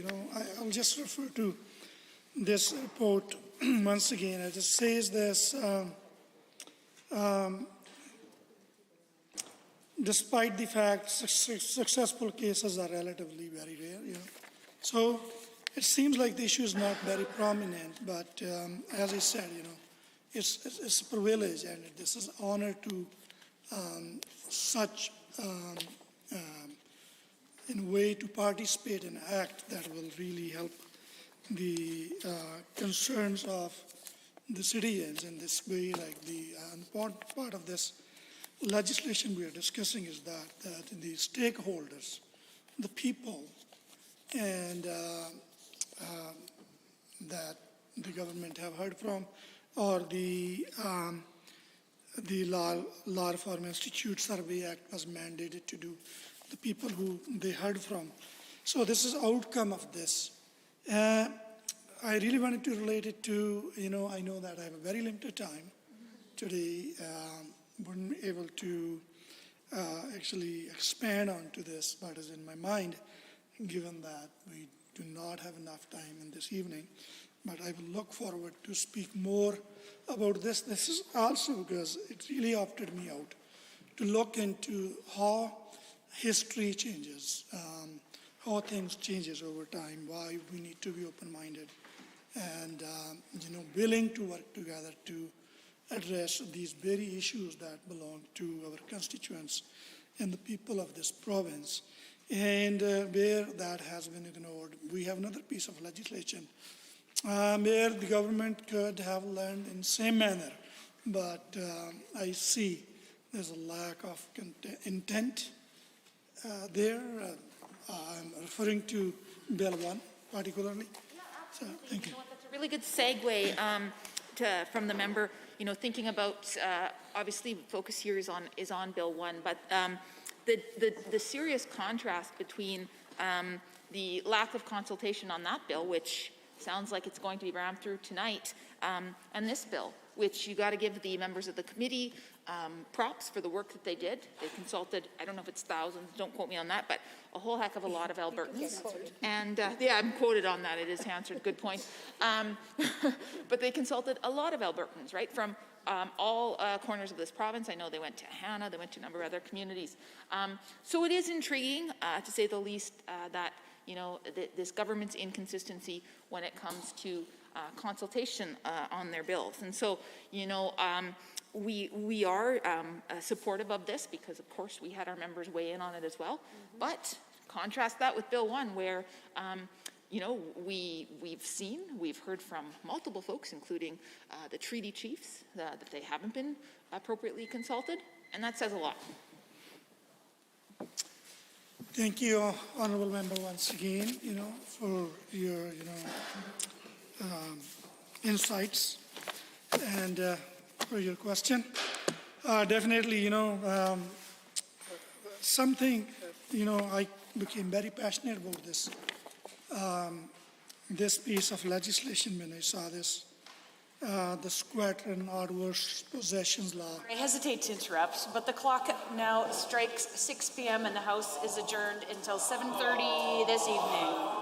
I'll just refer to this report once again. It just says this: despite the fact successful cases are relatively very rare. So it seems like the issue is not very prominent, but as I said, it's a privilege, and this is an honor to such in a way to participate in an act that will really help the concerns of the citizens in this way. Like the important part of this legislation we are discussing is that the stakeholders, the people, and that the government have heard from, or the Law Reform Institute Survey Act was mandated to do, the people who they heard from. So this is outcome of this. I really wanted to relate it to, I know that I have a very limited time today, wouldn't be able to actually expand onto this, but is in my mind, given that we do not have enough time in this evening. But I will look forward to speak more about this. This is also because it really opted me out to look into how history changes, how things changes over time, why we need to be open-minded and willing to work together to address these very issues that belong to our constituents and the people of this province. And where that has been ignored, we have another piece of legislation where the government could have learned in the same manner, but I see there's a lack of intent there. I'm referring to Bill 1 particularly. So, thank you. That's a really good segue from the member. Thinking about obviously focus here is on Bill 1, but the serious contrast between the lack of consultation on that bill, which sounds like it's going to be rammed through tonight, and this bill, which you got to give the members of the committee props for the work that they did. They consulted, I don't know if it's thousands, don't quote me on that, but a whole heck of a lot of Albertans. And yeah, I'm quoted on that, it is Hansard, good point. But they consulted a lot of Albertans, right, from all corners of this province. I know they went to Hannah, they went to a number of other communities. So it is intriguing, to say the least, that this government's inconsistency when it comes to consultation on their bills. And so, we are supportive of this because, of course, we had our members weigh in on it as well. Mm-hmm. But contrast that with Bill 1, where, we've heard from multiple folks, including the treaty chiefs, that they haven't been appropriately consulted, and that says a lot. Thank you, honourable member, once again, for your, insights and for your question. Definitely, something, I became very passionate about this, this piece of legislation when I saw this, the Squatter Adverse Possessions Law. I hesitate to interrupt, but the clock now strikes 6 p.m. and the House is adjourned until 7:30 this evening.